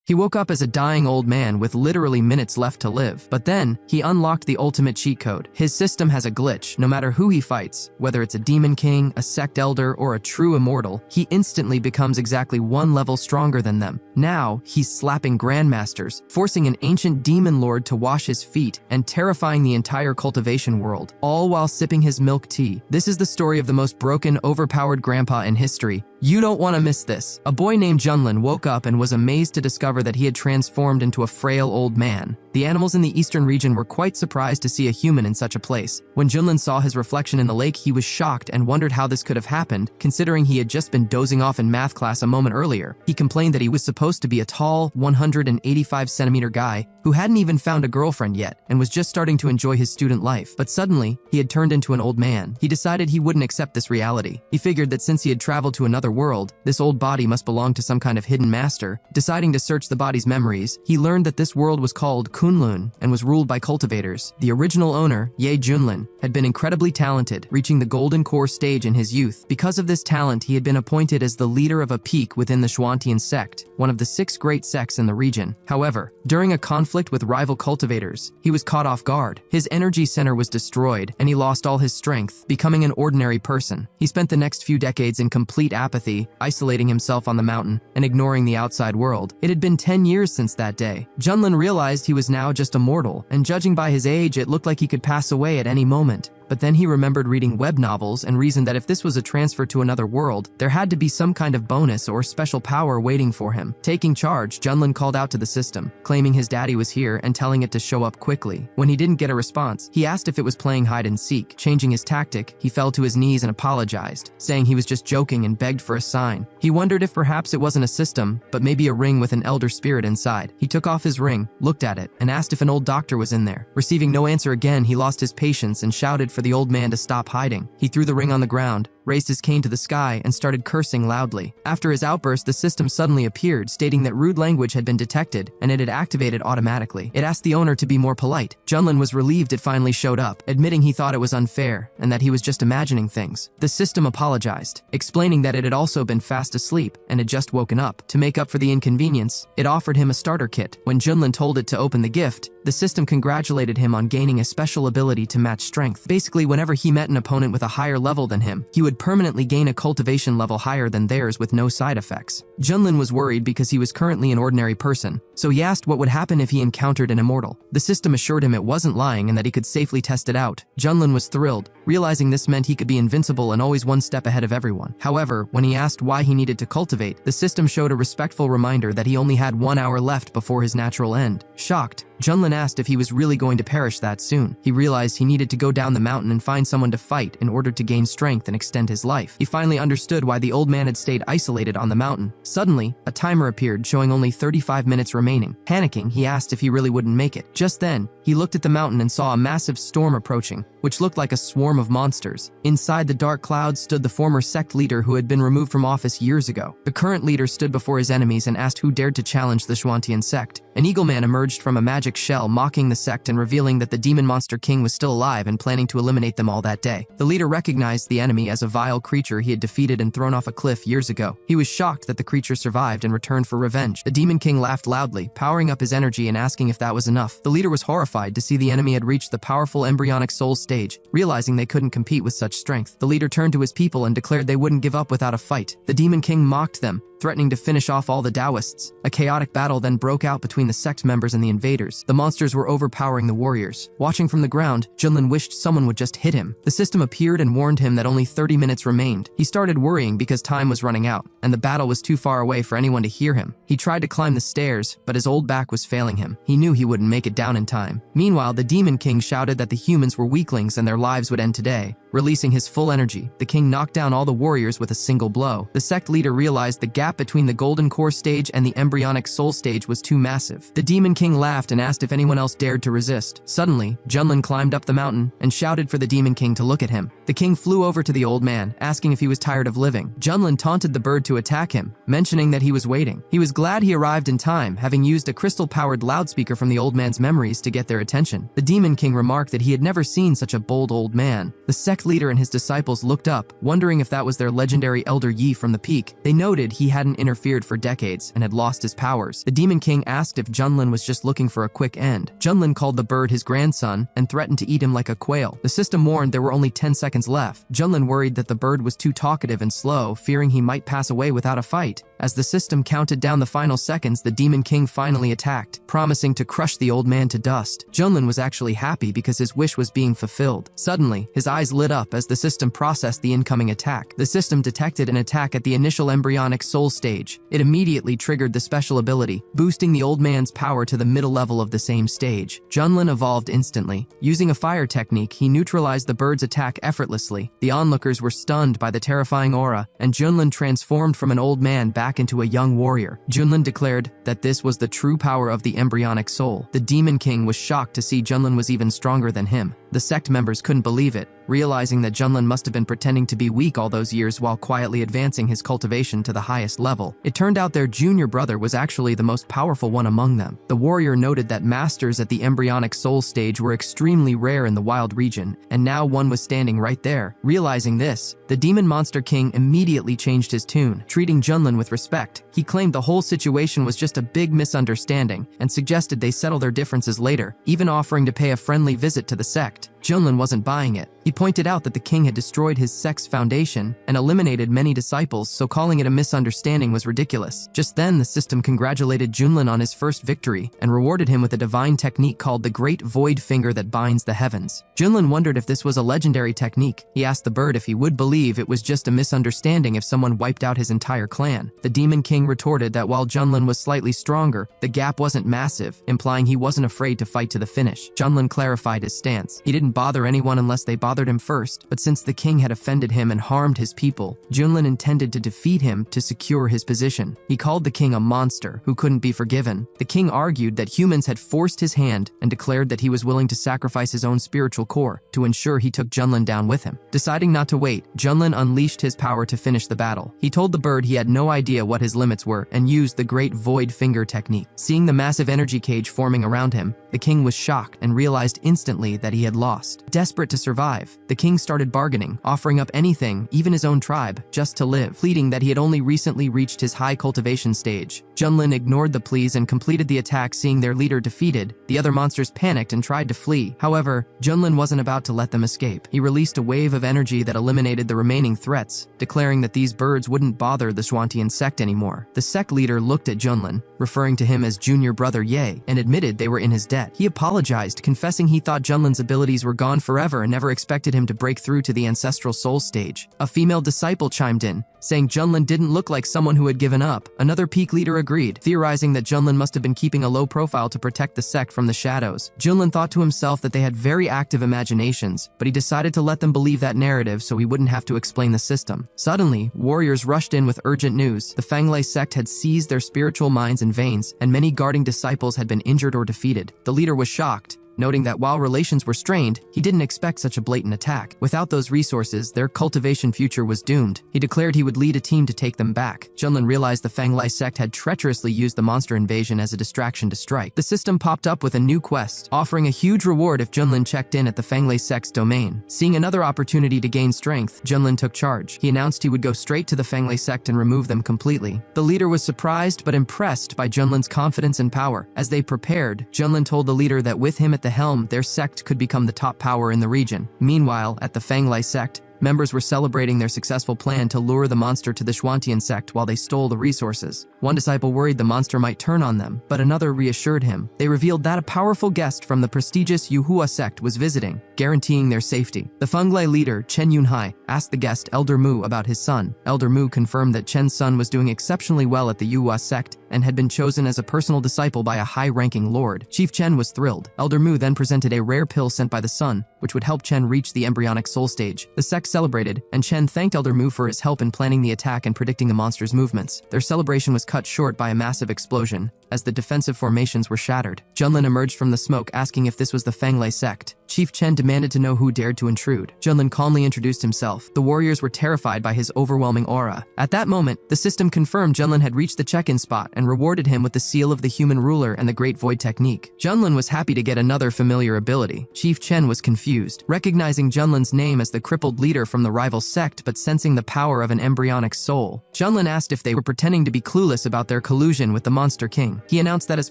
He woke up as a dying old man with literally minutes left to live. But then, he unlocked the ultimate cheat code. His system has a glitch. No matter who he fights, whether it's a demon king, a sect elder, or a true immortal, he instantly becomes exactly one level stronger than them. Now, he's slapping grandmasters, forcing an ancient demon lord to wash his feet, and terrifying the entire cultivation world, all while sipping his milk tea. This is the story of the most broken, overpowered grandpa in history. You don't want to miss this. A boy named Junlin woke up and was amazed to discover that he had transformed into a frail old man. The animals in the eastern region were quite surprised to see a human in such a place. When Junlin saw his reflection in the lake, he was shocked and wondered how this could have happened, considering he had just been dozing off in math class a moment earlier. He complained that he was supposed to be a tall, 185-centimeter guy who hadn't even found a girlfriend yet and was just starting to enjoy his student life. But suddenly, he had turned into an old man. He decided he wouldn't accept this reality. He figured that since he had traveled to another world, this old body must belong to some kind of hidden master. Deciding to search the body's memories, he learned that this world was called Kunlun and was ruled by cultivators. The original owner, Junlin, had been incredibly talented, reaching the golden core stage in his youth. Because of this talent, he had been appointed as the leader of a peak within the Shuantian sect, one of the 6 great sects in the region. However, during a conflict with rival cultivators, he was caught off guard. His energy center was destroyed, and he lost all his strength, becoming an ordinary person. He spent the next few decades in complete apathy, isolating himself on the mountain and ignoring the outside world. It had been 10 years since that day. Junlin realized he was now just a mortal, and judging by his age, it looked like he could pass away at any moment. But then he remembered reading web novels and reasoned that if this was a transfer to another world, there had to be some kind of bonus or special power waiting for him. Taking charge, Junlin called out to the system, claiming his daddy was here and telling it to show up quickly. When he didn't get a response, he asked if it was playing hide and seek. Changing his tactic, he fell to his knees and apologized, saying he was just joking and begged for a sign. He wondered if perhaps it wasn't a system, but maybe a ring with an elder spirit inside. He took off his ring, looked at it, and asked if an old doctor was in there. Receiving no answer again, he lost his patience and shouted for the old man to stop hiding. He threw the ring on the ground, raised his cane to the sky, and started cursing loudly. After his outburst, the system suddenly appeared, stating that rude language had been detected and it had activated automatically. It asked the owner to be more polite. Junlin was relieved it finally showed up, admitting he thought it was unfair and that he was just imagining things. The system apologized, explaining that it had also been fast asleep and had just woken up. To make up for the inconvenience, it offered him a starter kit. When Junlin told it to open the gift, the system congratulated him on gaining a special ability to match strength. Basically, whenever he met an opponent with a higher level than him, he would permanently gain a cultivation level higher than theirs with no side effects. Junlin was worried because he was currently an ordinary person, so he asked what would happen if he encountered an immortal. The system assured him it wasn't lying and that he could safely test it out. Junlin was thrilled, realizing this meant he could be invincible and always one step ahead of everyone. However, when he asked why he needed to cultivate, the system showed a respectful reminder that he only had 1 hour left before his natural end. Shocked, Junlin asked if he was really going to perish that soon. He realized he needed to go down the mountain and find someone to fight in order to gain strength and extend his life. He finally understood why the old man had stayed isolated on the mountain. Suddenly, a timer appeared showing only 35 minutes remaining. Panicking, he asked if he really wouldn't make it. Just then, he looked at the mountain and saw a massive storm approaching, which looked like a swarm of monsters. Inside the dark clouds stood the former sect leader who had been removed from office years ago. The current leader stood before his enemies and asked who dared to challenge the Shuantian sect. An eagle man emerged from a magic shell, mocking the sect and revealing that the demon monster king was still alive and planning to eliminate them all that day. The leader recognized the enemy as a vile creature he had defeated and thrown off a cliff years ago. He was shocked that the creature survived and returned for revenge. The demon king laughed loudly, powering up his energy and asking if that was enough. The leader was horrified to see the enemy had reached the powerful embryonic soul stage. Realizing they couldn't compete with such strength, the leader turned to his people and declared they wouldn't give up without a fight. The demon king mocked them, threatening to finish off all the Taoists. A chaotic battle then broke out between the sect members and the invaders. The monsters were overpowering the warriors. Watching from the ground, Junlin wished someone would just hit him. The system appeared and warned him that only 30 minutes remained. He started worrying because time was running out, and the battle was too far away for anyone to hear him. He tried to climb the stairs, but his old back was failing him. He knew he wouldn't make it down in time. Meanwhile, the demon king shouted that the humans were weaklings and their lives would end today. Releasing his full energy, the king knocked down all the warriors with a single blow. The sect leader realized the gap between the golden core stage and the embryonic soul stage was too massive. The demon king laughed and asked if anyone else dared to resist. Suddenly, Junlin climbed up the mountain and shouted for the demon king to look at him. The king flew over to the old man, asking if he was tired of living. Junlin taunted the bird to attack him, mentioning that he was waiting. He was glad he arrived in time, having used a crystal-powered loudspeaker from the old man's memories to get their attention. The demon king remarked that he had never seen such a bold old man. The sect sect leader and his disciples looked up, wondering if that was their legendary Elder Yi from the peak. They noted he hadn't interfered for decades and had lost his powers. The Demon King asked if Junlin was just looking for a quick end. Junlin called the bird his grandson and threatened to eat him like a quail. The system warned there were only 10 seconds left. Junlin worried that the bird was too talkative and slow, fearing he might pass away without a fight. As the system counted down the final seconds, the Demon King finally attacked, promising to crush the old man to dust. Junlin was actually happy because his wish was being fulfilled. Suddenly, his eyes lit up as the system processed the incoming attack. The system detected an attack at the initial embryonic soul stage. It immediately triggered the special ability, boosting the old man's power to the middle level of the same stage. Junlin evolved instantly. Using a fire technique, he neutralized the bird's attack effortlessly. The onlookers were stunned by the terrifying aura, and Junlin transformed from an old man back into a young warrior. Junlin declared that this was the true power of the embryonic soul. The Demon King was shocked to see Junlin was even stronger than him. The sect members couldn't believe it, realizing that Junlin must have been pretending to be weak all those years while quietly advancing his cultivation to the highest level. It turned out their junior brother was actually the most powerful one among them. The warrior noted that masters at the embryonic soul stage were extremely rare in the wild region, and now one was standing right there. Realizing this, the Demon Monster King immediately changed his tune, treating Junlin with respect. He claimed the whole situation was just a big misunderstanding and suggested they settle their differences later, even offering to pay a friendly visit to the sect. Junlin wasn't buying it. He pointed out that the king had destroyed his sect's foundation and eliminated many disciples, so calling it a misunderstanding was ridiculous. Just then, the system congratulated Junlin on his first victory and rewarded him with a divine technique called the Great Void Finger that binds the heavens. Junlin wondered if this was a legendary technique. He asked the bird if he would believe it was just a misunderstanding if someone wiped out his entire clan. The Demon King retorted that while Junlin was slightly stronger, the gap wasn't massive, implying he wasn't afraid to fight to the finish. Junlin clarified his stance. He didn't bother anyone unless they bothered him first, but since the king had offended him and harmed his people, Junlin intended to defeat him to secure his position. He called the king a monster who couldn't be forgiven. The king argued that humans had forced his hand and declared that he was willing to sacrifice his own spiritual core to ensure he took Junlin down with him. Deciding not to wait, Junlin unleashed his power to finish the battle. He told the bird he had no idea what his limits were and used the Great Void Finger technique. Seeing the massive energy cage forming around him, the king was shocked and realized instantly that he had lost. Desperate to survive, the king started bargaining, offering up anything, even his own tribe, just to live, pleading that he had only recently reached his high cultivation stage. Junlin ignored the pleas and completed the attack. Seeing their leader defeated, the other monsters panicked and tried to flee. However, Junlin wasn't about to let them escape. He released a wave of energy that eliminated the remaining threats, declaring that these birds wouldn't bother the Shuantian sect anymore. The sect leader looked at Junlin, referring to him as junior brother Ye, and admitted they were in his debt. He apologized, confessing he thought Junlin's abilities were gone forever and never expected him to break through to the ancestral soul stage. A female disciple chimed in, saying Junlin didn't look like someone who had given up. Another peak leader agreed, theorizing that Junlin must have been keeping a low profile to protect the sect from the shadows. Junlin thought to himself that they had very active imaginations, but he decided to let them believe that narrative so he wouldn't have to explain the system. Suddenly, warriors rushed in with urgent news. The Fanglay sect had seized their spiritual minds and veins, and many guarding disciples had been injured or defeated. The leader was shocked, noting that while relations were strained, he didn't expect such a blatant attack. Without those resources, their cultivation future was doomed. He declared he would lead a team to take them back. Junlin realized the Fanglay sect had treacherously used the monster invasion as a distraction to strike. The system popped up with a new quest, offering a huge reward if Junlin checked in at the Fanglay sect's domain. Seeing another opportunity to gain strength, Junlin took charge. He announced he would go straight to the Fanglay sect and remove them completely. The leader was surprised but impressed by Junlin's confidence and power. As they prepared, Junlin told the leader that with him at the helm, their sect could become the top power in the region. Meanwhile, at the Fanglay sect, members were celebrating their successful plan to lure the monster to the Shuantian sect while they stole the resources. One disciple worried the monster might turn on them, but another reassured him. They revealed that a powerful guest from the prestigious Yuhua sect was visiting, guaranteeing their safety. The Fanglay leader, Chen Yunhai, asked the guest Elder Mu about his son. Elder Mu confirmed that Chen's son was doing exceptionally well at the Yuhua sect and had been chosen as a personal disciple by a high-ranking lord. Chief Chen was thrilled. Elder Mu then presented a rare pill sent by the sun, which would help Chen reach the embryonic soul stage. The sect celebrated, and Chen thanked Elder Mu for his help in planning the attack and predicting the monster's movements. Their celebration was cut short by a massive explosion. as the defensive formations were shattered. Junlin emerged from the smoke asking if this was the Fanglay sect. Chief Chen demanded to know who dared to intrude. Junlin calmly introduced himself. The warriors were terrified by his overwhelming aura. At that moment, the system confirmed Junlin had reached the check-in spot and rewarded him with the seal of the human ruler and the Great Void technique. Junlin was happy to get another familiar ability. Chief Chen was confused, recognizing Junlin's name as the crippled leader from the rival sect but sensing the power of an embryonic soul. Junlin asked if they were pretending to be clueless about their collusion with the Monster King. He announced that as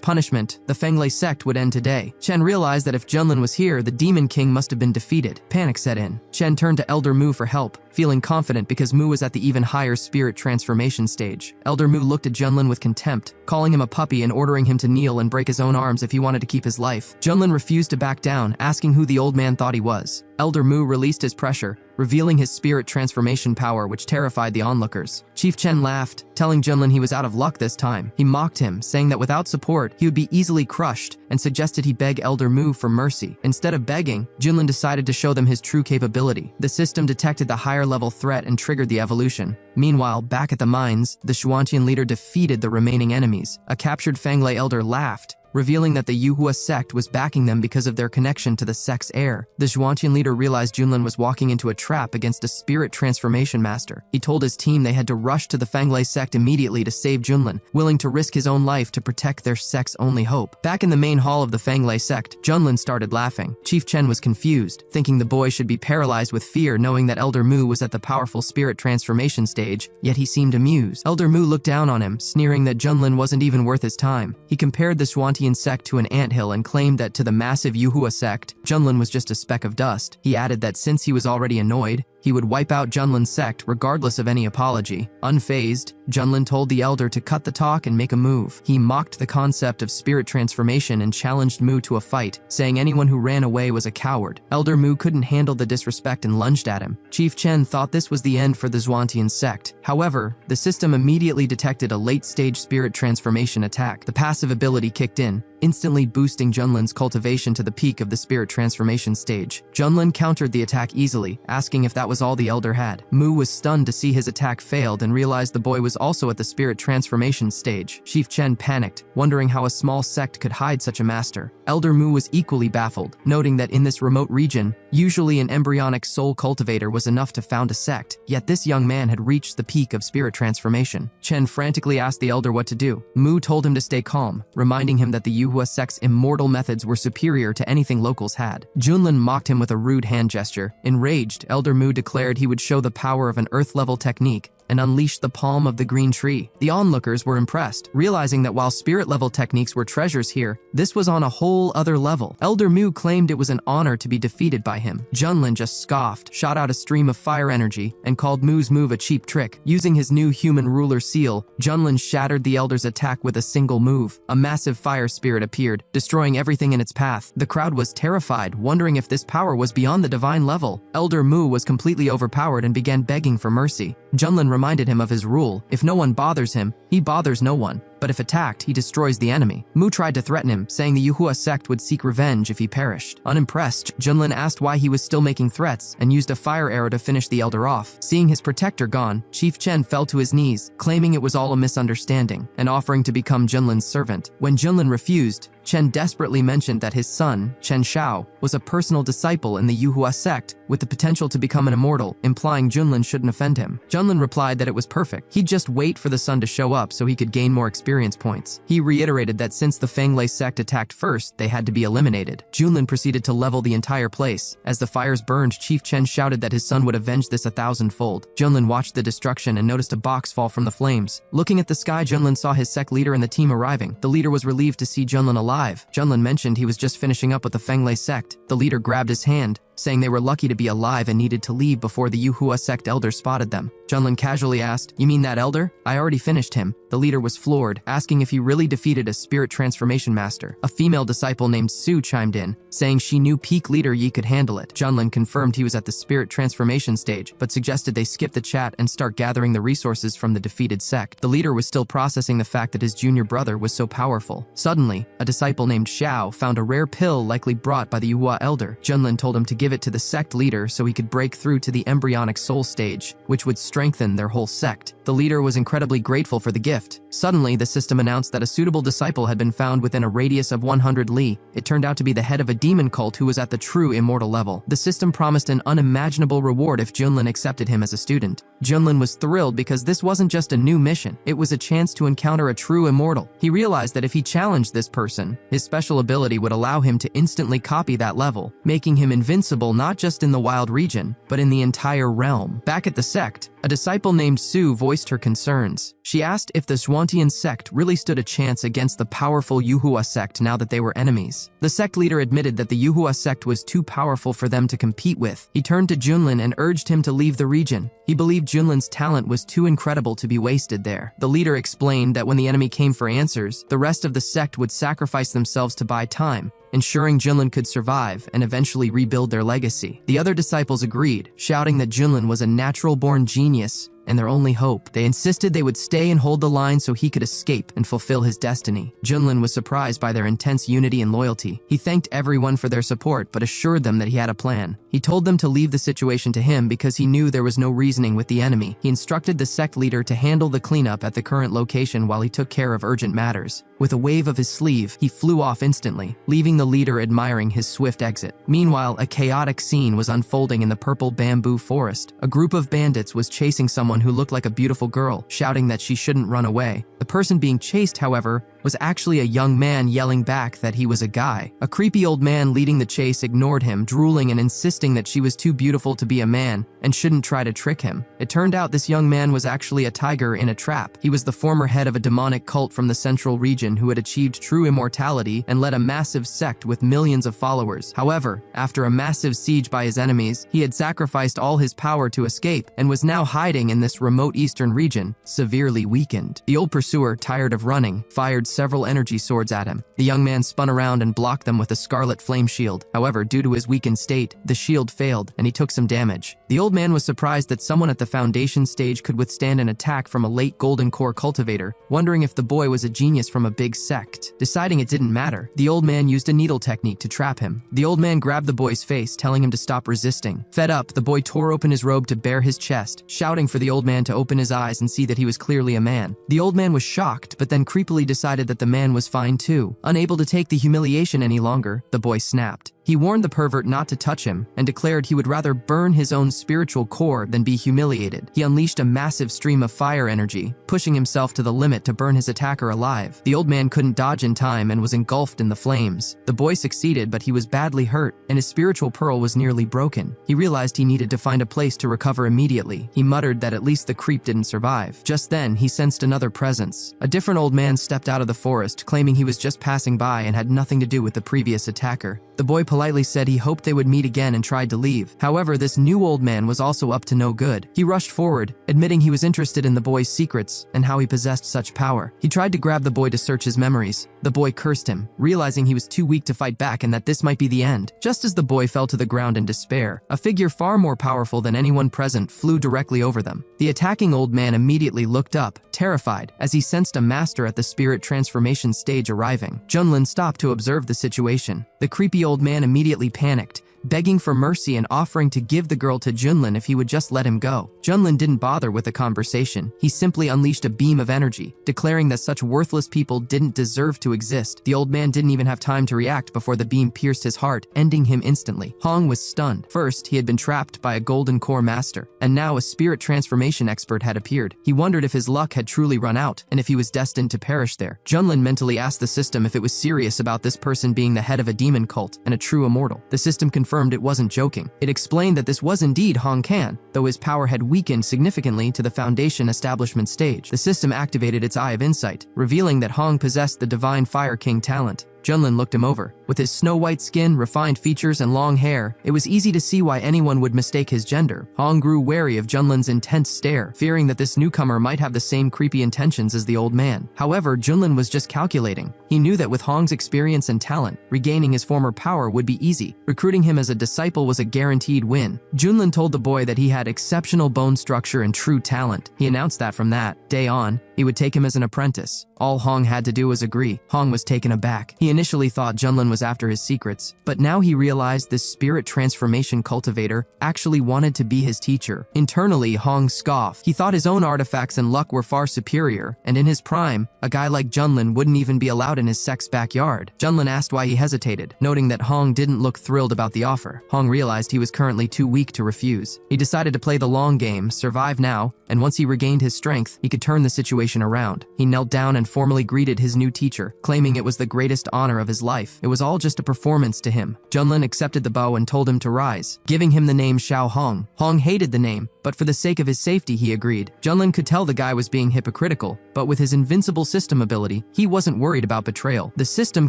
punishment, the Fanglay sect would end today. Chen realized that if Junlin was here, the Demon King must have been defeated. Panic set in. Chen turned to Elder Mu for help, feeling confident because Mu was at the even higher spirit transformation stage. Elder Mu looked at Junlin with contempt, calling him a puppy and ordering him to kneel and break his own arms if he wanted to keep his life. Junlin refused to back down, asking who the old man thought he was. Elder Mu released his pressure, revealing his spirit transformation power, which terrified the onlookers. Chief Chen laughed, telling Junlin he was out of luck this time. He mocked him, saying that without support, he would be easily crushed, and suggested he beg Elder Mu for mercy. Instead of begging, Junlin decided to show them his true capability. The system detected the higher-level threat and triggered the evolution. Meanwhile, back at the mines, the Xuantian leader defeated the remaining enemies. A captured Fanglay elder laughed, revealing that the Yuhua sect was backing them because of their connection to the sect's heir. The Xuantian leader realized Junlin was walking into a trap against a spirit transformation master. He told his team they had to rush to the Fanglay sect immediately to save Junlin, willing to risk his own life to protect their sect's only hope. Back in the main hall of the Fanglay sect, Junlin started laughing. Chief Chen was confused, thinking the boy should be paralyzed with fear knowing that Elder Mu was at the powerful spirit transformation stage, yet he seemed amused. Elder Mu looked down on him, sneering that Junlin wasn't even worth his time. He compared the Xuantian sect to an anthill and claimed that to the massive Yuhua sect, Junlin was just a speck of dust. He added that since he was already annoyed, he would wipe out Junlin's sect regardless of any apology. Unfazed, Junlin told the elder to cut the talk and make a move. He mocked the concept of spirit transformation and challenged Mu to a fight, saying anyone who ran away was a coward. Elder Mu couldn't handle the disrespect and lunged at him. Chief Chen thought this was the end for the Xuantian sect. However, the system immediately detected a late-stage spirit transformation attack. The passive ability kicked in, instantly boosting Junlin's cultivation to the peak of the spirit transformation stage. Junlin countered the attack easily, asking if that was all the elder had. Mu was stunned to see his attack failed and realized the boy was also at the spirit transformation stage. Chief Chen panicked, wondering how a small sect could hide such a master. Elder Mu was equally baffled, noting that in this remote region, usually an embryonic soul cultivator was enough to found a sect, yet this young man had reached the peak of spirit transformation. Chen frantically asked the elder what to do. Mu told him to stay calm, reminding him that the Yuhua sect's immortal methods were superior to anything locals had. Junlin mocked him with a rude hand gesture. Enraged, Elder Mu declared he would show the power of an earth-level technique and unleashed the palm of the green tree. The onlookers were impressed, realizing that while spirit-level techniques were treasures here, this was on a whole other level. Elder Mu claimed it was an honor to be defeated by him. Junlin just scoffed, shot out a stream of fire energy, and called Mu's move a cheap trick. Using his new human ruler seal, Junlin shattered the elder's attack with a single move. A massive fire spirit appeared, destroying everything in its path. The crowd was terrified, wondering if this power was beyond the divine level. Elder Mu was completely overpowered and began begging for mercy. Junlin reminded him of his rule: if no one bothers him, he bothers no one. But if attacked, he destroys the enemy. Mu tried to threaten him, saying the Yuhua sect would seek revenge if he perished. Unimpressed, Junlin asked why he was still making threats and used a fire arrow to finish the elder off. Seeing his protector gone, Chief Chen fell to his knees, claiming it was all a misunderstanding, and offering to become Junlin's servant. When Junlin refused, Chen desperately mentioned that his son, Chen Shao, was a personal disciple in the Yuhua sect with the potential to become an immortal, implying Junlin shouldn't offend him. Junlin replied that it was perfect. He'd just wait for the son to show up so he could gain more experience points. He reiterated that since the Fanglay sect attacked first, they had to be eliminated. Junlin proceeded to level the entire place. As the fires burned, Chief Chen shouted that his son would avenge this 1,000-fold. Junlin watched the destruction and noticed a box fall from the flames. Looking at the sky, Junlin saw his sect leader and the team arriving. The leader was relieved to see Junlin alive. Junlin mentioned he was just finishing up with the Fanglay sect. The leader grabbed his hand, saying they were lucky to be alive and needed to leave before the Yuhua sect elder spotted them. Junlin casually asked, "You mean that elder? I already finished him." The leader was floored, asking if he really defeated a spirit transformation master. A female disciple named Su chimed in, saying she knew peak leader Yi could handle it. Junlin confirmed he was at the spirit transformation stage, but suggested they skip the chat and start gathering the resources from the defeated sect. The leader was still processing the fact that his junior brother was so powerful. Suddenly, a disciple named Xiao found a rare pill likely brought by the Yuhua elder. Junlin told him to give it to the sect leader so he could break through to the embryonic soul stage, which would strengthen strengthen their whole sect. The leader was incredibly grateful for the gift. Suddenly, the system announced that a suitable disciple had been found within a radius of 100 li. It turned out to be the head of a demon cult who was at the true immortal level. The system promised an unimaginable reward if Junlin accepted him as a student. Junlin was thrilled because this wasn't just a new mission, it was a chance to encounter a true immortal. He realized that if he challenged this person, his special ability would allow him to instantly copy that level, making him invincible not just in the wild region, but in the entire realm. Back at the sect, a disciple named Su voiced her concerns. She asked if the Zhuantian sect really stood a chance against the powerful Yuhua sect now that they were enemies. The sect leader admitted that the Yuhua sect was too powerful for them to compete with. He turned to Junlin and urged him to leave the region. He believed Junlin's talent was too incredible to be wasted there. The leader explained that when the enemy came for answers, the rest of the sect would sacrifice themselves to buy time, ensuring Junlin could survive and eventually rebuild their legacy. The other disciples agreed, shouting that Junlin was a natural-born genius and their only hope. They insisted they would stay and hold the line so he could escape and fulfill his destiny. Junlin was surprised by their intense unity and loyalty. He thanked everyone for their support but assured them that he had a plan. He told them to leave the situation to him because he knew there was no reasoning with the enemy. He instructed the sect leader to handle the cleanup at the current location while he took care of urgent matters. With a wave of his sleeve, he flew off instantly, leaving the leader admiring his swift exit. Meanwhile, a chaotic scene was unfolding in the purple bamboo forest. A group of bandits was chasing someone who looked like a beautiful girl, shouting that she shouldn't run away. The person being chased, however, was actually a young man yelling back that he was a guy. A creepy old man leading the chase ignored him, drooling and insisting that she was too beautiful to be a man and shouldn't try to trick him. It turned out this young man was actually a tiger in a trap. He was the former head of a demonic cult from the central region who had achieved true immortality and led a massive sect with millions of followers. However, after a massive siege by his enemies, he had sacrificed all his power to escape and was now hiding in this remote eastern region, severely weakened. The old pursuer, tired of running, fired several energy swords at him. The young man spun around and blocked them with a scarlet flame shield. However, due to his weakened state, the shield failed and he took some damage. The old man was surprised that someone at the foundation stage could withstand an attack from a late golden core cultivator, wondering if the boy was a genius from a big sect. Deciding it didn't matter, the old man used a needle technique to trap him. The old man grabbed the boy's face, telling him to stop resisting. Fed up, the boy tore open his robe to bare his chest, shouting for the old man to open his eyes and see that he was clearly a man. The old man was shocked, but then creepily decided that the man was fine too. Unable to take the humiliation any longer, the boy snapped. He warned the pervert not to touch him and declared he would rather burn his own spiritual core than be humiliated. He unleashed a massive stream of fire energy, pushing himself to the limit to burn his attacker alive. The old man couldn't dodge in time and was engulfed in the flames. The boy succeeded, but he was badly hurt, and his spiritual pearl was nearly broken. He realized he needed to find a place to recover immediately. He muttered that at least the creep didn't survive. Just then, he sensed another presence. A different old man stepped out of the forest, claiming he was just passing by and had nothing to do with the previous attacker. The boy politely said he hoped they would meet again and tried to leave. However, this new old man was also up to no good. He rushed forward, admitting he was interested in the boy's secrets and how he possessed such power. He tried to grab the boy to search his memories. The boy cursed him, realizing he was too weak to fight back and that this might be the end. Just as the boy fell to the ground in despair, a figure far more powerful than anyone present flew directly over them. The attacking old man immediately looked up, terrified, as he sensed a master at the spirit transformation stage arriving. Junlin stopped to observe the situation. The creepy old man immediately panicked, begging for mercy and offering to give the girl to Junlin if he would just let him go. Junlin didn't bother with the conversation. He simply unleashed a beam of energy, declaring that such worthless people didn't deserve to exist. The old man didn't even have time to react before the beam pierced his heart, ending him instantly. Hong was stunned. First, he had been trapped by a golden core master, and now a spirit transformation expert had appeared. He wondered if his luck had truly run out, and if he was destined to perish there. Junlin mentally asked the system if it was serious about this person being the head of a demon cult and a true immortal. The system confirmed it wasn't joking. It explained that this was indeed Hong Kan, though his power had weakened significantly to the foundation establishment stage. The system activated its Eye of Insight, revealing that Hong possessed the Divine Fire King talent. Junlin looked him over. With his snow-white skin, refined features, and long hair, it was easy to see why anyone would mistake his gender. Hong grew wary of Junlin's intense stare, fearing that this newcomer might have the same creepy intentions as the old man. However, Junlin was just calculating. He knew that with Hong's experience and talent, regaining his former power would be easy. Recruiting him as a disciple was a guaranteed win. Junlin told the boy that he had exceptional bone structure and true talent. He announced that from that day on, He would take him as an apprentice. All Hong had to do was agree. Hong was taken aback. He initially thought Junlin was after his secrets, but now he realized this spirit transformation cultivator actually wanted to be his teacher. Internally, Hong scoffed. He thought his own artifacts and luck were far superior, and in his prime, a guy like Junlin wouldn't even be allowed in his sect's backyard. Junlin asked why he hesitated, noting that Hong didn't look thrilled about the offer. Hong realized he was currently too weak to refuse. He decided to play the long game, survive now, and once he regained his strength, he could turn the situation around. He knelt down and formally greeted his new teacher, claiming it was the greatest honor of his life. It was all just a performance to him. Junlin accepted the bow and told him to rise, giving him the name Xiao Hong. Hong hated the name, but for the sake of his safety, he agreed. Junlin could tell the guy was being hypocritical, but with his invincible system ability, he wasn't worried about betrayal. The system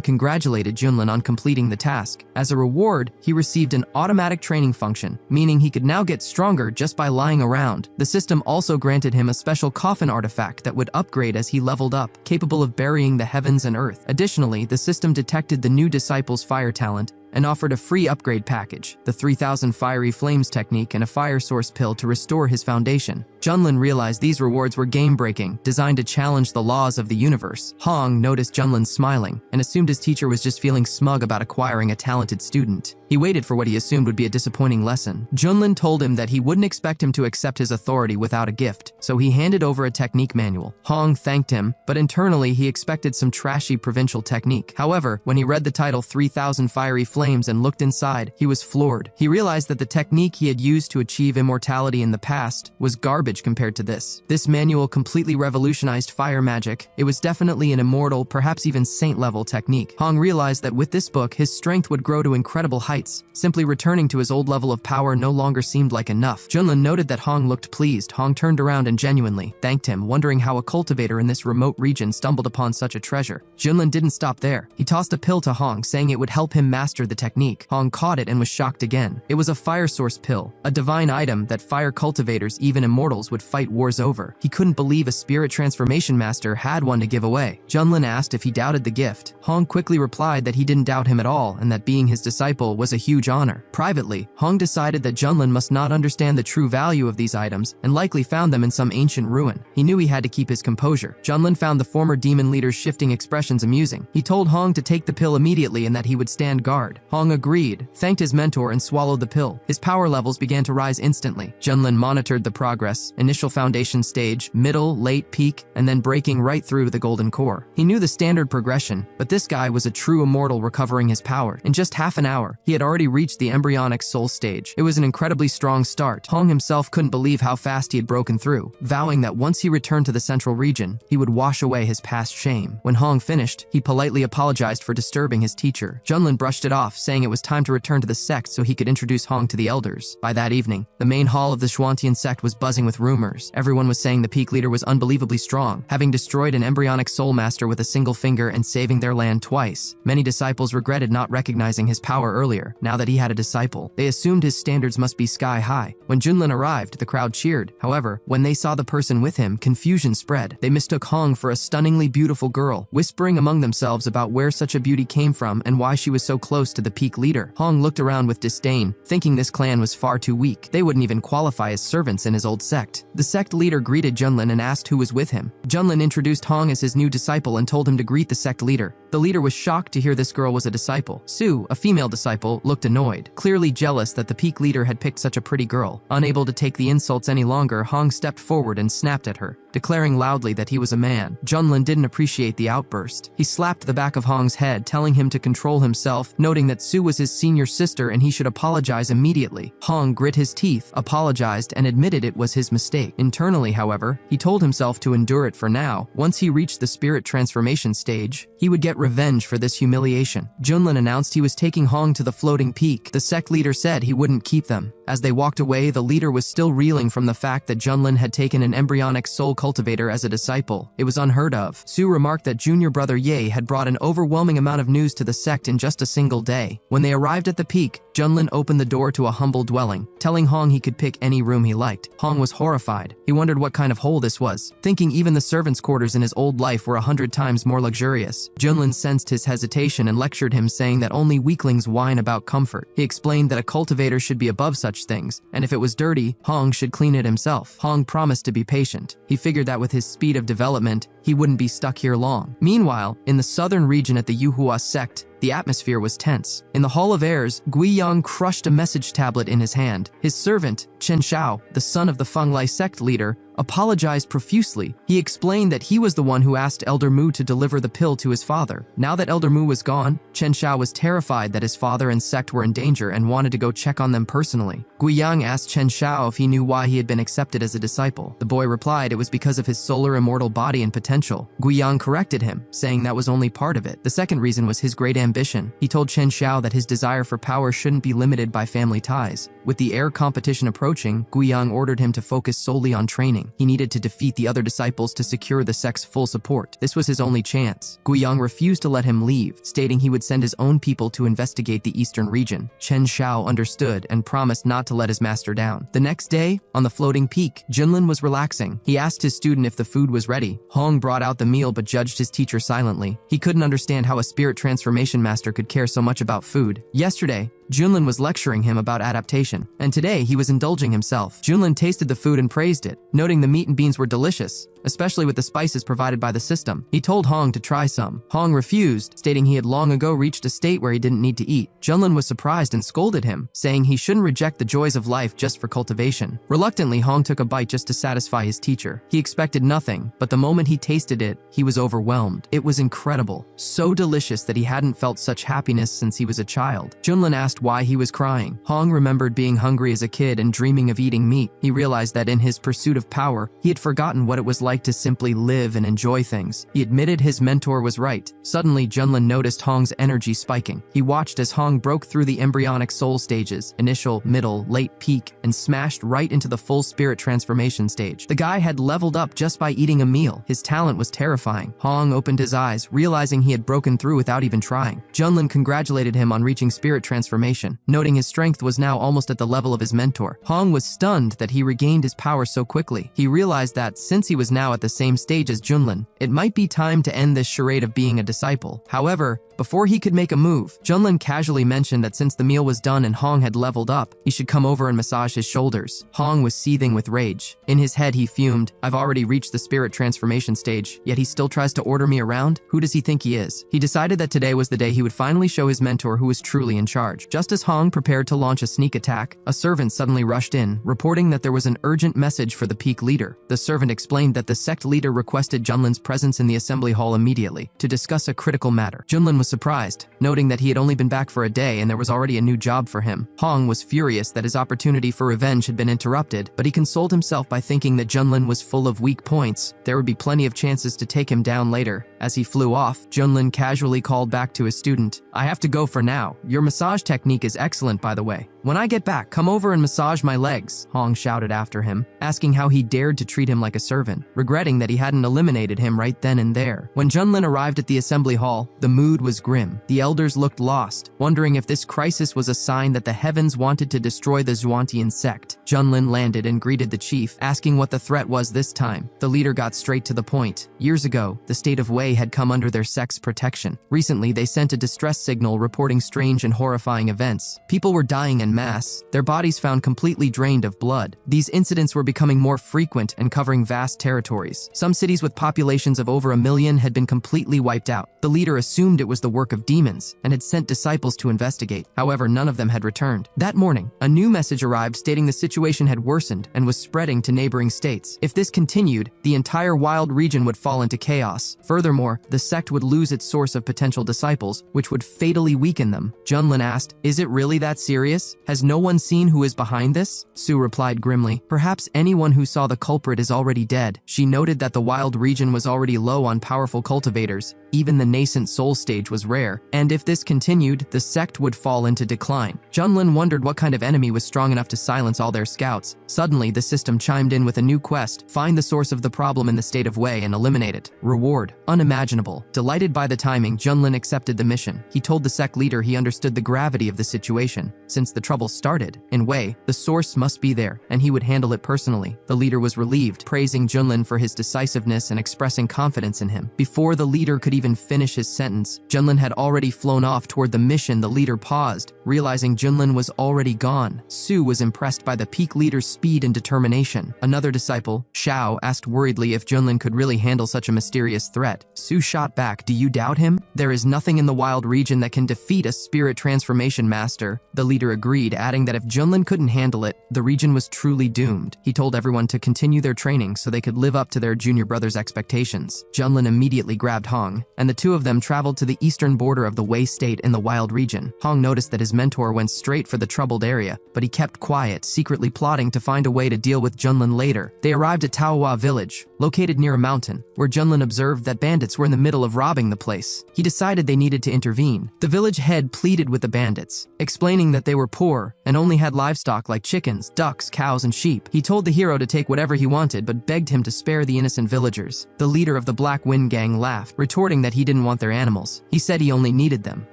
congratulated Junlin on completing the task. As a reward, he received an automatic training function, meaning he could now get stronger just by lying around. The system also granted him a special coffin artifact that would upgrade as he leveled up, capable of burying the heavens and earth. Additionally, the system detected the new disciple's fire talent and offered a free upgrade package, the 3000 fiery flames technique and a fire source pill to restore his foundation. Junlin realized these rewards were game-breaking, designed to challenge the laws of the universe. Hong noticed Junlin smiling and assumed his teacher was just feeling smug about acquiring a talented student. He waited for what he assumed would be a disappointing lesson. Junlin told him that he wouldn't expect him to accept his authority without a gift, so he handed over a technique manual. Hong thanked him, but internally he expected some trashy provincial technique. However, when he read the title 3000 Fiery Flames and looked inside, he was floored. He realized that the technique he had used to achieve immortality in the past was garbage compared to this. This manual completely revolutionized fire magic. It was definitely an immortal, perhaps even saint-level technique. Hong realized that with this book, his strength would grow to incredible heights. Simply returning to his old level of power no longer seemed like enough. Junlin noted that Hong looked pleased. Hong turned around and genuinely thanked him, wondering how a cultivator in this remote region stumbled upon such a treasure. Junlin didn't stop there. He tossed a pill to Hong, saying it would help him master the technique. Hong caught it and was shocked again. It was a fire source pill, a divine item that fire cultivators, even immortals, would fight wars over. He couldn't believe a spirit transformation master had one to give away. Junlin asked if he doubted the gift. Hong quickly replied that he didn't doubt him at all and that being his disciple was a huge honor. Privately, Hong decided that Junlin must not understand the true value of these items and likely found them in some ancient ruin. He knew he had to keep his composure. Junlin found the former demon leader's shifting expressions amusing. He told Hong to take the pill immediately and that he would stand guard. Hong agreed, thanked his mentor, and swallowed the pill. His power levels began to rise instantly. Junlin monitored the progress, initial foundation stage, middle, late, peak, and then breaking right through the golden core. He knew the standard progression, but this guy was a true immortal recovering his power. In just half an hour, he had already reached the embryonic soul stage. It was an incredibly strong start. Hong himself couldn't believe how fast he had broken through, vowing that once he returned to the central region, he would wash away his past shame. When Hong finished, he politely apologized for disturbing his teacher. Junlin brushed it off, saying it was time to return to the sect so he could introduce Hong to the elders. By that evening, the main hall of the Xuantian sect was buzzing with rumors. Everyone was saying the peak leader was unbelievably strong, having destroyed an embryonic soul master with a single finger and saving their land twice. Many disciples regretted not recognizing his power earlier. Now that he had a disciple, they assumed his standards must be sky high. When Junlin arrived, the crowd cheered. However, when they saw the person with him, confusion spread. They mistook Hong for a stunningly beautiful girl, whispering among themselves about where such a beauty came from and why she was so close to the peak leader. Hong looked around with disdain, thinking this clan was far too weak. They wouldn't even qualify as servants in his old sect. The sect leader greeted Junlin and asked who was with him. Junlin introduced Hong as his new disciple and told him to greet the sect leader. The leader was shocked to hear this girl was a disciple. Su, a female disciple, looked annoyed, clearly jealous that the peak leader had picked such a pretty girl. Unable to take the insults any longer, Hong stepped forward and snapped at her, declaring loudly that he was a man. Junlin didn't appreciate the outburst. He slapped the back of Hong's head, telling him to control himself, noting that Su was his senior sister and he should apologize immediately. Hong grit his teeth, apologized, and admitted it was his mistake. Internally, however, he told himself to endure it for now. Once he reached the spirit transformation stage, he would get revenge for this humiliation. Junlin announced he was taking Hong to the floating peak. The sect leader said he wouldn't keep them. As they walked away, the leader was still reeling from the fact that Junlin had taken an embryonic soul cultivator as a disciple. It was unheard of. Su remarked that junior brother Ye had brought an overwhelming amount of news to the sect in just a single day. When they arrived at the peak, Junlin opened the door to a humble dwelling, telling Hong he could pick any room he liked. Hong was horrified. He wondered what kind of hole this was, thinking even the servants' quarters in his old life were 100 times more luxurious. Junlin Junlin sensed his hesitation and lectured him, saying that only weaklings whine about comfort. He explained that a cultivator should be above such things, and if it was dirty, Hong should clean it himself. Hong promised to be patient. He figured that with his speed of development, he wouldn't be stuck here long. Meanwhile, in the southern region at the Yuhua sect, the atmosphere was tense. In the Hall of Heirs, Guiyang crushed a message tablet in his hand. His servant, Chen Shao, the son of the Fanglay sect leader, apologized profusely. He explained that he was the one who asked Elder Mu to deliver the pill to his father. Now that Elder Mu was gone, Chen Shao was terrified that his father and sect were in danger and wanted to go check on them personally. Guiyang asked Chen Shao if he knew why he had been accepted as a disciple. The boy replied it was because of his solar immortal body and potential. Guiyang corrected him, saying that was only part of it. The second reason was his great ambition. He told Chen Shao that his desire for power shouldn't be limited by family ties. With the heir competition approaching, Guiyang ordered him to focus solely on training. He needed to defeat the other disciples to secure the sect's full support. This was his only chance. Guiyang refused to let him leave, stating he would send his own people to investigate the eastern region. Chen Shao understood and promised not to let his master down. The next day, on the floating peak, Junlin was relaxing. He asked his student if the food was ready. Hong brought out the meal but judged his teacher silently. He couldn't understand how a spirit transformation master could care so much about food. Yesterday, Junlin was lecturing him about adaptation, and today he was indulging himself. Junlin tasted the food and praised it, noting the meat and beans were delicious, especially with the spices provided by the system. He told Hong to try some. Hong refused, stating he had long ago reached a state where he didn't need to eat. Junlin was surprised and scolded him, saying he shouldn't reject the joys of life just for cultivation. Reluctantly, Hong took a bite just to satisfy his teacher. He expected nothing, but the moment he tasted it, he was overwhelmed. It was incredible, so delicious that he hadn't felt such happiness since he was a child. Junlin asked why he was crying. Hong remembered being hungry as a kid and dreaming of eating meat. He realized that in his pursuit of power, he had forgotten what it was like to simply live and enjoy things. He admitted his mentor was right. Suddenly, Junlin noticed Hong's energy spiking. He watched as Hong broke through the embryonic soul stages, initial, middle, late, peak, and smashed right into the full spirit transformation stage. The guy had leveled up just by eating a meal. His talent was terrifying. Hong opened his eyes, realizing he had broken through without even trying. Junlin congratulated him on reaching spirit transformation, noting his strength was now almost at the level of his mentor. Hong was stunned that he regained his power so quickly. He realized that, since he was now at the same stage as Junlin, it might be time to end this charade of being a disciple. However, before he could make a move, Junlin casually mentioned that since the meal was done and Hong had leveled up, he should come over and massage his shoulders. Hong was seething with rage. In his head, he fumed, "I've already reached the spirit transformation stage, yet he still tries to order me around? Who does he think he is?" He decided that today was the day he would finally show his mentor who was truly in charge. Just as Hong prepared to launch a sneak attack, a servant suddenly rushed in, reporting that there was an urgent message for the peak leader. The servant explained that the sect leader requested Junlin's presence in the assembly hall immediately to discuss a critical matter. Junlin was surprised, noting that he had only been back for a day and there was already a new job for him. Hong was furious that his opportunity for revenge had been interrupted, but he consoled himself by thinking that Junlin was full of weak points. There would be plenty of chances to take him down later. As he flew off, Junlin casually called back to his student, "I have to go for now. Your massage technique is excellent, by the way. When I get back, come over and massage my legs," Hong shouted after him, asking how he dared to treat him like a servant, regretting that he hadn't eliminated him right then and there. When Junlin arrived at the assembly hall, the mood was grim. The elders looked lost, wondering if this crisis was a sign that the heavens wanted to destroy the Zhuantian sect. Junlin landed and greeted the chief, asking what the threat was this time. The leader got straight to the point. Years ago, the state of Wei had come under their sect's protection. Recently, they sent a distress signal reporting strange and horrifying events. People were dying en masse, their bodies found completely drained of blood. These incidents were becoming more frequent and covering vast territories. Some cities with populations of over 1 million had been completely wiped out. The leader assumed it was the work of demons and had sent disciples to investigate. However, none of them had returned. That morning, a new message arrived stating the situation had worsened and was spreading to neighboring states. If this continued, the entire wild region would fall into chaos. Furthermore, the sect would lose its source of potential disciples, which would fatally weaken them. Junlin asked, "Is it really that serious? Has no one seen who is behind this?" Su replied grimly, "Perhaps anyone who saw the culprit is already dead." She noted that the wild region was already low on powerful cultivators. Even the nascent soul stage was rare, and if this continued, the sect would fall into decline. Junlin wondered what kind of enemy was strong enough to silence all their scouts. Suddenly, the system chimed in with a new quest: find the source of the problem in the state of Wei and eliminate it. Reward: unimaginable. Delighted by the timing, Junlin accepted the mission. He told the sect leader he understood the gravity of the situation. Since the trouble started in Wei, the source must be there, and he would handle it personally. The leader was relieved, praising Junlin for his decisiveness and expressing confidence in him. Before the leader could even finish his sentence, Junlin had already flown off toward the mission. The leader paused, realizing Junlin was already gone. Su was impressed by the peak leader's speed and determination. Another disciple, Xiao, asked worriedly if Junlin could really handle such a mysterious threat. Su shot back, "Do you doubt him? There is nothing in the wild region that can defeat a spirit transformation master." The leader agreed, adding that if Junlin couldn't handle it, the region was truly doomed. He told everyone to continue their training so they could live up to their junior brother's expectations. Junlin immediately grabbed Hong, and the two of them traveled to the eastern border of the Wei state in the wild region. Hong noticed that his mentor went straight for the troubled area, but he kept quiet, secretly plotting to find a way to deal with Junlin later. They arrived at Taohua village, located near a mountain, where Junlin observed that bandits were in the middle of robbing the place. He decided they needed to intervene. The village head pleaded with the bandits, explaining that they were poor and only had livestock like chickens, ducks, cows, and sheep. He told the hero to take whatever he wanted but begged him to spare the innocent villagers. The leader of the Black Wind Gang laughed, retorting that he didn't want their animals. He said he only needed them,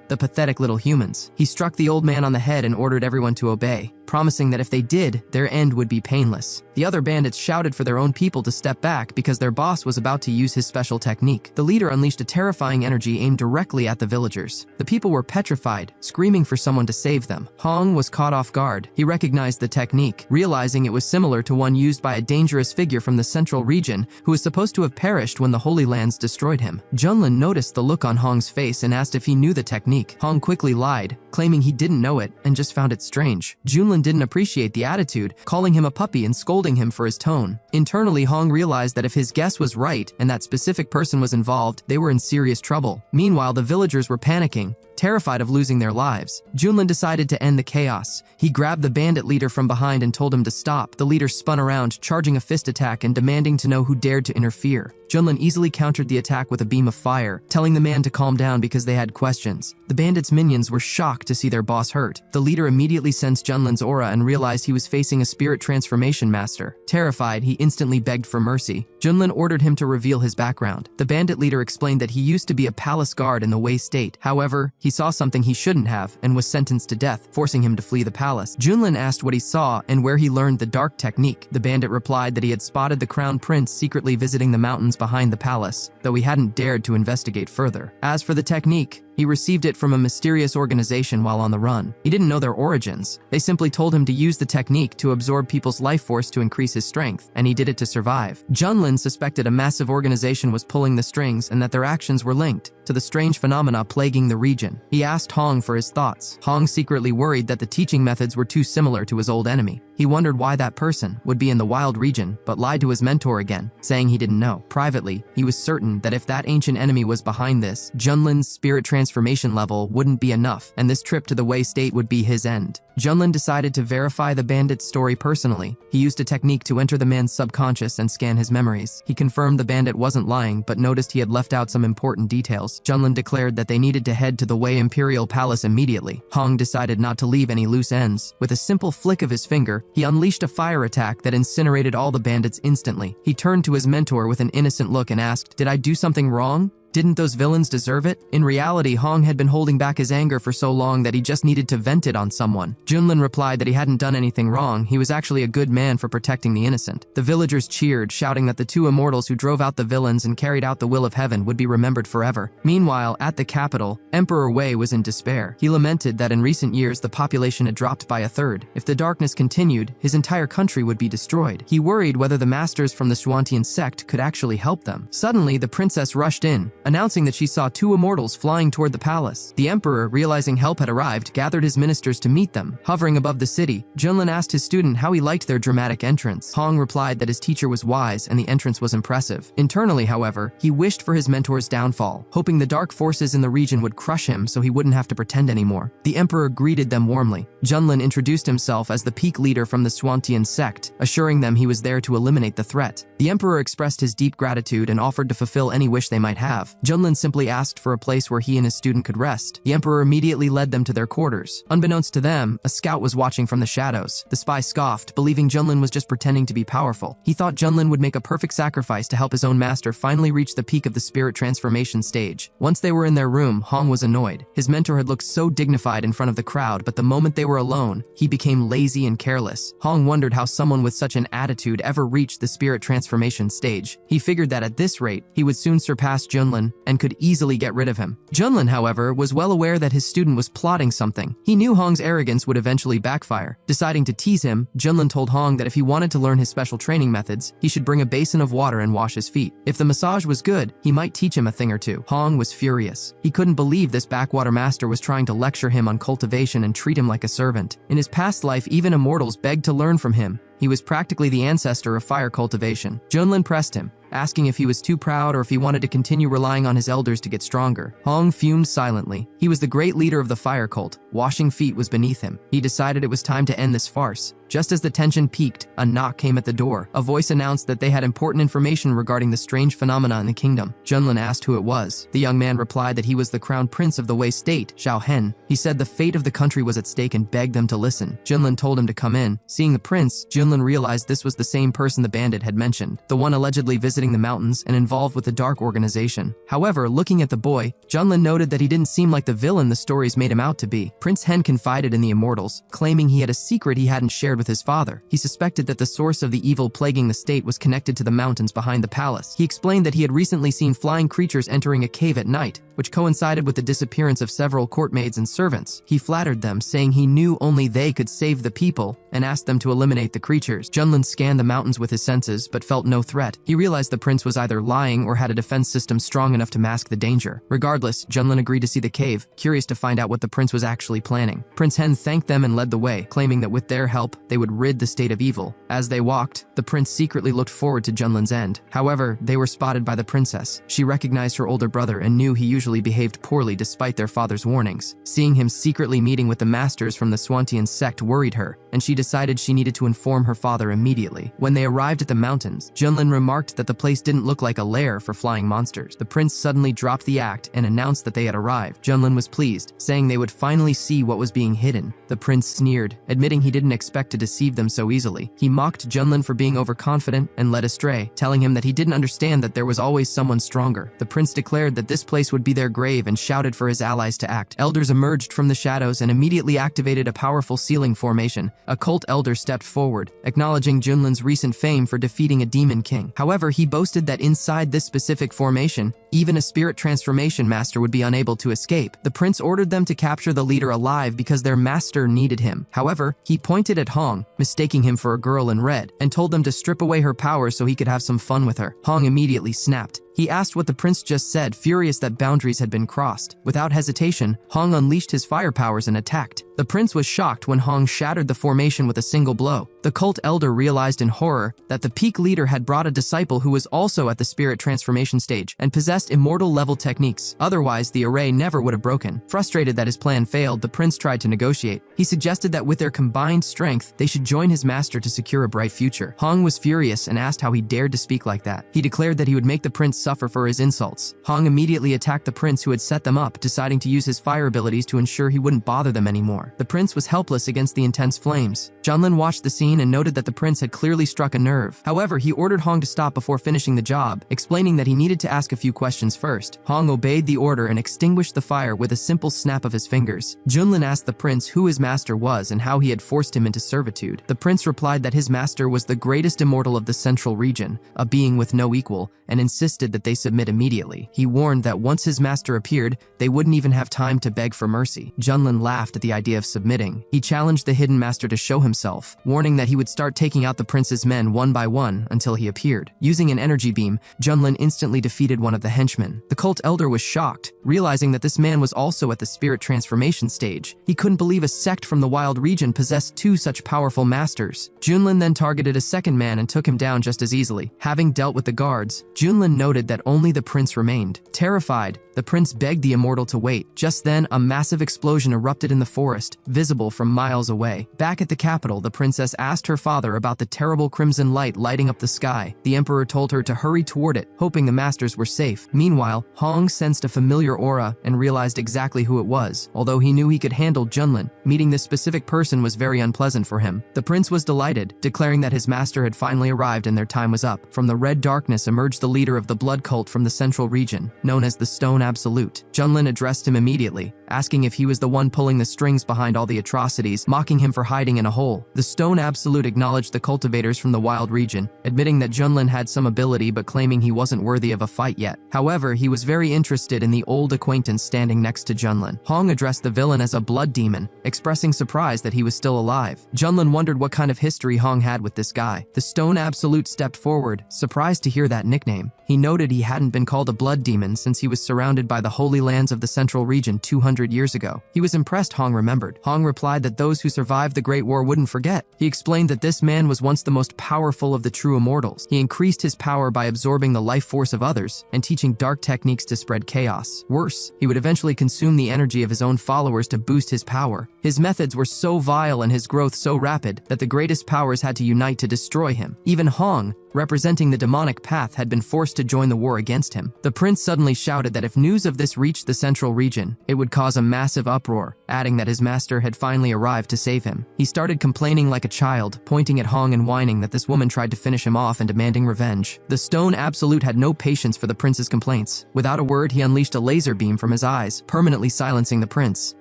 the pathetic little humans. He struck the old man on the head and ordered everyone to obey, promising that if they did, their end would be painless. The other bandits shouted for their own people to step back because their boss was about to use his special technique. The leader unleashed a terrifying energy aimed directly at the villagers. The people were petrified, screaming for someone to save them. Hong was caught off guard. He recognized the technique, realizing it was similar to one used by a dangerous figure from the central region who was supposed to have perished when the Holy Lands destroyed him. Junlin noticed the look on Hong's face and asked if he knew the technique. Hong quickly lied, claiming he didn't know it and just found it strange. Junlin didn't appreciate the attitude, calling him a puppy and scolding him for his tone. Internally, Hong realized that if his guess was right and that specific person was involved, they were in serious trouble. Meanwhile, the villagers were panicking, terrified of losing their lives. Junlin decided to end the chaos. He grabbed the bandit leader from behind and told him to stop. The leader spun around, charging a fist attack and demanding to know who dared to interfere. Junlin easily countered the attack with a beam of fire, telling the man to calm down because they had questions. The bandits' minions were shocked to see their boss hurt. The leader immediately sensed Junlin's aura and realized he was facing a spirit transformation master. Terrified, he instantly begged for mercy. Junlin ordered him to reveal his background. The bandit leader explained that he used to be a palace guard in the Wei state. However, he saw something he shouldn't have and was sentenced to death, forcing him to flee the palace. Junlin asked what he saw and where he learned the dark technique. The bandit replied that he had spotted the crown prince secretly visiting the mountains behind the palace, though he hadn't dared to investigate further. As for the technique, he received it from a mysterious organization while on the run. He didn't know their origins. They simply told him to use the technique to absorb people's life force to increase his strength, and he did it to survive. Junlin suspected a massive organization was pulling the strings and that their actions were linked to the strange phenomena plaguing the region. He asked Hong for his thoughts. Hong secretly worried that the teaching methods were too similar to his old enemy. He wondered why that person would be in the wild region, but lied to his mentor again, saying he didn't know. Privately, he was certain that if that ancient enemy was behind this, Junlin's spirit transformation level wouldn't be enough, and this trip to the Wei state would be his end. Junlin decided to verify the bandit's story personally. He used a technique to enter the man's subconscious and scan his memories. He confirmed the bandit wasn't lying, but noticed he had left out some important details. Junlin declared that they needed to head to the Wei imperial palace immediately. Hong decided not to leave any loose ends. With a simple flick of his finger, he unleashed a fire attack that incinerated all the bandits instantly. He turned to his mentor with an innocent look and asked, "Did I do something wrong? Didn't those villains deserve it?" In reality, Hong had been holding back his anger for so long that he just needed to vent it on someone. Junlin replied that he hadn't done anything wrong. He was actually a good man for protecting the innocent. The villagers cheered, shouting that the two immortals who drove out the villains and carried out the will of heaven would be remembered forever. Meanwhile, at the capital, Emperor Wei was in despair. He lamented that in recent years the population had dropped by a third. If the darkness continued, his entire country would be destroyed. He worried whether the masters from the Shuantian sect could actually help them. Suddenly, the princess rushed in, announcing that she saw two immortals flying toward the palace. The emperor, realizing help had arrived, gathered his ministers to meet them. Hovering above the city, Junlin asked his student how he liked their dramatic entrance. Hong replied that his teacher was wise and the entrance was impressive. Internally, however, he wished for his mentor's downfall, hoping the dark forces in the region would crush him so he wouldn't have to pretend anymore. The emperor greeted them warmly. Junlin introduced himself as the peak leader from the Shuantian sect, assuring them he was there to eliminate the threat. The emperor expressed his deep gratitude and offered to fulfill any wish they might have. Junlin simply asked for a place where he and his student could rest. The emperor immediately led them to their quarters. Unbeknownst to them, a scout was watching from the shadows. The spy scoffed, believing Junlin was just pretending to be powerful. He thought Junlin would make a perfect sacrifice to help his own master finally reach the peak of the spirit transformation stage. Once they were in their room, Hong was annoyed. His mentor had looked so dignified in front of the crowd, but the moment they were alone, he became lazy and careless. Hong wondered how someone with such an attitude ever reached the spirit transformation stage. He figured that at this rate, he would soon surpass Junlin Junlin and could easily get rid of him. Junlin, however, was well aware that his student was plotting something. He knew Hong's arrogance would eventually backfire. Deciding to tease him, Junlin told Hong that if he wanted to learn his special training methods, he should bring a basin of water and wash his feet. If the massage was good, he might teach him a thing or two. Hong was furious. He couldn't believe this backwater master was trying to lecture him on cultivation and treat him like a servant. In his past life, even immortals begged to learn from him. He was practically the ancestor of fire cultivation. Junlin pressed him, asking if he was too proud or if he wanted to continue relying on his elders to get stronger. Hong fumed silently. He was the great leader of the fire cult. Washing feet was beneath him. He decided it was time to end this farce. Just as the tension peaked, a knock came at the door. A voice announced that they had important information regarding the strange phenomena in the kingdom. Junlin asked who it was. The young man replied that he was the crown prince of the Wei state, Xiao Hen. He said the fate of the country was at stake and begged them to listen. Junlin told him to come in. Seeing the prince, Junlin realized this was the same person the bandit had mentioned, the one allegedly visiting the mountains and involved with the dark organization. However, looking at the boy, Junlin noted that he didn't seem like the villain the stories made him out to be. Prince Hen confided in the immortals, claiming he had a secret he hadn't shared with his father. He suspected that the source of the evil plaguing the state was connected to the mountains behind the palace. He explained that he had recently seen flying creatures entering a cave at night, which coincided with the disappearance of several courtmaids and servants. He flattered them, saying he knew only they could save the people, and asked them to eliminate the creatures. Junlin scanned the mountains with his senses, but felt no threat. He realized the prince was either lying or had a defense system strong enough to mask the danger. Regardless, Junlin agreed to see the cave, curious to find out what the prince was actually planning. Prince Hen thanked them and led the way, claiming that with their help, they would rid the state of evil. As they walked, the prince secretly looked forward to Junlin's end. However, they were spotted by the princess. She recognized her older brother and knew he usually behaved poorly despite their father's warnings. Seeing him secretly meeting with the masters from the Swantian sect worried her, and she decided she needed to inform her father immediately. When they arrived at the mountains, Junlin remarked that the place didn't look like a lair for flying monsters. The prince suddenly dropped the act and announced that they had arrived. Junlin was pleased, saying they would finally see what was being hidden. The prince sneered, admitting he didn't expect to deceive them so easily. He mocked Junlin for being overconfident and led astray, telling him that he didn't understand that there was always someone stronger. The prince declared that this place would be their grave and shouted for his allies to act. Elders emerged from the shadows and immediately activated a powerful sealing formation. A cult elder stepped forward, acknowledging Junlin's recent fame for defeating a demon king. However, he boasted that inside this specific formation, even a spirit transformation master would be unable to escape. The prince ordered them to capture the leader alive because their master needed him. However, he pointed at Hong, mistaking him for a girl in red, and told them to strip away her powers so he could have some fun with her. Hong immediately snapped. He asked what the prince just said, furious that boundaries had been crossed. Without hesitation, Hong unleashed his fire powers and attacked. The prince was shocked when Hong shattered the formation with a single blow. The cult elder realized in horror that the peak leader had brought a disciple who was also at the spirit transformation stage and possessed immortal-level techniques. Otherwise, the array never would have broken. Frustrated that his plan failed, the prince tried to negotiate. He suggested that with their combined strength, they should join his master to secure a bright future. Hong was furious and asked how he dared to speak like that. He declared that he would make the prince suffer for his insults. Hong immediately attacked the prince who had set them up, deciding to use his fire abilities to ensure he wouldn't bother them anymore. The prince was helpless against the intense flames. Junlin watched the scene and noted that the prince had clearly struck a nerve. However, he ordered Hong to stop before finishing the job, explaining that he needed to ask a few questions first. Hong obeyed the order and extinguished the fire with a simple snap of his fingers. Junlin asked the prince who his master was and how he had forced him into servitude. The prince replied that his master was the greatest immortal of the central region, a being with no equal, and insisted that they submit immediately. He warned that once his master appeared, they wouldn't even have time to beg for mercy. Junlin laughed at the idea of submitting. He challenged the hidden master to show himself, warning that he would start taking out the prince's men one by one until he appeared. Using an energy beam, Junlin instantly defeated one of the henchmen. The cult elder was shocked, realizing that this man was also at the spirit transformation stage. He couldn't believe a sect from the wild region possessed two such powerful masters. Junlin then targeted a second man and took him down just as easily. Having dealt with the guards, Junlin noted that only the prince remained. Terrified, the prince begged the immortal to wait. Just then, a massive explosion erupted in the forest, visible from miles away. Back at the capital, the princess asked her father about the terrible crimson light lighting up the sky. The emperor told her to hurry toward it, hoping the masters were safe. Meanwhile, Hong sensed a familiar aura and realized exactly who it was. Although he knew he could handle Junlin, meeting this specific person was very unpleasant for him. The prince was delighted, declaring that his master had finally arrived and their time was up. From the red darkness emerged the leader of the blood cult from the central region, known as the Stone Absolute. Junlin addressed him immediately, asking if he was the one pulling the strings behind all the atrocities, mocking him for hiding in a hole. The Stone Absolute acknowledged the cultivators from the wild region, admitting that Junlin had some ability but claiming he wasn't worthy of a fight yet. However, he was very interested in the old acquaintance standing next to Junlin. Hong addressed the villain as a blood demon, expressing surprise that he was still alive. Junlin wondered what kind of history Hong had with this guy. The Stone Absolute stepped forward, surprised to hear that nickname. He noted he hadn't been called a blood demon since he was surrounded by the holy lands of the central region 200 years ago. He was impressed Hong remembered. Hong replied that those who survived the Great War wouldn't forget. He explained that this man was once the most powerful of the true immortals. He increased his power by absorbing the life force of others and teaching dark techniques to spread chaos. Worse, he would eventually consume the energy of his own followers to boost his power. His methods were so vile and his growth so rapid that the greatest powers had to unite to destroy him. Even Hong, representing the demonic path, had been forced to join the war against him. The prince suddenly shouted that if news of this reached the central region, it would cause a massive uproar, adding that his master had finally arrived to save him. He started complaining like a child, pointing at Hong and whining that this woman tried to finish him off and demanding revenge. The Stone Absolute had no patience for the prince's complaints. Without a word, he unleashed a laser beam from his eyes, permanently silencing the prince.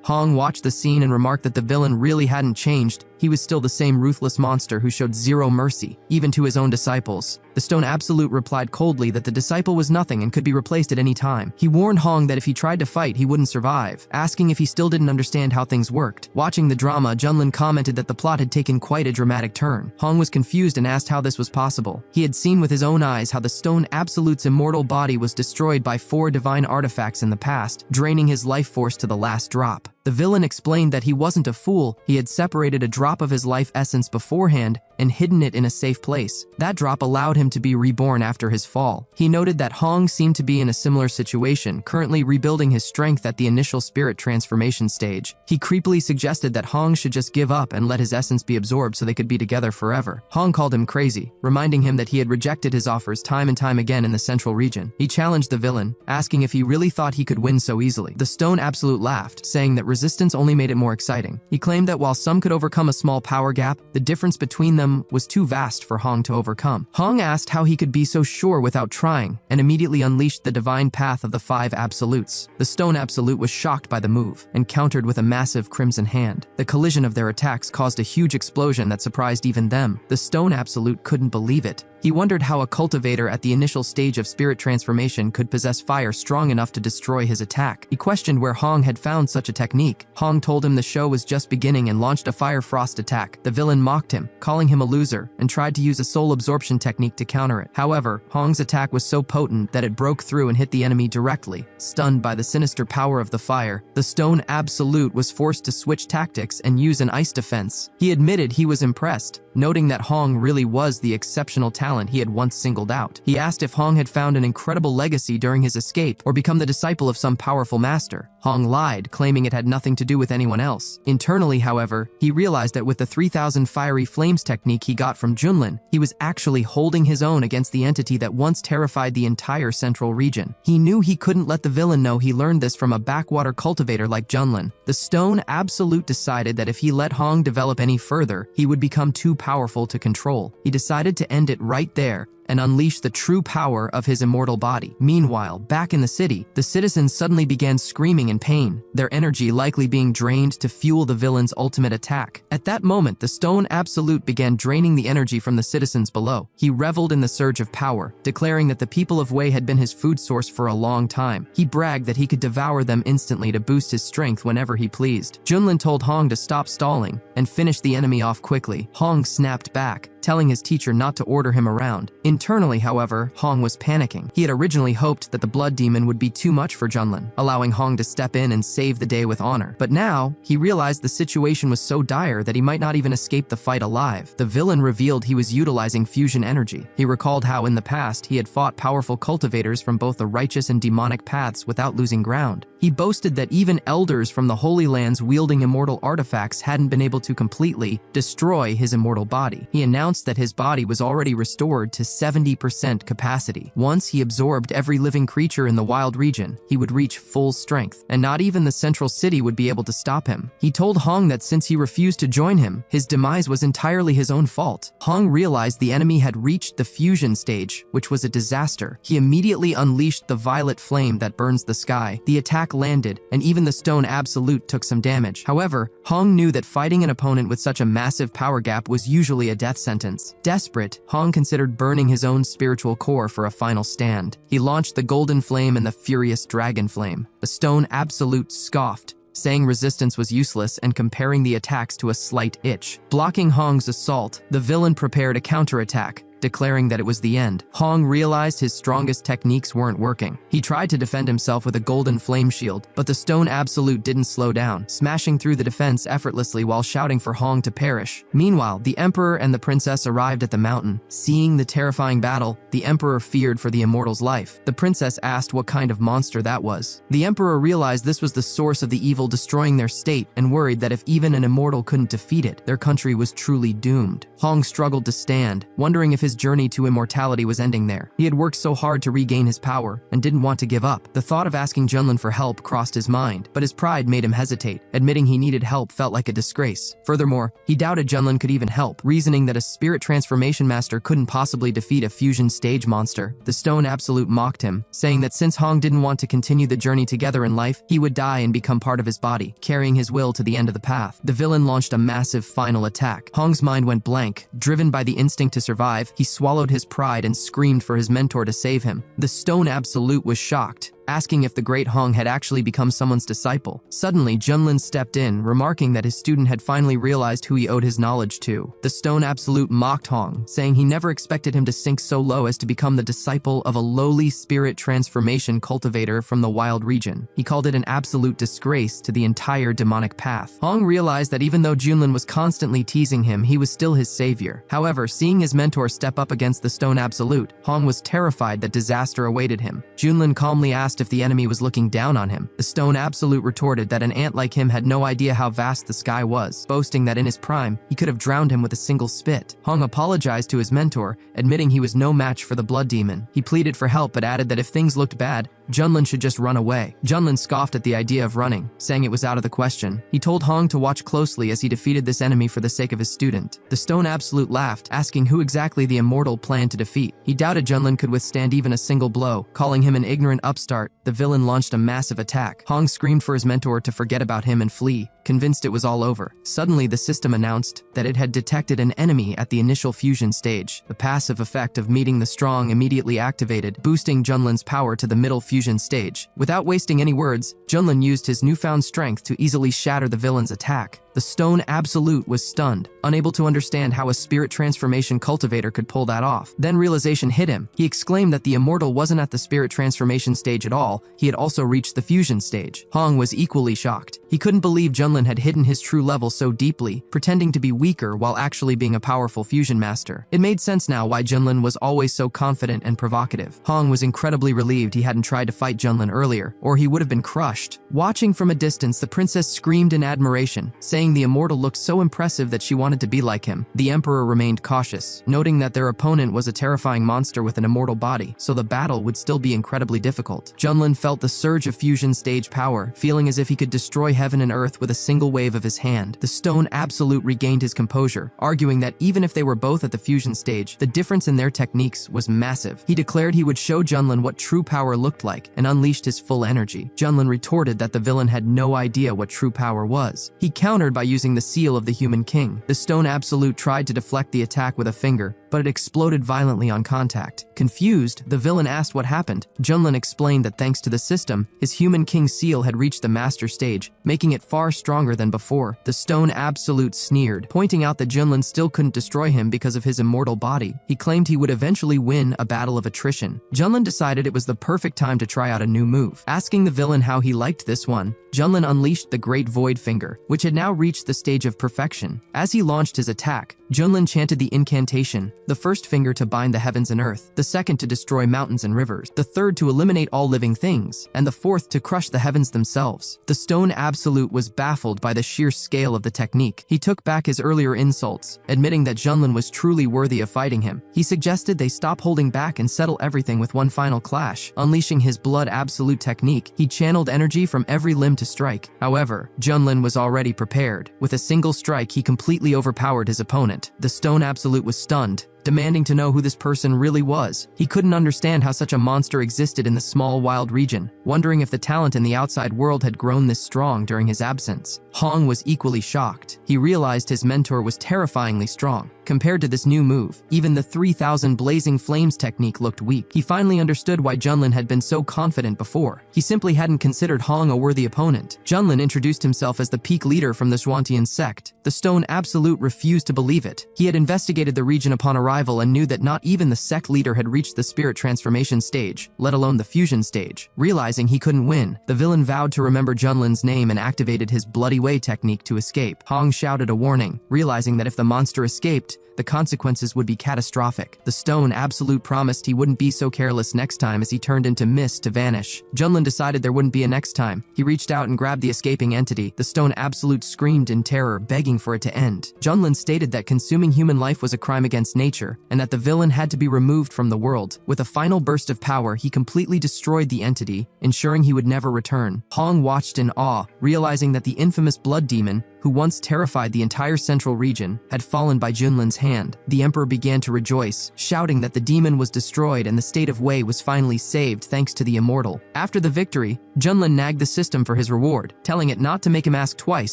Hong watched the scene and remarked that the villain really hadn't changed. He was still the same ruthless monster who showed zero mercy, even to his own disciples. The Stone Absolute replied coldly that the disciple was nothing and could be replaced at any time. He warned Hong that if he tried to fight, he wouldn't survive, asking if he still didn't understand how things worked. Watching the drama, Junlin commented that the plot had taken quite a dramatic turn. Hong was confused and asked how this was possible. He had seen with his own eyes how the Stone Absolute's immortal body was destroyed by 4 divine artifacts in the past, draining his life force to the last drop. The villain explained that he wasn't a fool. He had separated a drop of his life essence beforehand and hidden it in a safe place. That drop allowed him to be reborn after his fall. He noted that Hong seemed to be in a similar situation, currently rebuilding his strength at the initial spirit transformation stage. He creepily suggested that Hong should just give up and let his essence be absorbed so they could be together forever. Hong called him crazy, reminding him that he had rejected his offers time and time again in the central region. He challenged the villain, asking if he really thought he could win so easily. The Stone Absolute laughed, saying that resistance only made it more exciting. He claimed that while some could overcome a small power gap, the difference between them was too vast for Hong to overcome. Hong asked how he could be so sure without trying, and immediately unleashed the divine path of the 5 absolutes. The Stone Absolute was shocked by the move, and countered with a massive crimson hand. The collision of their attacks caused a huge explosion that surprised even them. The Stone Absolute couldn't believe it. He wondered how a cultivator at the initial stage of spirit transformation could possess fire strong enough to destroy his attack. He questioned where Hong had found such a technique. Hong told him the show was just beginning and launched a fire frost attack. The villain mocked him, calling him a loser, and tried to use a soul absorption technique to counter it. However, Hong's attack was so potent that it broke through and hit the enemy directly. Stunned by the sinister power of the fire, the Stone Absolute was forced to switch tactics and use an ice defense. He admitted he was impressed, noting that Hong really was the exceptional talent he had once singled out. He asked if Hong had found an incredible legacy during his escape or become the disciple of some powerful master. Hong lied, claiming it had nothing to do with anyone else. Internally, however, he realized that with the 3000 fiery flames technique he got from Junlin, he was actually holding his own against the entity that once terrified the entire central region. He knew he couldn't let the villain know he learned this from a backwater cultivator like Junlin. The Stone Absolute decided that if he let Hong develop any further, he would become too powerful to control. He decided to end it right there and unleash the true power of his immortal body. Meanwhile, back in the city, the citizens suddenly began screaming in pain, their energy likely being drained to fuel the villain's ultimate attack. At that moment, the Stone Absolute began draining the energy from the citizens below. He reveled in the surge of power, declaring that the people of Wei had been his food source for a long time. He bragged that he could devour them instantly to boost his strength whenever he pleased. Junlin told Hong to stop stalling and finish the enemy off quickly. Hong snapped back, telling his teacher not to order him around. Internally, however, Hong was panicking. He had originally hoped that the blood demon would be too much for Junlin, allowing Hong to step in and save the day with honor. But now, he realized the situation was so dire that he might not even escape the fight alive. The villain revealed he was utilizing fusion energy. He recalled how in the past he had fought powerful cultivators from both the righteous and demonic paths without losing ground. He boasted that even elders from the Holy Lands wielding immortal artifacts hadn't been able to completely destroy his immortal body. He announced announced that his body was already restored to 70% capacity. Once he absorbed every living creature in the wild region, he would reach full strength, and not even the central city would be able to stop him. He told Hong that since he refused to join him, his demise was entirely his own fault. Hong realized the enemy had reached the fusion stage, which was a disaster. He immediately unleashed the violet flame that burns the sky. The attack landed, and even the stone absolute took some damage. However, Hong knew that fighting an opponent with such a massive power gap was usually a death sentence. Desperate, Hong considered burning his own spiritual core for a final stand. He launched the golden flame and the furious dragon flame. The stone absolute scoffed, saying resistance was useless and comparing the attacks to a slight itch. Blocking Hong's assault, the villain prepared a counterattack, declaring that it was the end. Hong realized his strongest techniques weren't working. He tried to defend himself with a golden flame shield, but the stone absolute didn't slow down, smashing through the defense effortlessly while shouting for Hong to perish. Meanwhile, the emperor and the princess arrived at the mountain. Seeing the terrifying battle, the emperor feared for the immortal's life. The princess asked what kind of monster that was. The emperor realized this was the source of the evil destroying their state and worried that if even an immortal couldn't defeat it, their country was truly doomed. Hong struggled to stand, wondering if his journey to immortality was ending there. He had worked so hard to regain his power and didn't want to give up. The thought of asking Junlin for help crossed his mind, but his pride made him hesitate. Admitting he needed help felt like a disgrace. Furthermore, he doubted Junlin could even help, reasoning that a spirit transformation master couldn't possibly defeat a fusion stage monster. The stone absolute mocked him, saying that since Hong didn't want to continue the journey together in life, he would die and become part of his body, carrying his will to the end of the path. The villain launched a massive final attack. Hong's mind went blank. Driven by the instinct to survive, he swallowed his pride and screamed for his mentor to save him. The stone absolute was shocked, asking if the great Hong had actually become someone's disciple. Suddenly, Junlin stepped in, remarking that his student had finally realized who he owed his knowledge to. The stone absolute mocked Hong, saying he never expected him to sink so low as to become the disciple of a lowly spirit transformation cultivator from the wild region. He called it an absolute disgrace to the entire demonic path. Hong realized that even though Junlin was constantly teasing him, he was still his savior. However, seeing his mentor step up against the stone absolute, Hong was terrified that disaster awaited him. Junlin calmly asked if the enemy was looking down on him. The stone absolute retorted that an ant like him had no idea how vast the sky was, boasting that in his prime, he could have drowned him with a single spit. Hong apologized to his mentor, admitting he was no match for the blood demon. He pleaded for help but added that if things looked bad, Junlin should just run away. Junlin scoffed at the idea of running, saying it was out of the question. He told Hong to watch closely as he defeated this enemy for the sake of his student. The stone absolute laughed, asking who exactly the immortal planned to defeat. He doubted Junlin could withstand even a single blow. Calling him an ignorant upstart, the villain launched a massive attack. Hong screamed for his mentor to forget about him and flee, convinced it was all over. Suddenly, the system announced that it had detected an enemy at the initial fusion stage. The passive effect of meeting the strong immediately activated, boosting Junlin's power to the middle fusion stage. Without wasting any words, Junlin used his newfound strength to easily shatter the villain's attack. The stone absolute was stunned, unable to understand how a spirit transformation cultivator could pull that off. Then realization hit him. He exclaimed that the immortal wasn't at the spirit transformation stage at all, he had also reached the fusion stage. Hong was equally shocked. He couldn't believe Junlin had hidden his true level so deeply, pretending to be weaker while actually being a powerful fusion master. It made sense now why Junlin was always so confident and provocative. Hong was incredibly relieved he hadn't tried to fight Junlin earlier, or he would have been crushed. Watching from a distance, the princess screamed in admiration, saying the immortal looked so impressive that she wanted to be like him. The emperor remained cautious, noting that their opponent was a terrifying monster with an immortal body, so the battle would still be incredibly difficult. Junlin felt the surge of fusion stage power, feeling as if he could destroy heaven and earth with a single wave of his hand. The stone absolute regained his composure, arguing that even if they were both at the fusion stage, the difference in their techniques was massive. He declared he would show Junlin what true power looked like and unleashed his full energy. Junlin retorted that the villain had no idea what true power was. He countered by using the seal of the human king. The stone absolute tried to deflect the attack with a finger, but it exploded violently on contact. Confused, the villain asked what happened. Junlin explained that thanks to the system, his human king seal had reached the master stage, making it far stronger than before. The stone absolute sneered, pointing out that Junlin still couldn't destroy him because of his immortal body. He claimed he would eventually win a battle of attrition. Junlin decided it was the perfect time to try out a new move. Asking the villain how he liked this one, Junlin unleashed the Great Void Finger, which had now reached the stage of perfection. As he launched his attack, Junlin chanted the incantation, the first finger to bind the heavens and earth, the second to destroy mountains and rivers, the third to eliminate all living things, and the fourth to crush the heavens themselves. The stone absolute was baffled by the sheer scale of the technique. He took back his earlier insults, admitting that Junlin was truly worthy of fighting him. He suggested they stop holding back and settle everything with one final clash. Unleashing his blood absolute technique, he channeled energy from every limb to strike. However, Junlin was already prepared. With a single strike, he completely overpowered his opponent. The stone absolute was stunned, demanding to know who this person really was. He couldn't understand how such a monster existed in the small wild region, wondering if the talent in the outside world had grown this strong during his absence. Hong was equally shocked. He realized his mentor was terrifyingly strong. Compared to this new move, even the 3,000 blazing flames technique looked weak. He finally understood why Junlin had been so confident before. He simply hadn't considered Hong a worthy opponent. Junlin introduced himself as the peak leader from the Xuantian sect. The stone absolute refused to believe it. He had investigated the region upon arrival and knew that not even the sect leader had reached the spirit transformation stage, let alone the fusion stage. Realizing he couldn't win, the villain vowed to remember Junlin's name and activated his bloody way technique to escape. Hong shouted a warning, realizing that if the monster escaped, the consequences would be catastrophic. The stone absolute promised he wouldn't be so careless next time as he turned into mist to vanish. Junlin decided there wouldn't be a next time. He reached out and grabbed the escaping entity. The stone absolute screamed in terror, begging for it to end. Junlin stated that consuming human life was a crime against nature, and that the villain had to be removed from the world. With a final burst of power, he completely destroyed the entity, ensuring he would never return. Hong watched in awe, realizing that the infamous blood demon, who once terrified the entire central region, had fallen by Junlin's hand. The emperor began to rejoice, shouting that the demon was destroyed and the state of Wei was finally saved thanks to the immortal. After the victory, Junlin nagged the system for his reward, telling it not to make him ask twice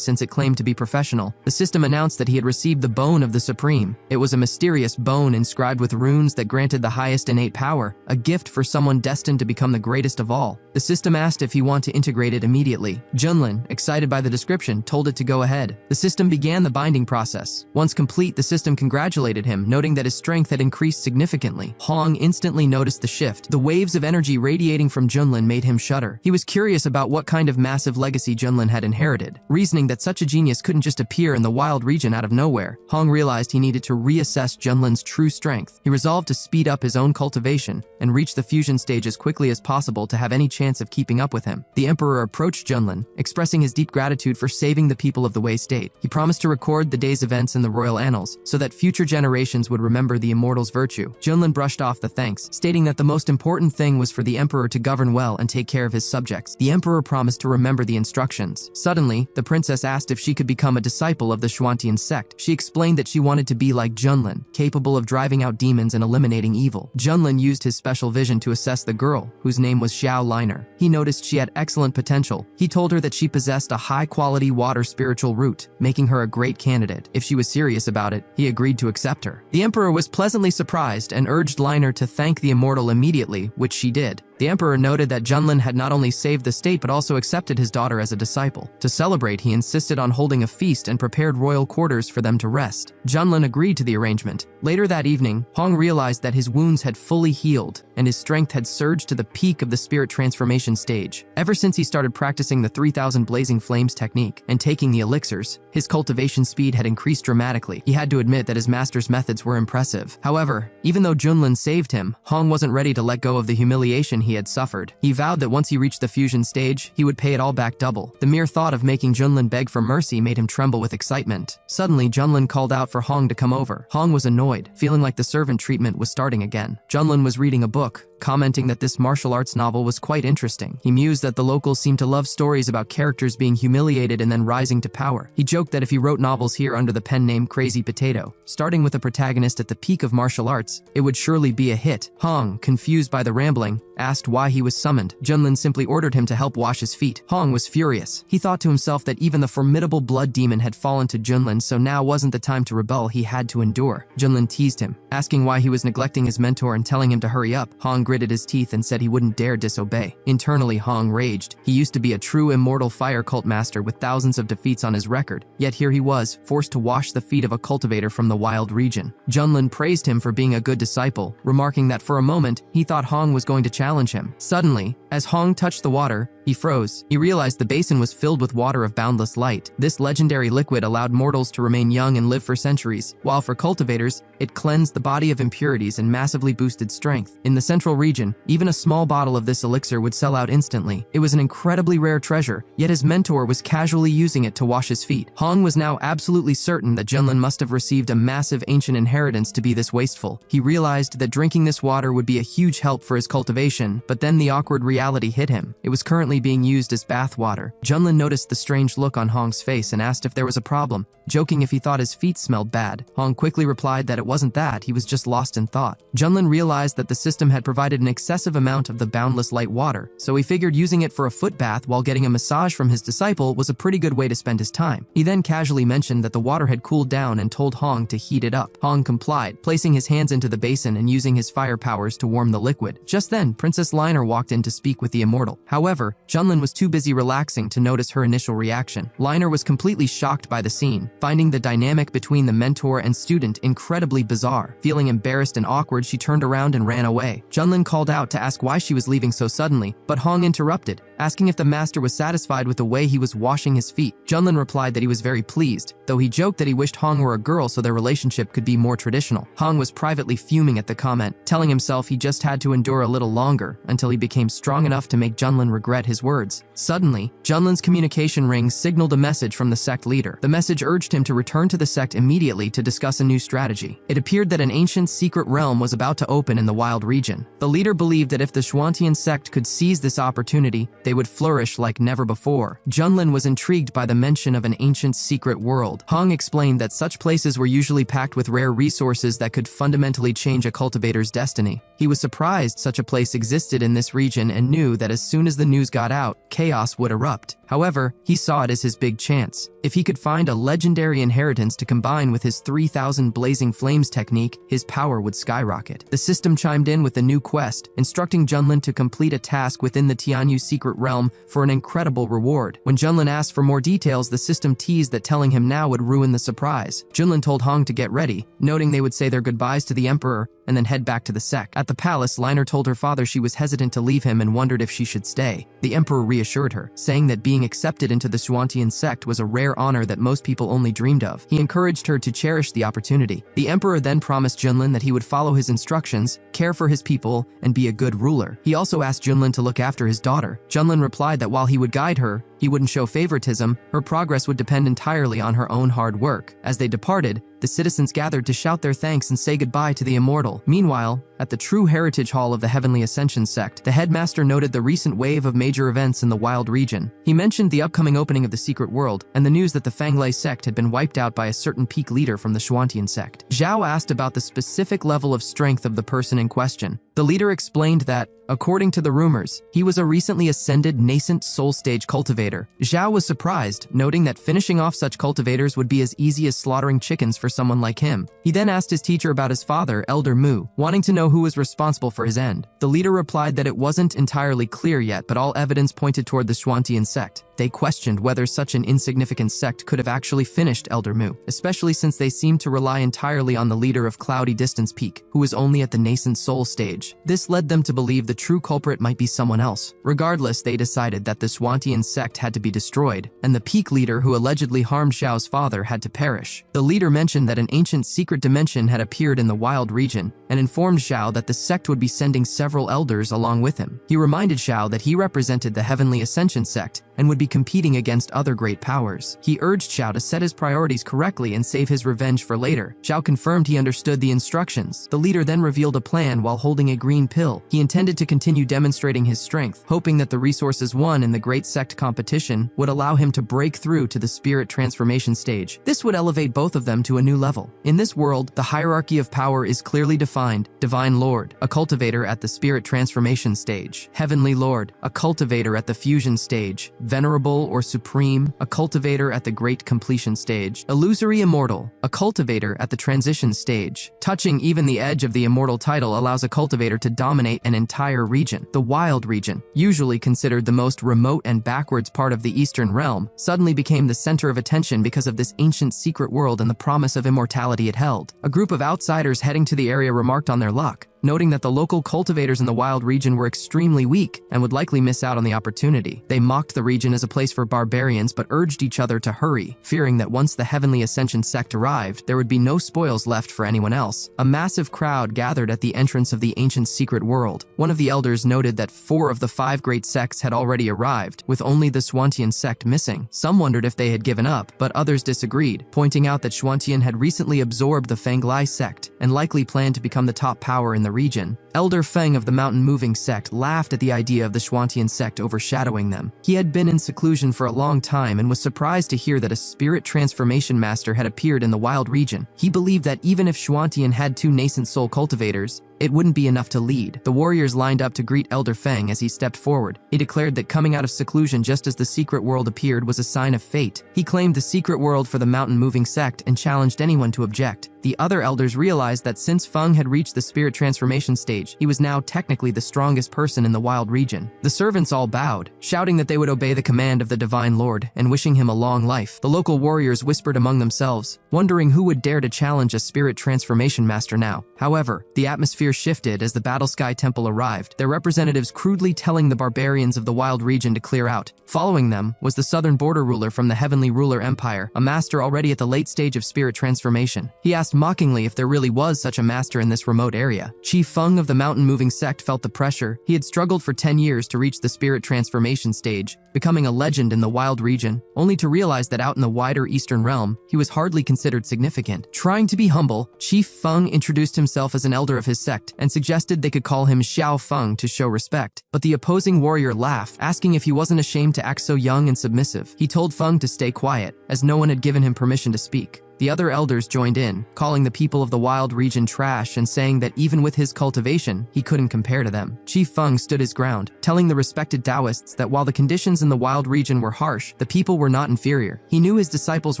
since it claimed to be professional. The system announced that he had received the bone of the supreme. It was a mysterious bone inscribed with runes that granted the highest innate power, a gift for someone destined to become the greatest of all. The system asked if he wanted to integrate it immediately. Junlin, excited by the description, told it to go ahead. The system began the binding process. Once complete, the system congratulated him, noting that his strength had increased significantly. Hong instantly noticed the shift. The waves of energy radiating from Junlin made him shudder. He was curious about what kind of massive legacy Junlin had inherited, reasoning that such a genius couldn't just appear in the wild region out of nowhere. Hong realized he needed to reassess Junlin's true strength. He resolved to speed up his own cultivation and reach the fusion stage as quickly as possible to have any chance of keeping up with him. The emperor approached Junlin, expressing his deep gratitude for saving the people of the Wei state. He promised to record the day's events in the royal annals so that future generations would remember the immortal's virtue. Junlin brushed off the thanks, stating that the most important thing was for the emperor to govern well and take care of his subjects. The emperor promised to remember the instructions. Suddenly, the princess asked if she could become a disciple of the Xuantian sect. She explained that she wanted to be like Junlin, capable of driving out demons and eliminating evil. Junlin used his special vision to assess the girl, whose name was Xiao Liner. He noticed she had excellent potential. He told her that she possessed a high-quality water spiritual root, making her a great candidate. If she was serious about it, he agreed to accept her. The emperor was pleasantly surprised and urged Liner to thank the immortal immediately, which she did. The emperor noted that Junlin had not only saved the state but also accepted his daughter as a disciple. To celebrate, he insisted on holding a feast and prepared royal quarters for them to rest. Junlin agreed to the arrangement. Later that evening, Hong realized that his wounds had fully healed and his strength had surged to the peak of the spirit transformation stage. Ever since he started practicing the 3,000 blazing flames technique and taking the elixirs, his cultivation speed had increased dramatically. He had to admit that his master's methods were impressive. However, even though Junlin saved him, Hong wasn't ready to let go of the humiliation he had suffered. He vowed that once he reached the fusion stage, he would pay it all back double. The mere thought of making Junlin beg for mercy made him tremble with excitement. Suddenly, Junlin called out for Hong to come over. Hong was annoyed, feeling like the servant treatment was starting again. Junlin was reading a book, commenting that this martial arts novel was quite interesting. He mused that the locals seemed to love stories about characters being humiliated and then rising to power. He joked that if he wrote novels here under the pen name Crazy Potato, starting with a protagonist at the peak of martial arts, it would surely be a hit. Hong, confused by the rambling, asked why he was summoned. Junlin simply ordered him to help wash his feet. Hong was furious. He thought to himself that even the formidable blood demon had fallen to Junlin, so now wasn't the time to rebel. He had to endure. Junlin teased him, asking why he was neglecting his mentor and telling him to hurry up. Hong gritted his teeth and said he wouldn't dare disobey. Internally, Hong raged. He used to be a true immortal fire cult master with thousands of defeats on his record, yet here he was, forced to wash the feet of a cultivator from the wild region. Junlin praised him for being a good disciple, remarking that for a moment, he thought Hong was going to challenge him. Suddenly, as Hong touched the water, he froze. He realized the basin was filled with water of boundless light. This legendary liquid allowed mortals to remain young and live for centuries, while for cultivators, it cleansed the body of impurities and massively boosted strength. In the central region, even a small bottle of this elixir would sell out instantly. It was an incredibly rare treasure, yet his mentor was casually using it to wash his feet. Hong was now absolutely certain that Junlin must have received a massive ancient inheritance to be this wasteful. He realized that drinking this water would be a huge help for his cultivation, but then the awkward reality hit him. It was currently being used as bath water. Junlin noticed the strange look on Hong's face and asked if there was a problem, joking if he thought his feet smelled bad. Hong quickly replied that it wasn't that, he was just lost in thought. Junlin realized that the system had provided an excessive amount of the boundless light water, so he figured using it for a foot bath while getting a massage from his disciple was a pretty good way to spend his time. He then casually mentioned that the water had cooled down and told Hong to heat it up. Hong complied, placing his hands into the basin and using his fire powers to warm the liquid. Just then, Princess Liner walked in to speak with the immortal. However, Junlin was too busy relaxing to notice her initial reaction. Liner was completely shocked by the scene, finding the dynamic between the mentor and student incredibly bizarre. Feeling embarrassed and awkward, she turned around and ran away. Junlin called out to ask why she was leaving so suddenly, but Hong interrupted, asking if the master was satisfied with the way he was washing his feet. Junlin replied that he was very pleased, though he joked that he wished Hong were a girl so their relationship could be more traditional. Hong was privately fuming at the comment, telling himself he just had to endure a little longer until he became strong enough to make Junlin regret his words. Suddenly, Junlin's communication ring signaled a message from the sect leader. The message urged him to return to the sect immediately to discuss a new strategy. It appeared that an ancient secret realm was about to open in the wild region. The leader believed that if the Xuantian sect could seize this opportunity, they would flourish like never before. Junlin was intrigued by the mention of an ancient secret world. Hong explained that such places were usually packed with rare resources that could fundamentally change a cultivator's destiny. He was surprised such a place existed in this region and knew that as soon as the news got out, chaos would erupt. However, he saw it as his big chance. If he could find a legendary inheritance to combine with his 3000 blazing flames technique, his power would skyrocket. The system chimed in with a new quest, instructing Junlin to complete a task within the Tianyu secret realm for an incredible reward. When Junlin asked for more details, the system teased that telling him now would ruin the surprise. Junlin told Hong to get ready, noting they would say their goodbyes to the emperor and then head back to the sect. At the palace, Liner told her father she was hesitant to leave him and wondered if she should stay. The emperor reassured her, saying that being accepted into the Xuantian sect was a rare honor that most people only dreamed of. He encouraged her to cherish the opportunity. The emperor then promised Junlin that he would follow his instructions, care for his people, and be a good ruler. He also asked Junlin to look after his daughter. Junlin replied that while he would guide her, he wouldn't show favoritism, her progress would depend entirely on her own hard work. As they departed, the citizens gathered to shout their thanks and say goodbye to the immortal. Meanwhile, at the True Heritage Hall of the Heavenly Ascension sect, the headmaster noted the recent wave of major events in the wild region. He mentioned the upcoming opening of the secret world and the news that the Fanglay sect had been wiped out by a certain peak leader from the Xuantian sect. Zhao asked about the specific level of strength of the person in question. The leader explained that, according to the rumors, he was a recently ascended nascent soul stage cultivator. Zhao was surprised, noting that finishing off such cultivators would be as easy as slaughtering chickens for someone like him. He then asked his teacher about his father, Elder Mu, wanting to know who was responsible for his end. The leader replied that it wasn't entirely clear yet, but all evidence pointed toward the Xuantian sect. They questioned whether such an insignificant sect could have actually finished Elder Mu, especially since they seemed to rely entirely on the leader of Cloudy Distance Peak, who was only at the nascent soul stage. This led them to believe the true culprit might be someone else. Regardless, they decided that the Xuantian sect had to be destroyed, and the peak leader who allegedly harmed Xiao's father had to perish. The leader mentioned that an ancient secret dimension had appeared in the wild region, and informed Xiao that the sect would be sending several elders along with him. He reminded Xiao that he represented the Heavenly Ascension sect, and would be competing against other great powers. He urged Xiao to set his priorities correctly and save his revenge for later. Xiao confirmed he understood the instructions. The leader then revealed a plan while holding a green pill. He intended to continue demonstrating his strength, hoping that the resources won in the great sect competition would allow him to break through to the spirit transformation stage. This would elevate both of them to a new level. In this world, the hierarchy of power is clearly defined. Divine Divine Lord, a cultivator at the spirit transformation stage. Heavenly Lord, a cultivator at the fusion stage. Venerable or supreme, a cultivator at the great completion stage. Illusory Immortal, a cultivator at the transition stage. Touching even the edge of the immortal title allows a cultivator to dominate an entire region. The Wild region, usually considered the most remote and backwards part of the Eastern realm, suddenly became the center of attention because of this ancient secret world and the promise of immortality it held. A group of outsiders heading to the area remarked on their luck, noting that the local cultivators in the Wild region were extremely weak and would likely miss out on the opportunity. They mocked the region as a place for barbarians but urged each other to hurry, fearing that once the Heavenly Ascension sect arrived, there would be no spoils left for anyone else. A massive crowd gathered at the entrance of the ancient secret world. One of the elders noted that 4 of the 5 great sects had already arrived, with only the Shuantian sect missing. Some wondered if they had given up, but others disagreed, pointing out that Shuantian had recently absorbed the Fanglay sect and likely planned to become the top power in the region. Elder Feng of the mountain-moving sect laughed at the idea of the Shuantian sect overshadowing them. He had been in seclusion for a long time and was surprised to hear that a spirit transformation master had appeared in the Wild region. He believed that even if Shuantian had 2 nascent soul cultivators, it wouldn't be enough to lead. The warriors lined up to greet Elder Feng as he stepped forward. He declared that coming out of seclusion just as the secret world appeared was a sign of fate. He claimed the secret world for the mountain-moving sect and challenged anyone to object. The other elders realized that since Feng had reached the spirit transformation stage, he was now technically the strongest person in the Wild region. The servants all bowed, shouting that they would obey the command of the Divine Lord and wishing him a long life. The local warriors whispered among themselves, wondering who would dare to challenge a spirit transformation master now. However, the atmosphere shifted as the Battle Sky Temple arrived, their representatives crudely telling the barbarians of the Wild region to clear out. Following them was the southern border ruler from the Heavenly Ruler Empire, a master already at the late stage of spirit transformation. He asked mockingly if there really was such a master in this remote area. Chief Feng of the mountain-moving sect felt the pressure. He had struggled for 10 years to reach the spirit transformation stage, becoming a legend in the Wild region, only to realize that out in the wider Eastern realm, he was hardly considered significant. Trying to be humble, Chief Feng introduced himself as an elder of his sect and suggested they could call him Xiao Feng to show respect. But the opposing warrior laughed, asking if he wasn't ashamed to act so young and submissive. He told Feng to stay quiet, as no one had given him permission to speak. The other elders joined in, calling the people of the Wild region trash and saying that even with his cultivation, he couldn't compare to them. Chief Feng stood his ground, telling the respected Taoists that while the conditions in the Wild region were harsh, the people were not inferior. He knew his disciples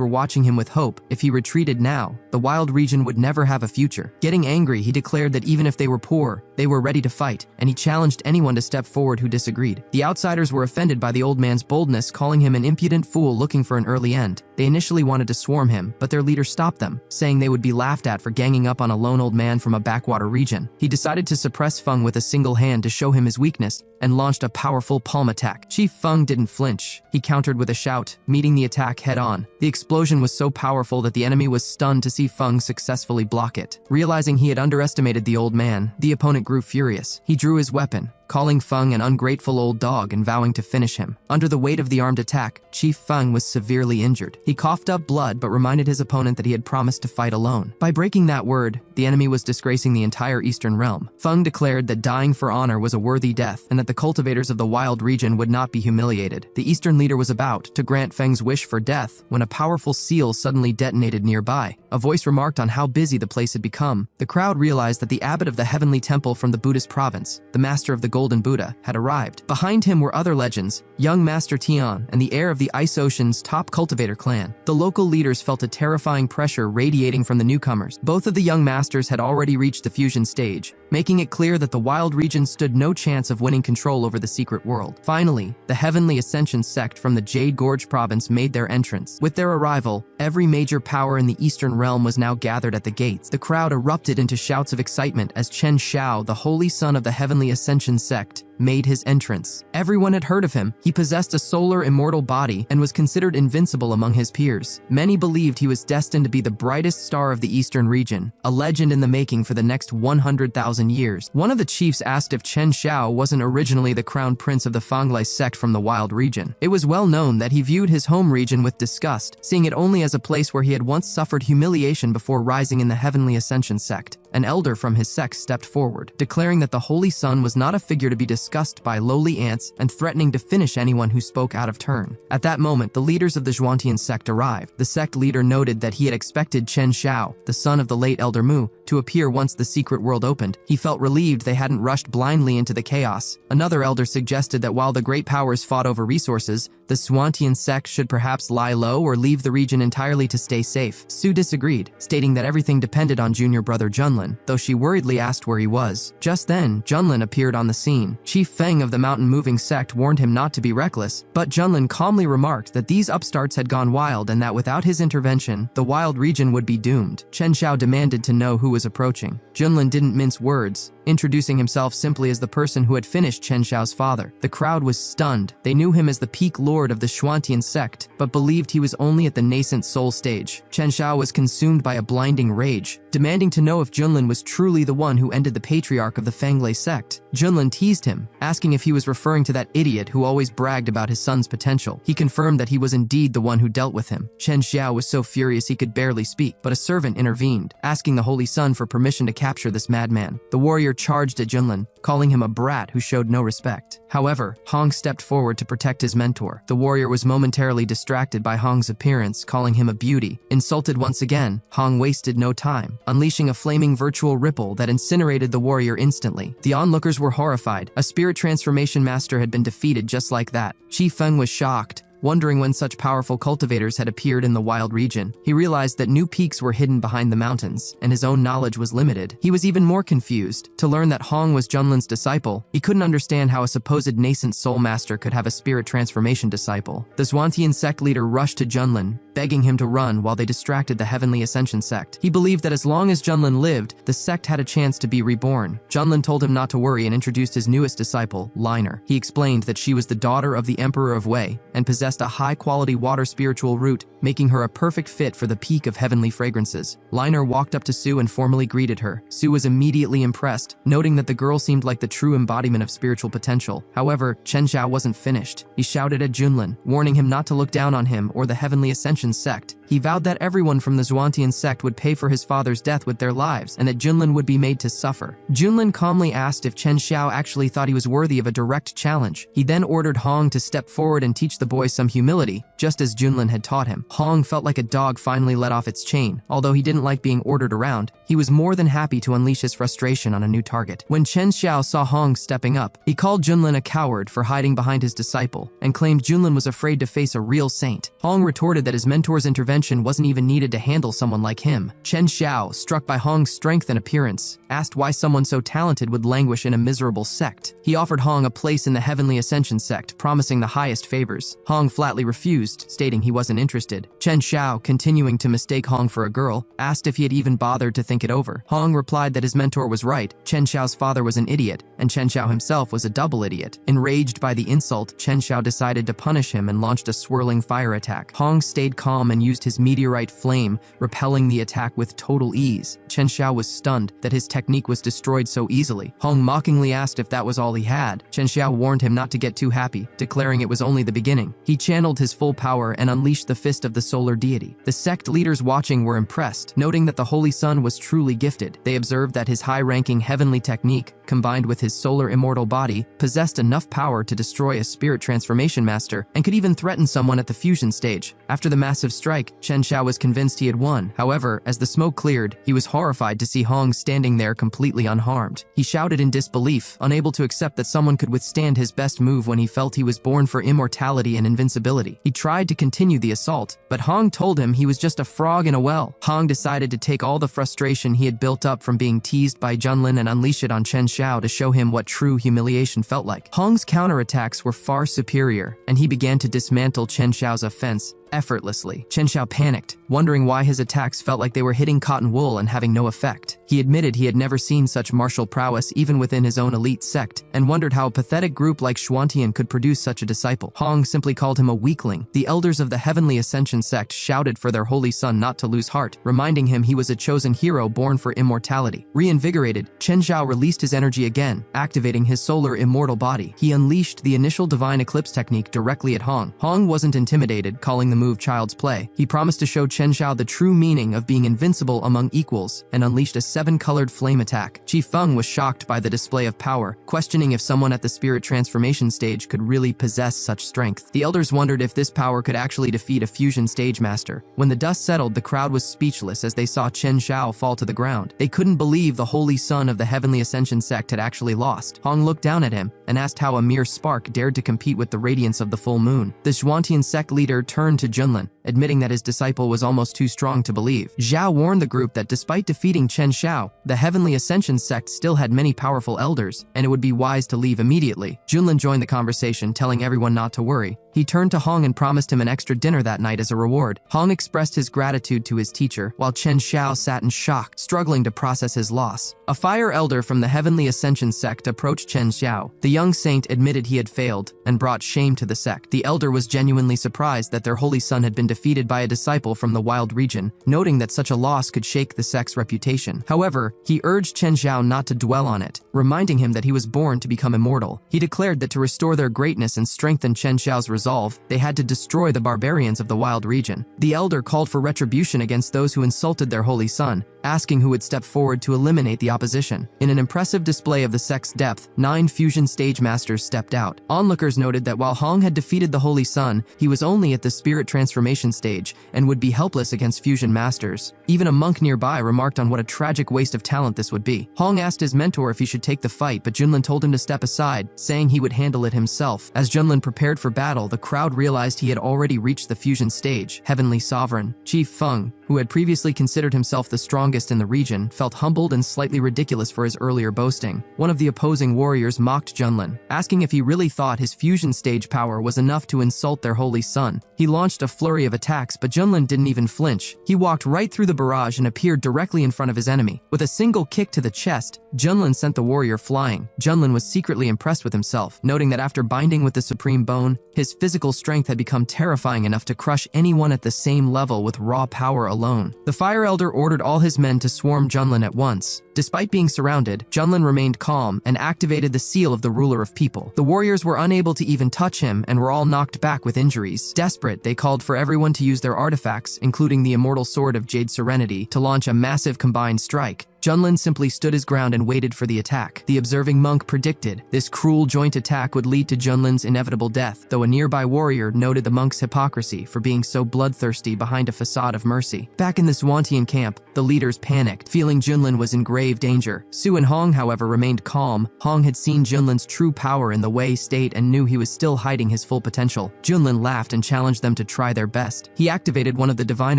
were watching him with hope. If he retreated now, the Wild region would never have a future. Getting angry, he declared that even if they were poor, they were ready to fight, and he challenged anyone to step forward who disagreed. The outsiders were offended by the old man's boldness, calling him an impudent fool looking for an early end. They initially wanted to swarm him, but their leader stopped them, saying they would be laughed at for ganging up on a lone old man from a backwater region. He decided to suppress Feng with a single hand to show him his weakness and launched a powerful palm attack. Chief Feng didn't flinch. He countered with a shout, meeting the attack head-on. The explosion was so powerful that the enemy was stunned to see Feng successfully block it. Realizing he had underestimated the old man, the opponent grew furious. He drew his weapon, calling Feng an ungrateful old dog and vowing to finish him. Under the weight of the armed attack, Chief Feng was severely injured. He coughed up blood but reminded his opponent that he had promised to fight alone. By breaking that word, the enemy was disgracing the entire Eastern realm. Feng declared that dying for honor was a worthy death and that the cultivators of the Wild region would not be humiliated. The Eastern leader was about to grant Feng's wish for death when a powerful seal suddenly detonated nearby. A voice remarked on how busy the place had become. The crowd realized that the abbot of the Heavenly Temple from the Buddhist province, the master of the Golden Buddha, had arrived. Behind him were other legends, young Master Tian and the heir of the Ice Ocean's top cultivator clan. The local leaders felt a terrifying pressure radiating from the newcomers. Both of the young masters had already reached the fusion stage, making it clear that the Wild region stood no chance of winning control over the secret world. Finally, the Heavenly Ascension sect from the Jade Gorge province made their entrance. With their arrival, every major power in the Eastern realm was now gathered at the gates. The crowd erupted into shouts of excitement as Chen Xiao, the holy son of the Heavenly Ascension sect, made his entrance. Everyone had heard of him. He possessed a solar immortal body and was considered invincible among his peers. Many believed he was destined to be the brightest star of the Eastern region, a legend in the making for the next 100,000 years. One of the chiefs asked if Chen Xiao wasn't originally the crown prince of the Fanglay sect from the Wild region. It was well known that he viewed his home region with disgust, seeing it only as a place where he had once suffered humiliation before rising in the Heavenly Ascension sect. an elder from his sect stepped forward, declaring that the Holy Sun was not a figure to be discussed by lowly ants and threatening to finish anyone who spoke out of turn. At that moment, the leaders of the Zhuantian sect arrived. The sect leader noted that he had expected Chen Xiao, the son of the late Elder Mu, to appear once the secret world opened. He felt relieved they hadn't rushed blindly into the chaos. Another elder suggested that while the great powers fought over resources, the Zhuantian sect should perhaps lie low or leave the region entirely to stay safe. Su disagreed, stating that everything depended on junior brother Junlin, though she worriedly asked where he was. Just then, Junlin appeared on the scene. Chief Feng of the mountain-moving sect warned him not to be reckless, but Junlin calmly remarked that these upstarts had gone wild and that without his intervention, the wild region would be doomed. Chen Xiao demanded to know who was approaching. Junlin didn't mince words, introducing himself simply as the person who had finished Chen Xiao's father. The crowd was stunned. They knew him as the peak lord of the Zhuantian sect, but believed he was only at the nascent soul stage. Chen Xiao was consumed by a blinding rage, demanding to know if Junlin was truly the one who ended the patriarch of the Fanglay sect. Junlin teased him, asking if he was referring to that idiot who always bragged about his son's potential. He confirmed that he was indeed the one who dealt with him. Chen Xiao was so furious he could barely speak, but a servant intervened, asking the Holy Sun for permission to capture this madman. The warrior charged at Junlin, calling him a brat who showed no respect. However, Hong stepped forward to protect his mentor. The warrior was momentarily distracted by Hong's appearance, calling him a beauty. Insulted once again, Hong wasted no time, unleashing a flaming virtual ripple that incinerated the warrior instantly. The onlookers were horrified. A spirit transformation master had been defeated just like that. Chief Feng was shocked, wondering when such powerful cultivators had appeared in the wild region. He realized that new peaks were hidden behind the mountains, and his own knowledge was limited. He was even more confused. To learn that Hong was Junlin's disciple, he couldn't understand how a supposed nascent soul master could have a spirit transformation disciple. The Zhuantian sect leader rushed to Junlin, begging him to run while they distracted the Heavenly Ascension sect. He believed that as long as Junlin lived, the sect had a chance to be reborn. Junlin told him not to worry and introduced his newest disciple, Liner. He explained that she was the daughter of the Emperor of Wei and possessed a high-quality water spiritual root, making her a perfect fit for the peak of heavenly fragrances. Liner walked up to Su and formally greeted her. Su was immediately impressed, noting that the girl seemed like the true embodiment of spiritual potential. However, Chen Xiao wasn't finished. He shouted at Junlin, warning him not to look down on him or the Heavenly Ascension sect. He vowed that everyone from the Zhuantian sect would pay for his father's death with their lives, and that Junlin would be made to suffer. Junlin calmly asked if Chen Xiao actually thought he was worthy of a direct challenge. He then ordered Hong to step forward and teach the boy some humility, just as Junlin had taught him. Hong felt like a dog finally let off its chain. Although he didn't like being ordered around, he was more than happy to unleash his frustration on a new target. When Chen Xiao saw Hong stepping up, he called Junlin a coward for hiding behind his disciple, and claimed Junlin was afraid to face a real saint. Hong retorted that his mentor's intervention wasn't even needed to handle someone like him. Chen Xiao, struck by Hong's strength and appearance, asked why someone so talented would languish in a miserable sect. He offered Hong a place in the Heavenly Ascension sect, promising the highest favors. Hong flatly refused, stating he wasn't interested. Chen Xiao, continuing to mistake Hong for a girl, asked if he had even bothered to think it over. Hong replied that his mentor was right. Chen Xiao's father was an idiot, and Chen Xiao himself was a double idiot. Enraged by the insult, Chen Xiao decided to punish him and launched a swirling fire attack. Hong stayed calm and used his meteorite flame, repelling the attack with total ease. Chen Xiao was stunned that his technique was destroyed so easily. Hong mockingly asked if that was all he had. Chen Xiao warned him not to get too happy, declaring it was only the beginning. He channeled his full power and unleashed the fist of the solar deity. The sect leaders watching were impressed, noting that the Holy Sun was truly gifted. They observed that his high-ranking heavenly technique, combined with his solar immortal body, possessed enough power to destroy a spirit transformation master and could even threaten someone at the fusion stage. After the massive strike, Chen Xiao was convinced he had won. However, as the smoke cleared, he was horrified to see Hong standing there completely unharmed. He shouted in disbelief, unable to accept that someone could withstand his best move when he felt he was born for immortality and invincibility. He tried to continue the assault, but Hong told him he was just a frog in a well. Hong decided to take all the frustration he had built up from being teased by Junlin and unleash it on Chen Xiao to show him what true humiliation felt like. Hong's counterattacks were far superior, and he began to dismantle Chen Xiao's offense effortlessly. Chen Xiao panicked, wondering why his attacks felt like they were hitting cotton wool and having no effect. He admitted he had never seen such martial prowess even within his own elite sect, and wondered how a pathetic group like Zhuantian could produce such a disciple. Hong simply called him a weakling. The elders of the Heavenly Ascension sect shouted for their holy son not to lose heart, reminding him he was a chosen hero born for immortality. Reinvigorated, Chen Xiao released his energy again, activating his solar immortal body. He unleashed the initial divine eclipse technique directly at Hong. Hong wasn't intimidated, calling the move child's play. He promised to show Chen Xiao the true meaning of being invincible among equals, and unleashed a 7-colored flame attack. Chief Feng was shocked by the display of power, questioning if someone at the spirit transformation stage could really possess such strength. The elders wondered if this power could actually defeat a fusion stage master. When the dust settled, the crowd was speechless as they saw Chen Xiao fall to the ground. They couldn't believe the holy son of the Heavenly Ascension sect had actually lost. Hong looked down at him and asked how a mere spark dared to compete with the radiance of the full moon. The Xuantian sect leader turned to Junlin, admitting that his disciple was almost too strong to believe. Zhao warned the group that despite defeating Chen Xiao, the Heavenly Ascension sect still had many powerful elders, and it would be wise to leave immediately. Junlin joined the conversation, telling everyone not to worry. He turned to Hong and promised him an extra dinner that night as a reward. Hong expressed his gratitude to his teacher, while Chen Xiao sat in shock, struggling to process his loss. A fire elder from the Heavenly Ascension sect approached Chen Xiao. The young saint admitted he had failed and brought shame to the sect. The elder was genuinely surprised that their holy son had been defeated by a disciple from the wild region, noting that such a loss could shake the sect's reputation. However, he urged Chen Xiao not to dwell on it, reminding him that he was born to become immortal. He declared that to restore their greatness and strengthen Chen Xiao's resolve, they had to destroy the barbarians of the wild region. The elder called for retribution against those who insulted their holy son, asking who would step forward to eliminate the opposition. In an impressive display of the sect's depth, 9 fusion stage masters stepped out. Onlookers noted that while Hong had defeated the holy son, he was only at the spirit transformation stage and would be helpless against fusion masters. Even a monk nearby remarked on what a tragic waste of talent this would be. Hong asked his mentor if he should take the fight, but Junlin told him to step aside, saying he would handle it himself. As Junlin prepared for battle, the crowd realized he had already reached the fusion stage. Heavenly Sovereign Chief Feng, who had previously considered himself the strongest in the region, felt humbled and slightly ridiculous for his earlier boasting. One of the opposing warriors mocked Junlin, asking if he really thought his fusion stage power was enough to insult their holy son. He launched a flurry of attacks, but Junlin didn't even flinch. He walked right through the barrage and appeared directly in front of his enemy. With a single kick to the chest, Junlin sent the warrior flying. Junlin was secretly impressed with himself, noting that after binding with the Supreme Bone, his physical strength had become terrifying enough to crush anyone at the same level with raw power alone. The Fire Elder ordered all his men to swarm Junlin at once. Despite being surrounded, Junlin remained calm and activated the seal of the ruler of people. The warriors were unable to even touch him and were all knocked back with injuries. Desperate, they called for everyone to use their artifacts, including the immortal sword of Jade Serenity, to launch a massive combined strike. Junlin simply stood his ground and waited for the attack. The observing monk predicted this cruel joint attack would lead to Junlin's inevitable death, though a nearby warrior noted the monk's hypocrisy for being so bloodthirsty behind a facade of mercy. Back in the Xuantian camp, the leaders panicked, feeling Junlin was in grave danger. Su and Hong, however, remained calm. Hong had seen Junlin's true power in the Wei state and knew he was still hiding his full potential. Junlin laughed and challenged them to try their best. He activated one of the divine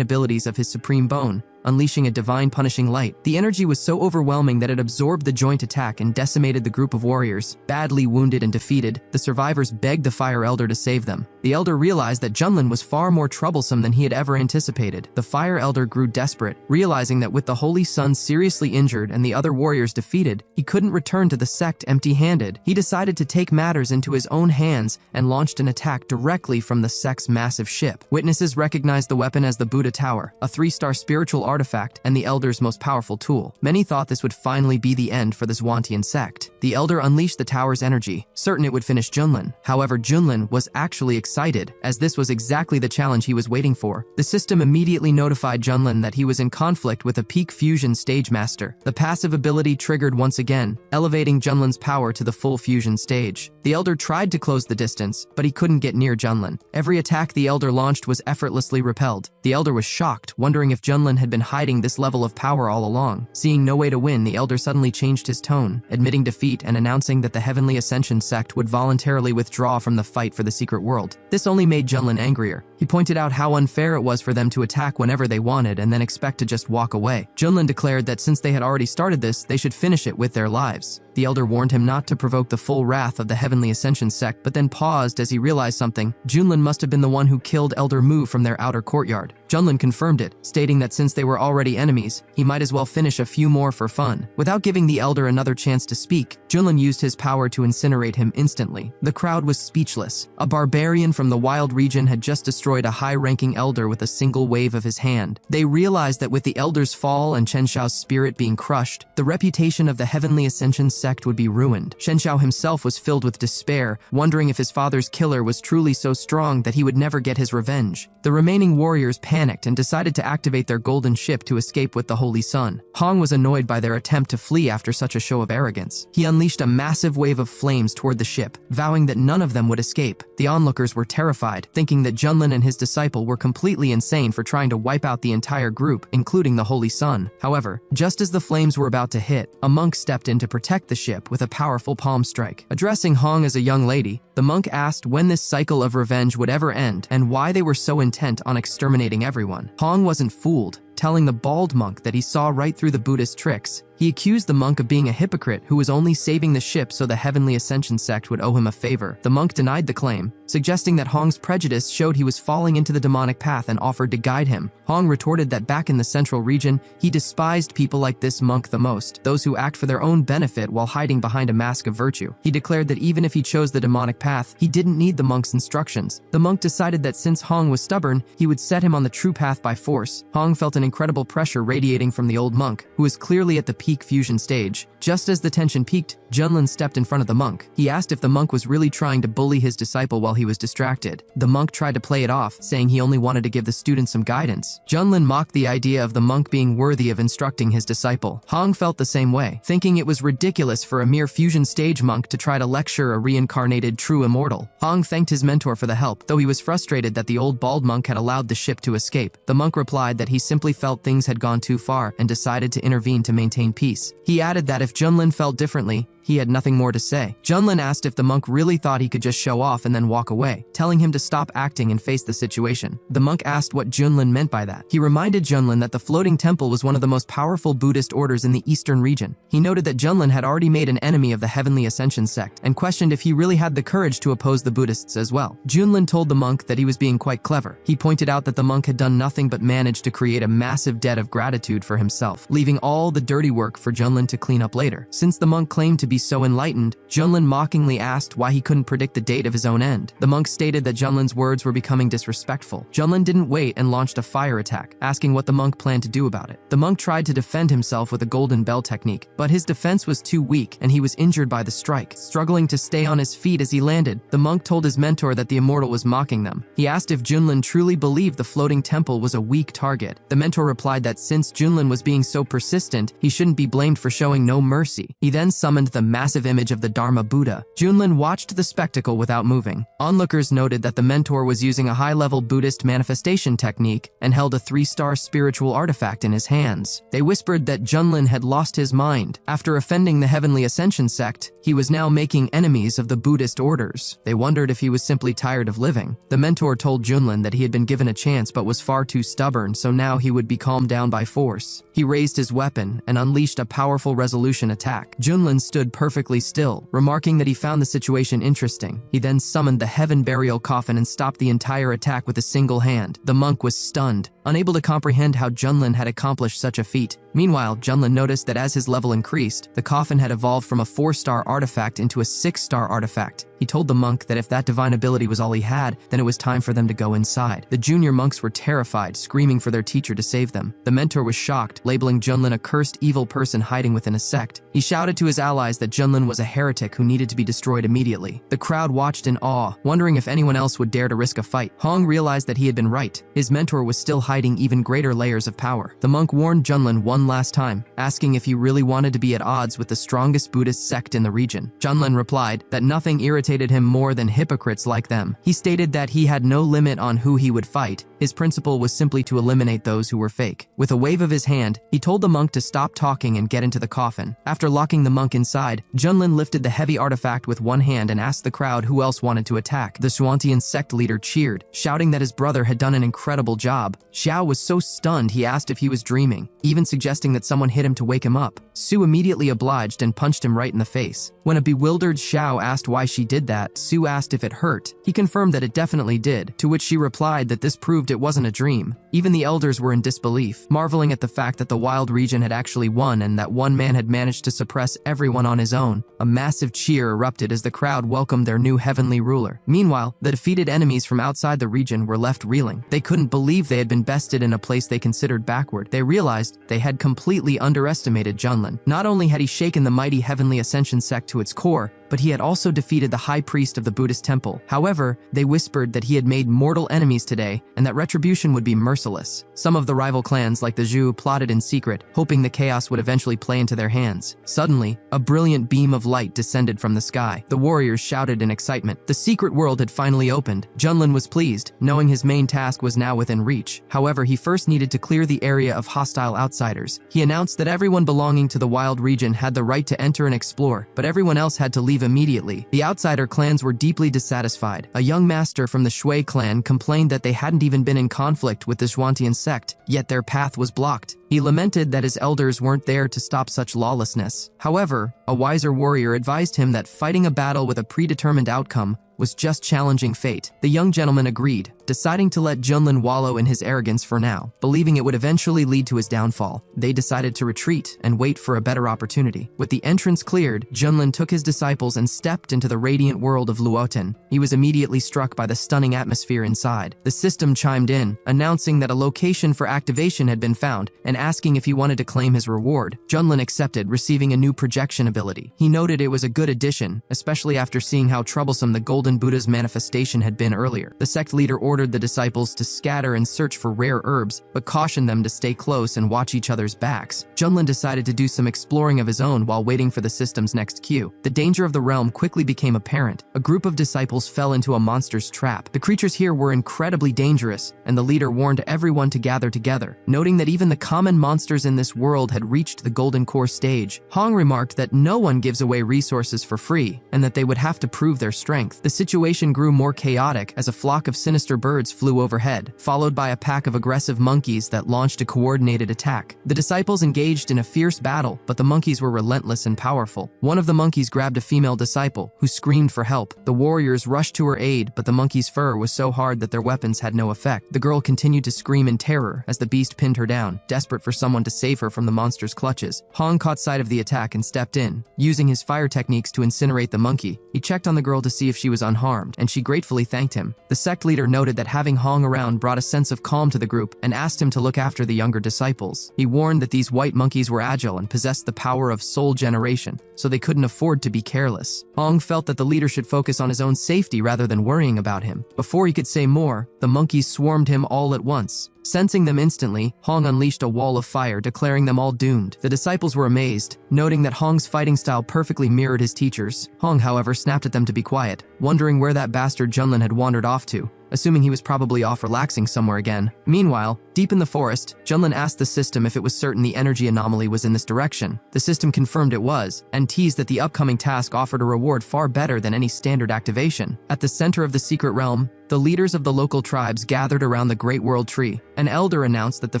abilities of his Supreme Bone, unleashing a divine punishing light. The energy was so overwhelming that it absorbed the joint attack and decimated the group of warriors. Badly wounded and defeated, the survivors begged the Fire Elder to save them. The Elder realized that Junlin was far more troublesome than he had ever anticipated. The Fire Elder grew desperate, realizing that with the Holy Son seriously injured and the other warriors defeated, he couldn't return to the sect empty-handed. He decided to take matters into his own hands and launched an attack directly from the sect's massive ship. Witnesses recognized the weapon as the Buddha Tower, a 3-star spiritual artifact and the Elder's most powerful tool. Many thought this would finally be the end for the Xuantian sect. The Elder unleashed the tower's energy, certain it would finish Junlin. However, Junlin was actually excited, as this was exactly the challenge he was waiting for. The system immediately notified Junlin that he was in conflict with a peak fusion stage master. The passive ability triggered once again, elevating Junlin's power to the full fusion stage. The Elder tried to close the distance, but he couldn't get near Junlin. Every attack the Elder launched was effortlessly repelled. The Elder was shocked, wondering if Junlin had been hiding this level of power all along. Seeing no way to win, the Elder suddenly changed his tone, admitting defeat and announcing that the Heavenly Ascension sect would voluntarily withdraw from the fight for the secret world. This only made Junlin angrier. He pointed out how unfair it was for them to attack whenever they wanted and then expect to just walk away. Junlin declared that since they had already started this, they should finish it with their lives. The Elder warned him not to provoke the full wrath of the Heavenly Ascension sect, but then paused as he realized something. Junlin must have been the one who killed Elder Mu from their outer courtyard. Junlin confirmed it, stating that since they were already enemies, he might as well finish a few more for fun. Without giving the Elder another chance to speak, Junlin used his power to incinerate him instantly. The crowd was speechless. A barbarian from the wild region had just destroyed a high-ranking Elder with a single wave of his hand. They realized that with the Elder's fall and Chen Xiao's spirit being crushed, the reputation of the Heavenly Ascension sect sect would be ruined. Shen Xiao himself was filled with despair, wondering if his father's killer was truly so strong that he would never get his revenge. The remaining warriors panicked and decided to activate their golden ship to escape with the Holy Sun. Hong was annoyed by their attempt to flee after such a show of arrogance. He unleashed a massive wave of flames toward the ship, vowing that none of them would escape. The onlookers were terrified, thinking that Junlin and his disciple were completely insane for trying to wipe out the entire group, including the Holy Sun. However, just as the flames were about to hit, a monk stepped in to protect the ship with a powerful palm strike. Addressing Hong as a young lady, the monk asked when this cycle of revenge would ever end and why they were so intent on exterminating everyone. Hong wasn't fooled, telling the bald monk that he saw right through the Buddhist tricks. He accused the monk of being a hypocrite who was only saving the ship so the Heavenly Ascension sect would owe him a favor. The monk denied the claim, suggesting that Hong's prejudice showed he was falling into the demonic path and offered to guide him. Hong retorted that back in the central region, he despised people like this monk the most, those who act for their own benefit while hiding behind a mask of virtue. He declared that even if he chose the demonic path, he didn't need the monk's instructions. The monk decided that since Hong was stubborn, he would set him on the true path by force. Hong felt an incredible pressure radiating from the old monk, who was clearly at the peak fusion stage. Just as the tension peaked, Junlin stepped in front of the monk. He asked if the monk was really trying to bully his disciple while he was distracted. The monk tried to play it off, saying he only wanted to give the student some guidance. Junlin mocked the idea of the monk being worthy of instructing his disciple. Hong felt the same way, thinking it was ridiculous for a mere fusion stage monk to try to lecture a reincarnated true immortal. Hong thanked his mentor for the help, though he was frustrated that the old bald monk had allowed the ship to escape. The monk replied that he simply felt things had gone too far and decided to intervene to maintain peace. He added that if Junlin felt differently, he had nothing more to say. Junlin asked if the monk really thought he could just show off and then walk away, telling him to stop acting and face the situation. The monk asked what Junlin meant by that. He reminded Junlin that the floating temple was one of the most powerful Buddhist orders in the eastern region. He noted that Junlin had already made an enemy of the Heavenly Ascension sect and questioned if he really had the courage to oppose the Buddhists as well. Junlin told the monk that he was being quite clever. He pointed out that the monk had done nothing but manage to create a massive debt of gratitude for himself, leaving all the dirty work for Junlin to clean up later. Since the monk claimed to be so enlightened, Junlin mockingly asked why he couldn't predict the date of his own end. The monk stated that Junlin's words were becoming disrespectful. Junlin didn't wait and launched a fire attack, asking what the monk planned to do about it. The monk tried to defend himself with a golden bell technique, but his defense was too weak and he was injured by the strike. Struggling to stay on his feet as he landed, the monk told his mentor that the immortal was mocking them. He asked if Junlin truly believed the floating temple was a weak target. The mentor replied that since Junlin was being so persistent, he shouldn't be blamed for showing no mercy. He then summoned the massive image of the Dharma Buddha. Junlin watched the spectacle without moving. Onlookers noted that the mentor was using a high-level Buddhist manifestation technique and held a 3-star spiritual artifact in his hands. They whispered that Junlin had lost his mind. After offending the Heavenly Ascension sect, he was now making enemies of the Buddhist orders. They wondered if he was simply tired of living. The mentor told Junlin that he had been given a chance but was far too stubborn, so now he would be calmed down by force. He raised his weapon and unleashed a powerful resolution attack. Junlin stood perfectly still, remarking that he found the situation interesting. He then summoned the heaven burial coffin and stopped the entire attack with a single hand. The monk was stunned, unable to comprehend how Junlin had accomplished such a feat. Meanwhile, Junlin noticed that as his level increased, the coffin had evolved from a 4-star artifact into a 6-star artifact. He told the monk that if that divine ability was all he had, then it was time for them to go inside. The junior monks were terrified, screaming for their teacher to save them. The mentor was shocked, labeling Junlin a cursed evil person hiding within a sect. He shouted to his allies that Junlin was a heretic who needed to be destroyed immediately. The crowd watched in awe, wondering if anyone else would dare to risk a fight. Hong realized that he had been right. His mentor was still hiding even greater layers of power. The monk warned Junlin one last time, asking if he really wanted to be at odds with the strongest Buddhist sect in the region. Junlin replied that nothing irritated him more than hypocrites like them. He stated that he had no limit on who he would fight. His principle was simply to eliminate those who were fake. With a wave of his hand, he told the monk to stop talking and get into the coffin. After locking the monk inside, Junlin lifted the heavy artifact with one hand and asked the crowd who else wanted to attack. The Xuantian sect leader cheered, shouting that his brother had done an incredible job. Xiao was so stunned he asked if he was dreaming, even suggesting that someone hit him to wake him up. Su immediately obliged and punched him right in the face. When a bewildered Xiao asked why she did that, Su asked if it hurt. He confirmed that it definitely did, to which she replied that this proved it wasn't a dream. Even the elders were in disbelief, marveling at the fact that the wild region had actually won and that one man had managed to suppress everyone on his own. A massive cheer erupted as the crowd welcomed their new heavenly ruler. Meanwhile, the defeated enemies from outside the region were left reeling. They couldn't believe they had been bested in a place they considered backward. They realized they had completely underestimated Junlin. Not only had he shaken the mighty Heavenly Ascension sect to its core, but he had also defeated the high priest of the Buddhist temple. However, they whispered that he had made mortal enemies today and that retribution would be merciless. Some of the rival clans, like the Zhu, plotted in secret, hoping the chaos would eventually play into their hands. Suddenly, a brilliant beam of light descended from the sky. The warriors shouted in excitement. The secret world had finally opened. Junlin was pleased, knowing his main task was now within reach. However, he first needed to clear the area of hostile outsiders. He announced that everyone belonging to the wild region had the right to enter and explore, but everyone else had to leave immediately. The outsider clans were deeply dissatisfied. A young master from the Shui clan complained that they hadn't even been in conflict with the Zhuantian sect, yet their path was blocked. He lamented that his elders weren't there to stop such lawlessness. However, a wiser warrior advised him that fighting a battle with a predetermined outcome was just challenging fate. The young gentleman agreed, deciding to let Junlin wallow in his arrogance for now, believing it would eventually lead to his downfall. They decided to retreat and wait for a better opportunity. With the entrance cleared, Junlin took his disciples and stepped into the radiant world of Luotan. He was immediately struck by the stunning atmosphere inside. The system chimed in, announcing that a location for activation had been found and asking if he wanted to claim his reward. Junlin accepted, receiving a new projection ability. He noted it was a good addition, especially after seeing how troublesome the Golden Buddha's manifestation had been earlier. The sect leader ordered the disciples to scatter and search for rare herbs, but cautioned them to stay close and watch each other's backs. Junlin decided to do some exploring of his own while waiting for the system's next cue. The danger of the realm quickly became apparent. A group of disciples fell into a monster's trap. The creatures here were incredibly dangerous, and the leader warned everyone to gather together. Noting that even the common monsters in this world had reached the Golden Core stage, Hong remarked that no one gives away resources for free, and that they would have to prove their strength. The situation grew more chaotic as a flock of sinister birds flew overhead, followed by a pack of aggressive monkeys that launched a coordinated attack. The disciples engaged in a fierce battle, but the monkeys were relentless and powerful. One of the monkeys grabbed a female disciple, who screamed for help. The warriors rushed to her aid, but the monkey's fur was so hard that their weapons had no effect. The girl continued to scream in terror as the beast pinned her down, desperate for someone to save her from the monster's clutches. Hong caught sight of the attack and stepped in, using his fire techniques to incinerate the monkey. He checked on the girl to see if she was unharmed, and she gratefully thanked him. The sect leader noted that having Hong around brought a sense of calm to the group and asked him to look after the younger disciples. He warned that these white monkeys were agile and possessed the power of soul generation, so they couldn't afford to be careless. Hong felt that the leader should focus on his own safety rather than worrying about him. Before he could say more, the monkeys swarmed him all at once. Sensing them instantly, Hong unleashed a wall of fire, declaring them all doomed. The disciples were amazed, noting that Hong's fighting style perfectly mirrored his teacher's. Hong, however, snapped at them to be quiet, wondering where that bastard Junlin had wandered off to, assuming he was probably off relaxing somewhere again. Meanwhile, deep in the forest, Junlin asked the system if it was certain the energy anomaly was in this direction. The system confirmed it was, and teased that the upcoming task offered a reward far better than any standard activation. At the center of the secret realm, the leaders of the local tribes gathered around the Great World Tree. An elder announced that the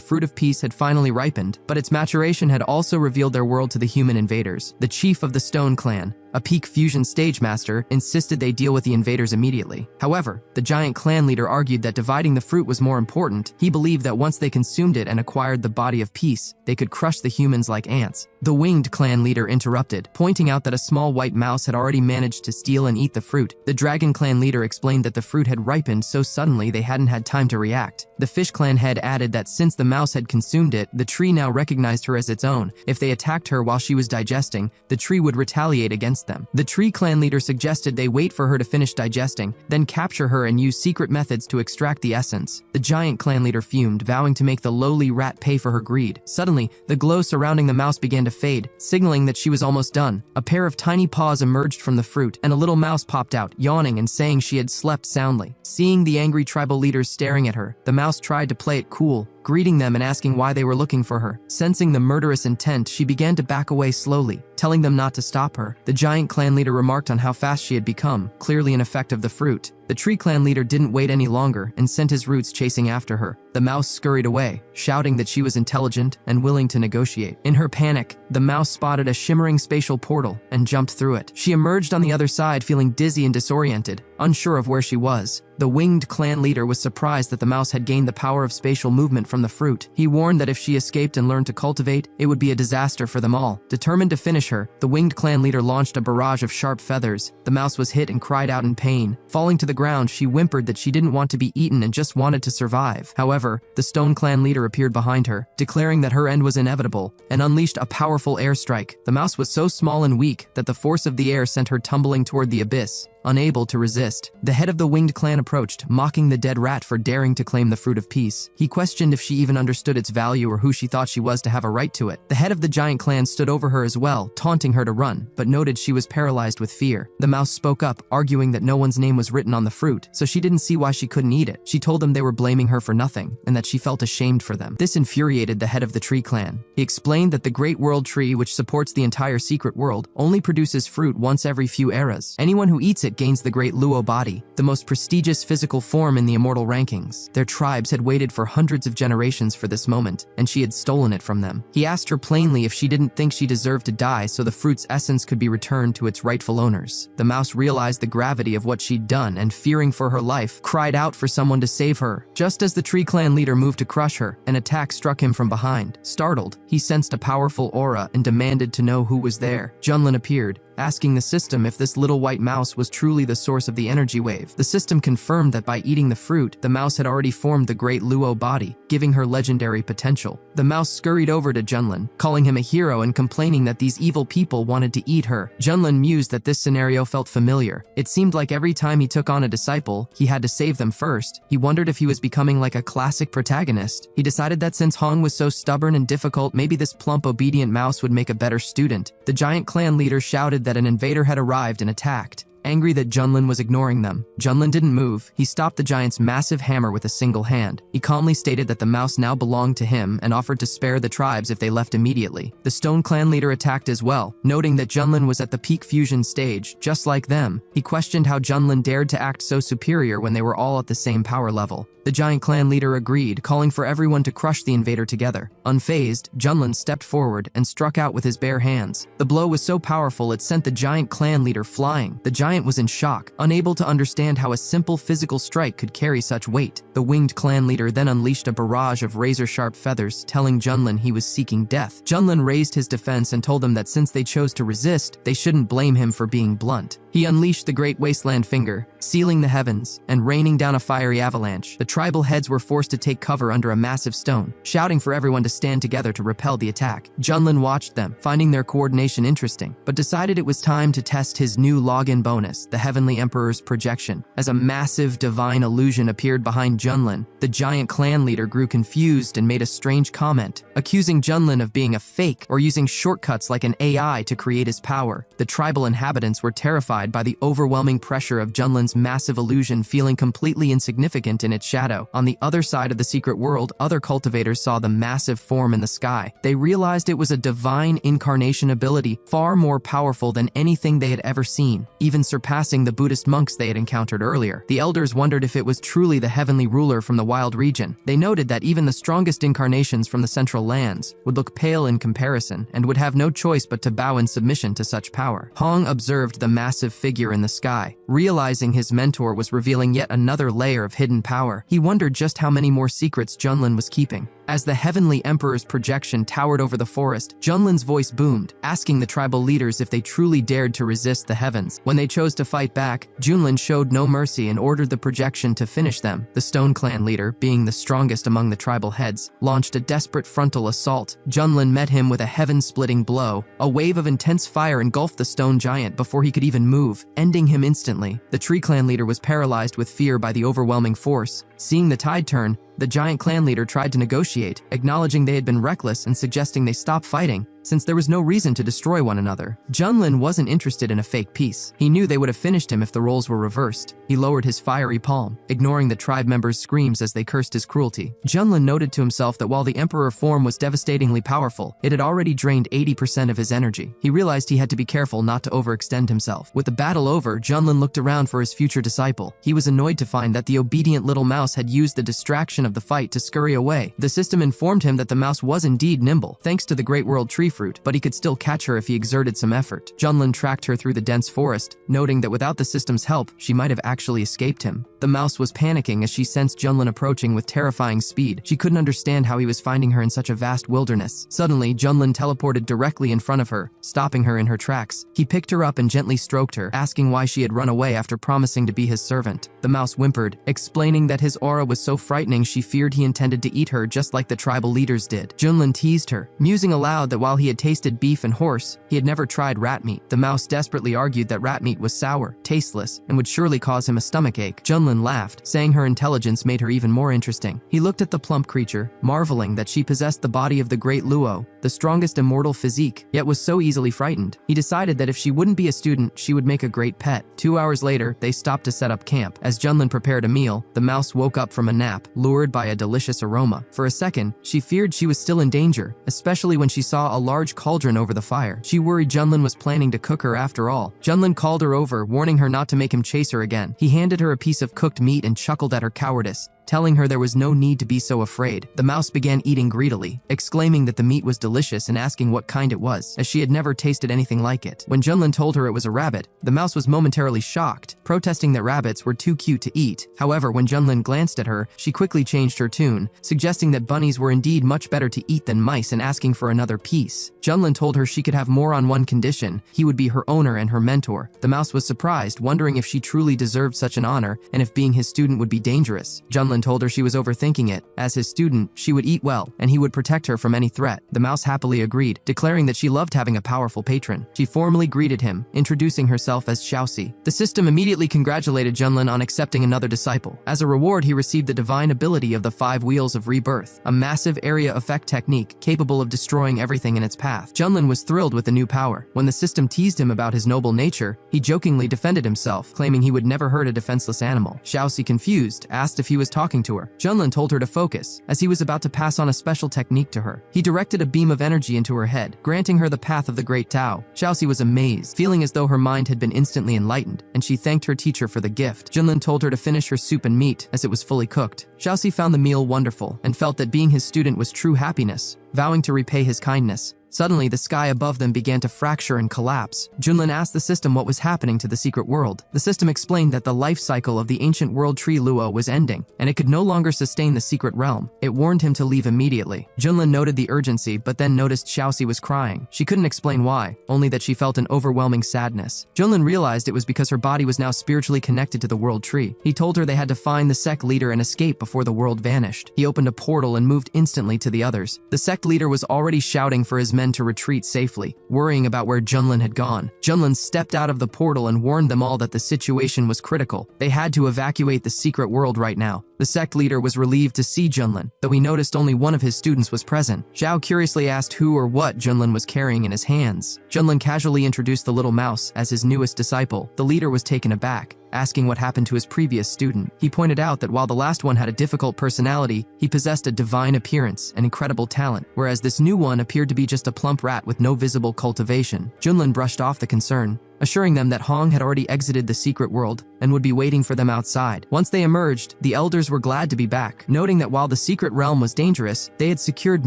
fruit of peace had finally ripened, but its maturation had also revealed their world to the human invaders. The chief of the Stone Clan, a peak fusion stage master, insisted they deal with the invaders immediately. However, the giant clan leader argued that dividing the fruit was more important. He believed that once they consumed it and acquired the body of peace, they could crush the humans like ants. The winged clan leader interrupted, pointing out that a small white mouse had already managed to steal and eat the fruit. The dragon clan leader explained that the fruit had ripened so suddenly they hadn't had time to react. The fish clan head added that since the mouse had consumed it, the tree now recognized her as its own. If they attacked her while she was digesting, the tree would retaliate against them. The tree clan leader suggested they wait for her to finish digesting, then capture her and use secret methods to extract the essence. The giant clan leader fumed, vowing to make the lowly rat pay for her greed. Suddenly, the glow surrounding the mouse began to fade, signaling that she was almost done. A pair of tiny paws emerged from the fruit, and a little mouse popped out, yawning and saying she had slept soundly. Seeing the angry tribal leaders staring at her, the mouse tried to play it cool, greeting them and asking why they were looking for her. Sensing the murderous intent, she began to back away slowly, telling them not to stop her. The giant clan leader remarked on how fast she had become, clearly an effect of the fruit. The tree clan leader didn't wait any longer and sent his roots chasing after her. The mouse scurried away, shouting that she was intelligent and willing to negotiate. In her panic, the mouse spotted a shimmering spatial portal and jumped through it. She emerged on the other side feeling dizzy and disoriented, unsure of where she was. The winged clan leader was surprised that the mouse had gained the power of spatial movement from the fruit. He warned that if she escaped and learned to cultivate, it would be a disaster for them all. Determined to finish her, the winged clan leader launched a barrage of sharp feathers. The mouse was hit and cried out in pain. Falling to the ground, she whimpered that she didn't want to be eaten and just wanted to survive. However, the stone clan leader appeared behind her, declaring that her end was inevitable, and unleashed a powerful airstrike. The mouse was so small and weak that the force of the air sent her tumbling toward the abyss. Unable to resist, the head of the winged clan approached, mocking the dead rat for daring to claim the fruit of peace. He questioned if she even understood its value or who she thought she was to have a right to it. The head of the giant clan stood over her as well, taunting her to run, but noted she was paralyzed with fear. The mouse spoke up, arguing that no one's name was written on the fruit, so she didn't see why she couldn't eat it. She told them they were blaming her for nothing, and that she felt ashamed for them. This infuriated the head of the tree clan. He explained that the Great World Tree, which supports the entire secret world, only produces fruit once every few eras. Anyone who eats it gains the Great Luo body, the most prestigious physical form in the immortal rankings. Their tribes had waited for hundreds of generations for this moment, and she had stolen it from them. He asked her plainly if she didn't think she deserved to die so the fruit's essence could be returned to its rightful owners. The mouse realized the gravity of what she'd done and, fearing for her life, cried out for someone to save her. Just as the tree clan leader moved to crush her, an attack struck him from behind. Startled, he sensed a powerful aura and demanded to know who was there. Junlin appeared, asking the system if this little white mouse was truly the source of the energy wave. The system confirmed that by eating the fruit, the mouse had already formed the Great Luo body, giving her legendary potential. The mouse scurried over to Junlin, calling him a hero and complaining that these evil people wanted to eat her. Junlin mused that this scenario felt familiar. It seemed like every time he took on a disciple, he had to save them first. He wondered if he was becoming like a classic protagonist. He decided that since Hong was so stubborn and difficult, maybe this plump, obedient mouse would make a better student. The giant clan leader shouted that an invader had arrived and attacked. Angry that Junlin was ignoring them, Junlin didn't move. He stopped the giant's massive hammer with a single hand. He calmly stated that the mouse now belonged to him and offered to spare the tribes if they left immediately. The stone clan leader attacked as well, noting that Junlin was at the peak fusion stage, just like them. He questioned how Junlin dared to act so superior when they were all at the same power level. The giant clan leader agreed, calling for everyone to crush the invader together. Unfazed, Junlin stepped forward and struck out with his bare hands. The blow was so powerful it sent the giant clan leader flying. The giant was in shock, unable to understand how a simple physical strike could carry such weight. The winged clan leader then unleashed a barrage of razor-sharp feathers, telling Junlin he was seeking death. Junlin raised his defense and told them that since they chose to resist, they shouldn't blame him for being blunt. He unleashed the Great Wasteland Finger, sealing the heavens and raining down a fiery avalanche. The tribal heads were forced to take cover under a massive stone, shouting for everyone to stand together to repel the attack. Junlin watched them, finding their coordination interesting, but decided it was time to test his new login bonus, the Heavenly Emperor's projection. As a massive divine illusion appeared behind Junlin, the giant clan leader grew confused and made a strange comment, accusing Junlin of being a fake or using shortcuts like an AI to create his power. The tribal inhabitants were terrified by the overwhelming pressure of Junlin's massive illusion, feeling completely insignificant in its shadow. On the other side of the secret world, other cultivators saw the massive form in the sky. They realized it was a divine incarnation ability, far more powerful than anything they had ever seen, even surpassing the Buddhist monks they had encountered earlier. The elders wondered if it was truly the heavenly ruler from the wild region. They noted that even the strongest incarnations from the central lands would look pale in comparison and would have no choice but to bow in submission to such power. Hong observed the massive figure in the sky. Realizing his mentor was revealing yet another layer of hidden power, he wondered just how many more secrets Junlin was keeping. As the Heavenly Emperor's projection towered over the forest, Junlin's voice boomed, asking the tribal leaders if they truly dared to resist the heavens. When they chose to fight back, Junlin showed no mercy and ordered the projection to finish them. The Stone Clan leader, being the strongest among the tribal heads, launched a desperate frontal assault. Junlin met him with a heaven-splitting blow. A wave of intense fire engulfed the stone giant before he could even move, ending him instantly. The Tree Clan leader was paralyzed with fear by the overwhelming force. Seeing the tide turn, the giant clan leader tried to negotiate, acknowledging they had been reckless and suggesting they stop fighting. since there was no reason to destroy one another. Junlin wasn't interested in a fake peace. He knew they would have finished him if the roles were reversed. He lowered his fiery palm, ignoring the tribe members' screams as they cursed his cruelty. Junlin noted to himself that while the emperor form was devastatingly powerful, it had already drained 80% of his energy. He realized he had to be careful not to overextend himself. With the battle over, Junlin looked around for his future disciple. He was annoyed to find that the obedient little mouse had used the distraction of the fight to scurry away. The system informed him that the mouse was indeed nimble, thanks to the Great World Tree Fruit, but he could still catch her if he exerted some effort. Junlin tracked her through the dense forest, noting that without the system's help, she might have actually escaped him. The mouse was panicking as she sensed Junlin approaching with terrifying speed. She couldn't understand how he was finding her in such a vast wilderness. Suddenly, Junlin teleported directly in front of her, stopping her in her tracks. He picked her up and gently stroked her, asking why she had run away after promising to be his servant. The mouse whimpered, explaining that his aura was so frightening she feared he intended to eat her just like the tribal leaders did. Junlin teased her, musing aloud that while he had tasted beef and horse, he had never tried rat meat. The mouse desperately argued that rat meat was sour, tasteless, and would surely cause him a stomachache. Junlin laughed, saying her intelligence made her even more interesting. He looked at the plump creature, marveling that she possessed the body of the great Luo, the strongest immortal physique, yet was so easily frightened. He decided that if she wouldn't be a student, she would make a great pet. 2 hours later, they stopped to set up camp. As Junlin prepared a meal, the mouse woke up from a nap, lured by a delicious aroma. For a second, she feared she was still in danger, especially when she saw a large cauldron over the fire. She worried Junlin was planning to cook her after all. Junlin called her over, warning her not to make him chase her again. He handed her a piece of cooked meat and chuckled at her cowardice, telling her there was no need to be so afraid. The mouse began eating greedily, exclaiming that the meat was delicious and asking what kind it was, as she had never tasted anything like it. When Junlin told her it was a rabbit, the mouse was momentarily shocked, protesting that rabbits were too cute to eat. However, when Junlin glanced at her, she quickly changed her tune, suggesting that bunnies were indeed much better to eat than mice and asking for another piece. Junlin told her she could have more on one condition: he would be her owner and her mentor. The mouse was surprised, wondering if she truly deserved such an honor and if being his student would be dangerous. Junlin told her she was overthinking it. As his student, she would eat well, and he would protect her from any threat. The mouse happily agreed, declaring that she loved having a powerful patron. She formally greeted him, introducing herself as Xiaoxi. The system immediately congratulated Junlin on accepting another disciple. As a reward, he received the divine ability of the 5 Wheels of Rebirth, a massive area effect technique capable of destroying everything in its path. Junlin was thrilled with the new power. When the system teased him about his noble nature, he jokingly defended himself, claiming he would never hurt a defenseless animal. Xiaoxi, confused, asked if he was talking to her. Junlin told her to focus, as he was about to pass on a special technique to her. He directed a beam of energy into her head, granting her the path of the Great Tao. Xiaoxi was amazed, feeling as though her mind had been instantly enlightened, and she thanked her teacher for the gift. Junlin told her to finish her soup and meat, as it was fully cooked. Xiaoxi found the meal wonderful, and felt that being his student was true happiness, vowing to repay his kindness. Suddenly, the sky above them began to fracture and collapse. Junlin asked the system what was happening to the secret world. The system explained that the life cycle of the ancient world tree Luo was ending, and it could no longer sustain the secret realm. It warned him to leave immediately. Junlin noted the urgency, but then noticed Xiaoxi was crying. She couldn't explain why, only that she felt an overwhelming sadness. Junlin realized it was because her body was now spiritually connected to the world tree. He told her they had to find the sect leader and escape before the world vanished. He opened a portal and moved instantly to the others. The sect leader was already shouting for his men to retreat safely, worrying about where Junlin had gone. Junlin stepped out of the portal and warned them all that the situation was critical. They had to evacuate the secret world right now. The sect leader was relieved to see Junlin, though he noticed only one of his students was present. Zhao curiously asked who or what Junlin was carrying in his hands. Junlin casually introduced the little mouse as his newest disciple. The leader was taken aback, asking what happened to his previous student. He pointed out that while the last one had a difficult personality, he possessed a divine appearance and incredible talent, whereas this new one appeared to be just a plump rat with no visible cultivation. Junlin brushed off the concern, assuring them that Hong had already exited the secret world and would be waiting for them outside. Once they emerged, the elders were glad to be back, noting that while the secret realm was dangerous, they had secured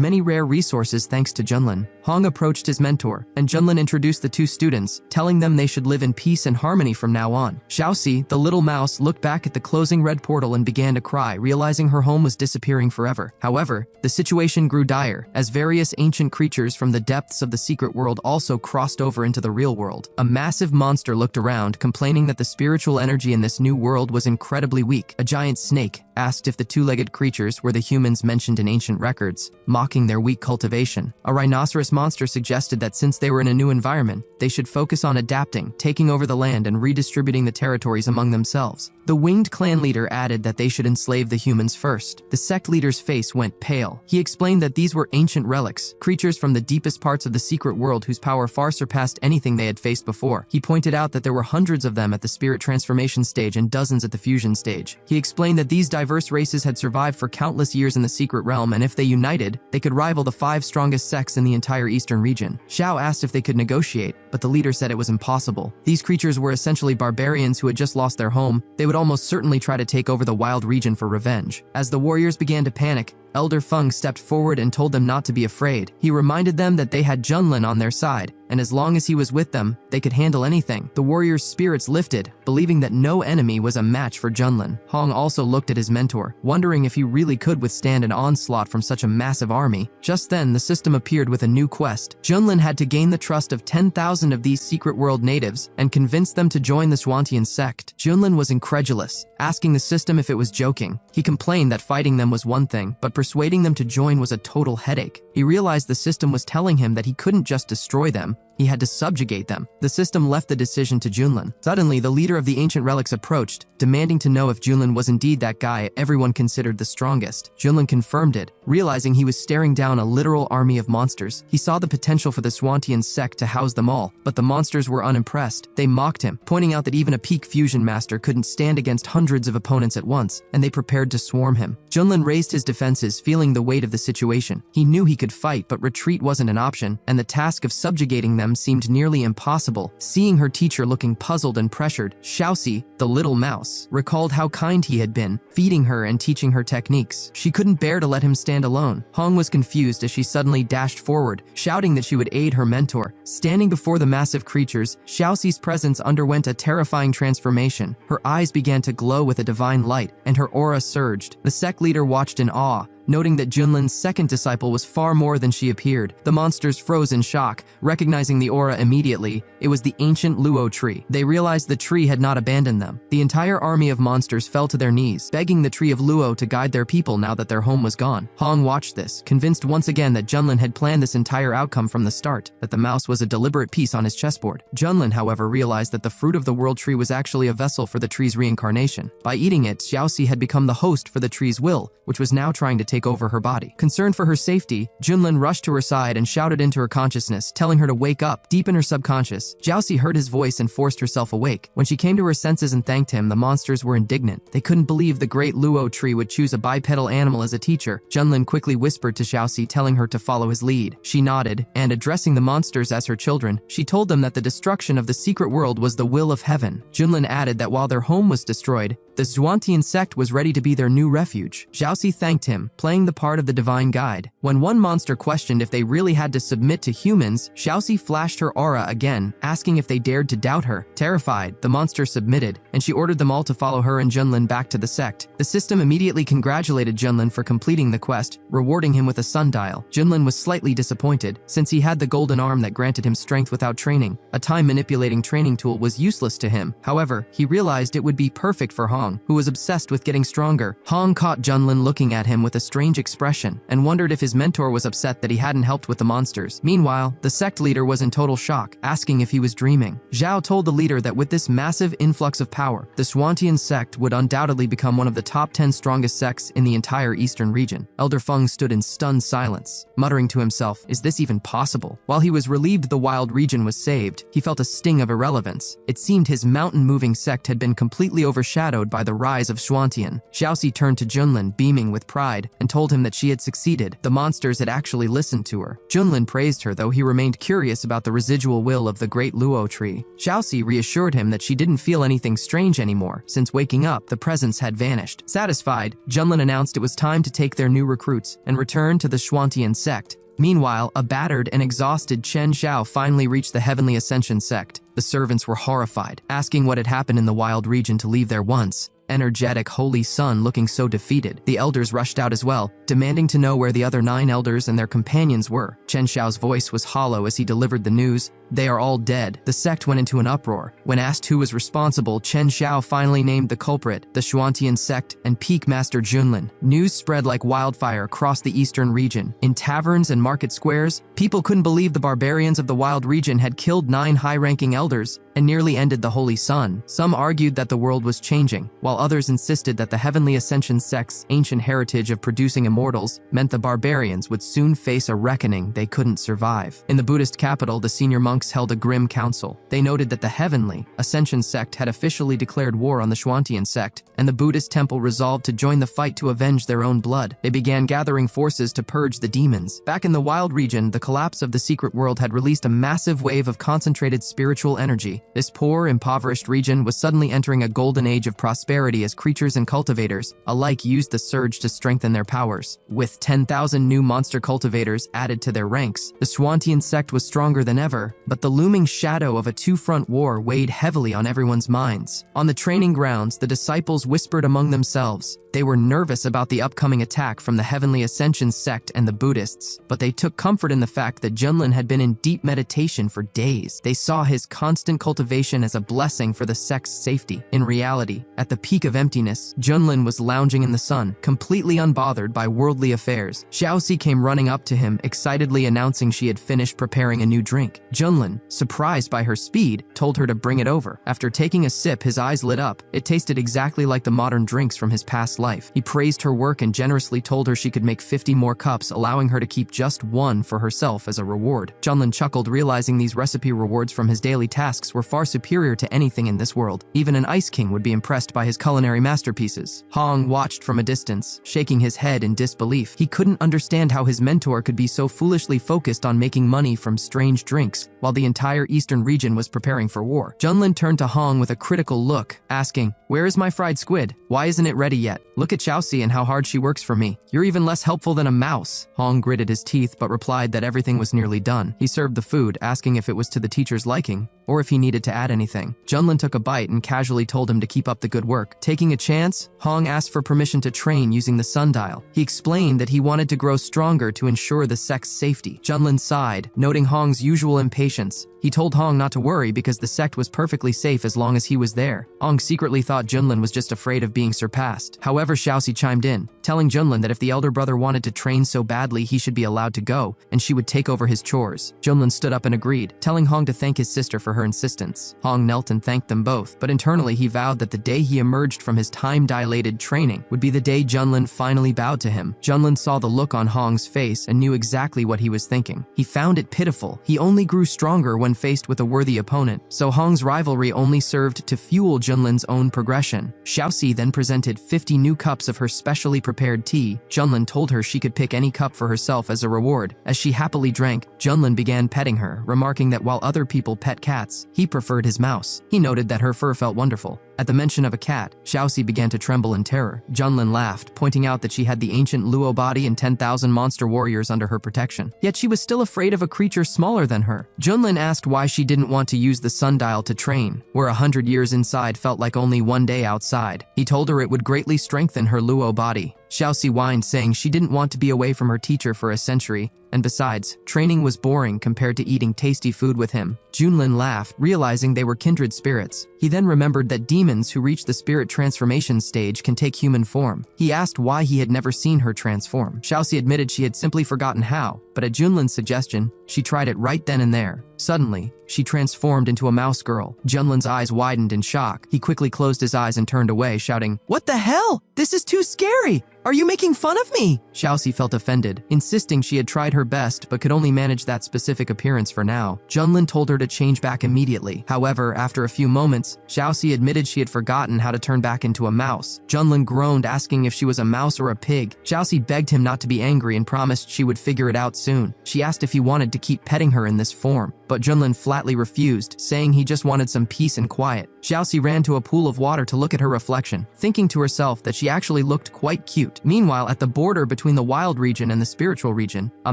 many rare resources thanks to Junlin. Hong approached his mentor, and Junlin introduced the 2 students, telling them they should live in peace and harmony from now on. Xiaoxi, the little mouse, looked back at the closing red portal and began to cry, realizing her home was disappearing forever. However, the situation grew dire, as various ancient creatures from the depths of the secret world also crossed over into the real world. A massive massive monster looked around, complaining that the spiritual energy in this new world was incredibly weak. A giant snake asked if the two-legged creatures were the humans mentioned in ancient records, mocking their weak cultivation. A rhinoceros monster suggested that since they were in a new environment, they should focus on adapting, taking over the land, and redistributing the territories among themselves. The winged clan leader added that they should enslave the humans first. The sect leader's face went pale. He explained that these were ancient relics, creatures from the deepest parts of the secret world whose power far surpassed anything they had faced before. He pointed out that there were hundreds of them at the spirit transformation stage and dozens at the fusion stage. He explained that these diverse races had survived for countless years in the secret realm, and if they united, they could rival the 5 strongest sects in the entire eastern region. Xiao asked if they could negotiate, but the leader said it was impossible. These creatures were essentially barbarians who had just lost their home. They would almost certainly try to take over the wild region for revenge. As the warriors began to panic, Elder Feng stepped forward and told them not to be afraid. He reminded them that they had Junlin on their side, and as long as he was with them, they could handle anything. The warriors' spirits lifted, believing that no enemy was a match for Junlin. Hong also looked at his mentor, wondering if he really could withstand an onslaught from such a massive army. Just then, the system appeared with a new quest. Junlin had to gain the trust of 10,000 of these secret world natives and convince them to join the Swantian sect. Junlin was incredulous, asking the system if it was joking. He complained that fighting them was one thing, but persuading them to join was a total headache. He realized the system was telling him that he couldn't just destroy them, he had to subjugate them. The system left the decision to Junlin. Suddenly, the leader of the ancient relics approached, demanding to know if Junlin was indeed that guy everyone considered the strongest. Junlin confirmed it, realizing he was staring down a literal army of monsters. He saw the potential for the Swantian sect to house them all, but the monsters were unimpressed. They mocked him, pointing out that even a peak fusion master couldn't stand against hundreds of opponents at once, and they prepared to swarm him. Junlin raised his defenses, feeling the weight of the situation. He knew he could fight, but retreat wasn't an option, and the task of subjugating them seemed nearly impossible. Seeing her teacher looking puzzled and pressured, Xiaoxi, the little mouse, recalled how kind he had been, feeding her and teaching her techniques. She couldn't bear to let him stand alone. Hong was confused as she suddenly dashed forward, shouting that she would aid her mentor. Standing before the massive creatures, Xiaoxi's presence underwent a terrifying transformation. Her eyes began to glow with a divine light, and her aura surged. The sect leader watched in awe, noting that Junlin's second disciple was far more than she appeared. The monsters froze in shock, recognizing the aura immediately. It was the ancient Luo tree. They realized the tree had not abandoned them. The entire army of monsters fell to their knees, begging the tree of Luo to guide their people now that their home was gone. Hong watched this, convinced once again that Junlin had planned this entire outcome from the start, that the mouse was a deliberate piece on his chessboard. Junlin, however, realized that the fruit of the world tree was actually a vessel for the tree's reincarnation. By eating it, Xiaoxi had become the host for the tree's will, which was now trying to take over her body. Concerned for her safety, Junlin rushed to her side and shouted into her consciousness, telling her to wake up. Deep in her subconscious, Xiaoxi heard his voice and forced herself awake. When she came to her senses and thanked him, the monsters were indignant. They couldn't believe the great Luo tree would choose a bipedal animal as a teacher. Junlin quickly whispered to Xiaoxi, telling her to follow his lead. She nodded, and addressing the monsters as her children, she told them that the destruction of the secret world was the will of heaven. Junlin added that while their home was destroyed, the Swantian sect was ready to be their new refuge. Xiaoxi thanked him, playing the part of the divine guide. When one monster questioned if they really had to submit to humans, Xiaoxi flashed her aura again, asking if they dared to doubt her. Terrified, the monster submitted, and she ordered them all to follow her and Junlin back to the sect. The system immediately congratulated Junlin for completing the quest, rewarding him with a sundial. Junlin was slightly disappointed, since he had the golden arm that granted him strength without training. A time-manipulating training tool was useless to him. However, he realized it would be perfect for Hong, who was obsessed with getting stronger. Hong caught Junlin looking at him with a strange expression and wondered if his mentor was upset that he hadn't helped with the monsters. Meanwhile, the sect leader was in total shock, asking if he was dreaming. Zhao told the leader that with this massive influx of power, the Swantian sect would undoubtedly become one of the top 10 strongest sects in the entire eastern region. Elder Feng stood in stunned silence, muttering to himself, "Is this even possible?" While he was relieved the wild region was saved, he felt a sting of irrelevance. It seemed his mountain-moving sect had been completely overshadowed by the rise of Swantian. Xiaoxi turned to Junlin, beaming with pride, and told him that she had succeeded. The monsters had actually listened to her. Junlin praised her, though he remained curious about the residual will of the great Luo tree. Xiaoxi reassured him that she didn't feel anything strange anymore, since waking up, the presence had vanished. Satisfied, Junlin announced it was time to take their new recruits and return to the Swantian sect. Meanwhile, a battered and exhausted Chen Xiao finally reached the Heavenly Ascension sect. The servants were horrified, asking what had happened in the wild region to leave their once energetic holy son looking so defeated. The elders rushed out as well, demanding to know where the other 9 elders and their companions were. Chen Xiao's voice was hollow as he delivered the news, They are all dead. The sect went into an uproar. When asked who was responsible, Chen Xiao finally named the culprit, the Xuantian sect and peak master Junlin. News spread like wildfire across the eastern region. In taverns and market squares, people couldn't believe the barbarians of the wild region had killed 9 high-ranking elders and nearly ended the Holy Sun. Some argued that the world was changing, while others insisted that the Heavenly Ascension sect's ancient heritage of producing immortals meant the barbarians would soon face a reckoning they couldn't survive. In the Buddhist capital, the senior monks held a grim council. They noted that the Heavenly Ascension sect had officially declared war on the Xuantian sect, and the Buddhist temple resolved to join the fight to avenge their own blood. They began gathering forces to purge the demons. Back in the wild region, the collapse of the secret world had released a massive wave of concentrated spiritual energy. This poor, impoverished region was suddenly entering a golden age of prosperity as creatures and cultivators alike used the surge to strengthen their powers. With 10,000 new monster cultivators added to their ranks, the Xuantian sect was stronger than ever, but the looming shadow of a two-front war weighed heavily on everyone's minds. On the training grounds, the disciples whispered among themselves. They were nervous about the upcoming attack from the Heavenly Ascension sect and the Buddhists, but they took comfort in the fact that Junlin had been in deep meditation for days. They saw his constant cultivation as a blessing for the sect's safety. In reality, at the peak of emptiness, Junlin was lounging in the sun, completely unbothered by worldly affairs. Xiaoxi came running up to him, excitedly announcing she had finished preparing a new drink. Junlin, surprised by her speed, told her to bring it over. After taking a sip, his eyes lit up. It tasted exactly like the modern drinks from his past life. He praised her work and generously told her she could make 50 more cups, allowing her to keep just one for herself as a reward. Junlin chuckled, realizing these recipe rewards from his daily tasks were far superior to anything in this world. Even an ice king would be impressed by his culinary masterpieces. Hong watched from a distance, shaking his head in disbelief. He couldn't understand how his mentor could be so foolishly focused on making money from strange drinks, while the entire eastern region was preparing for war. Junlin turned to Hong with a critical look, asking, "Where is my fried squid? Why isn't it ready yet? Look at Xiaoxi and how hard she works for me. You're even less helpful than a mouse." Hong gritted his teeth but replied that everything was nearly done. He served the food, asking if it was to the teacher's liking or if he needed to add anything. Junlin took a bite and casually told him to keep up the good work. Taking a chance, Hong asked for permission to train using the sundial. He explained that he wanted to grow stronger to ensure the sect's safety. Junlin sighed, noting Hong's usual impatience. He told Hong not to worry because the sect was perfectly safe as long as he was there. Hong secretly thought Junlin was just afraid of being surpassed. However, Xiaoxi chimed in, telling Junlin that if the elder brother wanted to train so badly, he should be allowed to go, and she would take over his chores. Junlin stood up and agreed, telling Hong to thank his sister for her insistence. Hong knelt and thanked them both, but internally he vowed that the day he emerged from his time-dilated training would be the day Junlin finally bowed to him. Junlin saw the look on Hong's face and knew exactly what he was thinking. He found it pitiful. He only grew stronger when faced with a worthy opponent, so Hong's rivalry only served to fuel Junlin's own progression. Xiaoxi then presented 50 new cups of her specially prepared tea. Junlin told her she could pick any cup for herself as a reward. As she happily drank, Junlin began petting her, remarking that while other people pet cats, he preferred his mouse. He noted that her fur felt wonderful. At the mention of a cat, Xiaoxi began to tremble in terror. Junlin laughed, pointing out that she had the ancient Luo body and 10,000 monster warriors under her protection. Yet she was still afraid of a creature smaller than her. Junlin asked why she didn't want to use the sundial to train, where 100 years inside felt like only one day outside. He told her it would greatly strengthen her Luo body. Xiaoxi whined, saying she didn't want to be away from her teacher for a century, and besides, training was boring compared to eating tasty food with him. Junlin laughed, realizing they were kindred spirits. He then remembered that demons who reach the spirit transformation stage can take human form. He asked why he had never seen her transform. Xiaoxi admitted she had simply forgotten how, but at Junlin's suggestion, she tried it right then and there. Suddenly, she transformed into a mouse girl. Junlin's eyes widened in shock. He quickly closed his eyes and turned away, shouting, "What the hell? This is too scary! Are you making fun of me?" Xiaoxi felt offended, insisting she had tried her best but could only manage that specific appearance for now. Junlin told her to change back immediately. However, after a few moments, Xiaoxi admitted she had forgotten how to turn back into a mouse. Junlin groaned, asking if she was a mouse or a pig. Xiaoxi begged him not to be angry and promised she would figure it out soon. She asked if he wanted to keep petting her in this form, but Junlin flatly refused, saying he just wanted some peace and quiet. Xiaoxi ran to a pool of water to look at her reflection, thinking to herself that she actually looked quite cute. Meanwhile, at the border between the wild region and the spiritual region, a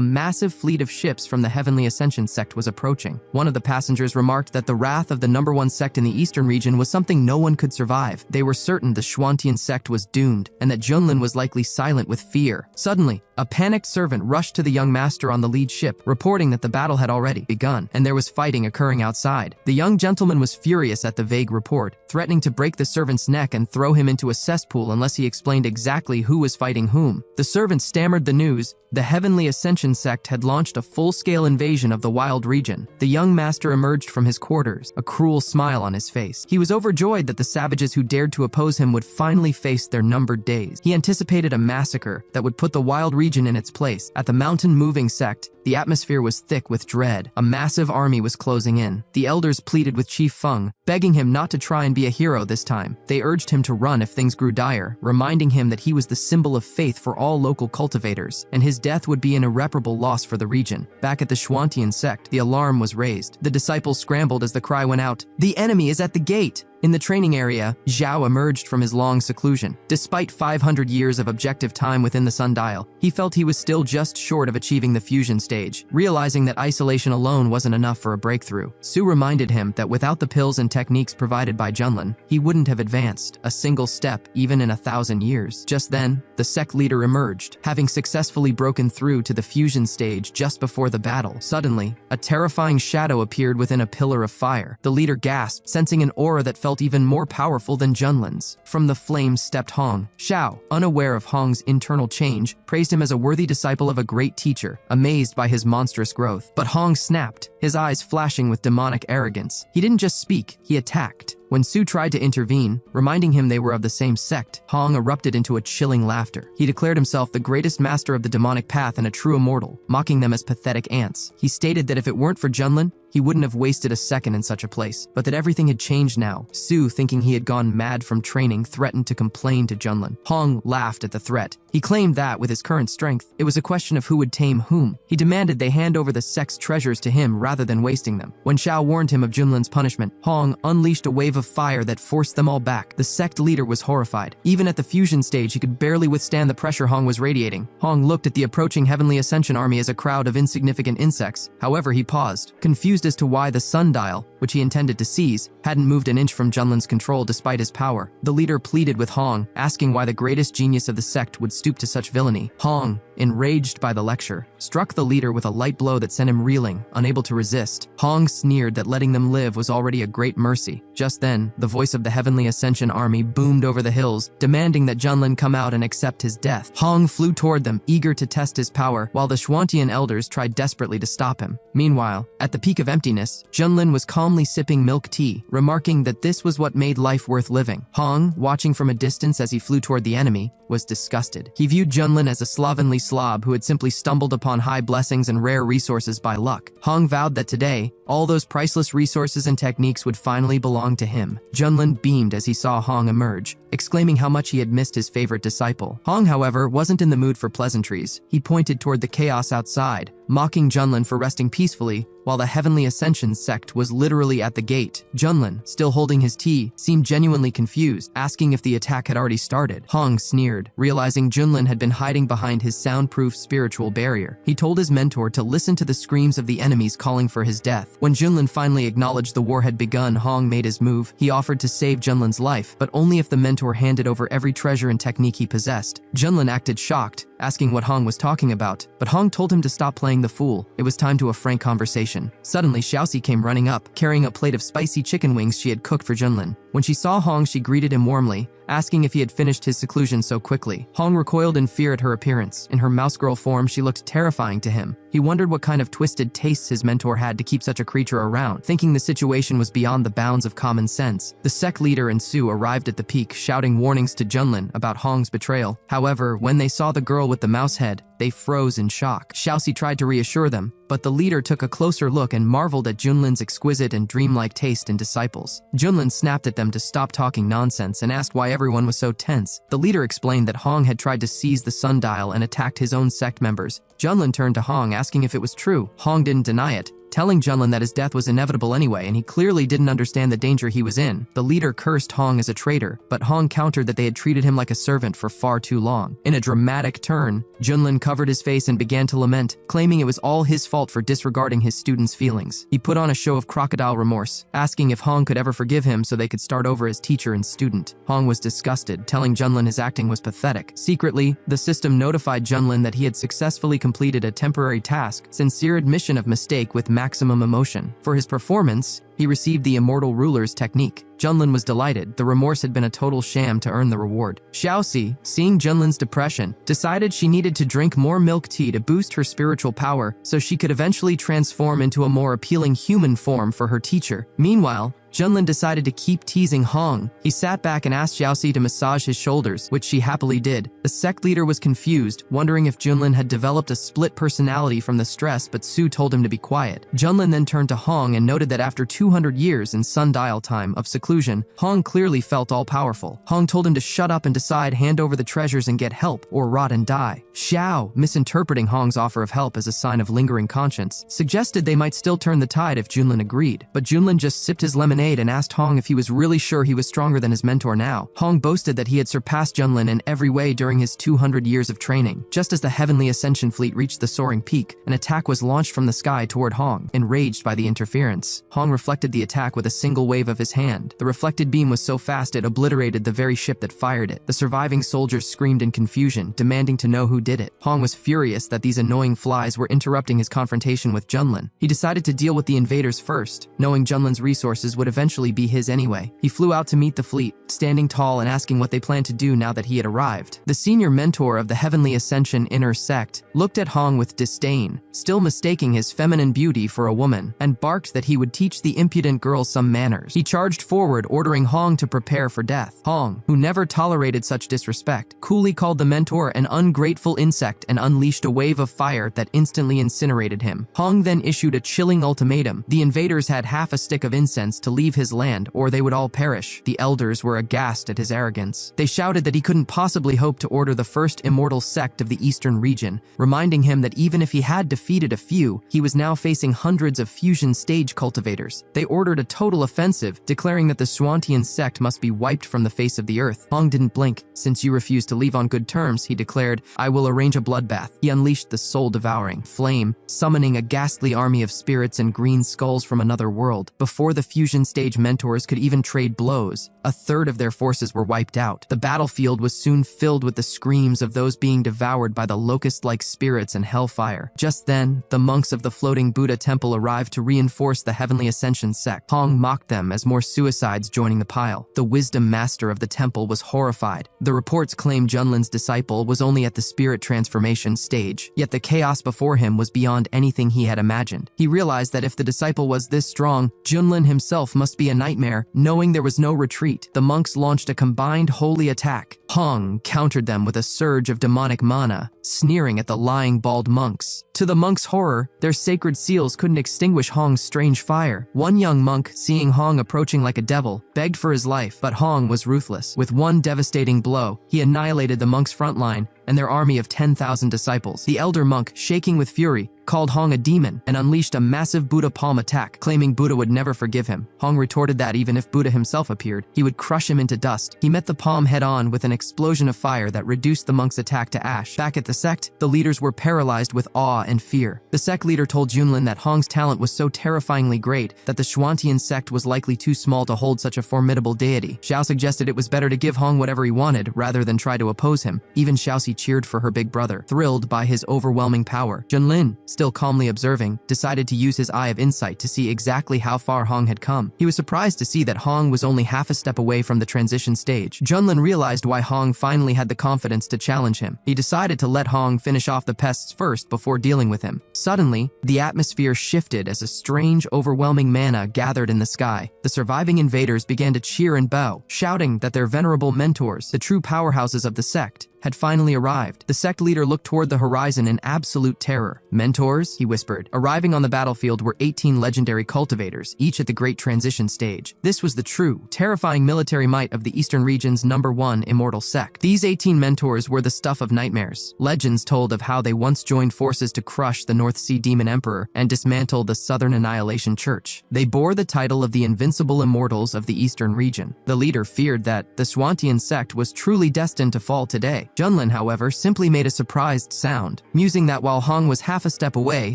massive fleet of ships from the Heavenly Ascension sect was approaching. One of the passengers remarked that the wrath of the #1 sect in the eastern region was something no one could survive. They were certain the Xuantian sect was doomed, and that Junlin was likely silent with fear. Suddenly, A panicked servant rushed to the young master on the lead ship, reporting that the battle had already begun, and there was fighting occurring outside. The young gentleman was furious at the vague report, threatening to break the servant's neck and throw him into a cesspool unless he explained exactly who was fighting whom. The servant stammered the news. The Heavenly Ascension sect had launched a full-scale invasion of the wild region. The young master emerged from his quarters, a cruel smile on his face. He was overjoyed that the savages who dared to oppose him would finally face their numbered days. He anticipated a massacre that would put the wild region in its place. At the mountain-moving sect, the atmosphere was thick with dread. A massive army was closing in. The elders pleaded with Chief Feng, begging him not to try and be a hero this time. They urged him to run if things grew dire, reminding him that he was the symbol of faith for all local cultivators, and his death would be an irreparable loss for the region. Back at the Xuantian sect, the alarm was raised. The disciples scrambled as the cry went out, "The enemy is at the gate!" In the training area, Zhao emerged from his long seclusion. Despite 500 years of objective time within the sundial, he felt he was still just short of achieving the fusion stage. Realizing that isolation alone wasn't enough for a breakthrough, Su reminded him that without the pills and techniques provided by Junlin, he wouldn't have advanced a single step even in 1,000 years. Just then, the sect leader emerged, having successfully broken through to the fusion stage just before the battle. Suddenly, a terrifying shadow appeared within a pillar of fire. The leader gasped, sensing an aura that felt even more powerful than Junlin's. From the flames stepped Hong. Xiao, unaware of Hong's internal change, praised him as a worthy disciple of a great teacher, amazed by his monstrous growth. But Hong snapped, his eyes flashing with demonic arrogance. He didn't just speak, he attacked. When Su tried to intervene, reminding him they were of the same sect, Hong erupted into a chilling laughter. He declared himself the greatest master of the demonic path and a true immortal, mocking them as pathetic ants. He stated that if it weren't for Junlin, he wouldn't have wasted a second in such a place, but that everything had changed now. Su, thinking he had gone mad from training, threatened to complain to Junlin. Hong laughed at the threat. He claimed that, with his current strength, it was a question of who would tame whom. He demanded they hand over the sect's treasures to him rather than wasting them. When Xiao warned him of Junlin's punishment, Hong unleashed a wave of fire that forced them all back. The sect leader was horrified. Even at the fusion stage, he could barely withstand the pressure Hong was radiating. Hong looked at the approaching Heavenly Ascension army as a crowd of insignificant insects. However, he paused, confused as to why the sundial, which he intended to seize, hadn't moved an inch from Junlin's control despite his power. The leader pleaded with Hong, asking why the greatest genius of the sect would stoop to such villainy. Hong, enraged by the lecture, struck the leader with a light blow that sent him reeling, unable to resist. Hong sneered that letting them live was already a great mercy. Just then, the voice of the Heavenly Ascension army boomed over the hills, demanding that Junlin come out and accept his death. Hong flew toward them, eager to test his power, while the Xuantian elders tried desperately to stop him. Meanwhile, at the peak of emptiness, Junlin was calmly sipping milk tea, remarking that this was what made life worth living. Hong, watching from a distance as he flew toward the enemy, was disgusted. He viewed Junlin as a slovenly slob who had simply stumbled upon high blessings and rare resources by luck. Hong vowed that today, all those priceless resources and techniques would finally belong to him. Junlin beamed as he saw Hong emerge, exclaiming how much he had missed his favorite disciple. Hong, however, wasn't in the mood for pleasantries. He pointed toward the chaos outside, mocking Junlin for resting peacefully, while the Heavenly Ascension sect was literally at the gate. Junlin, still holding his tea, seemed genuinely confused, asking if the attack had already started. Hong sneered, realizing Junlin had been hiding behind his soundproof spiritual barrier. He told his mentor to listen to the screams of the enemies calling for his death. When Junlin finally acknowledged the war had begun, Hong made his move. He offered to save Junlin's life, but only if the mentor handed over every treasure and technique he possessed. Junlin acted shocked, asking what Hong was talking about, but Hong told him to stop playing the fool. It was time to a frank conversation. Suddenly, Xiaoxi came running up, carrying a plate of spicy chicken wings she had cooked for Junlin. When she saw Hong, she greeted him warmly, asking if he had finished his seclusion so quickly. Hong recoiled in fear at her appearance. In her mouse girl form, she looked terrifying to him. He wondered what kind of twisted tastes his mentor had to keep such a creature around, thinking the situation was beyond the bounds of common sense. The sect leader and Su arrived at the peak, shouting warnings to Junlin about Hong's betrayal. However, when they saw the girl with the mouse head, they froze in shock. Xiaoxi tried to reassure them, but the leader took a closer look and marveled at Junlin's exquisite and dreamlike taste in disciples. Junlin snapped at them to stop talking nonsense and asked why everyone was so tense. The leader explained that Hong had tried to seize the sundial and attacked his own sect members. Junlin turned to Hong, asking if it was true. Hong didn't deny it, telling Junlin that his death was inevitable anyway and he clearly didn't understand the danger he was in. The leader cursed Hong as a traitor, but Hong countered that they had treated him like a servant for far too long. In a dramatic turn, Junlin covered his face and began to lament, claiming it was all his fault for disregarding his students' feelings. He put on a show of crocodile remorse, asking if Hong could ever forgive him so they could start over as teacher and student. Hong was disgusted, telling Junlin his acting was pathetic. Secretly, the system notified Junlin that he had successfully completed a temporary task, sincere admission of mistake with maximum emotion. For his performance, he received the immortal ruler's technique. Junlin was delighted. The remorse had been a total sham to earn the reward. Xiaoxi, seeing Junlin's depression, decided she needed to drink more milk tea to boost her spiritual power so she could eventually transform into a more appealing human form for her teacher. Meanwhile, Junlin decided to keep teasing Hong. He sat back and asked Xiaoxi to massage his shoulders, which she happily did. The sect leader was confused, wondering if Junlin had developed a split personality from the stress, but Su told him to be quiet. Junlin then turned to Hong and noted that after 200 years in sundial time of seclusion, Hong clearly felt all-powerful. Hong told him to shut up and decide, hand over the treasures and get help, or rot and die. Xiao, misinterpreting Hong's offer of help as a sign of lingering conscience, suggested they might still turn the tide if Junlin agreed. But Junlin just sipped his lemonade and asked Hong if he was really sure he was stronger than his mentor now. Hong boasted that he had surpassed Junlin in every way during his 200 years of training. Just as the Heavenly Ascension fleet reached the soaring peak, an attack was launched from the sky toward Hong. Enraged by the interference, Hong reflected the attack with a single wave of his hand. The reflected beam was so fast it obliterated the very ship that fired it. The surviving soldiers screamed in confusion, demanding to know who did it. Hong was furious that these annoying flies were interrupting his confrontation with Junlin. He decided to deal with the invaders first, knowing Junlin's resources would eventually be his anyway. He flew out to meet the fleet, standing tall and asking what they planned to do now that he had arrived. The senior mentor of the Heavenly Ascension inner sect looked at Hong with disdain, still mistaking his feminine beauty for a woman, and barked that he would teach the impudent girl some manners. He charged forward, ordering Hong to prepare for death. Hong, who never tolerated such disrespect, coolly called the mentor an ungrateful insect and unleashed a wave of fire that instantly incinerated him. Hong then issued a chilling ultimatum. The invaders had half a stick of incense to leave his land or they would all perish. The elders were aghast at his arrogance. They shouted that he couldn't possibly hope to order the first immortal sect of the eastern region, reminding him that even if he had defeated a few, he was now facing hundreds of fusion stage cultivators. They ordered a total offensive, declaring that the Swantian sect must be wiped from the face of the earth. Hong didn't blink. Since you refuse to leave on good terms, he declared, I will arrange a bloodbath. He unleashed the soul-devouring flame, summoning a ghastly army of spirits and green skulls from another world. Before the fusion stage mentors could even trade blows, a third of their forces were wiped out. The battlefield was soon filled with the screams of those being devoured by the locust-like spirits and hellfire. Just then, the monks of the floating Buddha temple arrived to reinforce the Heavenly Ascension sect. Hong mocked them as more suicides joining the pile. The wisdom master of the temple was horrified. The reports claimed Junlin's disciple was only at the spirit transformation stage, yet the chaos before him was beyond anything he had imagined. He realized that if the disciple was this strong, Junlin himself must be a nightmare. Knowing there was no retreat, the monks launched a combined holy attack. Hong countered them with a surge of demonic mana, sneering at the lying bald monks. To the monks' horror, their sacred seals couldn't extinguish Hong's strange fire. One young monk, seeing Hong approaching like a devil, begged for his life, but Hong was ruthless. With one devastating blow, he annihilated the monks' front line and their army of 10,000 disciples. The elder monk, shaking with fury, called Hong a demon and unleashed a massive Buddha palm attack, claiming Buddha would never forgive him. Hong retorted that even if Buddha himself appeared, he would crush him into dust. He met the palm head-on with an explosion of fire that reduced the monk's attack to ash. Back at the sect, the leaders were paralyzed with awe and fear. The sect leader told Junlin that Hong's talent was so terrifyingly great that the Swantian sect was likely too small to hold such a formidable deity. Xiao suggested it was better to give Hong whatever he wanted rather than try to oppose him. Even Xiaoxi cheered for her big brother, thrilled by his overwhelming power. Junlin, still calmly observing, decided to use his eye of insight to see exactly how far Hong had come. He was surprised to see that Hong was only half a step away from the transition stage. Junlin realized why Hong finally had the confidence to challenge him. He decided to let Hong finish off the pests first before dealing with him. Suddenly, the atmosphere shifted as a strange, overwhelming mana gathered in the sky. The surviving invaders began to cheer and bow, shouting that their venerable mentors, the true powerhouses of the sect, had finally arrived. The sect leader looked toward the horizon in absolute terror. "Mentors," he whispered. Arriving on the battlefield were 18 legendary cultivators, each at the Great Transition stage. This was the true, terrifying military might of the Eastern region's #1 immortal sect. These 18 mentors were the stuff of nightmares. Legends told of how they once joined forces to crush the North Sea Demon Emperor and dismantle the Southern Annihilation Church. They bore the title of the invincible immortals of the Eastern region. The leader feared that the Swantian sect was truly destined to fall today. Junlin, however, simply made a surprised sound, musing that while Hong was half a step away,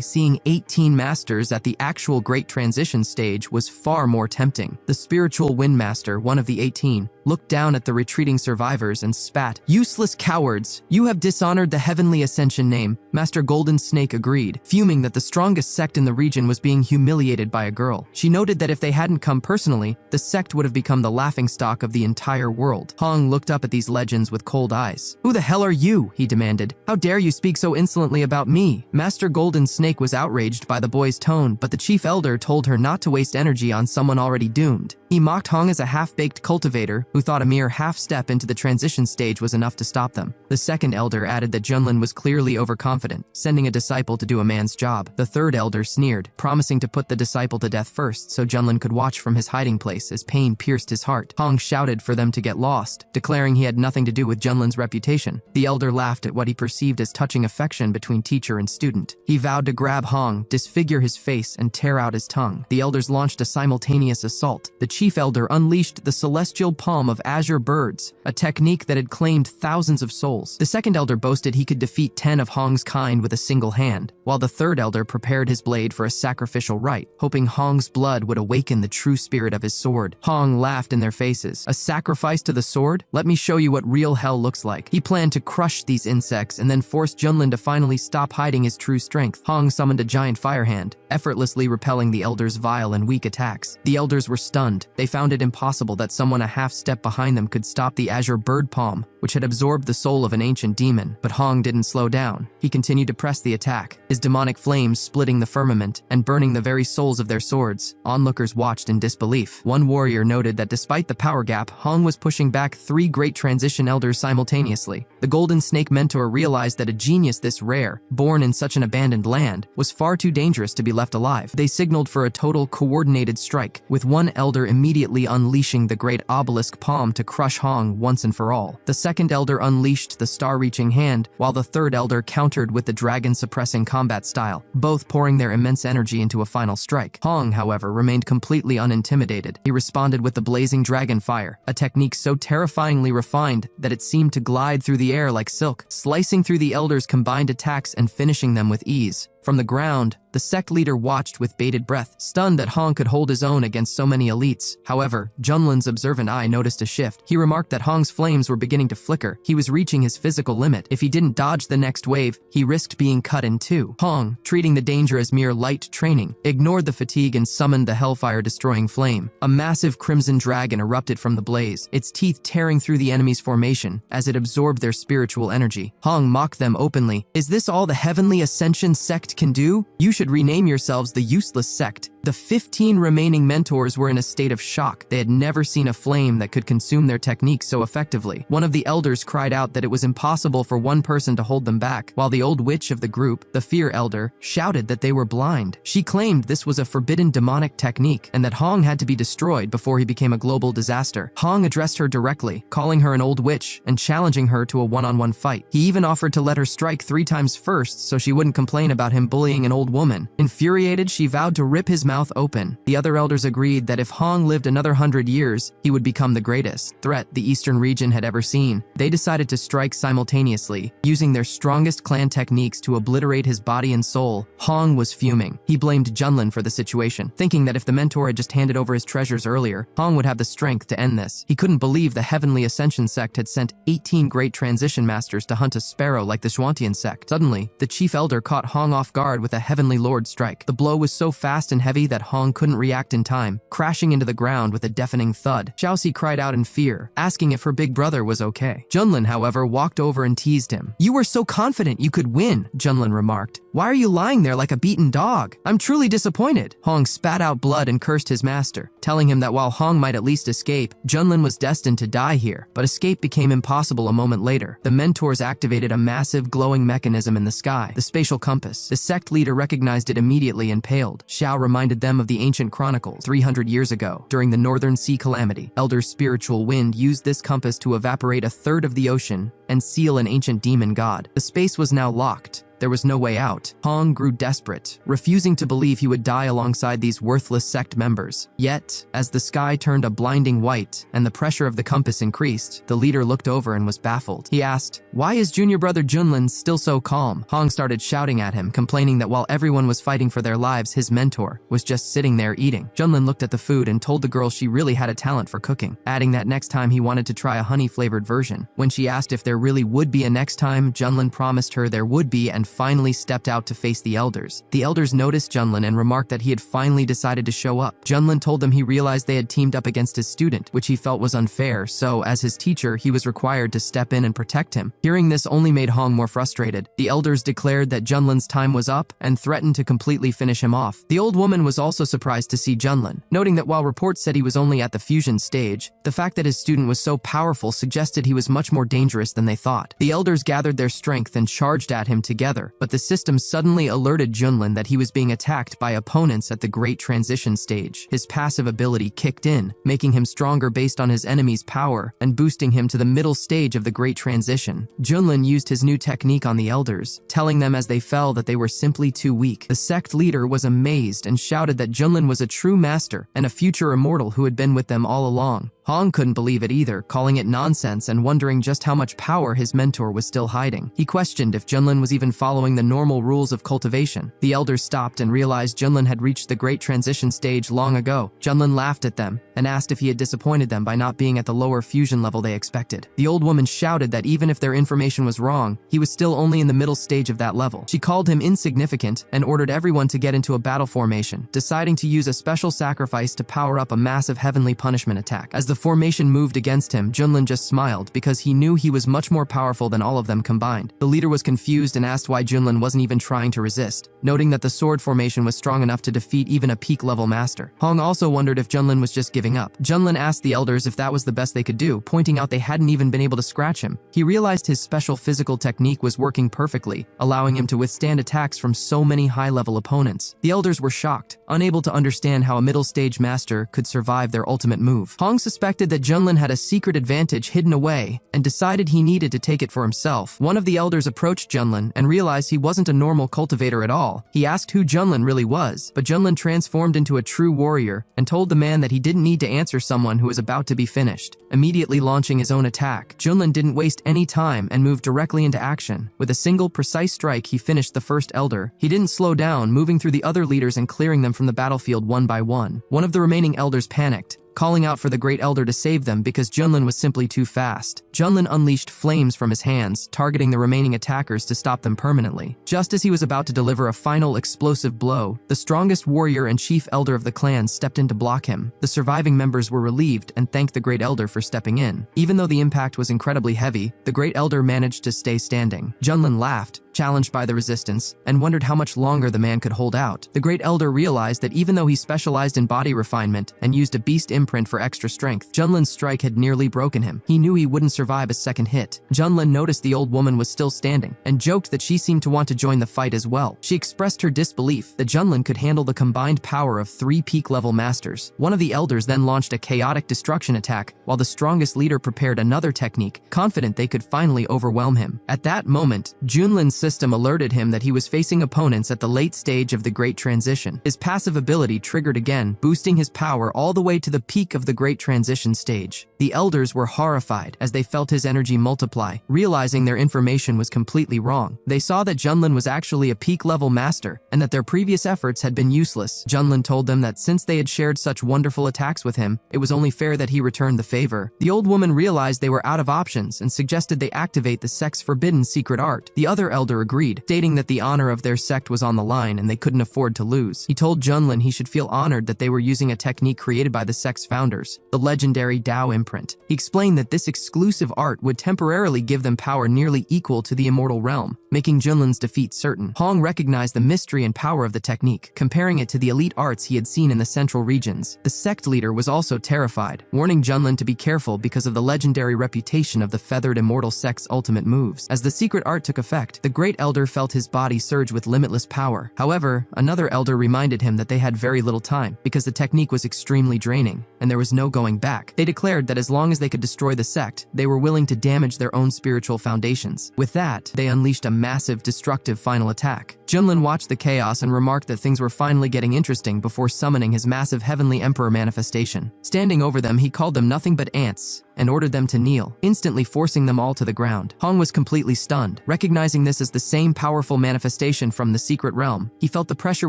seeing 18 masters at the actual Great Transition stage was far more tempting. The spiritual Wind Master, one of the 18, looked down at the retreating survivors and spat. "Useless cowards! You have dishonored the Heavenly Ascension name." Master Golden Snake agreed, fuming that the strongest sect in the region was being humiliated by a girl. She noted that if they hadn't come personally, the sect would have become the laughingstock of the entire world. Hong looked up at these legends with cold eyes. "Who the hell are you?" he demanded. "How dare you speak so insolently about me?" Master Golden Snake was outraged by the boy's tone, but the chief elder told her not to waste energy on someone already doomed. He mocked Hong as a half-baked cultivator who thought a mere half-step into the transition stage was enough to stop them. The second elder added that Junlin was clearly overconfident, sending a disciple to do a man's job. The third elder sneered, promising to put the disciple to death first so Junlin could watch from his hiding place as pain pierced his heart. Hong shouted for them to get lost, declaring he had nothing to do with Junlin's reputation. The elder laughed at what he perceived as touching affection between teacher and student. He vowed to grab Hong, disfigure his face, and tear out his tongue. The elders launched a simultaneous assault. The chief elder unleashed the celestial palm of azure birds, a technique that had claimed thousands of souls. The second elder boasted he could defeat 10 of Hong's kind with a single hand, while the third elder prepared his blade for a sacrificial rite, hoping Hong's blood would awaken the true spirit of his sword. Hong laughed in their faces. "A sacrifice to the sword? Let me show you what real hell looks like." He planned to crush these insects and then force Junlin to finally stop hiding his true strength. Hong summoned a giant fire hand, effortlessly repelling the elders' vile and weak attacks. The elders were stunned. They found it impossible that someone a half step behind them could stop the azure bird palm, which had absorbed the soul of an ancient demon. But Hong didn't slow down. He continued to press the attack, his demonic flames splitting the firmament and burning the very souls of their swords. Onlookers watched in disbelief. One warrior noted that despite the power gap, Hong was pushing back 3 great transition elders simultaneously. The Golden Snake mentor realized that a genius this rare, born in such an abandoned land, was far too dangerous to be left alive. They signaled for a total coordinated strike, with one elder immediately unleashing the great obelisk palm to crush Hong once and for all. The second elder unleashed the star-reaching hand, while the third elder countered with the dragon-suppressing combat style, both pouring their immense energy into a final strike. Hong, however, remained completely unintimidated. He responded with the blazing dragon fire, a technique so terrifyingly refined that it seemed to glide through the air like silk, slicing through the elders' combined attacks and finishing them with ease. From the ground, the sect leader watched with bated breath, stunned that Hong could hold his own against so many elites. However, Junlin's observant eye noticed a shift. He remarked that Hong's flames were beginning to flicker. He was reaching his physical limit. If he didn't dodge the next wave, he risked being cut in two. Hong, treating the danger as mere light training, ignored the fatigue and summoned the hellfire-destroying flame. A massive crimson dragon erupted from the blaze, its teeth tearing through the enemy's formation as it absorbed their spiritual energy. Hong mocked them openly. "Is this all the Heavenly Ascension sect can do? You should rename yourselves the Useless Sect." The 15 remaining mentors were in a state of shock. They had never seen a flame that could consume their techniques so effectively. One of the elders cried out that it was impossible for one person to hold them back, while the old witch of the group, the Fear Elder, shouted that they were blind. She claimed this was a forbidden demonic technique and that Hong had to be destroyed before he became a global disaster. Hong addressed her directly, calling her an old witch and challenging her to a one-on-one fight. He even offered to let her strike 3 times first so she wouldn't complain about him bullying an old woman. Infuriated, she vowed to rip his mouth open. The other elders agreed that if Hong lived another 100 years, he would become the greatest threat the Eastern region had ever seen. They decided to strike simultaneously, using their strongest clan techniques to obliterate his body and soul. Hong was fuming. He blamed Junlin for the situation, thinking that if the mentor had just handed over his treasures earlier, Hong would have the strength to end this. He couldn't believe the Heavenly Ascension sect had sent 18 great transition masters to hunt a sparrow like the Swantian sect. Suddenly, the chief elder caught Hong off guard with a Heavenly Lord strike. The blow was so fast and heavy quickly that Hong couldn't react in time, crashing into the ground with a deafening thud. Xiaoxi cried out in fear, asking if her big brother was okay. Junlin, however, walked over and teased him. "You were so confident you could win," Junlin remarked. "Why are you lying there like a beaten dog? I'm truly disappointed." Hong spat out blood and cursed his master, telling him that while Hong might at least escape, Junlin was destined to die here. But escape became impossible a moment later. The mentors activated a massive glowing mechanism in the sky, the spatial compass. The sect leader recognized it immediately and paled. Xiao reminded them of the ancient chronicles 300 years ago. During the Northern Sea calamity, Elder's spiritual wind used this compass to evaporate a third of the ocean and seal an ancient demon god. The space was now locked. There was no way out. Hong grew desperate, refusing to believe he would die alongside these worthless sect members. Yet, as the sky turned a blinding white and the pressure of the compass increased, the leader looked over and was baffled. He asked, "Why is junior brother Junlin still so calm?" Hong started shouting at him, complaining that while everyone was fighting for their lives, his mentor was just sitting there eating. Junlin looked at the food and told the girl she really had a talent for cooking, adding that next time he wanted to try a honey-flavored version. When she asked if there really would be a next time, Junlin promised her there would be and finally stepped out to face the elders. The elders noticed Junlin and remarked that he had finally decided to show up. Junlin told them he realized they had teamed up against his student, which he felt was unfair, so as his teacher, he was required to step in and protect him. Hearing this only made Hong more frustrated. The elders declared that Junlin's time was up and threatened to completely finish him off. The old woman was also surprised to see Junlin, noting that while reports said he was only at the fusion stage, the fact that his student was so powerful suggested he was much more dangerous than they thought. The elders gathered their strength and charged at him together, but the system suddenly alerted Junlin that he was being attacked by opponents at the Great Transition stage. His passive ability kicked in, making him stronger based on his enemy's power and boosting him to the middle stage of the Great Transition. Junlin used his new technique on the elders, telling them as they fell that they were simply too weak. The sect leader was amazed and shouted that Junlin was a true master and a future immortal who had been with them all along. Hong couldn't believe it either, calling it nonsense and wondering just how much power his mentor was still hiding. He questioned if Junlin was even following the normal rules of cultivation. The elders stopped and realized Junlin had reached the Great Transition stage long ago. Junlin laughed at them and asked if he had disappointed them by not being at the lower fusion level they expected. The old woman shouted that even if their information was wrong, he was still only in the middle stage of that level. She called him insignificant and ordered everyone to get into a battle formation, deciding to use a special sacrifice to power up a massive heavenly punishment attack. As the formation moved against him, Junlin just smiled because he knew he was much more powerful than all of them combined. The leader was confused and asked why Junlin wasn't even trying to resist, noting that the sword formation was strong enough to defeat even a peak-level master. Hong also wondered if Junlin was just giving up. Junlin asked the elders if that was the best they could do, pointing out they hadn't even been able to scratch him. He realized his special physical technique was working perfectly, allowing him to withstand attacks from so many high-level opponents. The elders were shocked, unable to understand how a middle-stage master could survive their ultimate move. Hong suspected that Junlin had a secret advantage hidden away and decided he needed to take it for himself. One of the elders approached Junlin and realized he wasn't a normal cultivator at all. He asked who Junlin really was, but Junlin transformed into a true warrior and told the man that he didn't need to answer someone who was about to be finished. Immediately launching his own attack, Junlin didn't waste any time and moved directly into action. With a single precise strike, he finished the first elder. He didn't slow down, moving through the other leaders and clearing them from the battlefield one by one. One of the remaining elders panicked, calling out for the Great Elder to save them because Junlin was simply too fast. Junlin unleashed flames from his hands, targeting the remaining attackers to stop them permanently. Just as he was about to deliver a final explosive blow, the strongest warrior and chief elder of the clan stepped in to block him. The surviving members were relieved and thanked the Great Elder for stepping in. Even though the impact was incredibly heavy, the Great Elder managed to stay standing. Junlin laughed, challenged by the resistance, and wondered how much longer the man could hold out. The Great Elder realized that even though he specialized in body refinement and used a beast imprint for extra strength, Junlin's strike had nearly broken him. He knew he wouldn't survive a second hit. Junlin noticed the old woman was still standing and joked that she seemed to want to join the fight as well. She expressed her disbelief that Junlin could handle the combined power of 3 peak-level masters. One of the elders then launched a chaotic destruction attack, while the strongest leader prepared another technique, confident they could finally overwhelm him. At that moment, Junlin's system alerted him that he was facing opponents at the late stage of the Great Transition. His passive ability triggered again, boosting his power all the way to the peak of the Great Transition stage. The elders were horrified as they felt his energy multiply, realizing their information was completely wrong. They saw that Junlin was actually a peak-level master and that their previous efforts had been useless. Junlin told them that since they had shared such wonderful attacks with him, it was only fair that he returned the favor. The old woman realized they were out of options and suggested they activate the sect's forbidden secret art. The other elder elder agreed, stating that the honor of their sect was on the line and they couldn't afford to lose. He told Junlin he should feel honored that they were using a technique created by the sect's founders, the legendary Dao imprint. He explained that this exclusive art would temporarily give them power nearly equal to the immortal realm, making Junlin's defeat certain. Hong recognized the mystery and power of the technique, comparing it to the elite arts he had seen in the central regions. The sect leader was also terrified, warning Junlin to be careful because of the legendary reputation of the feathered immortal sect's ultimate moves. As the secret art took effect, the great elder felt his body surge with limitless power. However, another elder reminded him that they had very little time, because the technique was extremely draining, and there was no going back. They declared that as long as they could destroy the sect, they were willing to damage their own spiritual foundations. With that, they unleashed a massive, destructive final attack. Junlin watched the chaos and remarked that things were finally getting interesting before summoning his massive heavenly emperor manifestation. Standing over them, he called them nothing but ants, and ordered them to kneel, instantly forcing them all to the ground. Hong was completely stunned. Recognizing this as the same powerful manifestation from the secret realm, he felt the pressure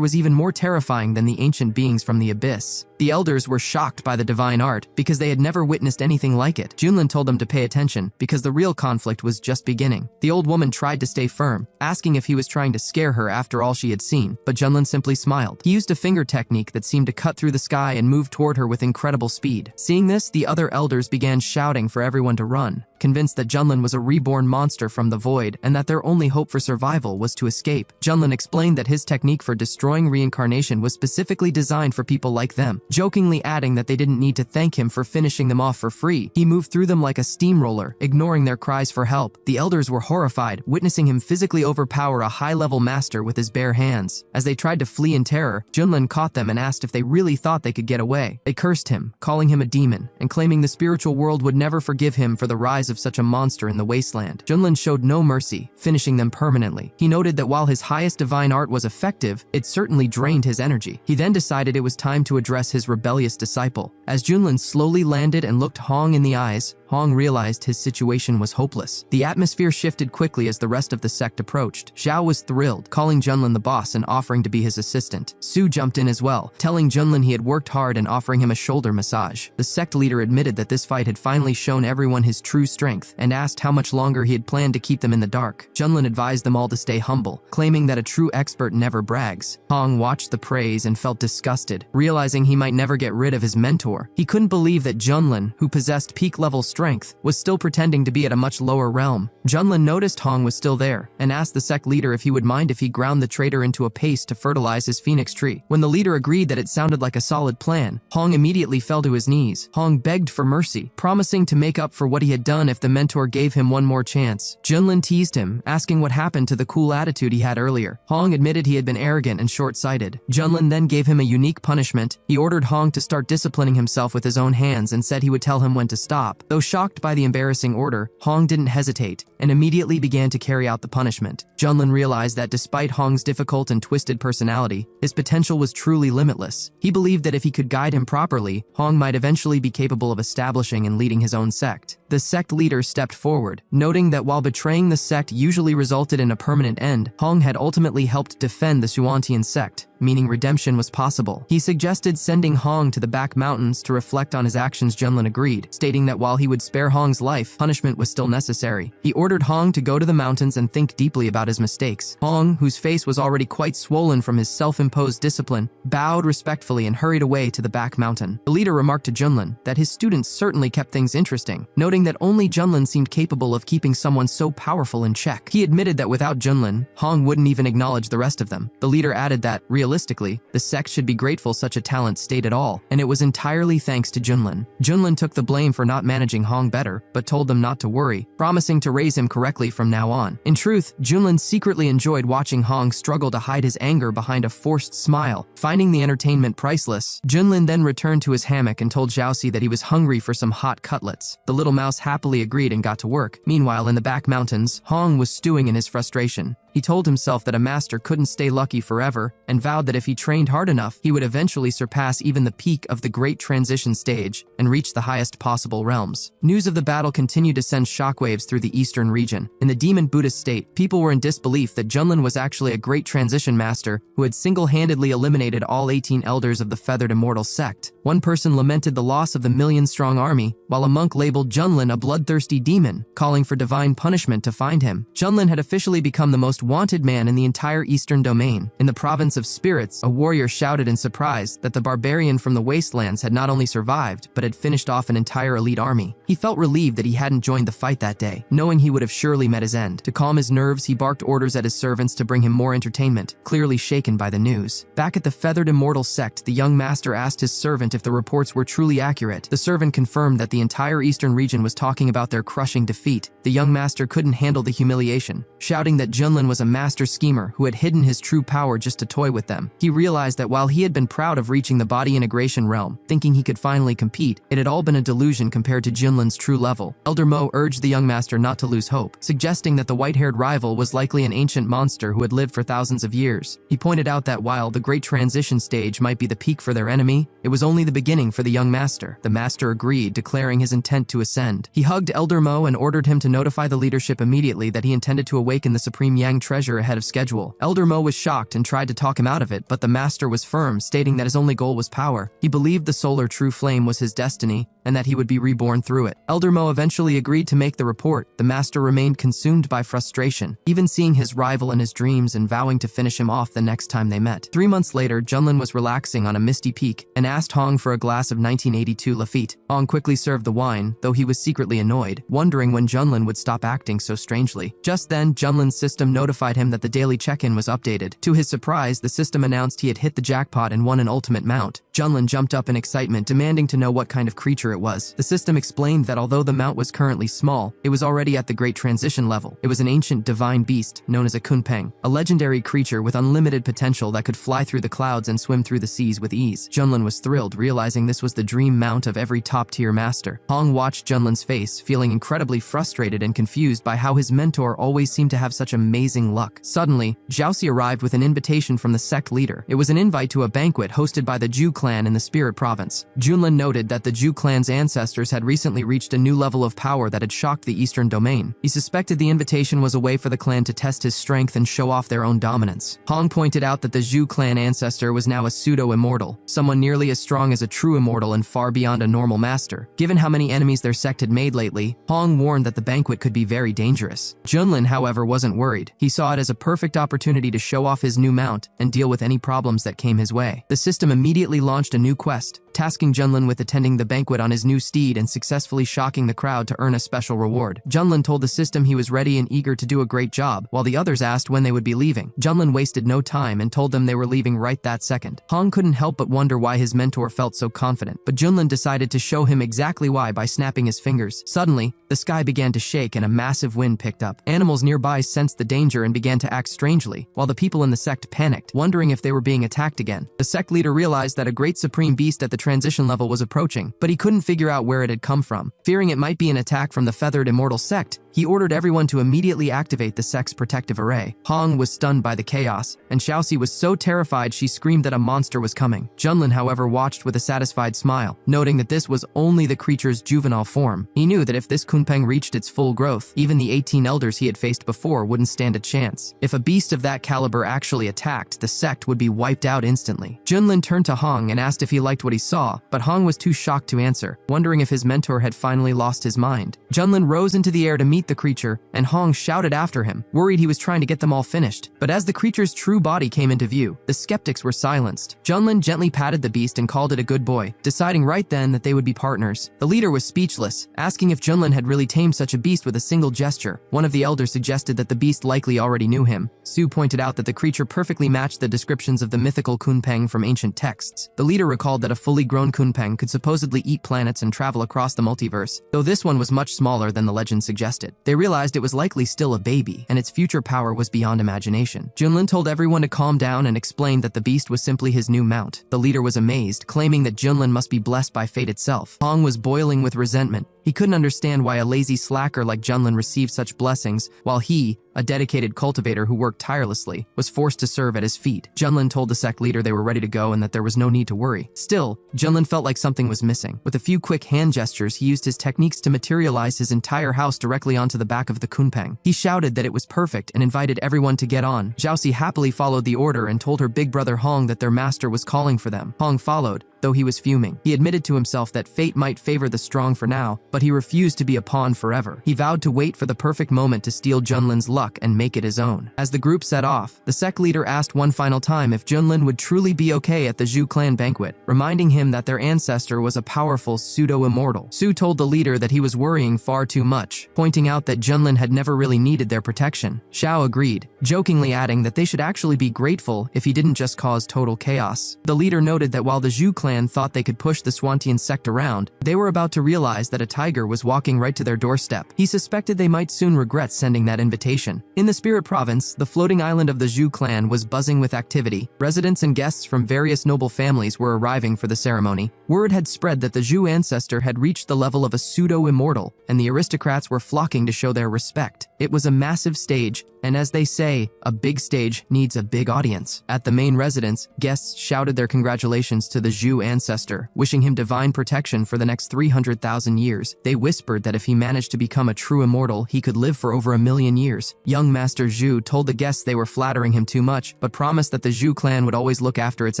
was even more terrifying than the ancient beings from the abyss. The elders were shocked by the divine art because they had never witnessed anything like it. Junlin told them to pay attention because the real conflict was just beginning. The old woman tried to stay firm, asking if he was trying to scare her after all she had seen, but Junlin simply smiled. He used a finger technique that seemed to cut through the sky and move toward her with incredible speed. Seeing this, the other elders began shouting for everyone to run, convinced that Junlin was a reborn monster from the void and that their only hope for survival was to escape. Junlin explained that his technique for destroying reincarnation was specifically designed for people like them, jokingly adding that they didn't need to thank him for finishing them off for free. He moved through them like a steamroller, ignoring their cries for help. The elders were horrified, witnessing him physically overpower a high-level master with his bare hands. As they tried to flee in terror, Junlin caught them and asked if they really thought they could get away. They cursed him, calling him a demon, and claiming the spiritual world would never forgive him for the rise of such a monster in the wasteland. Junlin showed no mercy, finishing them permanently. He noted that while his highest divine art was effective, it certainly drained his energy. He then decided it was time to address his rebellious disciple. As Junlin slowly landed and looked Hong in the eyes, Hong realized his situation was hopeless. The atmosphere shifted quickly as the rest of the sect approached. Zhao was thrilled, calling Junlin the boss and offering to be his assistant. Su jumped in as well, telling Junlin he had worked hard and offering him a shoulder massage. The sect leader admitted that this fight had finally shown everyone his true strength and asked how much longer he had planned to keep them in the dark. Junlin advised them all to stay humble, claiming that a true expert never brags. Hong watched the praise and felt disgusted, realizing he might never get rid of his mentor. He couldn't believe that Junlin, who possessed peak-level strength, was still pretending to be at a much lower realm. Junlin noticed Hong was still there and asked the sect leader if he would mind if he ground the traitor into a paste to fertilize his phoenix tree. When the leader agreed that it sounded like a solid plan, Hong immediately fell to his knees. Hong begged for mercy, promising to make up for what he had done if the mentor gave him one more chance. Junlin teased him, asking what happened to the cool attitude he had earlier. Hong admitted he had been arrogant and short-sighted. Junlin then gave him a unique punishment. He ordered Hong to start disciplining himself with his own hands and said he would tell him when to stop. Though shocked by the embarrassing order, Hong didn't hesitate and immediately began to carry out the punishment. Junlin realized that despite Hong's difficult and twisted personality, his potential was truly limitless. He believed that if he could guide him properly, Hong might eventually be capable of establishing and leading his own sect. The sect leader stepped forward, noting that while betraying the sect usually resulted in a permanent end, Hong had ultimately helped defend the Xuantian sect, meaning redemption was possible. He suggested sending Hong to the back mountains to reflect on his actions. Junlin agreed, stating that while he would spare Hong's life, punishment was still necessary. He ordered Hong to go to the mountains and think deeply about his mistakes. Hong, whose face was already quite swollen from his self-imposed discipline, bowed respectfully and hurried away to the back mountain. The leader remarked to Junlin that his students certainly kept things interesting, noting that only Junlin seemed capable of keeping someone so powerful in check. He admitted that without Junlin, Hong wouldn't even acknowledge the rest of them. The leader added that, realistically, the sect should be grateful such a talent stayed at all, and it was entirely thanks to Junlin. Junlin took the blame for not managing Hong better, but told them not to worry, promising to raise him correctly from now on. In truth, Junlin secretly enjoyed watching Hong struggle to hide his anger behind a forced smile. Finding the entertainment priceless, Junlin then returned to his hammock and told Zhaoxi that he was hungry for some hot cutlets. The little mouse happily agreed and got to work. Meanwhile, in the back mountains, Hong was stewing in his frustration. He told himself that a master couldn't stay lucky forever and vowed that if he trained hard enough, he would eventually surpass even the peak of the Great Transition stage and reach the highest possible realms. News of the battle continued to send shockwaves through the eastern region. In the demon Buddhist state, people were in disbelief that Junlin was actually a great transition master who had single-handedly eliminated all 18 elders of the feathered immortal sect. One person lamented the loss of the million-strong army, while a monk labeled Junlin a bloodthirsty demon, calling for divine punishment to find him. Junlin had officially become the most wanted man in the entire eastern domain. In the province of spirits, a warrior shouted in surprise that the barbarian from the wastelands had not only survived, but had finished off an entire elite army. He felt relieved that he hadn't joined the fight that day, knowing he would have surely met his end. To calm his nerves, he barked orders at his servants to bring him more entertainment, clearly shaken by the news. Back at the feathered immortal sect, the young master asked his servant if the reports were truly accurate. The servant confirmed that the entire eastern region was talking about their crushing defeat. The young master couldn't handle the humiliation, shouting that Junlin was a master schemer who had hidden his true power just to toy with them. He realized that while he had been proud of reaching the body integration realm, thinking he could finally compete, it had all been a delusion compared to Junlin's true level. Elder Mu urged the young master not to lose hope, suggesting that the white-haired rival was likely an ancient monster who had lived for thousands of years. He pointed out that while the great transition stage might be the peak for their enemy, it was only the beginning for the young master. The master agreed, declaring his intent to ascend. He hugged Elder Mu and ordered him to notify the leadership immediately that he intended to awaken the Supreme Yang treasure ahead of schedule. Elder Mu was shocked and tried to talk him out of it, but the master was firm, stating that his only goal was power. He believed the solar true flame was his destiny, and that he would be reborn through it. Elder Mu eventually agreed to make the report. The master remained consumed by frustration, even seeing his rival in his dreams and vowing to finish him off the next time they met. 3 months later, Junlin was relaxing on a misty peak and asked Hong for a glass of 1982 Lafite. Hong quickly served the wine, though he was secretly annoyed, wondering when Junlin would stop acting so strangely. Just then, Junlin's system notified him that the daily check-in was updated. To his surprise, the system announced he had hit the jackpot and won an ultimate mount. Junlin jumped up in excitement, demanding to know what kind of creature it was. The system explained that although the mount was currently small, it was already at the great transition level. It was an ancient divine beast known as a kunpeng, a legendary creature with unlimited potential that could fly through the clouds and swim through the seas with ease. Junlin was thrilled, realizing this was the dream mount of every top-tier master. Hong watched Junlin's face, feeling incredibly frustrated and confused by how his mentor always seemed to have such amazing luck. Suddenly, Jiaoxi arrived with an invitation from the sect leader. It was an invite to a banquet hosted by the Zhu clan in the Spirit Province. Junlin noted that the Zhu clan's ancestors had recently reached a new level of power that had shocked the eastern domain. He suspected the invitation was a way for the clan to test his strength and show off their own dominance. Hong pointed out that the Zhu clan ancestor was now a pseudo-immortal, someone nearly as strong as a true immortal and far beyond a normal master. Given how many enemies their sect had made lately, Hong warned that the banquet could be very dangerous. Junlin, however, wasn't worried. He saw it as a perfect opportunity to show off his new mount and deal with any problems that came his way. The system immediately launched a new quest, tasking Junlin with attending the banquet on his new steed and successfully shocking the crowd to earn a special reward. Junlin told the system he was ready and eager to do a great job, while the others asked when they would be leaving. Junlin wasted no time and told them they were leaving right that second. Hong couldn't help but wonder why his mentor felt so confident, but Junlin decided to show him exactly why by snapping his fingers. Suddenly, the sky began to shake and a massive wind picked up. Animals nearby sensed the danger and began to act strangely, while the people in the sect panicked, wondering if they were being attacked again. The sect leader realized that a great supreme beast at the transition level was approaching, but he couldn't figure out where it had come from. Fearing it might be an attack from the feathered immortal sect, he ordered everyone to immediately activate the sect's protective array. Hong was stunned by the chaos, and Xiaoxi was so terrified she screamed that a monster was coming. Junlin, however, watched with a satisfied smile, noting that this was only the creature's juvenile form. He knew that if this kunpeng reached its full growth, even the 18 elders he had faced before wouldn't stand a chance. If a beast of that caliber actually attacked, the sect would be wiped out instantly. Junlin turned to Hong and asked if he liked what he saw, but Hong was too shocked to answer, wondering if his mentor had finally lost his mind. Junlin rose into the air to meet the creature, and Hong shouted after him, worried he was trying to get them all finished. But as the creature's true body came into view, the skeptics were silenced. Junlin gently patted the beast and called it a good boy, deciding right then that they would be partners. The leader was speechless, asking if Junlin had really tamed such a beast with a single gesture. One of the elders suggested that the beast likely already knew him. Su pointed out that the creature perfectly matched the descriptions of the mythical kunpeng from ancient texts. The leader recalled that a fully grown kunpeng could supposedly eat planets and travel across the multiverse, though this one was much smaller than the legend suggested. They realized it was likely still a baby, and its future power was beyond imagination. Junlin told everyone to calm down and explained that the beast was simply his new mount. The leader was amazed, claiming that Junlin must be blessed by fate itself. Hong was boiling with resentment. He couldn't understand why a lazy slacker like Junlin received such blessings, while he, a dedicated cultivator who worked tirelessly, was forced to serve at his feet. Junlin told the sect leader they were ready to go and that there was no need to worry. Still, Junlin felt like something was missing. With a few quick hand gestures, he used his techniques to materialize his entire house directly onto the back of the kunpeng. He shouted that it was perfect and invited everyone to get on. Xiaoxi happily followed the order and told her big brother Hong that their master was calling for them. Hong followed, though though he was fuming. He admitted to himself that fate might favor the strong for now, but he refused to be a pawn forever. He vowed to wait for the perfect moment to steal Junlin's luck and make it his own. As the group set off, the sect leader asked one final time if Junlin would truly be okay at the Zhu clan banquet, reminding him that their ancestor was a powerful pseudo-immortal. Su told the leader that he was worrying far too much, pointing out that Junlin had never really needed their protection. Xiao agreed, jokingly adding that they should actually be grateful if he didn't just cause total chaos. The leader noted that while the Zhu clan thought they could push the Swantian sect around, they were about to realize that a tiger was walking right to their doorstep. He suspected they might soon regret sending that invitation. In the Spirit Province, the floating island of the Zhu clan was buzzing with activity. Residents and guests from various noble families were arriving for the ceremony. Word had spread that the Zhu ancestor had reached the level of a pseudo-immortal, and the aristocrats were flocking to show their respect. It was a massive stage, and as they say, a big stage needs a big audience. At the main residence, guests shouted their congratulations to the Zhu ancestor, wishing him divine protection for the next 300,000 years. They whispered that if he managed to become a true immortal, he could live for over 1,000,000 years. Young Master Zhu told the guests they were flattering him too much, but promised that the Zhu clan would always look after its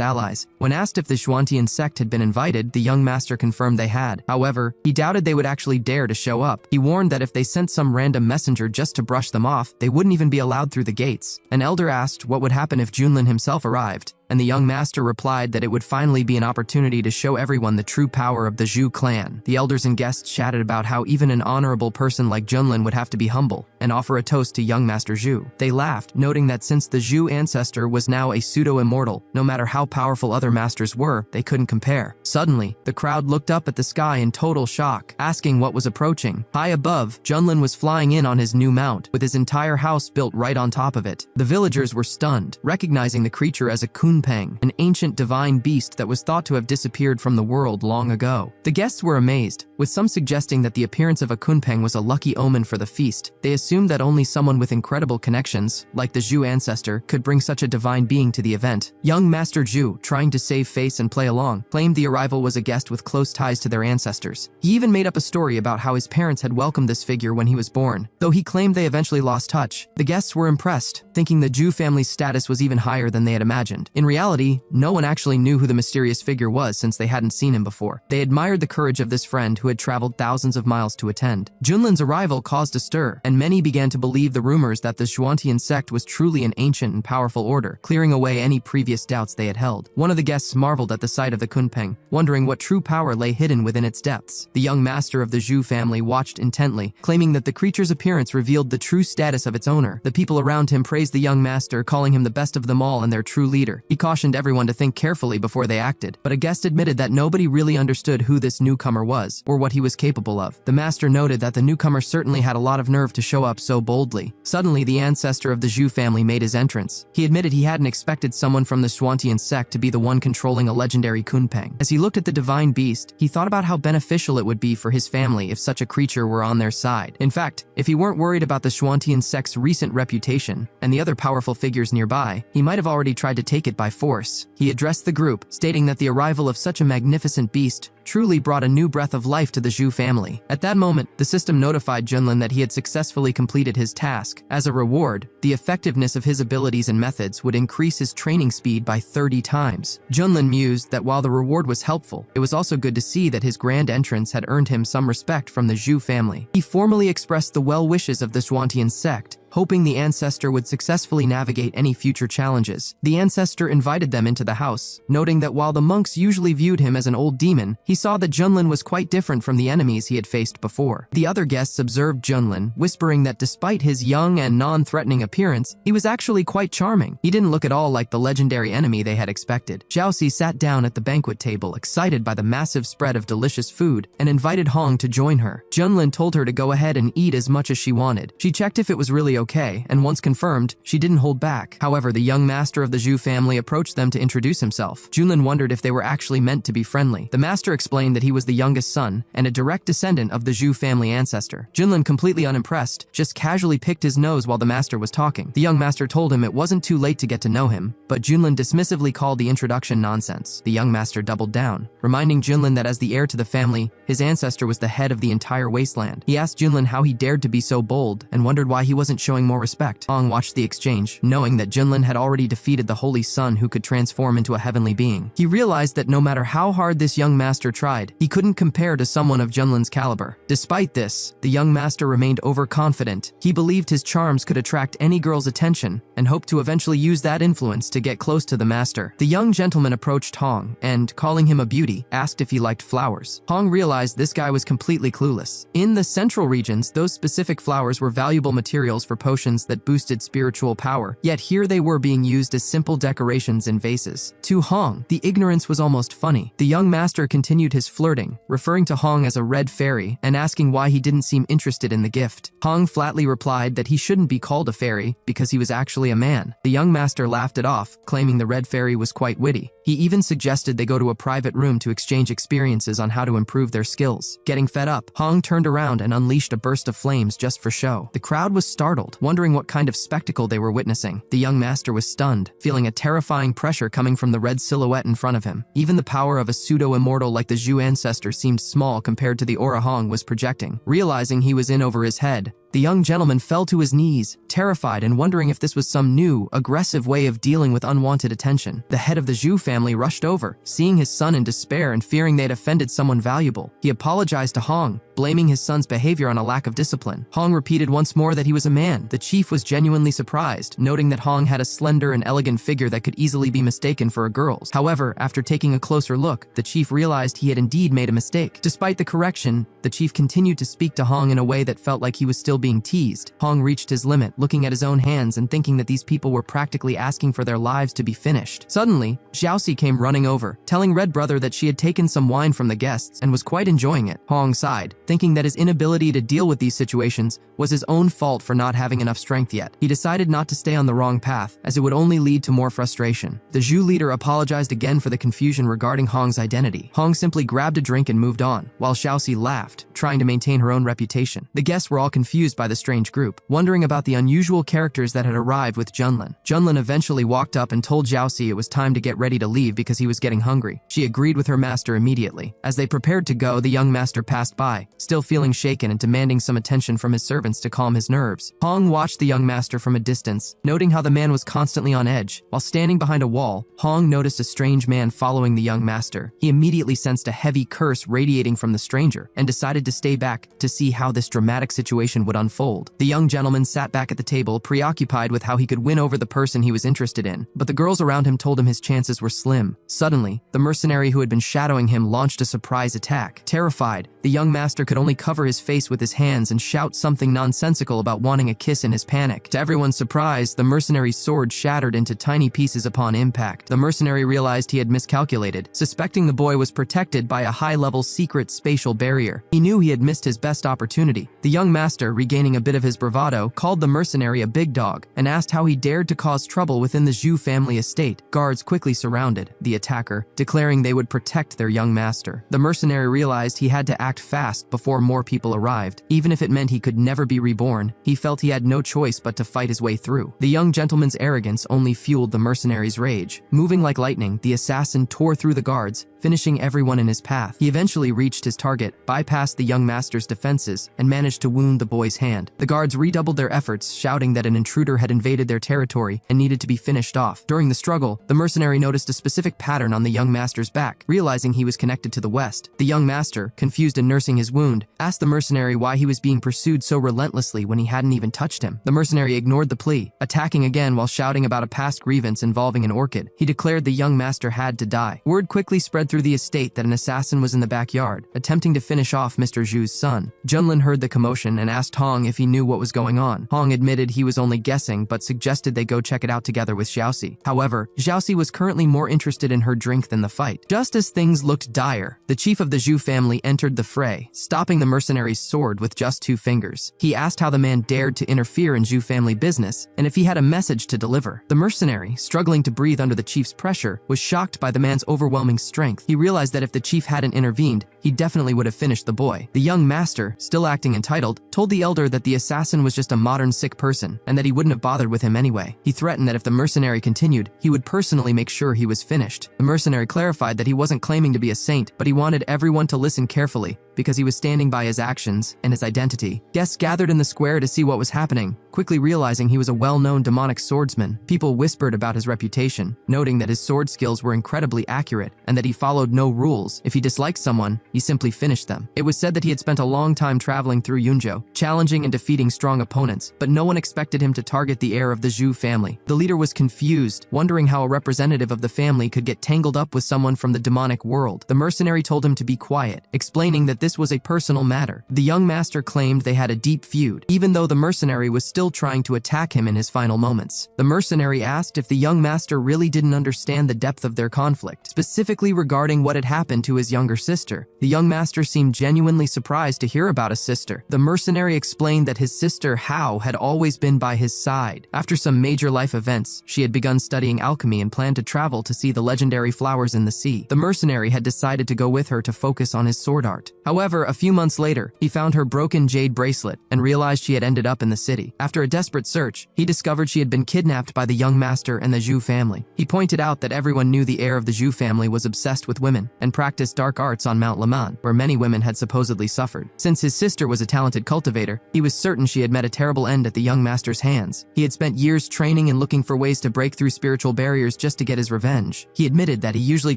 allies. When asked if the Shuantian sect had been invited, the young master confirmed they had. However, he doubted they would actually dare to show up. He warned that if they sent some random messenger just to brush them off, they wouldn't even be allowed through the gates. An elder asked what would happen if Junlin himself arrived, and the young master replied that it would finally be an opportunity to show everyone the true power of the Zhu clan. The elders and guests chatted about how even an honorable person like Junlin would have to be humble and offer a toast to young Master Zhu. They laughed, noting that since the Zhu ancestor was now a pseudo-immortal, no matter how powerful other masters were, they couldn't compare. Suddenly, the crowd looked up at the sky in total shock, asking what was approaching. High above, Junlin was flying in on his new mount, with his entire house built right on top of it. The villagers were stunned, recognizing the creature as a Kunpeng, an ancient divine beast that was thought to have disappeared from the world long ago. The guests were amazed, with some suggesting that the appearance of a Kunpeng was a lucky omen for the feast. They assumed that only someone with incredible connections, like the Zhu ancestor, could bring such a divine being to the event. Young Master Zhu, trying to save face and play along, claimed the arrival was a guest with close ties to their ancestors. He even made up a story about how his parents had welcomed this figure when he was born. Though he claimed they eventually lost touch, the guests were impressed, thinking the Zhu family's status was even higher than they had imagined. In reality, no one actually knew who the mysterious figure was since they hadn't seen him before. They admired the courage of this friend who had traveled thousands of miles to attend. Junlin's arrival caused a stir, and many began to believe the rumors that the Shuantian sect was truly an ancient and powerful order, clearing away any previous doubts they had held. One of the guests marveled at the sight of the Kunpeng, wondering what true power lay hidden within its depths. The young master of the Zhu family watched intently, claiming that the creature's appearance revealed the true status of its owner. The people around him praised the young master, calling him the best of them all and their true leader. He cautioned everyone to think carefully before they acted, but a guest admitted that nobody really understood who this newcomer was, or what he was capable of. The master noted that the newcomer certainly had a lot of nerve to show up so boldly. Suddenly, the ancestor of the Zhu family made his entrance. He admitted he hadn't expected someone from the Shuantian sect to be the one controlling a legendary Kunpeng. As he looked at the divine beast, he thought about how beneficial it would be for his family if such a creature were on their side. In fact, if he weren't worried about the Shuantian sect's recent reputation and the other powerful figures nearby, he might have already tried to take it by force. He addressed the group, stating that the arrival of such a magnificent beast truly brought a new breath of life to the Zhu family. At that moment, the system notified Junlin that he had successfully completed his task. As a reward, the effectiveness of his abilities and methods would increase his training speed by 30 times. Junlin mused that while the reward was helpful, it was also good to see that his grand entrance had earned him some respect from the Zhu family. He formally expressed the well wishes of the Shuantian sect, hoping the ancestor would successfully navigate any future challenges. The ancestor invited them into the house, noting that while the monks usually viewed him as an old demon, he saw that Junlin was quite different from the enemies he had faced before. The other guests observed Junlin, whispering that despite his young and non-threatening appearance, he was actually quite charming. He didn't look at all like the legendary enemy they had expected. Xiaoxi sat down at the banquet table, excited by the massive spread of delicious food, and invited Hong to join her. Junlin told her to go ahead and eat as much as she wanted. She checked if it was really okay, and once confirmed, she didn't hold back. However, the young master of the Zhu family approached them to introduce himself. Junlin wondered if they were actually meant to be friendly. The master explained that he was the youngest son and a direct descendant of the Zhu family ancestor. Junlin, completely unimpressed, just casually picked his nose while the master was talking. The young master told him it wasn't too late to get to know him, but Junlin dismissively called the introduction nonsense. The young master doubled down, reminding Junlin that as the heir to the family, his ancestor was the head of the entire wasteland. He asked Junlin how he dared to be so bold and wondered why he wasn't showing showing more respect. Hong watched the exchange, knowing that Junlin had already defeated the Holy Sun who could transform into a heavenly being. He realized that no matter how hard this young master tried, he couldn't compare to someone of Junlin's caliber. Despite this, the young master remained overconfident. He believed his charms could attract any girl's attention and hoped to eventually use that influence to get close to the master. The young gentleman approached Hong and, calling him a beauty, asked if he liked flowers. Hong realized this guy was completely clueless. In the central regions, those specific flowers were valuable materials for potions that boosted spiritual power, yet here they were being used as simple decorations in vases. To Hong, the ignorance was almost funny. The young master continued his flirting, referring to Hong as a red fairy and asking why he didn't seem interested in the gift. Hong flatly replied that he shouldn't be called a fairy because he was actually a man. The young master laughed it off, claiming the red fairy was quite witty. He even suggested they go to a private room to exchange experiences on how to improve their skills. Getting fed up, Hong turned around and unleashed a burst of flames just for show. The crowd was startled, wondering what kind of spectacle they were witnessing. The young master was stunned, feeling a terrifying pressure coming from the red silhouette in front of him. Even the power of a pseudo-immortal like the Zhu ancestor seemed small compared to the aura Hong was projecting. Realizing he was in over his head, the young gentleman fell to his knees, terrified and wondering if this was some new, aggressive way of dealing with unwanted attention. The head of the Zhu family rushed over, seeing his son in despair and fearing they'd offended someone valuable. He apologized to Hong, blaming his son's behavior on a lack of discipline. Hong repeated once more that he was a man. The chief was genuinely surprised, noting that Hong had a slender and elegant figure that could easily be mistaken for a girl's. However, after taking a closer look, the chief realized he had indeed made a mistake. Despite the correction, the chief continued to speak to Hong in a way that felt like he was still being teased. Hong reached his limit, looking at his own hands and thinking that these people were practically asking for their lives to be finished. Suddenly, Xiaoxi came running over, telling Red Brother that she had taken some wine from the guests and was quite enjoying it. Hong sighed, thinking that his inability to deal with these situations was his own fault for not having enough strength yet. He decided not to stay on the wrong path, as it would only lead to more frustration. The Zhu leader apologized again for the confusion regarding Hong's identity. Hong simply grabbed a drink and moved on, while Xiaoxi laughed, trying to maintain her own reputation. The guests were all confused by the strange group, wondering about the unusual characters that had arrived with Junlin. Junlin eventually walked up and told Xiaoxi it was time to get ready to leave because he was getting hungry. She agreed with her master immediately. As they prepared to go, the young master passed by, still feeling shaken and demanding some attention from his servants to calm his nerves. Hong watched the young master from a distance, noting how the man was constantly on edge. While standing behind a wall, Hong noticed a strange man following the young master. He immediately sensed a heavy curse radiating from the stranger and decided to stay back to see how this dramatic situation would unfold. The young gentleman sat back at the table, preoccupied with how he could win over the person he was interested in, but the girls around him told him his chances were slim. Suddenly, the mercenary who had been shadowing him launched a surprise attack. Terrified, the young master could only cover his face with his hands and shout something nonsensical about wanting a kiss in his panic. To everyone's surprise, the mercenary's sword shattered into tiny pieces upon impact. The mercenary realized he had miscalculated, suspecting the boy was protected by a high-level secret spatial barrier. He knew he had missed his best opportunity. The young master, regaining a bit of his bravado, called the mercenary a big dog and asked how he dared to cause trouble within the Zhu family estate. Guards quickly surrounded the attacker, declaring they would protect their young master. The mercenary realized he had to act fast before more people arrived. Even if it meant he could never be reborn, he felt he had no choice but to fight his way through. The young gentleman's arrogance only fueled the mercenary's rage. Moving like lightning, the assassin tore through the guards, finishing everyone in his path. He eventually reached his target, bypassed the young master's defenses, and managed to wound the boy's hand. The guards redoubled their efforts, shouting that an intruder had invaded their territory and needed to be finished off. During the struggle, the mercenary noticed a specific pattern on the young master's back, realizing he was connected to the west. The young master, confused and nursing his wound, asked the mercenary why he was being pursued so relentlessly when he hadn't even touched him. The mercenary ignored the plea, attacking again while shouting about a past grievance involving an orchid. He declared the young master had to die. Word quickly spread through the estate that an assassin was in the backyard, attempting to finish off Mr. Zhu's son. Junlin heard the commotion and asked Hong if he knew what was going on. Hong admitted he was only guessing, but suggested they go check it out together with Xiaoxi. However, Xiaoxi was currently more interested in her drink than the fight. Just as things looked dire, the chief of the Zhu family entered the fray, stopping the mercenary's sword with just 2 fingers. He asked how the man dared to interfere in Zhu family business and if he had a message to deliver. The mercenary, struggling to breathe under the chief's pressure, was shocked by the man's overwhelming strength. He realized that if the chief hadn't intervened, he definitely would have finished the boy. The young master, still acting entitled, told the elder that the assassin was just a modern sick person and that he wouldn't have bothered with him anyway. He threatened that if the mercenary continued, he would personally make sure he was finished. The mercenary clarified that he wasn't claiming to be a saint, but he wanted everyone to listen carefully, because he was standing by his actions and his identity. Guests gathered in the square to see what was happening, quickly realizing he was a well-known demonic swordsman. People whispered about his reputation, noting that his sword skills were incredibly accurate and that he followed no rules. If he disliked someone, he simply finished them. It was said that he had spent a long time traveling through Yunzhou, challenging and defeating strong opponents, but no one expected him to target the heir of the Zhu family. The leader was confused, wondering how a representative of the family could get tangled up with someone from the demonic world. The mercenary told him to be quiet, explaining that this was a personal matter. The young master claimed they had a deep feud, even though the mercenary was still trying to attack him in his final moments. The mercenary asked if the young master really didn't understand the depth of their conflict, specifically regarding what had happened to his younger sister. The young master seemed genuinely surprised to hear about his sister. The mercenary explained that his sister Hao had always been by his side. After some major life events, she had begun studying alchemy and planned to travel to see the legendary flowers in the sea. The mercenary had decided to go with her to focus on his sword art. However, a few months later, he found her broken jade bracelet and realized she had ended up in the city. After a desperate search, he discovered she had been kidnapped by the young master and the Zhu family. He pointed out that everyone knew the heir of the Zhu family was obsessed with women and practiced dark arts on Mount Leman, where many women had supposedly suffered. Since his sister was a talented cultivator, he was certain she had met a terrible end at the young master's hands. He had spent years training and looking for ways to break through spiritual barriers just to get his revenge. He admitted that he usually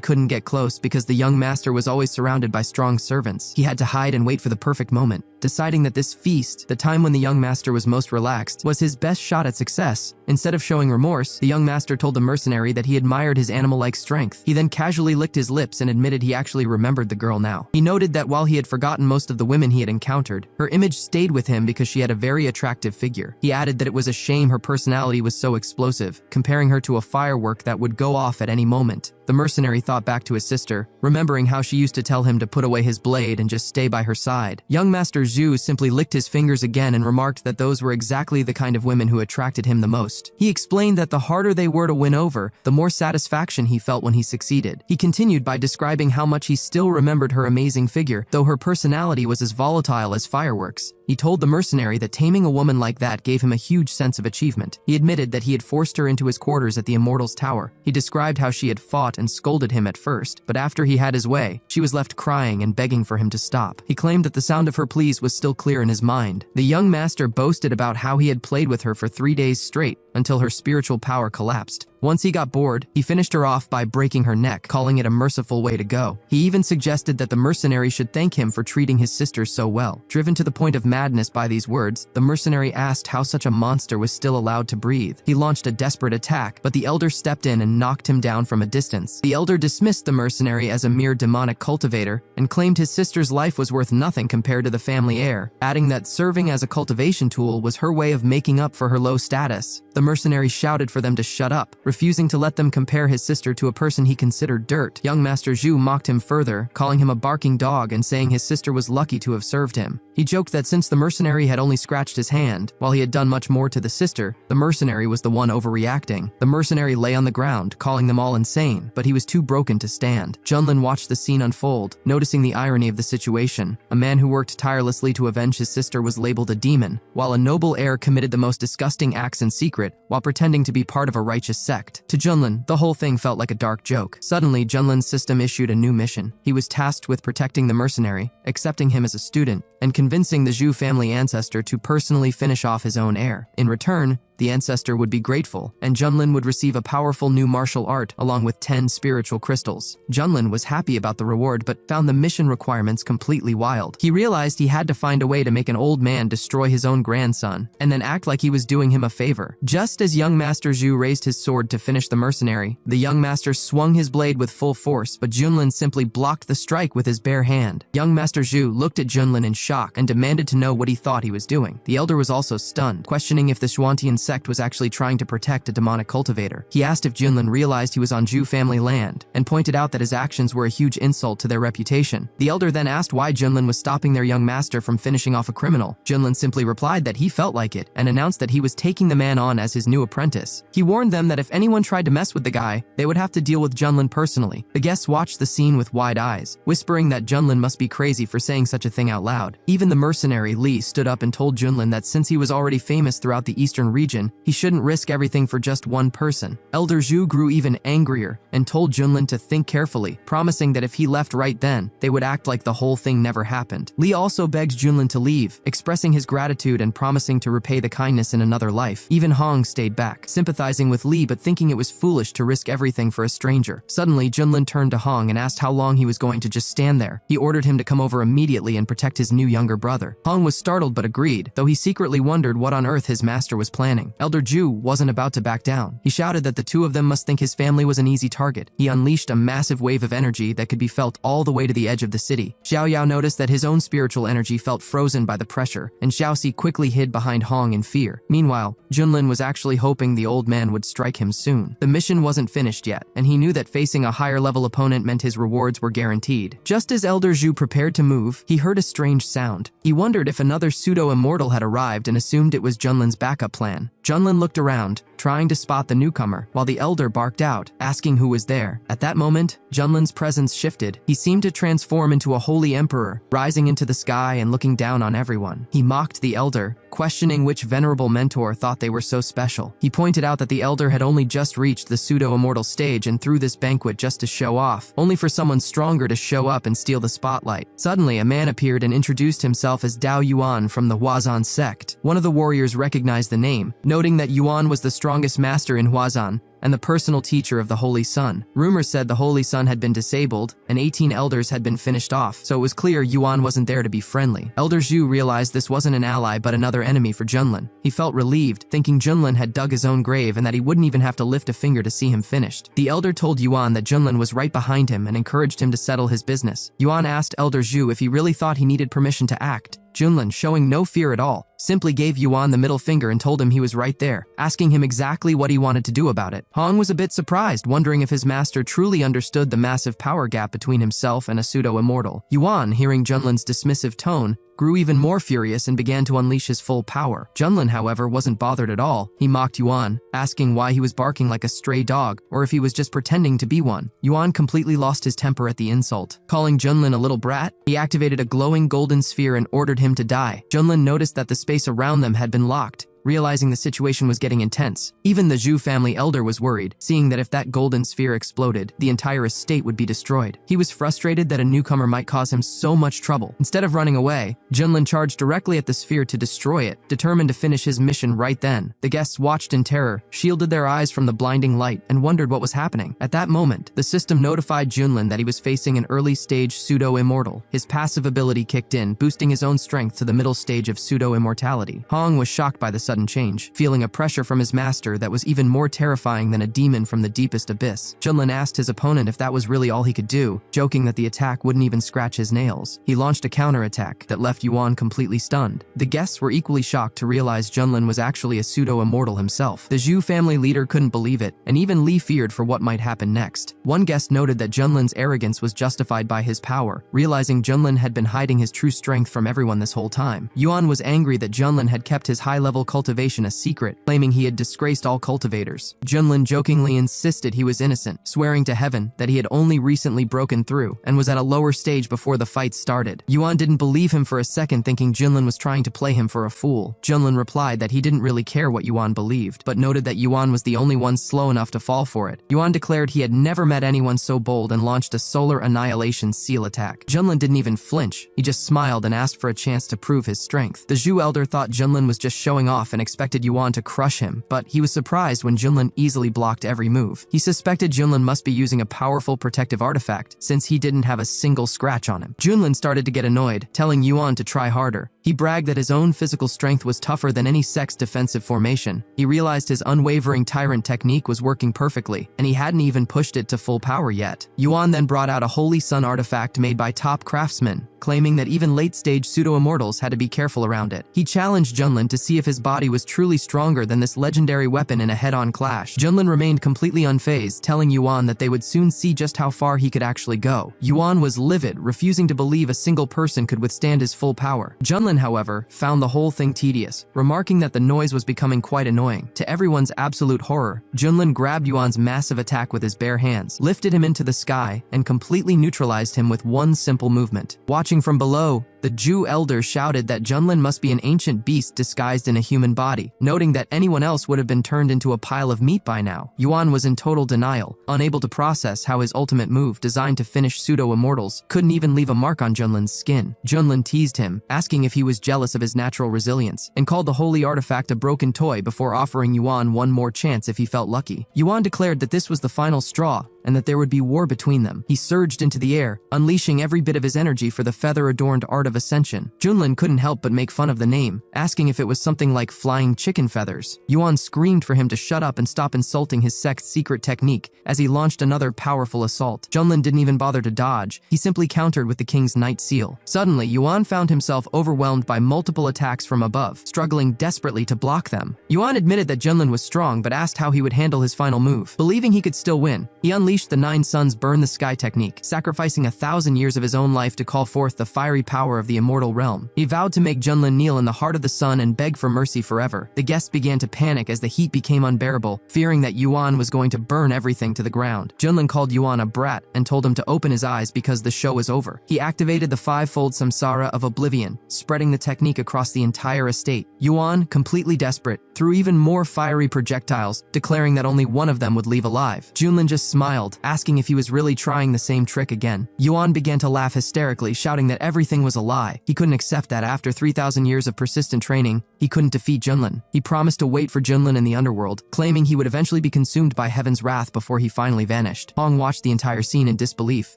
couldn't get close because the young master was always surrounded by strong servants. He had to hide and wait for the perfect moment, deciding that this feast, the time when the young master was most relaxed, was his best shot at success. Instead of showing remorse, the young master told the mercenary that he admired his animal-like strength. He then casually licked his lips and admitted he actually remembered the girl now. He noted that while he had forgotten most of the women he had encountered, her image stayed with him because she had a very attractive figure. He added that it was a shame her personality was so explosive, comparing her to a firework that would go off at any moment. The mercenary thought back to his sister, remembering how she used to tell him to put away his blade and just stay by her side. Young Master Zhu simply licked his fingers again and remarked that those were exactly the kind of women who attracted him the most. He explained that the harder they were to win over, the more satisfaction he felt when he succeeded. He continued by describing how much he still remembered her amazing figure, though her personality was as volatile as fireworks. He told the mercenary that taming a woman like that gave him a huge sense of achievement. He admitted that he had forced her into his quarters at the Immortal's Tower. He described how she had fought and scolded him at first, but after he had his way, she was left crying and begging for him to stop. He claimed that the sound of her pleas was still clear in his mind. The young master boasted about how he had played with her for 3 days straight until her spiritual power collapsed. Once he got bored, he finished her off by breaking her neck, calling it a merciful way to go. He even suggested that the mercenary should thank him for treating his sister so well. Driven to the point of madness by these words, the mercenary asked how such a monster was still allowed to breathe. He launched a desperate attack, but the elder stepped in and knocked him down from a distance. The elder dismissed the mercenary as a mere demonic cultivator and claimed his sister's life was worth nothing compared to the family heir, adding that serving as a cultivation tool was her way of making up for her low status. The mercenary shouted for them to shut up, refusing to let them compare his sister to a person he considered dirt. Young Master Zhu mocked him further, calling him a barking dog and saying his sister was lucky to have served him. He joked that since the mercenary had only scratched his hand, while he had done much more to the sister, the mercenary was the one overreacting. The mercenary lay on the ground, calling them all insane, but he was too broken to stand. Junlin watched the scene unfold, noticing the irony of the situation. A man who worked tirelessly to avenge his sister was labeled a demon, while a noble heir committed the most disgusting acts in secret while pretending to be part of a righteous sect. To Junlin, the whole thing felt like a dark joke. Suddenly, Junlin's system issued a new mission. He was tasked with protecting the mercenary, accepting him as a student, and convincing the Zhu family ancestor to personally finish off his own heir. In return, the ancestor would be grateful, and Junlin would receive a powerful new martial art along with 10 spiritual crystals. Junlin was happy about the reward but found the mission requirements completely wild. He realized he had to find a way to make an old man destroy his own grandson, and then act like he was doing him a favor. Just as young Master Zhu raised his sword to finish the mercenary, the young master swung his blade with full force, but Junlin simply blocked the strike with his bare hand. Young Master Zhu looked at Junlin in shock and demanded to know what he thought he was doing. The elder was also stunned, questioning if the Xuantian sect was actually trying to protect a demonic cultivator. He asked if Junlin realized he was on Zhu family land, and pointed out that his actions were a huge insult to their reputation. The elder then asked why Junlin was stopping their young master from finishing off a criminal. Junlin simply replied that he felt like it, and announced that he was taking the man on as his new apprentice. He warned them that if anyone tried to mess with the guy, they would have to deal with Junlin personally. The guests watched the scene with wide eyes, whispering that Junlin must be crazy for saying such a thing out loud. Even the mercenary Li stood up and told Junlin that since he was already famous throughout the eastern region, imagine, he shouldn't risk everything for just one person. Elder Zhu grew even angrier and told Junlin to think carefully, promising that if he left right then, they would act like the whole thing never happened. Li also begged Junlin to leave, expressing his gratitude and promising to repay the kindness in another life. Even Hong stayed back, sympathizing with Li but thinking it was foolish to risk everything for a stranger. Suddenly, Junlin turned to Hong and asked how long he was going to just stand there. He ordered him to come over immediately and protect his new younger brother. Hong was startled but agreed, though he secretly wondered what on earth his master was planning. Elder Zhu wasn't about to back down. He shouted that the two of them must think his family was an easy target. He unleashed a massive wave of energy that could be felt all the way to the edge of the city. Xiao Yao noticed that his own spiritual energy felt frozen by the pressure, and Xiaoxi quickly hid behind Hong in fear. Meanwhile, Junlin was actually hoping the old man would strike him soon. The mission wasn't finished yet, and he knew that facing a higher-level opponent meant his rewards were guaranteed. Just as Elder Zhu prepared to move, he heard a strange sound. He wondered if another pseudo-immortal had arrived and assumed it was Junlin's backup plan. Junlin looked around, trying to spot the newcomer, while the elder barked out, asking who was there. At that moment, Junlin's presence shifted. He seemed to transform into a holy emperor, rising into the sky and looking down on everyone. He mocked the elder, questioning which venerable mentor thought they were so special. He pointed out that the elder had only just reached the pseudo-immortal stage and threw this banquet just to show off, only for someone stronger to show up and steal the spotlight. Suddenly, a man appeared and introduced himself as Dao Yuan from the Huazan sect. One of the warriors recognized the name, noting that Yuan was the strongest master in Huazan and the personal teacher of the Holy Sun. Rumors said the Holy Sun had been disabled, and 18 elders had been finished off, so it was clear Yuan wasn't there to be friendly. Elder Zhu realized this wasn't an ally but another enemy for Junlin. He felt relieved, thinking Junlin had dug his own grave and that he wouldn't even have to lift a finger to see him finished. The elder told Yuan that Junlin was right behind him and encouraged him to settle his business. Yuan asked Elder Zhu if he really thought he needed permission to act. Junlin, showing no fear at all, simply gave Yuan the middle finger and told him he was right there, asking him exactly what he wanted to do about it. Hong was a bit surprised, wondering if his master truly understood the massive power gap between himself and a pseudo-immortal. Yuan, hearing Junlin's dismissive tone, grew even more furious and began to unleash his full power. Junlin, however, wasn't bothered at all. He mocked Yuan, asking why he was barking like a stray dog, or if he was just pretending to be one. Yuan completely lost his temper at the insult. Calling Junlin a little brat, he activated a glowing golden sphere and ordered him to die. Junlin noticed that the space around them had been locked, realizing the situation was getting intense. Even the Zhu family elder was worried, seeing that if that golden sphere exploded, the entire estate would be destroyed. He was frustrated that a newcomer might cause him so much trouble. Instead of running away, Junlin charged directly at the sphere to destroy it, determined to finish his mission right then. The guests watched in terror, shielded their eyes from the blinding light, and wondered what was happening. At that moment, the system notified Junlin that he was facing an early-stage pseudo-immortal. His passive ability kicked in, boosting his own strength to the middle stage of pseudo-immortality. Hong was shocked by the sudden change, feeling a pressure from his master that was even more terrifying than a demon from the deepest abyss. Junlin asked his opponent if that was really all he could do, joking that the attack wouldn't even scratch his nails. He launched a counterattack that left Yuan completely stunned. The guests were equally shocked to realize Junlin was actually a pseudo-immortal himself. The Zhu family leader couldn't believe it, and even Li feared for what might happen next. One guest noted that Junlin's arrogance was justified by his power, realizing Junlin had been hiding his true strength from everyone this whole time. Yuan was angry that Junlin had kept his high-level cultivation a secret, claiming he had disgraced all cultivators. Junlin jokingly insisted he was innocent, swearing to heaven that he had only recently broken through and was at a lower stage before the fight started. Yuan didn't believe him for a second, thinking Junlin was trying to play him for a fool. Junlin replied that he didn't really care what Yuan believed, but noted that Yuan was the only one slow enough to fall for it. Yuan declared he had never met anyone so bold and launched a solar annihilation seal attack. Junlin didn't even flinch. He just smiled and asked for a chance to prove his strength. The Zhu elder thought Junlin was just showing off and expected Yuan to crush him, but he was surprised when Junlin easily blocked every move. He suspected Junlin must be using a powerful protective artifact, since he didn't have a single scratch on him. Junlin started to get annoyed, telling Yuan to try harder. He bragged that his own physical strength was tougher than any sect's defensive formation. He realized his unwavering tyrant technique was working perfectly, and he hadn't even pushed it to full power yet. Yuan then brought out a Holy Sun artifact made by top craftsmen, claiming that even late-stage pseudo-immortals had to be careful around it. He challenged Junlin to see if his body was truly stronger than this legendary weapon in a head-on clash. Junlin remained completely unfazed, telling Yuan that they would soon see just how far he could actually go. Yuan was livid, refusing to believe a single person could withstand his full power. Junlin, however, found the whole thing tedious, remarking that the noise was becoming quite annoying. To everyone's absolute horror, Junlin grabbed Yuan's massive attack with his bare hands, lifted him into the sky, and completely neutralized him with one simple movement. Watching from below, The Jew elder shouted that Junlin must be an ancient beast disguised in a human body, noting that anyone else would have been turned into a pile of meat by now. Yuan was in total denial, unable to process how his ultimate move, designed to finish pseudo-immortals, couldn't even leave a mark on Junlin's skin. Junlin teased him, asking if he was jealous of his natural resilience, and called the holy artifact a broken toy before offering Yuan one more chance if he felt lucky. Yuan declared that this was the final straw, and that there would be war between them. He surged into the air, unleashing every bit of his energy for the feather-adorned art of ascension. Junlin couldn't help but make fun of the name, asking if it was something like flying chicken feathers. Yuan screamed for him to shut up and stop insulting his sect's secret technique as he launched another powerful assault. Junlin didn't even bother to dodge. He simply countered with the king's Knight Seal. Suddenly, Yuan found himself overwhelmed by multiple attacks from above, struggling desperately to block them. Yuan admitted that Junlin was strong but asked how he would handle his final move. Believing he could still win, he unleashed the 9 Suns Burn the Sky technique, sacrificing 1,000 years of his own life to call forth the fiery power of the immortal realm. He vowed to make Junlin kneel in the heart of the sun and beg for mercy forever. The guests began to panic as the heat became unbearable, fearing that Yuan was going to burn everything to the ground. Junlin called Yuan a brat and told him to open his eyes because the show was over. He activated the 5-fold samsara of oblivion, spreading the technique across the entire estate. Yuan, completely desperate, threw even more fiery projectiles, declaring that only one of them would leave alive. Junlin just smiled, asking if he was really trying the same trick again. Yuan began to laugh hysterically, shouting that everything was a lie. He couldn't accept that after 3,000 years of persistent training, he couldn't defeat Junlin. He promised to wait for Junlin in the underworld, claiming he would eventually be consumed by heaven's wrath before he finally vanished. Hong watched the entire scene in disbelief,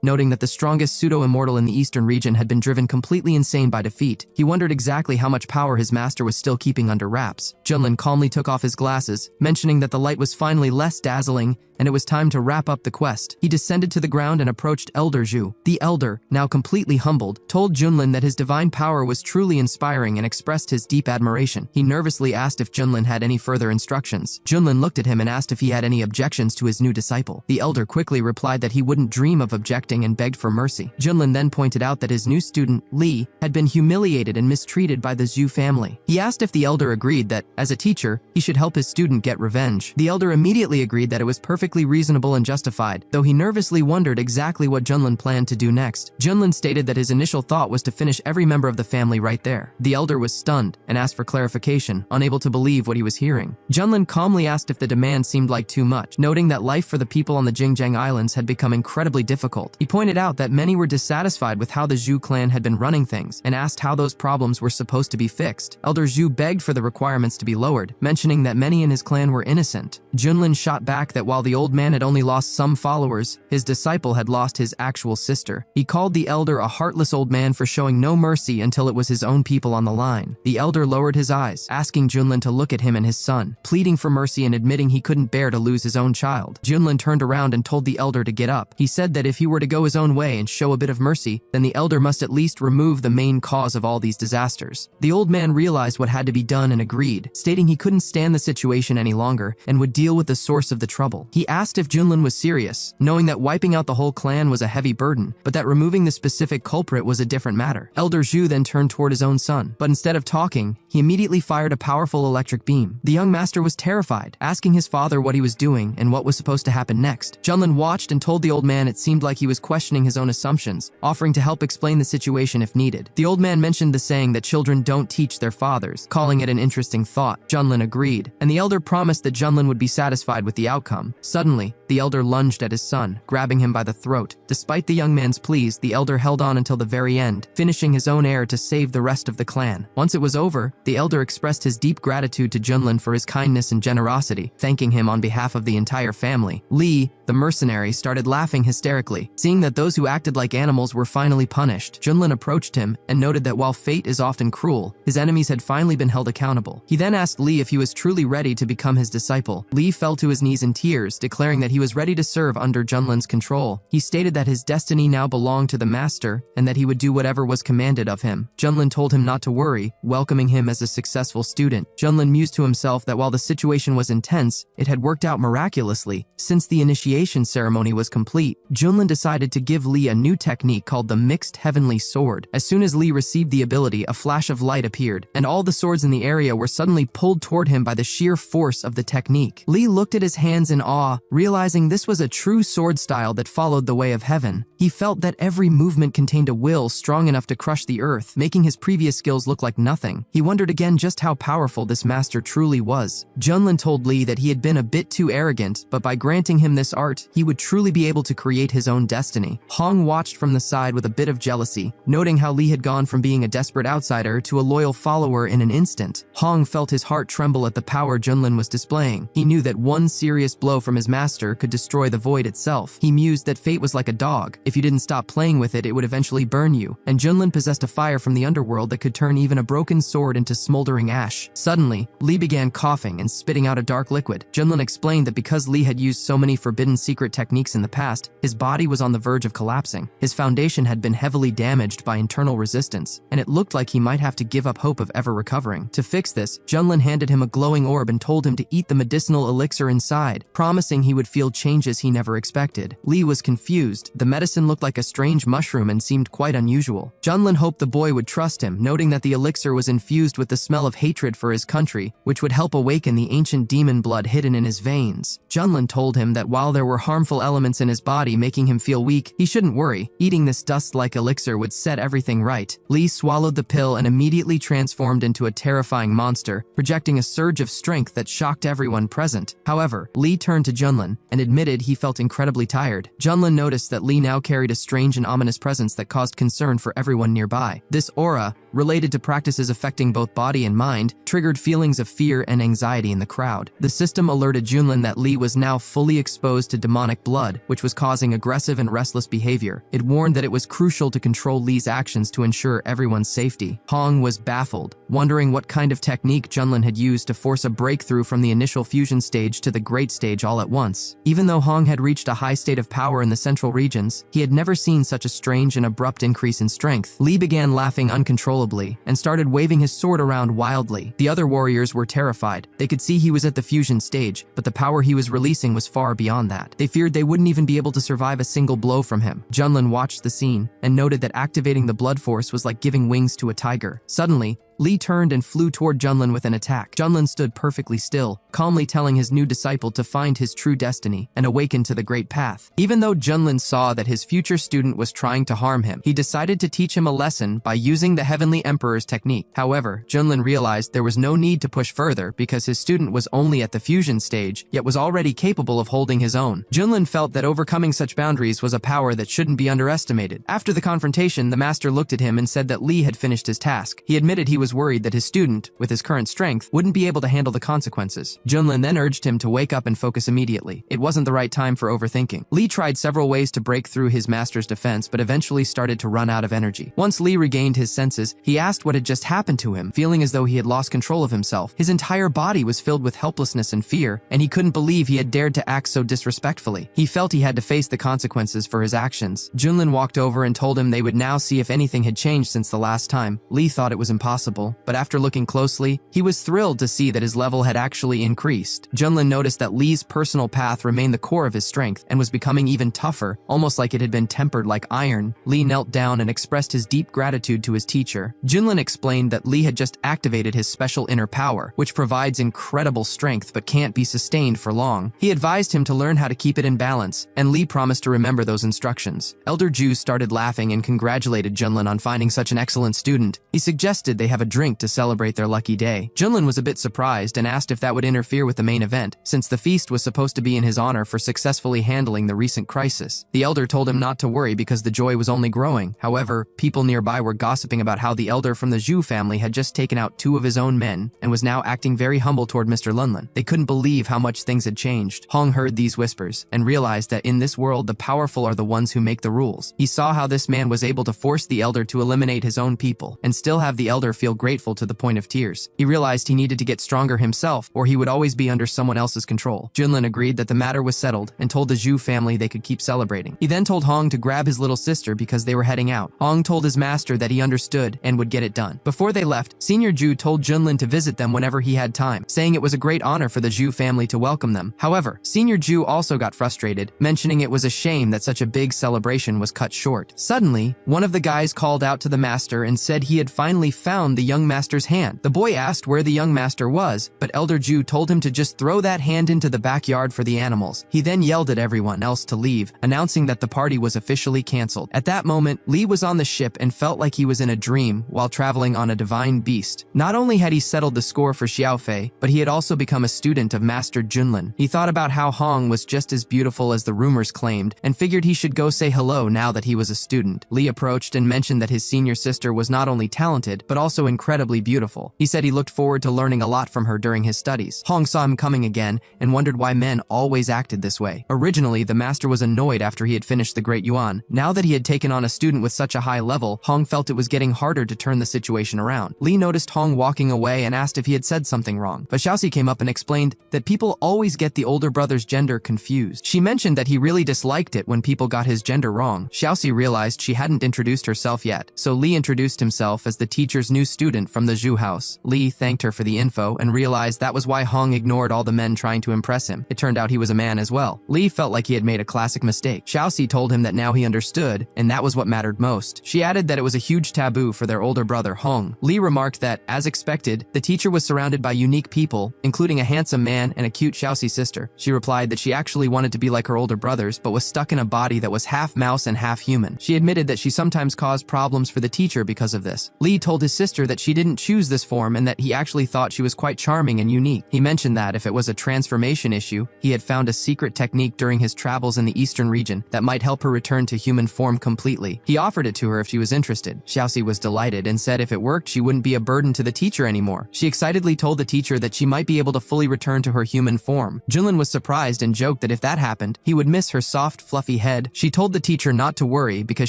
noting that the strongest pseudo-immortal in the eastern region had been driven completely insane by defeat. He wondered exactly how much power his master was still keeping under wraps. Junlin calmly took off his glasses, mentioning that the light was finally less dazzling and it was time to wrap up the quest. He descended to the ground and approached Elder Mu. The Elder, now completely humbled, told Junlin that his divine power was truly inspiring and expressed his deep admiration. He nervously asked if Junlin had any further instructions. Junlin looked at him and asked if he had any objections to his new disciple. The Elder quickly replied that he wouldn't dream of objecting and begged for mercy. Junlin then pointed out that his new student, Li, had been humiliated and mistreated by the Zhu family. He asked if the Elder agreed that, as a teacher, he should help his student get revenge. The Elder immediately agreed that it was perfectly reasonable and justified, though he nervously wondered exactly what Junlin planned to do next. Junlin stated that his initial thought was to finish every member of the family right there. The Elder was stunned and asked for clarification, unable to believe what he was hearing. Junlin calmly asked if the demand seemed like too much, noting that life for the people on the Jingjiang Islands had become incredibly difficult. He pointed out that many were dissatisfied with how the Zhu clan had been running things and asked how those problems were supposed to be fixed. Elder Zhu begged for the requirements to be lowered, mentioning that many in his clan were innocent. Junlin shot back that while the old man had only lost some followers, his disciple had lost his actual sister. He called the Elder a heartless old man for showing no mercy until it was his own people on the line. The Elder lowered his eyes, asking Junlin to look at him and his son, pleading for mercy and admitting he couldn't bear to lose his own child. Junlin turned around and told the Elder to get up. He said that if he were to go his own way and show a bit of mercy, then the Elder must at least remove the main cause of all these disasters. The old man realized what had to be done and agreed, stating he couldn't stand the situation any longer and would deal with the source of the trouble. He asked if Junlin was serious, knowing that wiping out the whole clan was a heavy burden, but that removing the specific culprit was a different matter. Elder Zhu then turned toward his own son, but instead of talking, he immediately fired a powerful electric beam. The young master was terrified, asking his father what he was doing and what was supposed to happen next. Junlin watched and told the old man it seemed like he was questioning his own assumptions, offering to help explain the situation if needed. The old man mentioned the saying that children don't teach their fathers, calling it an interesting thought. Junlin agreed, and the Elder promised that Junlin would be satisfied with the outcome. Suddenly, the Elder lunged at his son, grabbing him by the throat. Despite the young man's pleas, the Elder held on until the very end, finishing his own heir to save the rest of the clan. Once it was over, the Elder expressed his deep gratitude to Junlin for his kindness and generosity, thanking him on behalf of the entire family. Li, the mercenary, started laughing hysterically, seeing that those who acted like animals were finally punished. Junlin approached him and noted that while fate is often cruel, his enemies had finally been held accountable. He then asked Li if he was truly ready to become his disciple. Li fell to his knees in tears, declaring that he was ready to serve under Junlin's control. He stated that his destiny now belonged to the master and that he would do whatever was commanded of him. Junlin told him not to worry, welcoming him as a successful student. Junlin mused to himself that while the situation was intense, it had worked out miraculously. Since the initiation initiation ceremony was complete, Junlin decided to give Li a new technique called the Mixed Heavenly Sword. As soon as Li received the ability, a flash of light appeared, and all the swords in the area were suddenly pulled toward him by the sheer force of the technique. Li looked at his hands in awe, realizing this was a true sword style that followed the way of heaven. He felt that every movement contained a will strong enough to crush the earth, making his previous skills look like nothing. He wondered again just how powerful this master truly was. Junlin told Li that he had been a bit too arrogant, but by granting him this art, he would truly be able to create his own destiny. Hong watched from the side with a bit of jealousy, noting how Li had gone from being a desperate outsider to a loyal follower in an instant. Hong felt his heart tremble at the power Junlin was displaying. He knew that one serious blow from his master could destroy the void itself. He mused that fate was like a dog. If you didn't stop playing with it, it would eventually burn you, and Junlin possessed a fire from the underworld that could turn even a broken sword into smoldering ash. Suddenly, Li began coughing and spitting out a dark liquid. Junlin explained that because Li had used so many forbidden secret techniques in the past, his body was on the verge of collapsing. His foundation had been heavily damaged by internal resistance, and it looked like he might have to give up hope of ever recovering. To fix this, Junlin handed him a glowing orb and told him to eat the medicinal elixir inside, promising he would feel changes he never expected. Li was confused. The medicine looked like a strange mushroom and seemed quite unusual. Junlin hoped the boy would trust him, noting that the elixir was infused with the smell of hatred for his country, which would help awaken the ancient demon blood hidden in his veins. Junlin told him that while there were harmful elements in his body making him feel weak, he shouldn't worry. Eating this dust-like elixir would set everything right. Li swallowed the pill and immediately transformed into a terrifying monster, projecting a surge of strength that shocked everyone present. However, Li turned to Junlin and admitted he felt incredibly tired. Junlin noticed that Li now carried a strange and ominous presence that caused concern for everyone nearby. This aura, related to practices affecting both body and mind, triggered feelings of fear and anxiety in the crowd. The system alerted Junlin that Li was now fully exposed to demonic blood, which was causing aggressive and restless behavior. It warned that it was crucial to control Li's actions to ensure everyone's safety. Hong was baffled, wondering what kind of technique Junlin had used to force a breakthrough from the initial fusion stage to the great stage all at once. Even though Hong had reached a high state of power in the central regions, he had never seen such a strange and abrupt increase in strength. Li began laughing uncontrollably and started waving his sword around wildly. The other warriors were terrified. They could see he was at the fusion stage, but the power he was releasing was far beyond that. They feared they wouldn't even be able to survive a single blow from him. Junlin watched the scene and noted that activating the blood force was like giving wings to a tiger. Suddenly, Li turned and flew toward Junlin with an attack. Junlin stood perfectly still, calmly telling his new disciple to find his true destiny and awaken to the great path. Even though Junlin saw that his future student was trying to harm him, he decided to teach him a lesson by using the Heavenly Emperor's technique. However, Junlin realized there was no need to push further because his student was only at the fusion stage, yet was already capable of holding his own. Junlin felt that overcoming such boundaries was a power that shouldn't be underestimated. After the confrontation, the master looked at him and said that Li had finished his task. He admitted he was worried that his student, with his current strength, wouldn't be able to handle the consequences. Junlin then urged him to wake up and focus immediately. It wasn't the right time for overthinking. Li tried several ways to break through his master's defense, but eventually started to run out of energy. Once Li regained his senses, he asked what had just happened to him, feeling as though he had lost control of himself. His entire body was filled with helplessness and fear, and he couldn't believe he had dared to act so disrespectfully. He felt he had to face the consequences for his actions. Junlin walked over and told him they would now see if anything had changed since the last time. Li thought it was impossible, but after looking closely, he was thrilled to see that his level had actually increased. Junlin noticed that Li's personal path remained the core of his strength and was becoming even tougher, almost like it had been tempered like iron. Li knelt down and expressed his deep gratitude to his teacher. Junlin explained that Li had just activated his special inner power, which provides incredible strength but can't be sustained for long. He advised him to learn how to keep it in balance, and Li promised to remember those instructions. Elder Ju started laughing and congratulated Junlin on finding such an excellent student. He suggested they have a drink to celebrate their lucky day. Junlin was a bit surprised and asked if that would interfere with the main event, since the feast was supposed to be in his honor for successfully handling the recent crisis. The elder told him not to worry because the joy was only growing. However, people nearby were gossiping about how the elder from the Zhu family had just taken out 2 of his own men and was now acting very humble toward Mr. Lunlin. They couldn't believe how much things had changed. Hong heard these whispers and realized that in this world the powerful are the ones who make the rules. He saw how this man was able to force the elder to eliminate his own people and still have the elder feel feel grateful to the point of tears. He realized he needed to get stronger himself, or he would always be under someone else's control. Junlin agreed that the matter was settled and told the Zhu family they could keep celebrating. He then told Hong to grab his little sister because they were heading out. Hong told his master that he understood and would get it done. Before they left, Senior Zhu told Junlin to visit them whenever he had time, saying it was a great honor for the Zhu family to welcome them. However, Senior Zhu also got frustrated, mentioning it was a shame that such a big celebration was cut short. Suddenly, one of the guys called out to the master and said he had finally found the young master's hand. The boy asked where the young master was, but Elder Zhu told him to just throw that hand into the backyard for the animals. He then yelled at everyone else to leave, announcing that the party was officially cancelled. At that moment, Li was on the ship and felt like he was in a dream while traveling on a divine beast. Not only had he settled the score for Xiaofei, but he had also become a student of Master Junlin. He thought about how Hong was just as beautiful as the rumors claimed, and figured he should go say hello now that he was a student. Li approached and mentioned that his senior sister was not only talented, but also incredibly beautiful. He said he looked forward to learning a lot from her during his studies. Hong saw him coming again and wondered why men always acted this way. Originally, the master was annoyed after he had finished the Great Yuan. Now that he had taken on a student with such a high level, Hong felt it was getting harder to turn the situation around. Li noticed Hong walking away and asked if he had said something wrong, but Xiaoxi came up and explained that people always get the older brother's gender confused. She mentioned that he really disliked it when people got his gender wrong. Xiaoxi realized she hadn't introduced herself yet, so Li introduced himself as the teacher's new student from the Zhu house. Li thanked her for the info and realized that was why Hong ignored all the men trying to impress him. It turned out he was a man as well. Li felt like he had made a classic mistake. Xiaoxi told him that now he understood, and that was what mattered most. She added that it was a huge taboo for their older brother Hong. Li remarked that, as expected, the teacher was surrounded by unique people, including a handsome man and a cute Xiaoxi sister. She replied that she actually wanted to be like her older brothers, but was stuck in a body that was half mouse and half human. She admitted that she sometimes caused problems for the teacher because of this. Li told his sister that she didn't choose this form and that he actually thought she was quite charming and unique. He mentioned that if it was a transformation issue, he had found a secret technique during his travels in the eastern region that might help her return to human form completely. He offered it to her if she was interested. Xiaoxi was delighted and said if it worked, she wouldn't be a burden to the teacher anymore. She excitedly told the teacher that she might be able to fully return to her human form. Junlin was surprised and joked that if that happened, he would miss her soft, fluffy head. She told the teacher not to worry because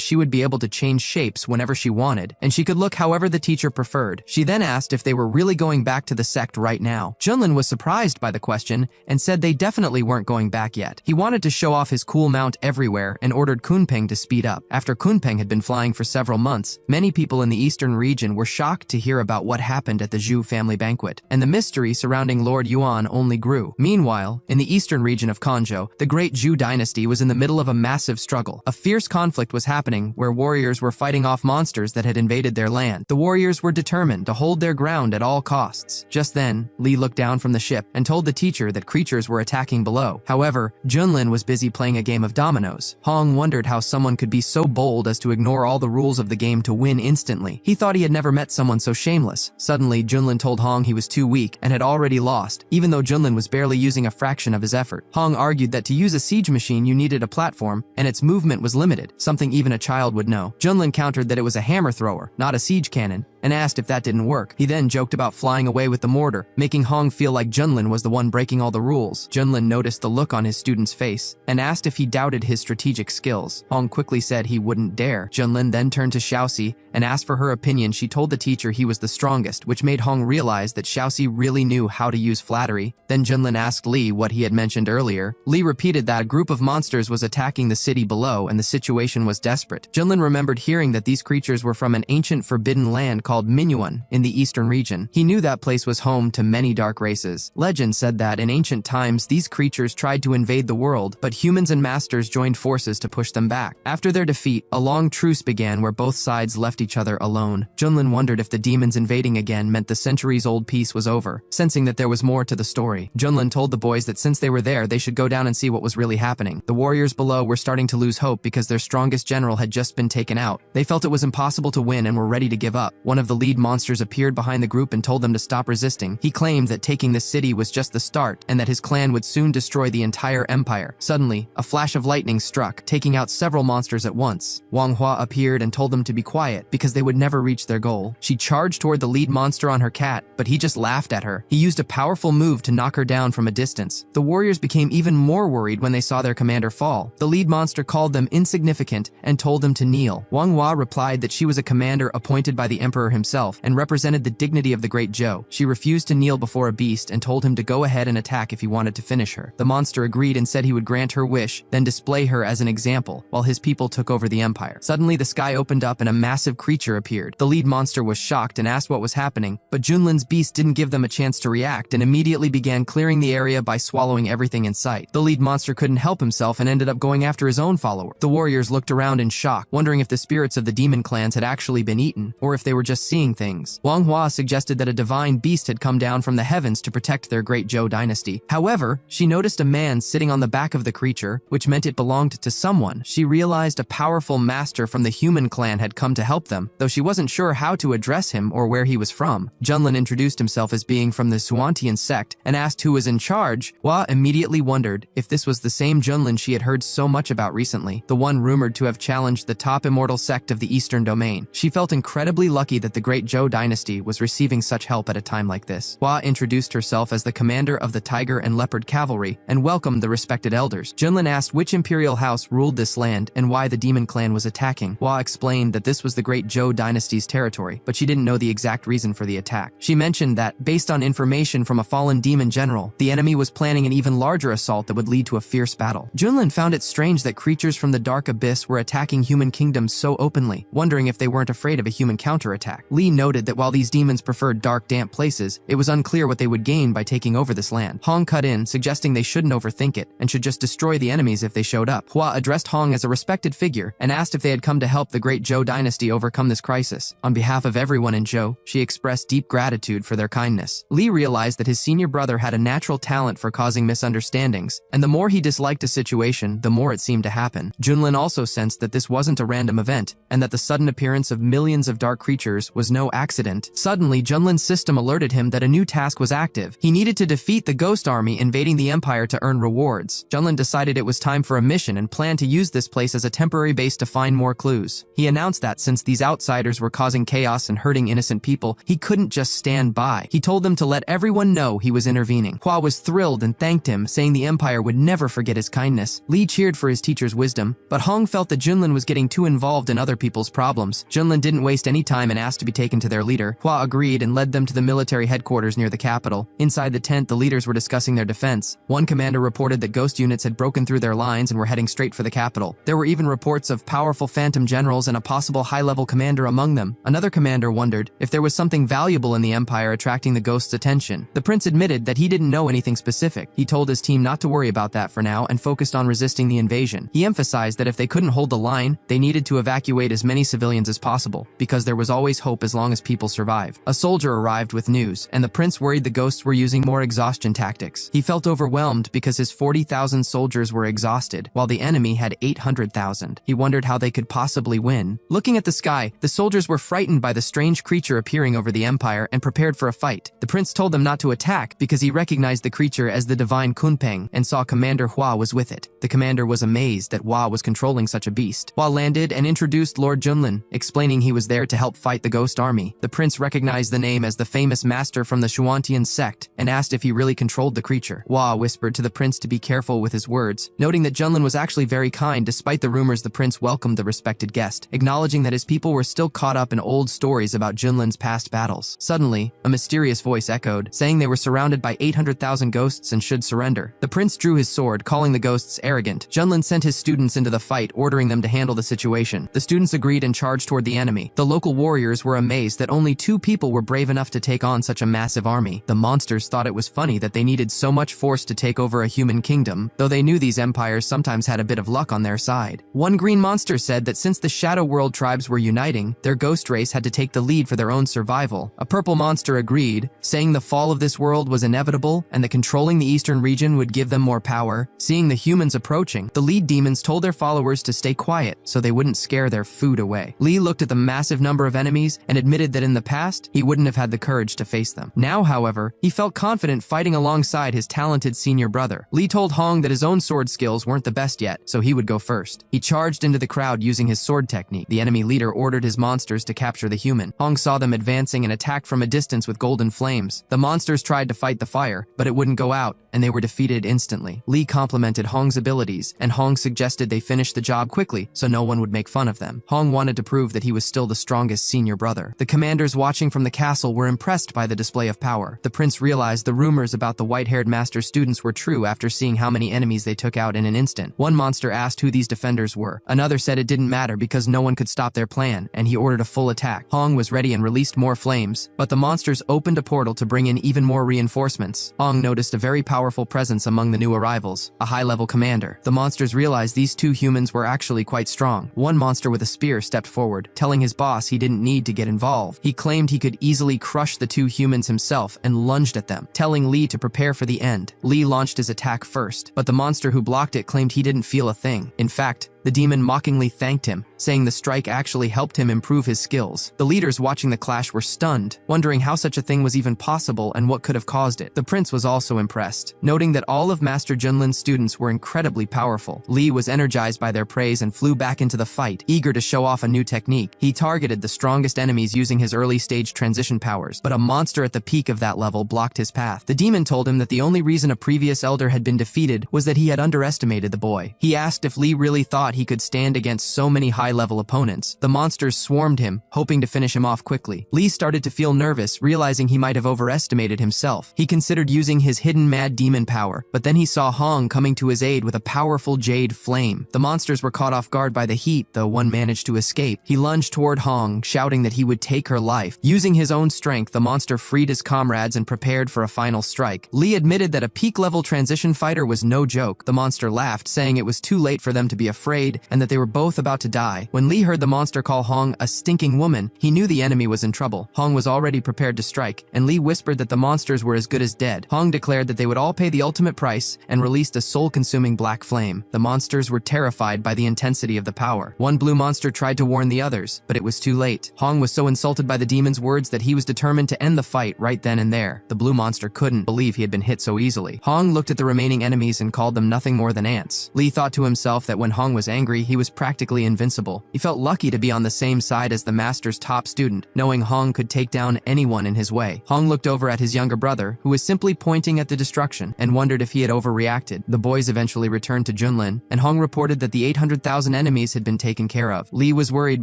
she would be able to change shapes whenever she wanted, and she could look however the teacher preferred. She then asked if they were really going back to the sect right now. Junlin was surprised by the question and said they definitely weren't going back yet. He wanted to show off his cool mount everywhere and ordered Kunpeng to speed up. After Kunpeng had been flying for several months, many people in the eastern region were shocked to hear about what happened at the Zhu family banquet, and the mystery surrounding Lord Yuan only grew. Meanwhile, in the eastern region of Kanzhou, the great Zhu dynasty was in the middle of a massive struggle. A fierce conflict was happening where warriors were fighting off monsters that had invaded their land. The warriors were determined to hold their ground at all costs. Just then, Li looked down from the ship and told the teacher that creatures were attacking below. However, Junlin was busy playing a game of dominoes. Hong wondered how someone could be so bold as to ignore all the rules of the game to win instantly. He thought he had never met someone so shameless. Suddenly, Junlin told Hong he was too weak and had already lost, even though Junlin was barely using a fraction of his effort. Hong argued that to use a siege machine you needed a platform, and its movement was limited, something even a child would know. Junlin countered that it was a hammer thrower, not a siege cannon, and asked if that didn't work. He then joked about flying away with the mortar, making Hong feel like Junlin was the one breaking all the rules. Junlin noticed the look on his student's face and asked if he doubted his strategic skills. Hong quickly said he wouldn't dare. Junlin then turned to Xiaoxi and asked for her opinion. She told the teacher he was the strongest, which made Hong realize that Xiaoxi really knew how to use flattery. Then Junlin asked Li what he had mentioned earlier. Li repeated that a group of monsters was attacking the city below and the situation was desperate. Junlin remembered hearing that these creatures were from an ancient forbidden land called Manhwa in the eastern region. He knew that place was home to many dark races. Legend said that in ancient times these creatures tried to invade the world, but humans and masters joined forces to push them back. After their defeat, a long truce began where both sides left each other alone. Junlin wondered if the demons invading again meant the centuries-old peace was over. Sensing that there was more to the story, Junlin told the boys that since they were there, they should go down and see what was really happening. The warriors below were starting to lose hope because their strongest general had just been taken out. They felt it was impossible to win and were ready to give up. One of the lead monsters appeared behind the group and told them to stop resisting. He claimed that taking the city was just the start and that his clan would soon destroy the entire empire. Suddenly, a flash of lightning struck, taking out several monsters at once. Wang Hua appeared and told them to be quiet because they would never reach their goal. She charged toward the lead monster on her cat, but he just laughed at her. He used a powerful move to knock her down from a distance. The warriors became even more worried when they saw their commander fall. The lead monster called them insignificant and told them to kneel. Wang Hua replied that she was a commander appointed by the emperor himself and represented the dignity of the Great Zhou. She refused to kneel before a beast and told him to go ahead and attack if he wanted to finish her. The monster agreed and said he would grant her wish, then display her as an example, while his people took over the empire. Suddenly, the sky opened up and a massive creature appeared. The lead monster was shocked and asked what was happening, but Junlin's beast didn't give them a chance to react and immediately began clearing the area by swallowing everything in sight. The lead monster couldn't help himself and ended up going after his own follower. The warriors looked around in shock, wondering if the spirits of the demon clans had actually been eaten, or if they were just seeing things. Manhwa suggested that a divine beast had come down from the heavens to protect their great Zhou dynasty. However, she noticed a man sitting on the back of the creature, which meant it belonged to someone. She realized a powerful master from the human clan had come to help them, though she wasn't sure how to address him or where he was from. Junlin introduced himself as being from the Xuantian sect and asked who was in charge. Hua immediately wondered if this was the same Junlin she had heard so much about recently, the one rumored to have challenged the top immortal sect of the Eastern Domain. She felt incredibly lucky that the great Zhou dynasty was receiving such help at a time like this. Hua introduced herself as the commander of the Tiger and Leopard Cavalry and welcomed the respected elders. Junlin asked which imperial house ruled this land and why the demon clan was attacking. Hua explained that this was the great Zhou dynasty's territory, but she didn't know the exact reason for the attack. She mentioned that, based on information from a fallen demon general, the enemy was planning an even larger assault that would lead to a fierce battle. Junlin found it strange that creatures from the dark abyss were attacking human kingdoms so openly, wondering if they weren't afraid of a human counterattack. Lee noted that while these demons preferred dark, damp places, it was unclear what they would gain by taking over this land. Hong cut in, suggesting they shouldn't overthink it and should just destroy the enemies if they showed up. Hua addressed Hong as a respected figure and asked if they had come to help the great Zhou dynasty overcome this crisis. On behalf of everyone in Zhou, she expressed deep gratitude for their kindness. Lee realized that his senior brother had a natural talent for causing misunderstandings, and the more he disliked a situation, the more it seemed to happen. Junlin also sensed that this wasn't a random event, and that the sudden appearance of millions of dark creatures was no accident. Suddenly, Junlin's system alerted him that a new task was active. He needed to defeat the ghost army invading the empire to earn rewards. Junlin decided it was time for a mission and planned to use this place as a temporary base to find more clues. He announced that since these outsiders were causing chaos and hurting innocent people, he couldn't just stand by. He told them to let everyone know he was intervening. Hua was thrilled and thanked him, saying the empire would never forget his kindness. Lee cheered for his teacher's wisdom, but Hong felt that Junlin was getting too involved in other people's problems. Junlin didn't waste any time and asked to be taken to their leader. Hua agreed and led them to the military headquarters near the capital. Inside the tent, the leaders were discussing their defense. One commander reported that ghost units had broken through their lines and were heading straight for the capital. There were even reports of powerful phantom generals and a possible high-level commander among them. Another commander wondered if there was something valuable in the empire attracting the ghost's attention. The prince admitted that he didn't know anything specific. He told his team not to worry about that for now and focused on resisting the invasion. He emphasized that if they couldn't hold the line, they needed to evacuate as many civilians as possible, because there was always hope as long as people survive. A soldier arrived with news, and the prince worried the ghosts were using more exhaustion tactics. He felt overwhelmed because his 40,000 soldiers were exhausted, while the enemy had 800,000. He wondered how they could possibly win. Looking at the sky, the soldiers were frightened by the strange creature appearing over the empire and prepared for a fight. The prince told them not to attack because he recognized the creature as the divine Kunpeng and saw Commander Hua was with it. The commander was amazed that Hua was controlling such a beast. Hua landed and introduced Lord Junlin, explaining he was there to help fight the ghost army. The prince recognized the name as the famous master from the Xuantian sect and asked if he really controlled the creature. Hua whispered to the prince to be careful with his words, noting that Junlin was actually very kind despite the rumors. The prince welcomed the respected guest, acknowledging that his people were still caught up in old stories about Junlin's past battles. Suddenly, a mysterious voice echoed, saying they were surrounded by 800,000 ghosts and should surrender. The prince drew his sword, calling the ghosts arrogant. Junlin sent his students into the fight, ordering them to handle the situation. The students agreed and charged toward the enemy. The local warriors were amazed that only 2 people were brave enough to take on such a massive army. The monsters thought it was funny that they needed so much force to take over a human kingdom, though they knew these empires sometimes had a bit of luck on their side. One green monster said that since the Shadow World tribes were uniting, their ghost race had to take the lead for their own survival. A purple monster agreed, saying the fall of this world was inevitable and that controlling the eastern region would give them more power. Seeing the humans approaching, the lead demons told their followers to stay quiet so they wouldn't scare their food away. Lee looked at the massive number of enemies and admitted that in the past, he wouldn't have had the courage to face them. Now, however, he felt confident fighting alongside his talented senior brother. Lee told Hong that his own sword skills weren't the best yet, so he would go first. He charged into the crowd using his sword technique. The enemy leader ordered his monsters to capture the human. Hong saw them advancing and attacked from a distance with golden flames. The monsters tried to fight the fire, but it wouldn't go out, and they were defeated instantly. Lee complimented Hong's abilities, and Hong suggested they finish the job quickly so no one would make fun of them. Hong wanted to prove that he was still the strongest senior younger brother. The commanders watching from the castle were impressed by the display of power. The prince realized the rumors about the white-haired master's students were true after seeing how many enemies they took out in an instant. One monster asked who these defenders were. Another said it didn't matter because no one could stop their plan, and he ordered a full attack. Hong was ready and released more flames, but the monsters opened a portal to bring in even more reinforcements. Hong noticed a very powerful presence among the new arrivals, a high-level commander. The monsters realized these two humans were actually quite strong. One monster with a spear stepped forward, telling his boss he didn't need to get involved. He claimed he could easily crush the two humans himself and lunged at them, telling Lee to prepare for the end. Lee launched his attack first, but the monster who blocked it claimed he didn't feel a thing. In fact, the demon mockingly thanked him, saying the strike actually helped him improve his skills. The leaders watching the clash were stunned, wondering how such a thing was even possible and what could have caused it. The prince was also impressed, noting that all of Master Junlin's students were incredibly powerful. Lee was energized by their praise and flew back into the fight, eager to show off a new technique. He targeted the strongest enemies using his early-stage transition powers, but a monster at the peak of that level blocked his path. The demon told him that the only reason a previous elder had been defeated was that he had underestimated the boy. He asked if Lee really thought he could stand against so many high-level opponents. The monsters swarmed him, hoping to finish him off quickly. Lee started to feel nervous, realizing he might have overestimated himself. He considered using his hidden mad demon power, but then he saw Hong coming to his aid with a powerful jade flame. The monsters were caught off guard by the heat, though one managed to escape. He lunged toward Hong, shouting that he would take her life. Using his own strength, the monster freed his comrades and prepared for a final strike. Lee admitted that a peak-level transition fighter was no joke. The monster laughed, saying it was too late for them to be afraid, and that they were both about to die. When Lee heard the monster call Hong a stinking woman, he knew the enemy was in trouble. Hong was already prepared to strike, and Lee whispered that the monsters were as good as dead. Hong declared that they would all pay the ultimate price and released a soul-consuming black flame. The monsters were terrified by the intensity of the power. One blue monster tried to warn the others, but it was too late. Hong was so insulted by the demon's words that he was determined to end the fight right then and there. The blue monster couldn't believe he had been hit so easily. Hong looked at the remaining enemies and called them nothing more than ants. Lee thought to himself that when Hong was angry, he was practically invincible. He felt lucky to be on the same side as the master's top student, knowing Hong could take down anyone in his way. Hong looked over at his younger brother, who was simply pointing at the destruction, and wondered if he had overreacted. The boys eventually returned to Junlin, and Hong reported that the 800,000 enemies had been taken care of. Lee was worried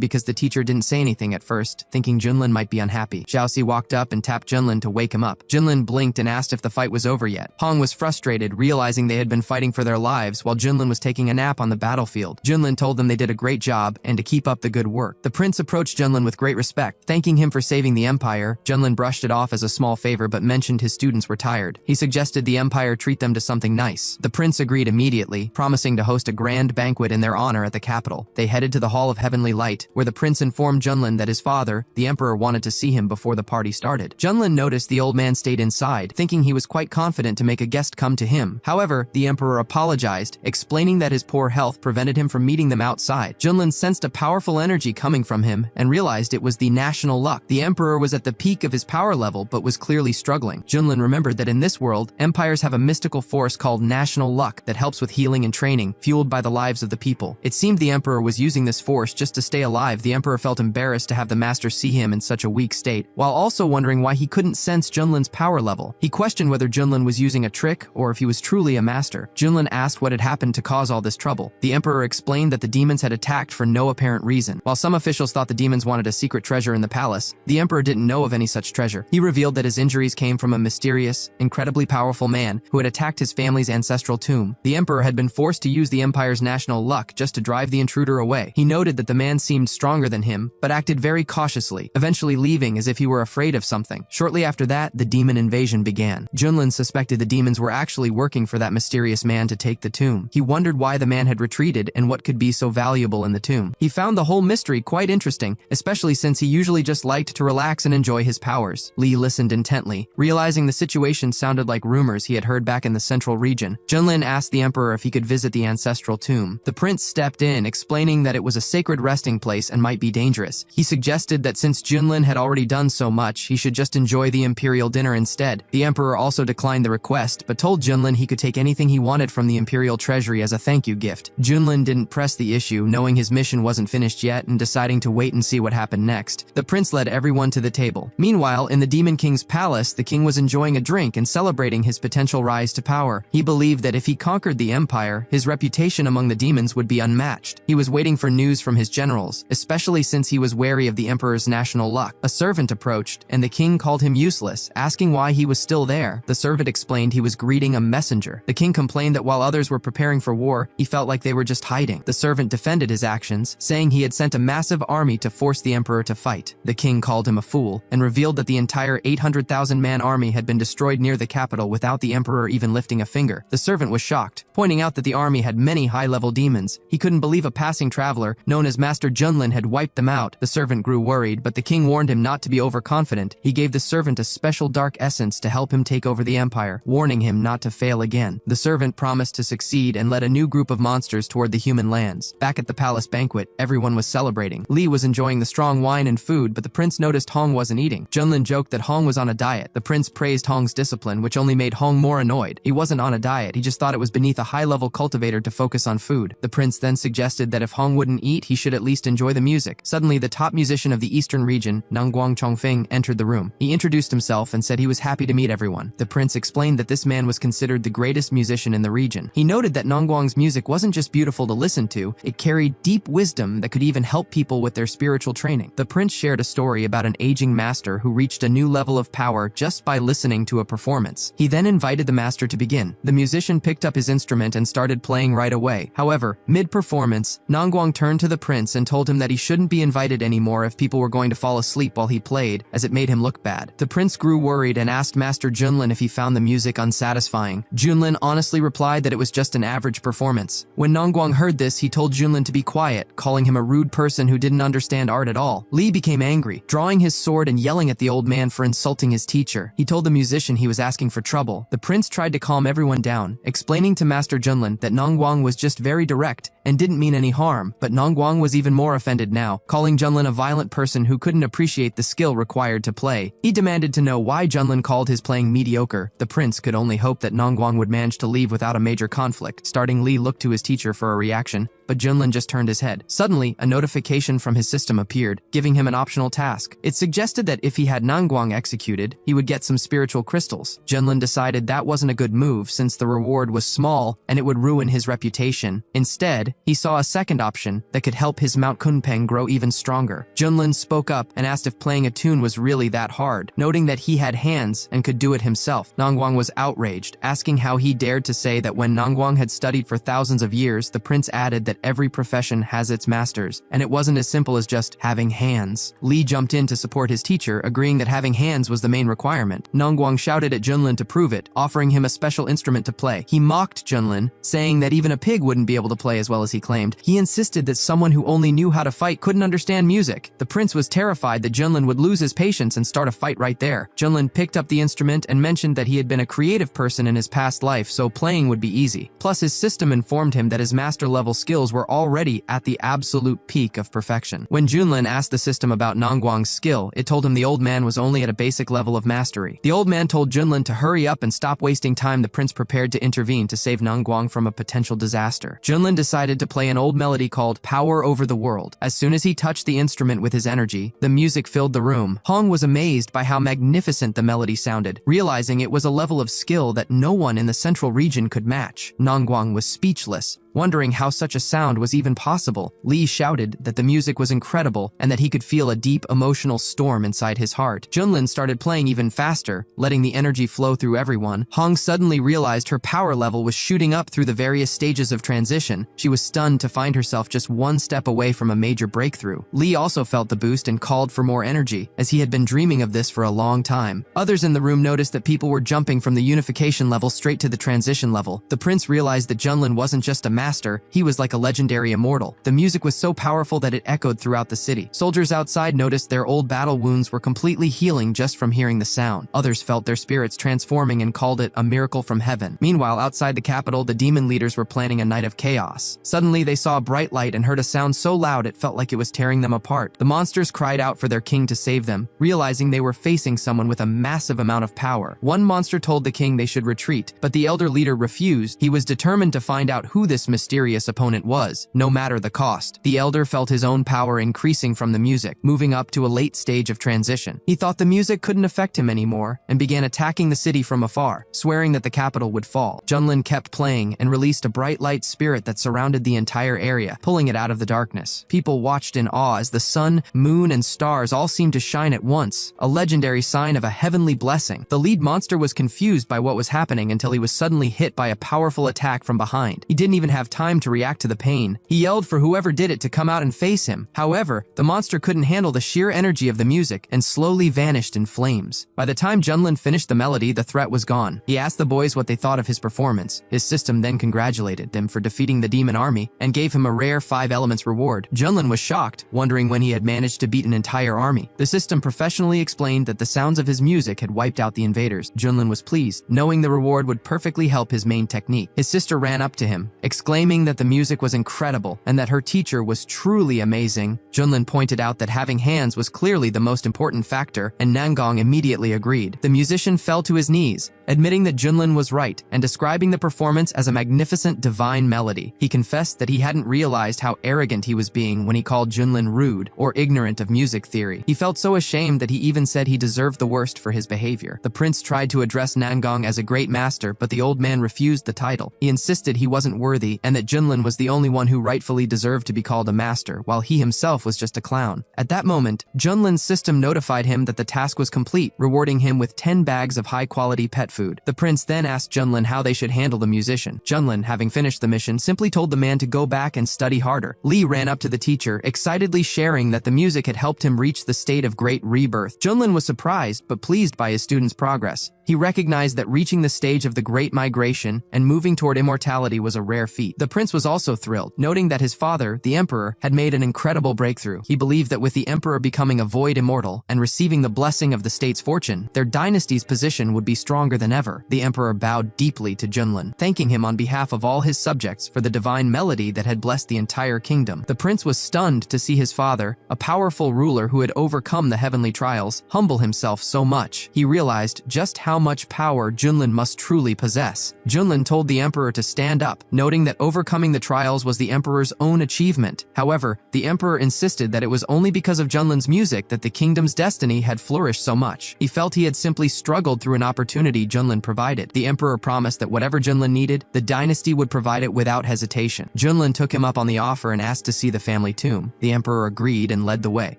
because the teacher didn't say anything at first, thinking Junlin might be unhappy. Xiaoxi walked up and tapped Junlin to wake him up. Junlin blinked and asked if the fight was over yet. Hong was frustrated, realizing they had been fighting for their lives while Junlin was taking a nap on the battlefield. Junlin told them they did a great job and to keep up the good work. The prince approached Junlin with great respect, thanking him for saving the empire. Junlin brushed it off as a small favor but mentioned his students were tired. He suggested the empire treat them to something nice. The prince agreed immediately, promising to host a grand banquet in their honor at the capital. They headed to the Hall of Heavenly Light, where the prince informed Junlin that his father, the emperor, wanted to see him before the party started. Junlin noticed the old man stayed inside, thinking he was quite confident to make a guest come to him. However, the emperor apologized, explaining that his poor health prevented him from meeting them outside. Junlin sensed a powerful energy coming from him and realized it was the national luck. The emperor was at the peak of his power level but was clearly struggling. Junlin remembered that in this world, empires have a mystical force called national luck that helps with healing and training, fueled by the lives of the people. It seemed the emperor was using this force just to stay alive. The emperor felt embarrassed to have the master see him in such a weak state, while also wondering why he couldn't sense Junlin's power level. He questioned whether Junlin was using a trick or if he was truly a master. Junlin asked what had happened to cause all this trouble. The emperor explained that the demons had attacked for no apparent reason. While some officials thought the demons wanted a secret treasure in the palace, the emperor didn't know of any such treasure. He revealed that his injuries came from a mysterious, incredibly powerful man who had attacked his family's ancestral tomb. The emperor had been forced to use the empire's national luck just to drive the intruder away. He noted that the man seemed stronger than him, but acted very cautiously, eventually leaving as if he were afraid of something. Shortly after that, the demon invasion began. Junlin suspected the demons were actually working for that mysterious man to take the tomb. He wondered why the man had retreated and what could be so valuable in the tomb. He found the whole mystery quite interesting, especially since he usually just liked to relax and enjoy his powers. Lee listened intently, realizing the situation sounded like rumors he had heard back in the central region. Junlin asked the emperor if he could visit the ancestral tomb. The prince stepped in, explaining that it was a sacred resting place and might be dangerous. He suggested that since Junlin had already done so much, he should just enjoy the imperial dinner instead. The emperor also declined the request, but told Junlin he could take anything he wanted from the imperial treasury as a thank you gift. Junlin didn't press the issue, knowing his mission wasn't finished yet and deciding to wait and see what happened next. The prince led everyone to the table. Meanwhile, in the Demon King's palace, the king was enjoying a drink and celebrating his potential rise to power. He believed that if he conquered the empire, his reputation among the demons would be unmatched. He was waiting for news from his generals, especially since he was wary of the emperor's national luck. A servant approached, and the king called him useless, asking why he was still there. The servant explained he was greeting a messenger. The king complained that while others were preparing for war, he felt like they were just hiding. The servant defended his actions, saying he had sent a massive army to force the emperor to fight. The king called him a fool and revealed that the entire 800,000-man army had been destroyed near the capital without the emperor even lifting a finger. The servant was shocked, pointing out that the army had many high-level demons. He couldn't believe a passing traveler, known as Master Junlin, had wiped them out. The servant grew worried, but the king warned him not to be overconfident. He gave the servant a special dark essence to help him take over the empire, warning him not to fail again. The servant promised to succeed and led a new group of monsters toward the human lands. Back at the palace banquet, everyone was celebrating. Li was enjoying the strong wine and food, but the prince noticed Hong wasn't eating. Junlin joked that Hong was on a diet. The prince praised Hong's discipline, which only made Hong more annoyed. He wasn't on a diet, he just thought it was beneath a high-level cultivator to focus on food. The prince then suggested that if Hong wouldn't eat, he should at least enjoy the music. Suddenly, the top musician of the eastern region, Nangguang Chongfeng, entered the room. He introduced himself and said he was happy to meet everyone. The prince explained that this man was considered the greatest musician in the region. He noted that Nangguang's music wasn't just beautiful to listen to, it carried deep wisdom that could even help people with their spiritual training. The prince shared a story about an aging master who reached a new level of power just by listening to a performance. He then invited the master to begin. The musician picked up his instrument and started playing right away. However, mid-performance, Nangguang turned to the prince and told him that he shouldn't be invited anymore if people were going to fall asleep while he played, as it made him look bad. The prince grew worried and asked Master Junlin if he found the music unsatisfying. Junlin honestly replied that it was just an average performance. When Nangguang heard this, he told Junlin to be quiet, calling him a rude person who didn't understand art at all. Li became angry, drawing his sword and yelling at the old man for insulting his teacher. He told the musician he was asking for trouble. The prince tried to calm everyone down, explaining to Master Junlin that Nangguang was just very direct and didn't mean any harm, but Nangguang was even more offended now, calling Junlin a violent person who couldn't appreciate the skill required to play. He demanded to know why Junlin called his playing mediocre. The prince could only hope that Nangguang would manage to leave without a major conflict. Starting, Li looked to his teacher for a reaction, but Junlin just turned his head. Suddenly, a notification from his system appeared, giving him an optional task. It suggested that if he had Nangguang executed, he would get some spiritual crystals. Junlin decided that wasn't a good move since the reward was small and it would ruin his reputation. Instead, he saw a second option that could help his Mount Kunpeng grow even stronger. Junlin spoke up and asked if playing a tune was really that hard, noting that he had hands and could do it himself. Nangguang was outraged, asking how he dared to say that when Nangguang had studied for thousands of years. The prince added that every profession has its masters, and it wasn't as simple as just having hands. Li jumped in to support his teacher, agreeing that having hands was the main requirement. Nangguang shouted at Junlin to prove it, offering him a special instrument to play. He mocked Junlin, saying that even a pig wouldn't be able to play as well as he claimed. He insisted that someone who only knew how to fight couldn't understand music. The prince was terrified that Junlin would lose his patience and start a fight right there. Junlin picked up the instrument and mentioned that he had been a creative person in his past life, so playing would be easy. Plus, his system informed him that his master-level skills were already at the absolute peak of perfection. When Junlin asked the system about Nangguang's skill, it told him the old man was only at a basic level of mastery. The old man told Junlin to hurry up and stop wasting time. The prince prepared to intervene to save Nangguang from a potential disaster. Junlin decided to play an old melody called Power Over the World. As soon as he touched the instrument with his energy, the music filled the room. Hong was amazed by how magnificent the melody sounded, realizing it was a level of skill that no one in the central region could match. Nangguang was speechless, wondering how such a sound was even possible. Li shouted that the music was incredible and that he could feel a deep emotional storm inside his heart. Junlin started playing even faster, letting the energy flow through everyone. Hong suddenly realized her power level was shooting up through the various stages of transition. She was stunned to find herself just one step away from a major breakthrough. Li also felt the boost and called for more energy, as he had been dreaming of this for a long time. Others in the room noticed that people were jumping from the unification level straight to the transition level. The prince realized that Junlin wasn't just a master, he was like a legendary immortal. The music was so powerful that it echoed throughout the city. Soldiers outside noticed their old battle wounds were completely healing just from hearing the sound. Others felt their spirits transforming and called it a miracle from heaven. Meanwhile, outside the capital, the demon leaders were planning a night of chaos. Suddenly, they saw a bright light and heard a sound so loud it felt like it was tearing them apart. The monsters cried out for their king to save them, realizing they were facing someone with a massive amount of power. One monster told the king they should retreat, but the elder leader refused. He was determined to find out who this mysterious opponent was, no matter the cost. The elder felt his own power increasing from the music, moving up to a late stage of transition. He thought the music couldn't affect him anymore and began attacking the city from afar, swearing that the capital would fall. Junlin kept playing and released a bright light spirit that surrounded the entire area, pulling it out of the darkness. People watched in awe as the sun, moon, and stars all seemed to shine at once, a legendary sign of a heavenly blessing. The lead monster was confused by what was happening until he was suddenly hit by a powerful attack from behind. He didn't even have time to react to the pain. He yelled for whoever did it to come out and face him. However, the monster couldn't handle the sheer energy of the music and slowly vanished in flames. By the time Junlin finished the melody, the threat was gone. He asked the boys what they thought of his performance. His system then congratulated them for defeating the demon army and gave him a rare 5 elements reward. Junlin was shocked, wondering when he had managed to beat an entire army. The system professionally explained that the sounds of his music had wiped out the invaders. Junlin was pleased, knowing the reward would perfectly help his main technique. His sister ran up to him, exclaiming that the music was incredible and that her teacher was truly amazing. Junlin pointed out that having hands was clearly the most important factor, and Nangong immediately agreed. The musician fell to his knees, admitting that Junlin was right and describing the performance as a magnificent divine melody. He confessed that he hadn't realized how arrogant he was being when he called Junlin rude or ignorant of music theory. He felt so ashamed that he even said he deserved the worst for his behavior. The prince tried to address Nangong as a great master, but the old man refused the title. He insisted he wasn't worthy and that Junlin was the only one who rightfully deserved to be called a master, while he himself was just a clown. At that moment, Junlin's system notified him that the task was complete, rewarding him with 10 bags of high-quality pet food. The prince then asked Junlin how they should handle the musician. Junlin, having finished the mission, simply told the man to go back and study harder. Lee ran up to the teacher, excitedly sharing that the music had helped him reach the state of great rebirth. Junlin was surprised but pleased by his student's progress. He recognized that reaching the stage of the Great Migration and moving toward immortality was a rare feat. The prince was also thrilled, noting that his father, the emperor, had made an incredible breakthrough. He believed that with the emperor becoming a void immortal and receiving the blessing of the state's fortune, their dynasty's position would be stronger than ever. The emperor bowed deeply to Junlin, thanking him on behalf of all his subjects for the divine melody that had blessed the entire kingdom. The prince was stunned to see his father, a powerful ruler who had overcome the heavenly trials, humble himself so much. He realized just how much power Junlin must truly possess. Junlin told the emperor to stand up, noting that overcoming the trials was the emperor's own achievement. However, the emperor insisted that it was only because of Junlin's music that the kingdom's destiny had flourished so much. He felt he had simply struggled through an opportunity Junlin provided. The emperor promised that whatever Junlin needed, the dynasty would provide it without hesitation. Junlin took him up on the offer and asked to see the family tomb. The emperor agreed and led the way.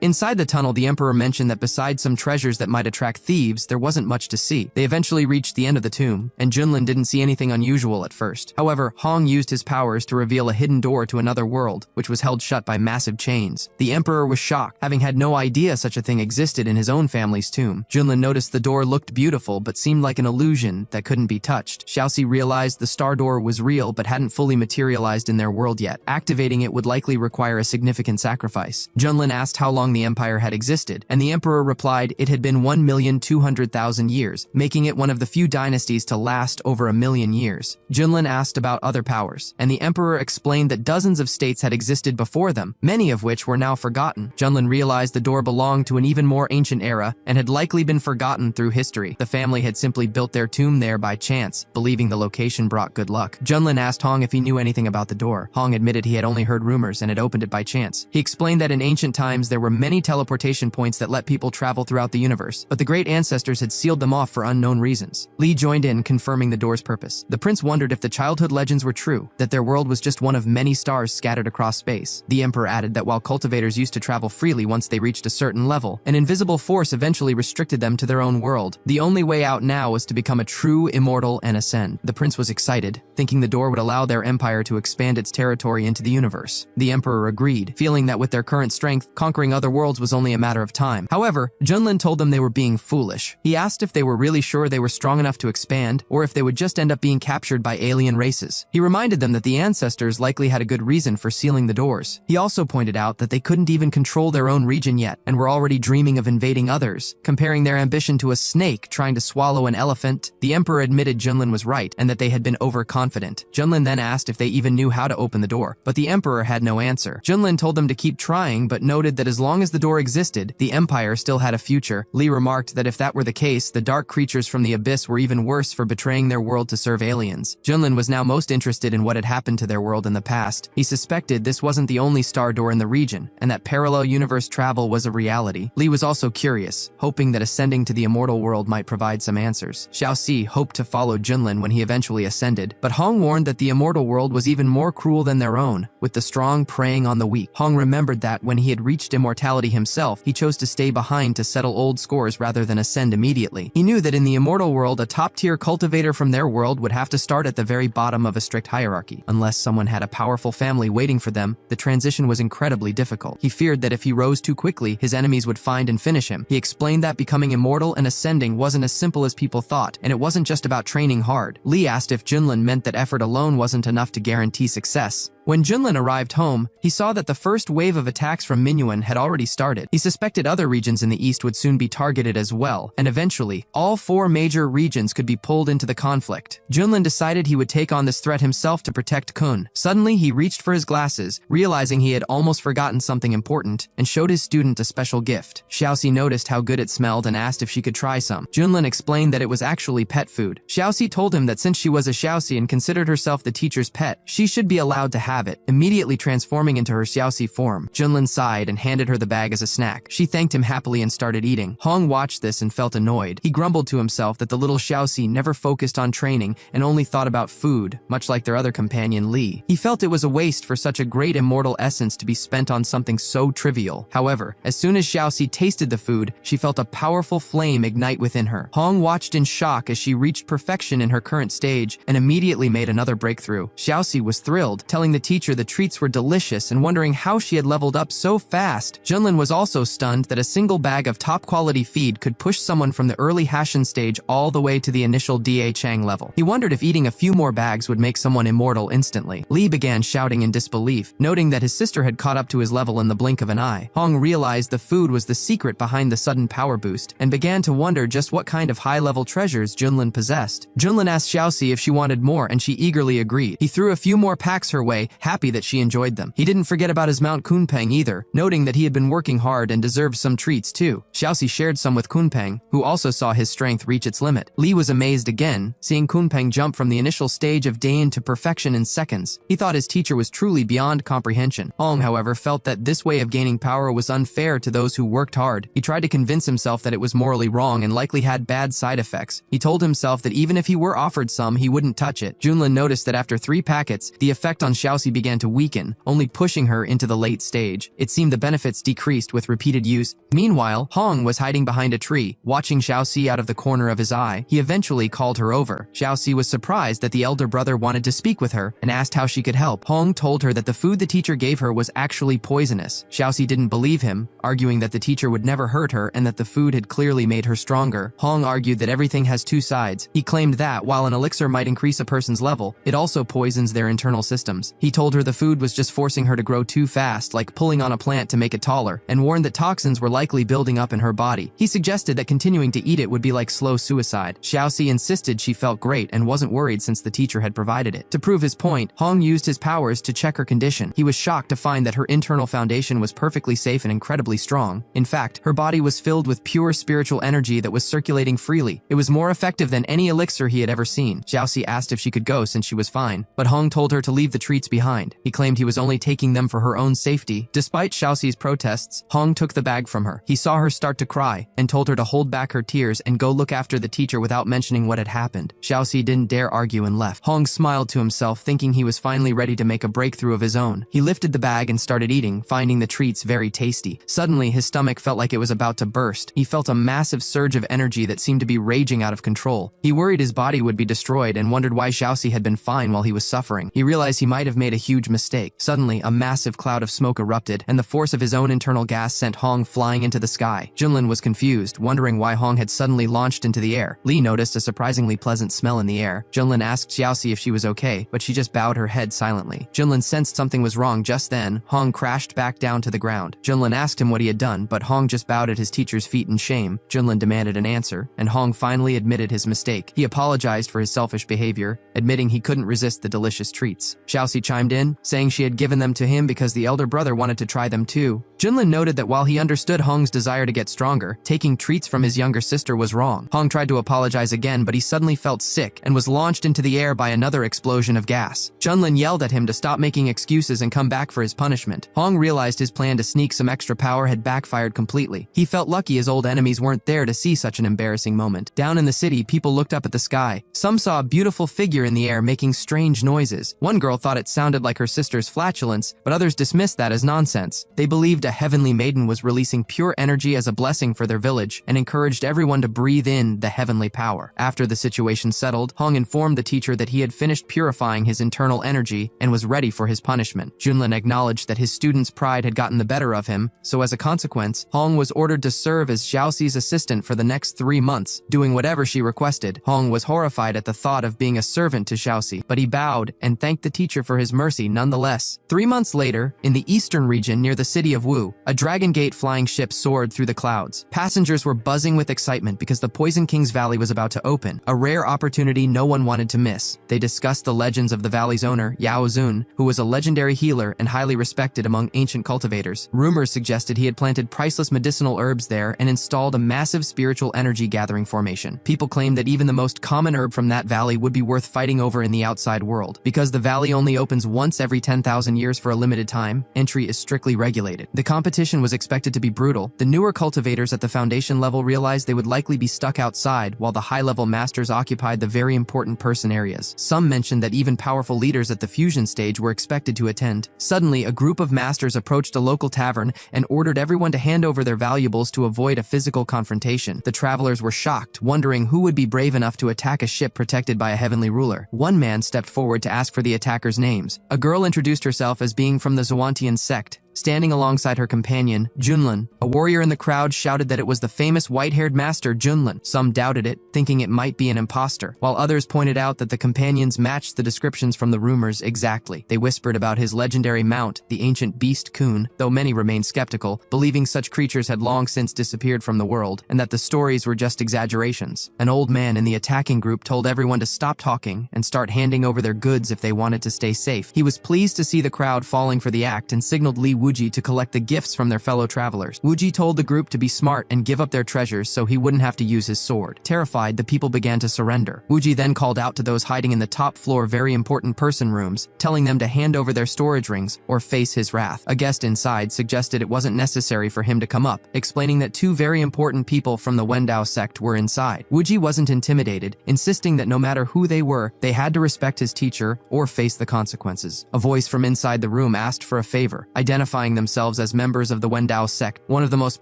Inside the tunnel, the emperor mentioned that besides some treasures that might attract thieves, there wasn't much to see. They eventually reached the end of the tomb, and Junlin didn't see anything unusual at first. However, Hong used his powers to reveal a hidden door to another world, which was held shut by massive chains. The emperor was shocked, having had no idea such a thing existed in his own family's tomb. Junlin noticed the door looked beautiful but seemed like an illusion that couldn't be touched. Xiaoxi realized the star door was real but hadn't fully materialized in their world yet. Activating it would likely require a significant sacrifice. Junlin asked how long the empire had existed, and the emperor replied it had been 1,200,000 years, making it one of the few dynasties to last over 1,000,000 years. Junlin asked about other powers, and the emperor explained that dozens of states had existed before them, many of which were now forgotten. Junlin realized the door belonged to an even more ancient era and had likely been forgotten through history. The family had simply built their tomb there by chance, believing the location brought good luck. Junlin asked Hong if he knew anything about the door. Hong admitted he had only heard rumors and had opened it by chance. He explained that in ancient times there were many teleportation points that let people travel throughout the universe, but the great ancestors had sealed them off for unknown reasons. Lee joined in, confirming the door's purpose. The prince wondered if the childhood legends were true, that their world was just one of many stars scattered across space. The emperor added that while cultivators used to travel freely once they reached a certain level, an invisible force eventually restricted them to their own world. The only way out now was to become a true immortal and ascend. The prince was excited, thinking the door would allow their empire to expand its territory into the universe. The emperor agreed, feeling that with their current strength, conquering other worlds was only a matter of time. However, Junlin told them they were being foolish. He asked if they were really sure they were strong enough to expand, or if they would just end up being captured by alien races. He reminded them that the ancestors likely had a good reason for sealing the doors. He also pointed out that they couldn't even control their own region yet, and were already dreaming of invading others, comparing their ambition to a snake trying to swallow an elephant. The emperor admitted Junlin was right, and that they had been overconfident. Junlin then asked if they even knew how to open the door, but the emperor had no answer. Junlin told them to keep trying, but noted that as long as the door existed, the empire still had a future. Lee remarked that if that were the case, the dark creatures from the abyss were even worse for betraying their world to serve aliens. Junlin was now most interested in what had had happened to their world in the past. He suspected this wasn't the only star door in the region, and that parallel universe travel was a reality. Li was also curious, hoping that ascending to the immortal world might provide some answers. Xiaoxi hoped to follow Junlin when he eventually ascended, but Hong warned that the immortal world was even more cruel than their own, with the strong preying on the weak. Hong remembered that when he had reached immortality himself, he chose to stay behind to settle old scores rather than ascend immediately. He knew that in the immortal world, a top-tier cultivator from their world would have to start at the very bottom of a strict hierarchy. Unless someone had a powerful family waiting for them, the transition was incredibly difficult. He feared that if he rose too quickly, his enemies would find and finish him. He explained that becoming immortal and ascending wasn't as simple as people thought, and it wasn't just about training hard. Li asked if Junlin meant that effort alone wasn't enough to guarantee success. When Junlin arrived home, he saw that the first wave of attacks from Mingyuan had already started. He suspected other regions in the east would soon be targeted as well, and eventually, all 4 major regions could be pulled into the conflict. Junlin decided he would take on this threat himself to protect Kun. Suddenly, he reached for his glasses, realizing he had almost forgotten something important, and showed his student a special gift. Xiaoxi noticed how good it smelled and asked if she could try some. Junlin explained that it was actually pet food. Xiaoxi told him that since she was a Xiaoxi and considered herself the teacher's pet, she should be allowed to have it, immediately transforming into her Xiaoxi form. Junlin sighed and handed her the bag as a snack. She thanked him happily and started eating. Hong watched this and felt annoyed. He grumbled to himself that the little Xiaoxi never focused on training and only thought about food, much like their other companion Li. He felt it was a waste for such a great immortal essence to be spent on something so trivial. However, as soon as Xiaoxi tasted the food, she felt a powerful flame ignite within her. Hong watched in shock as she reached perfection in her current stage and immediately made another breakthrough. Xiaoxi was thrilled, telling the teacher the treats were delicious and wondering how she had leveled up so fast. Junlin was also stunned that a single bag of top-quality feed could push someone from the early Hashan stage all the way to the initial Da Chang level. He wondered if eating a few more bags would make someone immortal instantly. Li began shouting in disbelief, noting that his sister had caught up to his level in the blink of an eye. Hong realized the food was the secret behind the sudden power boost and began to wonder just what kind of high-level treasures Junlin possessed. Junlin asked Xiaoxi if she wanted more, and she eagerly agreed. He threw a few more packs her way, happy that she enjoyed them. He didn't forget about his Mount Kunpeng either, noting that he had been working hard and deserved some treats too. Xiaoxi shared some with Kunpeng, who also saw his strength reach its limit. Li was amazed again, seeing Kunpeng jump from the initial stage of Dain to perfection in seconds. He thought his teacher was truly beyond comprehension. Hong, however, felt that this way of gaining power was unfair to those who worked hard. He tried to convince himself that it was morally wrong and likely had bad side effects. He told himself that even if he were offered some, he wouldn't touch it. Junlin noticed that after 3 packets, the effect on Xiaoxi began to weaken, only pushing her into the late stage. It seemed the benefits decreased with repeated use. Meanwhile, Hong was hiding behind a tree, watching Xiaoxi out of the corner of his eye. He eventually called her over. Xiaoxi was surprised that the elder brother wanted to speak with her and asked how she could help. Hong told her that the food the teacher gave her was actually poisonous. Xiaoxi didn't believe him, arguing that the teacher would never hurt her and that the food had clearly made her stronger. Hong argued that everything has 2 sides. He claimed that, while an elixir might increase a person's level, it also poisons their internal systems. He told her the food was just forcing her to grow too fast, like pulling on a plant to make it taller, and warned that toxins were likely building up in her body. He suggested that continuing to eat it would be like slow suicide. Xiaoxi insisted she felt great and wasn't worried since the teacher had provided it. To prove his point, Hong used his powers to check her condition. He was shocked to find that her internal foundation was perfectly safe and incredibly strong. In fact, her body was filled with pure spiritual energy that was circulating freely. It was more effective than any elixir he had ever seen. Xiaoxi asked if she could go since she was fine, but Hong told her to leave the treats behind. He claimed he was only taking them for her own safety. Despite Xiaoxi's protests, Hong took the bag from her. He saw her start to cry and told her to hold back her tears and go look after the teacher without mentioning what had happened. Xiaoxi didn't dare argue and left. Hong smiled to himself, thinking he was finally ready to make a breakthrough of his own. He lifted the bag and started eating, finding the treats very tasty. Suddenly, his stomach felt like it was about to burst. He felt a massive surge of energy that seemed to be raging out of control. He worried his body would be destroyed and wondered why Xiaoxi had been fine while he was suffering. He realized he might have made a huge mistake. Suddenly, a massive cloud of smoke erupted, and the force of his own internal gas sent Hong flying into the sky. Junlin was confused, wondering why Hong had suddenly launched into the air. Li noticed a surprisingly pleasant smell in the air. Junlin asked Xiaoxi if she was okay, but she just bowed her head silently. Junlin sensed something was wrong just then. Hong crashed back down to the ground. Junlin asked him what he had done, but Hong just bowed at his teacher's feet in shame. Junlin demanded an answer, and Hong finally admitted his mistake. He apologized for his selfish behavior, admitting he couldn't resist the delicious treats. Xiaoxi chimed in, saying she had given them to him because the elder brother wanted to try them too. Junlin noted that while he understood Hong's desire to get stronger, taking treats from his younger sister was wrong. Hong tried to apologize again, but he suddenly felt sick and was launched into the air by another explosion of gas. Junlin yelled at him to stop making excuses and come back for his punishment. Hong realized his plan to sneak some extra power had backfired completely. He felt lucky his old enemies weren't there to see such an embarrassing moment. Down in the city, people looked up at the sky. Some saw a beautiful figure in the air making strange noises. One girl thought it sounded like her sister's flatulence, but others dismissed that as nonsense. They believed a heavenly maiden was releasing pure energy as a blessing for their village and encouraged everyone to breathe in the heavenly power. After the situation settled, Hong informed the teacher that he had finished purifying his internal energy and was ready for his punishment. Junlin acknowledged that his student's pride had gotten the better of him, so as a consequence, Hong was ordered to serve as Xiaoxi's assistant for the next 3 months, doing whatever she requested. Hong was horrified at the thought of being a servant to Xiaoxi, but he bowed and thanked the teacher for his mercy nonetheless. 3 months later, in the eastern region near the city of Wu, a Dragon Gate flying ship soared through the clouds. Passengers were buzzing with excitement because the Poison King's Valley was about to open, a rare opportunity no one wanted to miss. They discussed the legends of the valley's owner, Yao Zun, who was a legendary healer and highly respected among ancient cultivators. Rumors suggested he had planted priceless medicinal herbs there and installed a massive spiritual energy gathering formation. People claimed that even the most common herb from that valley would be worth fighting over in the outside world. Because the valley only opens once every 10,000 years for a limited time, entry is strictly regulated. The competition was expected to be brutal. The newer cultivators at the foundation level realized they would likely be stuck outside while the high-level masters occupied the very important person areas. Some mentioned that even powerful leaders at the fusion stage were expected to attend. Suddenly, a group of masters approached a local tavern and ordered everyone to hand over their valuables to avoid a physical confrontation. The travelers were shocked, wondering who would be brave enough to attack a ship protected by a heavenly ruler. One man stepped forward to ask for the attackers' names. A girl introduced herself as being from the Zhuantian sect. Standing alongside her companion, Junlin, a warrior in the crowd shouted that it was the famous white-haired master Junlin. Some doubted it, thinking it might be an imposter, while others pointed out that the companions matched the descriptions from the rumors exactly. They whispered about his legendary mount, the ancient beast Kun, though many remained skeptical, believing such creatures had long since disappeared from the world, and that the stories were just exaggerations. An old man in the attacking group told everyone to stop talking and start handing over their goods if they wanted to stay safe. He was pleased to see the crowd falling for the act and signaled Li Wuji to collect the gifts from their fellow travelers. Wuji told the group to be smart and give up their treasures so he wouldn't have to use his sword. Terrified, the people began to surrender. Wuji then called out to those hiding in the top floor very important person rooms, telling them to hand over their storage rings or face his wrath. A guest inside suggested it wasn't necessary for him to come up, explaining that 2 very important people from the Wendao sect were inside. Wuji wasn't intimidated, insisting that no matter who they were, they had to respect his teacher or face the consequences. A voice from inside the room asked for a favor, identifying themselves as members of the Wendao sect, one of the most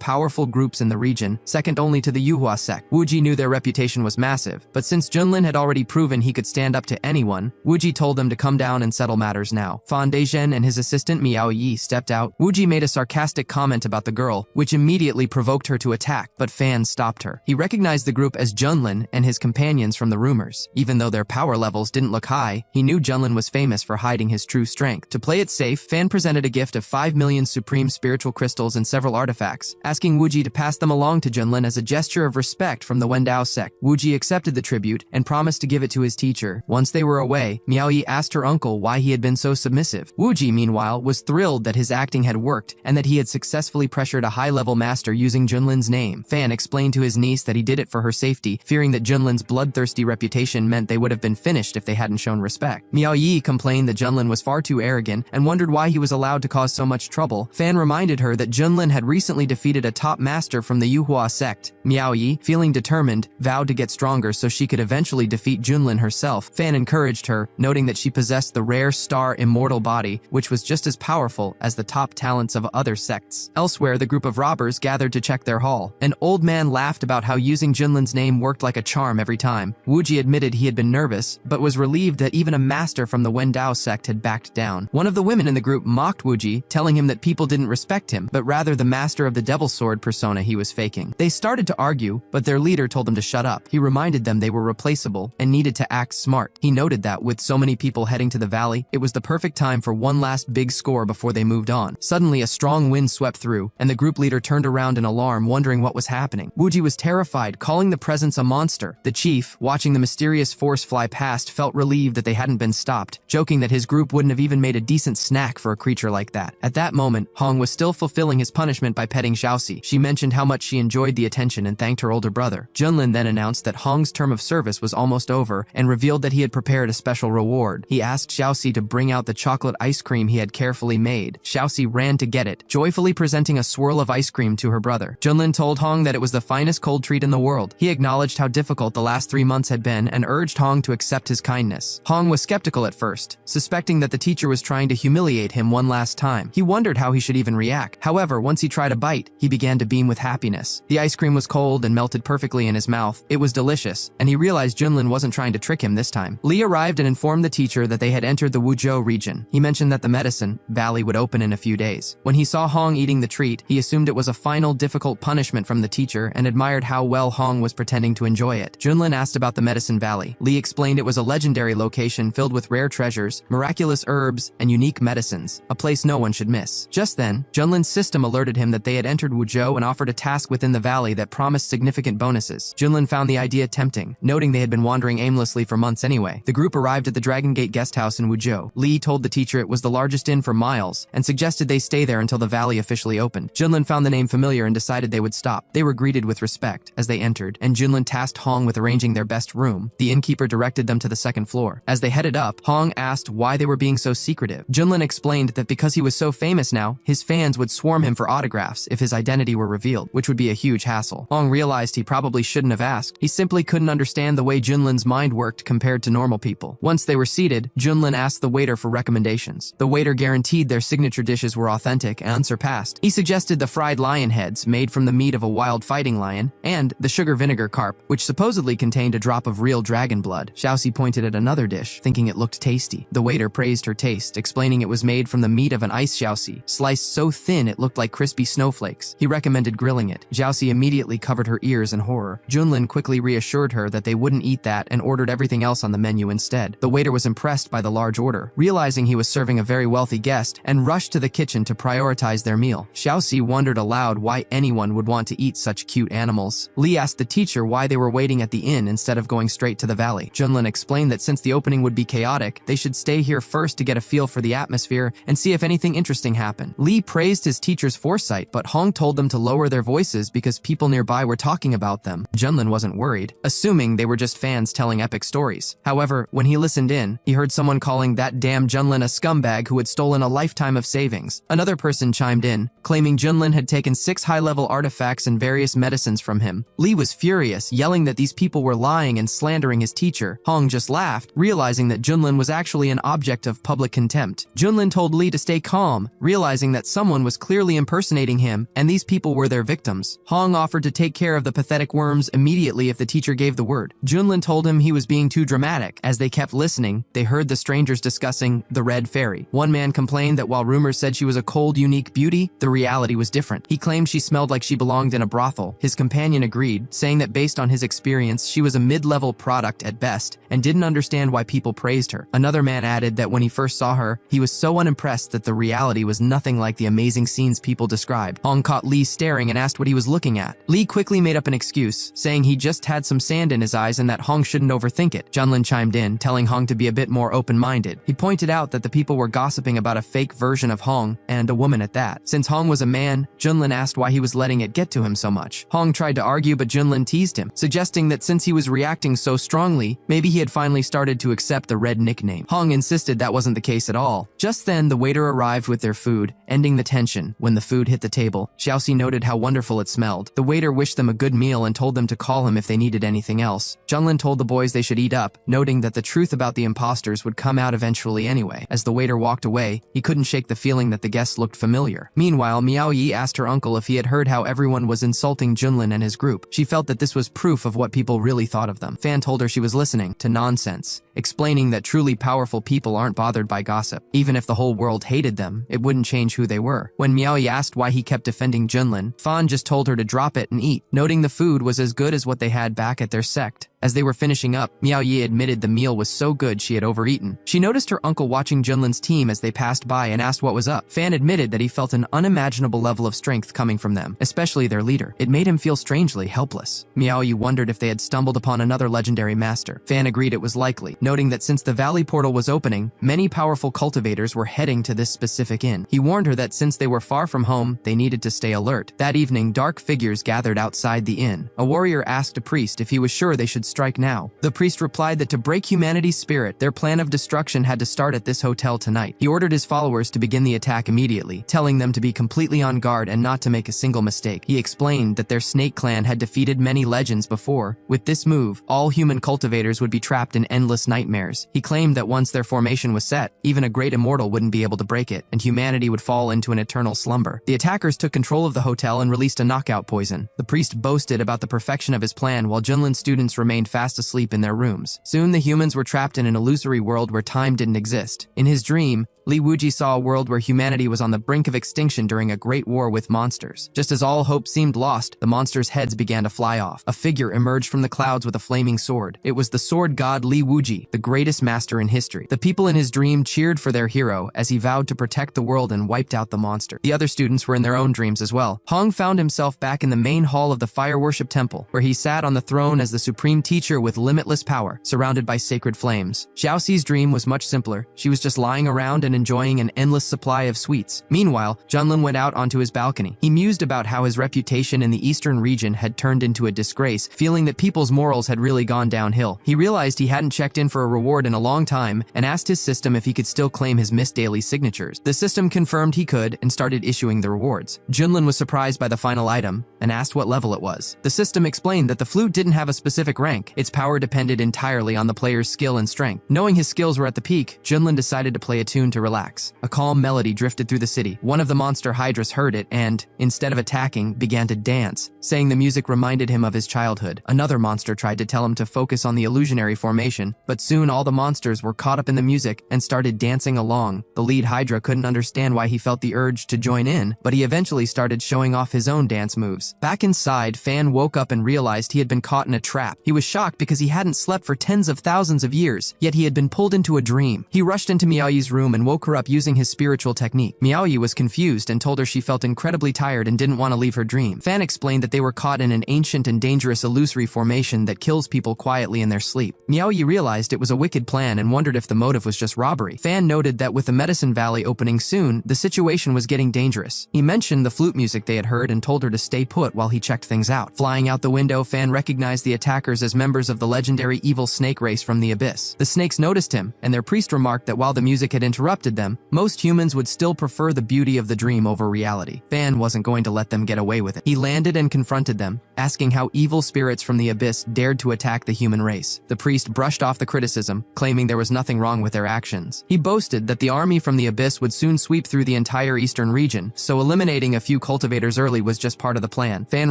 powerful groups in the region, second only to the Yuhua sect. Wuji knew their reputation was massive, but since Junlin had already proven he could stand up to anyone, Wuji told them to come down and settle matters now. Fan Deizhen and his assistant Miao Yi stepped out. Wuji made a sarcastic comment about the girl, which immediately provoked her to attack, but Fan stopped her. He recognized the group as Junlin and his companions from the rumors. Even though their power levels didn't look high, he knew Junlin was famous for hiding his true strength. To play it safe, Fan presented a gift of 5 million supreme spiritual crystals and several artifacts, asking Wuji to pass them along to Junlin as a gesture of respect from the Wendao sect. Wuji accepted the tribute and promised to give it to his teacher. Once they were away, Miao Yi asked her uncle why he had been so submissive. Wuji, meanwhile, was thrilled that his acting had worked and that he had successfully pressured a high-level master using Junlin's name. Fan explained to his niece that he did it for her safety, fearing that Junlin's bloodthirsty reputation meant they would have been finished if they hadn't shown respect. Miao Yi complained that Junlin was far too arrogant and wondered why he was allowed to cause so much trouble. Fan reminded her that Junlin had recently defeated a top master from the Yuhua sect. Miao Yi, feeling determined, vowed to get stronger so she could eventually defeat Junlin herself. Fan encouraged her, noting that she possessed the rare star immortal body, which was just as powerful as the top talents of other sects. Elsewhere, the group of robbers gathered to check their haul. An old man laughed about how using Junlin's name worked like a charm every time. Wuji admitted he had been nervous, but was relieved that even a master from the Wendao sect had backed down. One of the women in the group mocked Wuji, telling him that people didn't respect him, but rather the master of the Devil Sword persona he was faking. They started to argue, but their leader told them to shut up. He reminded them they were replaceable and needed to act smart. He noted that, with so many people heading to the valley, it was the perfect time for one last big score before they moved on. Suddenly, a strong wind swept through, and the group leader turned around in alarm, wondering what was happening. Wuji was terrified, calling the presence a monster. The chief, watching the mysterious force fly past, felt relieved that they hadn't been stopped, joking that his group wouldn't have even made a decent snack for a creature like that. At that that moment, Hong was still fulfilling his punishment by petting Xiaoxi. She mentioned how much she enjoyed the attention and thanked her older brother. Junlin then announced that Hong's term of service was almost over and revealed that he had prepared a special reward. He asked Xiaoxi to bring out the chocolate ice cream he had carefully made. Xiaoxi ran to get it, joyfully presenting a swirl of ice cream to her brother. Junlin told Hong that it was the finest cold treat in the world. He acknowledged how difficult the last 3 months had been and urged Hong to accept his kindness. Hong was skeptical at first, suspecting that the teacher was trying to humiliate him one last time. He wondered how he should even react. However, once he tried a bite, he began to beam with happiness. The ice cream was cold and melted perfectly in his mouth. It was delicious, and he realized Junlin wasn't trying to trick him this time. Li arrived and informed the teacher that they had entered the Wuzhou region. He mentioned that the medicine valley would open in a few days. When he saw Hong eating the treat, he assumed it was a final difficult punishment from the teacher and admired how well Hong was pretending to enjoy it. Junlin asked about the medicine valley. Li explained it was a legendary location filled with rare treasures, miraculous herbs, and unique medicines, a place no one should miss. Just then, Junlin's system alerted him that they had entered Wuzhou and offered a task within the valley that promised significant bonuses. Junlin found the idea tempting, noting they had been wandering aimlessly for months anyway. The group arrived at the Dragon Gate guest house in Wuzhou. Li told the teacher it was the largest inn for miles and suggested they stay there until the valley officially opened. Junlin found the name familiar and decided they would stop. They were greeted with respect as they entered, and Junlin tasked Hong with arranging their best room. The innkeeper directed them to the second floor. As they headed up, Hong asked why they were being so secretive. Junlin explained that because he was so famous now, his fans would swarm him for autographs if his identity were revealed, which would be a huge hassle. Hong realized he probably shouldn't have asked. He simply couldn't understand the way Junlin's mind worked compared to normal people. Once they were seated, Junlin asked the waiter for recommendations. The waiter guaranteed their signature dishes were authentic and unsurpassed. He suggested the fried lion heads made from the meat of a wild fighting lion and the sugar vinegar carp, which supposedly contained a drop of real dragon blood. Xiaoxi pointed at another dish, thinking it looked tasty. The waiter praised her taste, explaining it was made from the meat of an ice Xiaoxi, sliced so thin it looked like crispy snowflakes. He recommended grilling it. Xiaoxi immediately covered her ears in horror. Junlin quickly reassured her that they wouldn't eat that and ordered everything else on the menu instead. The waiter was impressed by the large order, realizing he was serving a very wealthy guest, and rushed to the kitchen to prioritize their meal. Xiaoxi wondered aloud why anyone would want to eat such cute animals. Li asked the teacher why they were waiting at the inn instead of going straight to the valley. Junlin explained that since the opening would be chaotic, they should stay here first to get a feel for the atmosphere and see if anything interesting happened. Li praised his teacher's foresight, but Hong told them to lower their voices because people nearby were talking about them. Junlin wasn't worried, assuming they were just fans telling epic stories. However, when he listened in, he heard someone calling that damn Junlin a scumbag who had stolen a lifetime of savings. Another person chimed in, claiming Junlin had taken 6 high-level artifacts and various medicines from him. Li was furious, yelling that these people were lying and slandering his teacher. Hong just laughed, realizing that Junlin was actually an object of public contempt. Junlin told Li to stay calm, realizing that someone was clearly impersonating him, and these people were their victims. Hong offered to take care of the pathetic worms immediately if the teacher gave the word. Junlin told him he was being too dramatic. As they kept listening, they heard the strangers discussing the Red Fairy. One man complained that while rumors said she was a cold, unique beauty, the reality was different. He claimed she smelled like she belonged in a brothel. His companion agreed, saying that based on his experience, she was a mid-level product at best and didn't understand why people praised her. Another man added that when he first saw her, he was so unimpressed that the reality was nothing like the amazing scenes people described. Hong caught Li staring and asked what he was looking at. Li quickly made up an excuse, saying he just had some sand in his eyes and that Hong shouldn't overthink it. Junlin chimed in, telling Hong to be a bit more open-minded. He pointed out that the people were gossiping about a fake version of Hong, and a woman at that. Since Hong was a man, Junlin asked why he was letting it get to him so much. Hong tried to argue, but Junlin teased him, suggesting that since he was reacting so strongly, maybe he had finally started to accept the red nickname. Hong insisted that wasn't the case at all. Just then, the waiter arrived with their food, ending the tension. When the food hit the table, Xiaoxi noted how wonderful it smelled. The waiter wished them a good meal and told them to call him if they needed anything else. Junlin told the boys they should eat up, noting that the truth about the imposters would come out eventually anyway. As the waiter walked away, he couldn't shake the feeling that the guests looked familiar. Meanwhile, Miao Yi asked her uncle if he had heard how everyone was insulting Junlin and his group. She felt that this was proof of what people really thought of them. Fan told her she was listening to nonsense, explaining that truly powerful people aren't bothered by gossip. Even if the whole world hated them, it wouldn't change who they were. When Miao Yi asked why he kept defending Junlin, Fan just told her to drop it and eat, noting the food was as good as what they had back at their sect. As they were finishing up, Miao Yi admitted the meal was so good she had overeaten. She noticed her uncle watching Junlin's team as they passed by and asked what was up. Fan admitted that he felt an unimaginable level of strength coming from them, especially their leader. It made him feel strangely helpless. Miao Yi wondered if they had stumbled upon another legendary master. Fan agreed it was likely, noting that since the valley portal was opening, many powerful cultivators were heading to this specific inn. He warned her that since they were far from home, they needed to stay alert. That evening, dark figures gathered outside the inn. A warrior asked a priest if he was sure they should strike now. The priest replied that to break humanity's spirit, their plan of destruction had to start at this hotel tonight. He ordered his followers to begin the attack immediately, telling them to be completely on guard and not to make a single mistake. He explained that their snake clan had defeated many legends before. With this move, all human cultivators would be trapped in endless nightmares. He claimed that once their formation was set, even a great immortal wouldn't be able to break it, and humanity would fall into an eternal slumber. The attackers took control of the hotel and released a knockout poison. The priest boasted about the perfection of his plan while Junlin's students remained fast asleep in their rooms. Soon the humans were trapped in an illusory world where time didn't exist. In his dream, Li Wuji saw a world where humanity was on the brink of extinction during a great war with monsters. Just as all hope seemed lost, the monsters' heads began to fly off. A figure emerged from the clouds with a flaming sword. It was the sword god Li Wuji, the greatest master in history. The people in his dream cheered for their hero as he vowed to protect the world and wiped out the monster. The other students were in their own dreams as well. Hong found himself back in the main hall of the fire worship temple, where he sat on the throne as the supreme teacher with limitless power, surrounded by sacred flames. Xiaoxi's dream was much simpler. She was just lying around and enjoying an endless supply of sweets. Meanwhile, Junlin went out onto his balcony. He mused about how his reputation in the eastern region had turned into a disgrace, feeling that people's morals had really gone downhill. He realized he hadn't checked in for a reward in a long time and asked his system if he could still claim his missed daily signatures. The system confirmed he could and started issuing the rewards. Junlin was surprised by the final item and asked what level it was. The system explained that the flute didn't have a specific rank. Its power depended entirely on the player's skill and strength. Knowing his skills were at the peak, Junlin decided to play a tune to relax. A calm melody drifted through the city. One of the monster hydras heard it and, instead of attacking, began to dance, saying the music reminded him of his childhood. Another monster tried to tell him to focus on the illusionary formation, but soon all the monsters were caught up in the music and started dancing along. The lead hydra couldn't understand why he felt the urge to join in, but he eventually started showing off his own dance moves. Back inside, Fan woke up and realized he had been caught in a trap. He was shocked because he hadn't slept for tens of thousands of years, yet he had been pulled into a dream. He rushed into Miaoyi's room and woke her up using his spiritual technique. Miaoyi was confused and told her she felt incredibly tired and didn't want to leave her dream. Fan explained that they were caught in an ancient and dangerous illusory formation that kills people quietly in their sleep. Miaoyi realized it was a wicked plan and wondered if the motive was just robbery. Fan noted that with the Medicine Valley opening soon, the situation was getting dangerous. He mentioned the flute music they had heard and told her to stay put while he checked things out. Flying out the window, Fan recognized the attackers as members of the legendary evil snake race from the abyss. The snakes noticed him, and their priest remarked that while the music had interrupted them, most humans would still prefer the beauty of the dream over reality. Fan wasn't going to let them get away with it. He landed and confronted them, asking how evil spirits from the abyss dared to attack the human race. The priest brushed off the criticism, claiming there was nothing wrong with their actions. He boasted that the army from the abyss would soon sweep through the entire eastern region, so eliminating a few cultivators early was just part of the plan. Fan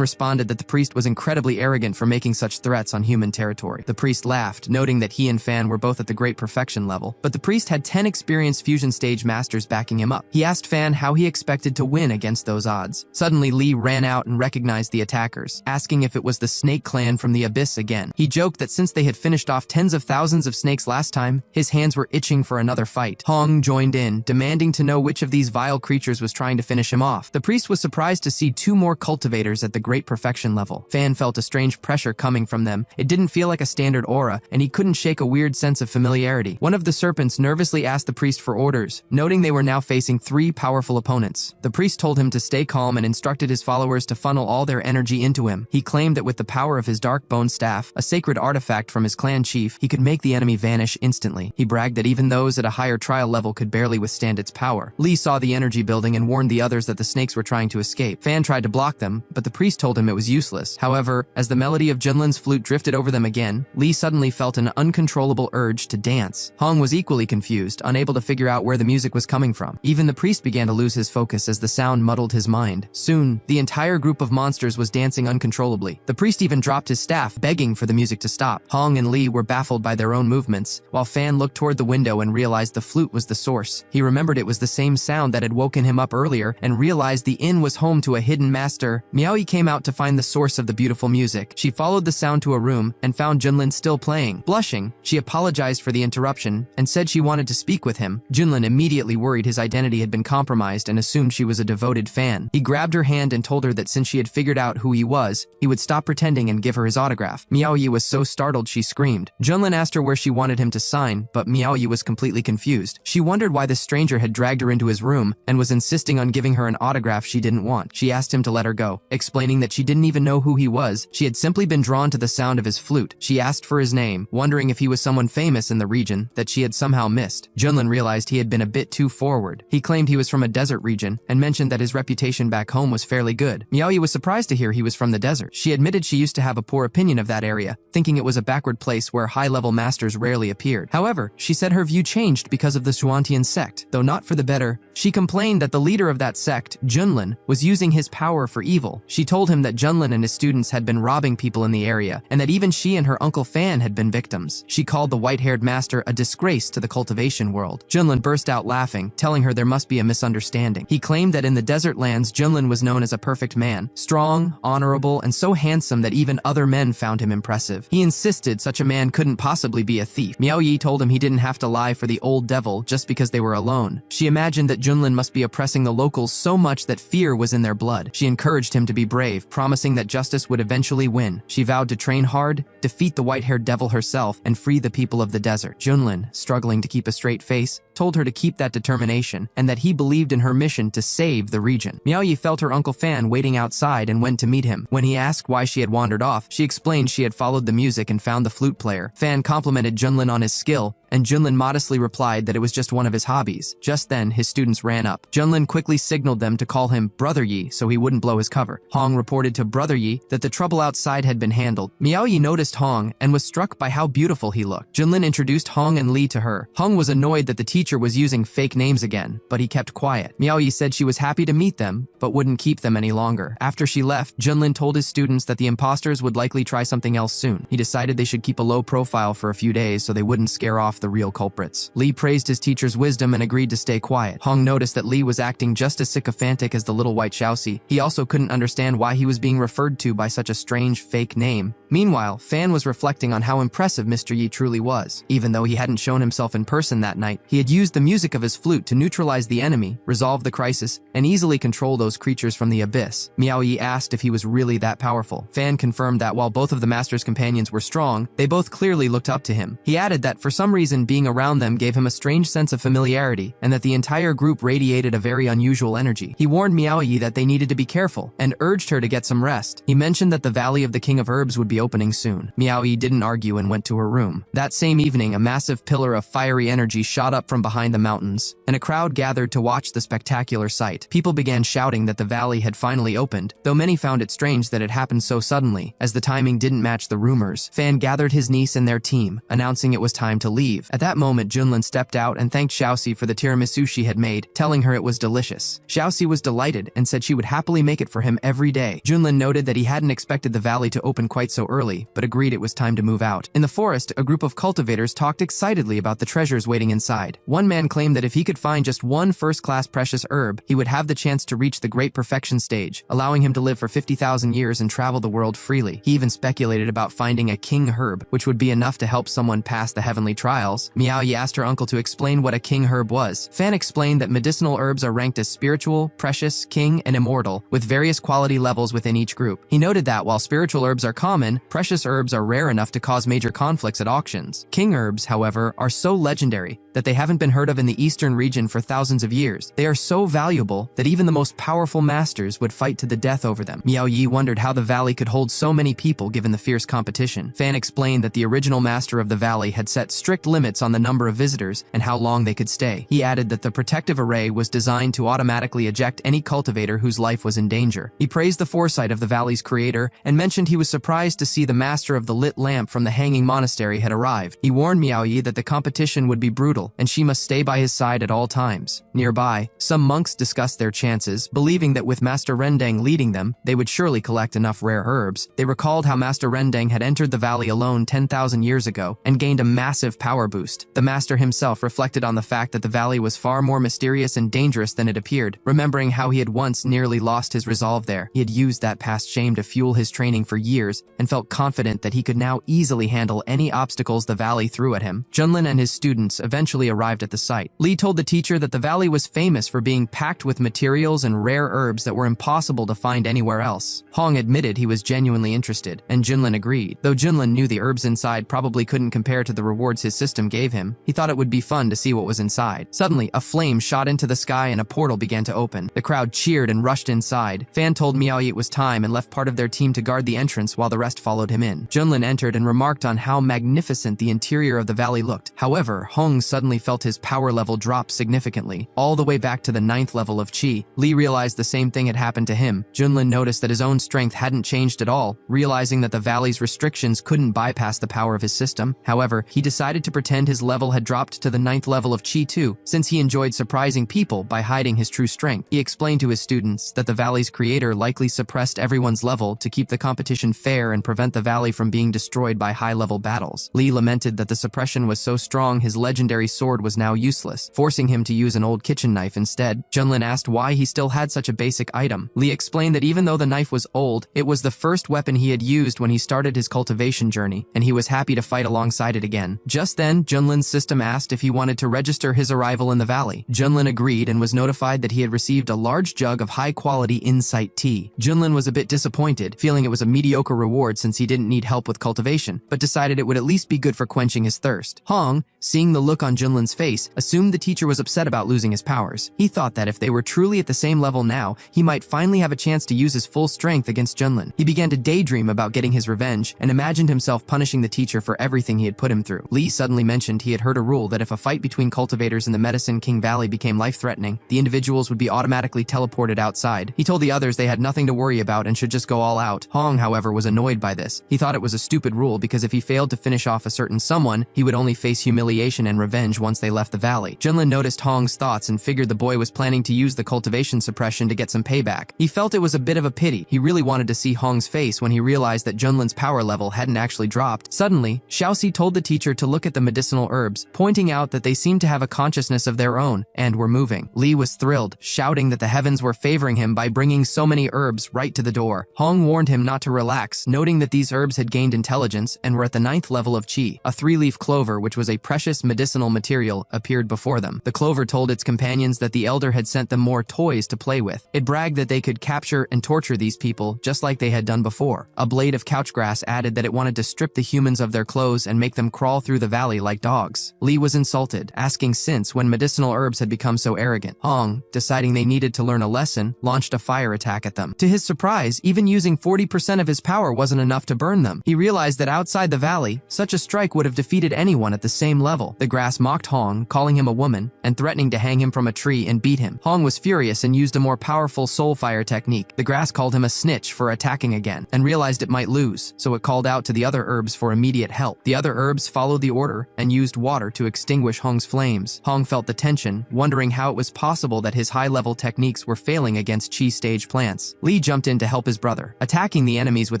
responded that the priest was incredibly arrogant for making such threats on human territory. The priest laughed, noting that he and Fan were both at the great perfection level, but the priest had 10 experienced fusion stage masters backing him up. He asked Fan how he expected to win against those odds. Suddenly, Li ran out and recognized the attackers, asking if it was the snake clan from the abyss again. He joked that since they had finished off tens of thousands of snakes last time, his hands were itching for another fight. Hong joined in, demanding to know which of these vile creatures was trying to finish him off. The priest was surprised to see 2 more cultivators at the great perfection level. Fan felt a strange pressure coming from them. It didn't feel like a standard aura, and he couldn't shake a weird sense of familiarity. One of the serpents nervously asked the priest for orders, noting they were now facing 3 powerful opponents. The priest told him to stay calm and instructed his followers to funnel all their energy into him. He claimed that with the power of his dark bone staff, a sacred artifact from his clan chief, he could make the enemy vanish instantly. He bragged that even those at a higher trial level could barely withstand its power. Li saw the energy building and warned the others that the snakes were trying to escape. Fan tried to block them, but the priest told him it was useless. However, as the melody of Junlin's flute drifted over them again, Li suddenly felt an uncontrollable urge to dance. Hong was equally confused, unable to figure out out where the music was coming from. Even the priest began to lose his focus as the sound muddled his mind. Soon, the entire group of monsters was dancing uncontrollably. The priest even dropped his staff, begging for the music to stop. Hong and Lee were baffled by their own movements, while Fan looked toward the window and realized the flute was the source. He remembered it was the same sound that had woken him up earlier and realized the inn was home to a hidden master. Miaoyi came out to find the source of the beautiful music. She followed the sound to a room and found Junlin still playing. Blushing, she apologized for the interruption and said she wanted to speak with him. Junlin immediately worried his identity had been compromised and assumed she was a devoted fan. He grabbed her hand and told her that since she had figured out who he was, he would stop pretending and give her his autograph. Miaoyi was so startled she screamed. Junlin asked her where she wanted him to sign, but Miaoyi was completely confused. She wondered why the stranger had dragged her into his room and was insisting on giving her an autograph she didn't want. She asked him to let her go, explaining that she didn't even know who he was. She had simply been drawn to the sound of his flute. She asked for his name, wondering if he was someone famous in the region that she had somehow missed. Junlin realized he had been a bit too forward. He claimed he was from a desert region and mentioned that his reputation back home was fairly good. Miaoyi was surprised to hear he was from the desert. She admitted she used to have a poor opinion of that area, thinking it was a backward place where high-level masters rarely appeared. However, she said her view changed because of the Xuantian sect, though not for the better. She complained that the leader of that sect, Junlin, was using his power for evil. She told him that Junlin and his students had been robbing people in the area, and that even she and her uncle Fan had been victims. She called the white-haired master a disgrace to the cultivation world. Junlin burst out laughing, telling her there must be a misunderstanding. He claimed that in the desert lands, Junlin was known as a perfect man, strong, honorable, and so handsome that even other men found him impressive. He insisted such a man couldn't possibly be a thief. Miaoyi told him he didn't have to lie for the old devil just because they were alone. She imagined that Junlin must be oppressing the locals so much that fear was in their blood. She encouraged him to be brave, promising that justice would eventually win. She vowed to train hard, defeat the white-haired devil herself, and free the people of the desert. Junlin, struggling to keep a straight face, told her to keep that determination and that he believed in her mission to save the region. Miaoyi felt her Uncle Fan waiting outside and went to meet him. When he asked why she had wandered off, she explained she had followed the music and found the flute player. Fan complimented Junlin on his skill, and Junlin modestly replied that it was just one of his hobbies. Just then, his students ran up. Junlin quickly signaled them to call him Brother Yi so he wouldn't blow his cover. Hong reported to Brother Yi that the trouble outside had been handled. Miaoyi noticed Hong and was struck by how beautiful he looked. Junlin introduced Hong and Lee to her. Hong was annoyed that the teacher was using fake names again, but he kept quiet. Miaoyi said she was happy to meet them, but wouldn't keep them any longer. After she left, Junlin told his students that the imposters would likely try something else soon. He decided they should keep a low profile for a few days so they wouldn't scare off the real culprits. Lee praised his teacher's wisdom and agreed to stay quiet. Hong noticed that Lee was acting just as sycophantic as the little white Xiaoxi. He also couldn't understand why he was being referred to by such a strange fake name. Meanwhile, Fan was reflecting on how impressive Mr. Yi truly was. Even though he hadn't shown himself in person that night, he had used the music of his flute to neutralize the enemy, resolve the crisis, and easily control those creatures from the abyss. Miaoyi asked if he was really that powerful. Fan confirmed that while both of the master's companions were strong, they both clearly looked up to him. He added that for some reason being around them gave him a strange sense of familiarity, and that the entire group radiated a very unusual energy. He warned Miaoyi that they needed to be careful, and urged her to get some rest. He mentioned that the Valley of the King of Herbs would be opening soon. Miaoyi didn't argue and went to her room. That same evening, a massive pillar of fiery energy shot up from behind the mountains, and a crowd gathered to watch the spectacular sight. People began shouting that the valley had finally opened, though many found it strange that it happened so suddenly, as the timing didn't match the rumors. Fan gathered his niece and their team, announcing it was time to leave. At that moment, Junlin stepped out and thanked Xiaoxi for the tiramisu she had made, telling her it was delicious. Xiaoxi was delighted and said she would happily make it for him every day. Junlin noted that he hadn't expected the valley to open quite so early, but agreed it was time to move out. In the forest, a group of cultivators talked excitedly about the treasures waiting inside. One man claimed that if he could find just one first-class precious herb, he would have the chance to reach the great perfection stage, allowing him to live for 50,000 years and travel the world freely. He even speculated about finding a king herb, which would be enough to help someone pass the heavenly trials. Miaoyi asked her uncle to explain what a king herb was. Fan explained that medicinal herbs are ranked as spiritual, precious, king, and immortal, with various quality levels within each group. He noted that while spiritual herbs are common, precious herbs are rare enough to cause major conflicts at auctions. King herbs, however, are so legendary that they haven't been heard of in the eastern region for thousands of years. They are so valuable that even the most powerful masters would fight to the death over them. Miaoyi wondered how the valley could hold so many people given the fierce competition. Fan explained that the original master of the valley had set strict limits limits on the number of visitors and how long they could stay. He added that the protective array was designed to automatically eject any cultivator whose life was in danger. He praised the foresight of the valley's creator and mentioned he was surprised to see the master of the lit lamp from the hanging monastery had arrived. He warned Miaoyi that the competition would be brutal and she must stay by his side at all times. Nearby, some monks discussed their chances, believing that with Master Rendang leading them, they would surely collect enough rare herbs. They recalled how Master Rendang had entered the valley alone 10,000 years ago and gained a massive power boost. The master himself reflected on the fact that the valley was far more mysterious and dangerous than it appeared, remembering how he had once nearly lost his resolve there. He had used that past shame to fuel his training for years and felt confident that he could now easily handle any obstacles the valley threw at him. Junlin and his students eventually arrived at the site. Li told the teacher that the valley was famous for being packed with materials and rare herbs that were impossible to find anywhere else. Hong admitted he was genuinely interested, and Junlin agreed. Though Junlin knew the herbs inside probably couldn't compare to the rewards his system gave him, he thought it would be fun to see what was inside. Suddenly, a flame shot into the sky and a portal began to open. The crowd cheered and rushed inside. Fan told Miaoyi it was time and left part of their team to guard the entrance while the rest followed him in. Junlin entered and remarked on how magnificent the interior of the valley looked. However, Hong suddenly felt his power level drop significantly, all the way back to the 9th level of Qi. Li realized the same thing had happened to him. Junlin noticed that his own strength hadn't changed at all, realizing that the valley's restrictions couldn't bypass the power of his system. However, he decided to pretend his level had dropped to the 9th level of Qi too, since he enjoyed surprising people by hiding his true strength. He explained to his students that the valley's creator likely suppressed everyone's level to keep the competition fair and prevent the valley from being destroyed by high-level battles. Li lamented that the suppression was so strong his legendary sword was now useless, forcing him to use an old kitchen knife instead. Junlin asked why he still had such a basic item. Li explained that even though the knife was old, it was the first weapon he had used when he started his cultivation journey, and he was happy to fight alongside it again. Just then, Junlin's system asked if he wanted to register his arrival in the valley. Junlin agreed and was notified that he had received a large jug of high-quality insight tea. Junlin was a bit disappointed, feeling it was a mediocre reward since he didn't need help with cultivation, but decided it would at least be good for quenching his thirst. Hong, seeing the look on Junlin's face, assumed the teacher was upset about losing his powers. He thought that if they were truly at the same level now, he might finally have a chance to use his full strength against Junlin. He began to daydream about getting his revenge and imagined himself punishing the teacher for everything he had put him through. Li suddenly mentioned he had heard a rule that if a fight between cultivators in the Medicine King Valley became life-threatening, the individuals would be automatically teleported outside. He told the others they had nothing to worry about and should just go all out. Hong, however, was annoyed by this. He thought it was a stupid rule because if he failed to finish off a certain someone, he would only face humiliation and revenge once they left the valley. Junlin noticed Hong's thoughts and figured the boy was planning to use the cultivation suppression to get some payback. He felt it was a bit of a pity. He really wanted to see Hong's face when he realized that Junlin's power level hadn't actually dropped. Suddenly, Xiaoxi told the teacher to look at the medicinal herbs, pointing out that they seemed to have a consciousness of their own and were moving. Li was thrilled, shouting that the heavens were favoring him by bringing so many herbs right to the door. Hong warned him not to relax, noting that these herbs had gained intelligence and were at the 9th level of Qi. A 3-leaf clover, which was a precious medicinal material, appeared before them. The clover told its companions that the elder had sent them more toys to play with. It bragged that they could capture and torture these people just like they had done before. A blade of couchgrass added that it wanted to strip the humans of their clothes and make them crawl through the valley like dogs. Li was insulted, asking since when medicinal herbs had become so arrogant. Hong, deciding they needed to learn a lesson, launched a fire attack at them. To his surprise, even using 40% of his power wasn't enough to burn them. He realized that outside the valley, such a strike would have defeated anyone at the same level. The grass mocked Hong, calling him a woman, and threatening to hang him from a tree and beat him. Hong was furious and used a more powerful soul fire technique. The grass called him a snitch for attacking again, and realized it might lose, so it called out to the other herbs for immediate help. The other herbs followed the order and used water to extinguish Hong's flames. Hong felt the tension, wondering how it was possible that his high-level techniques were failing against Qi stage plants. Li jumped in to help his brother, attacking the enemies with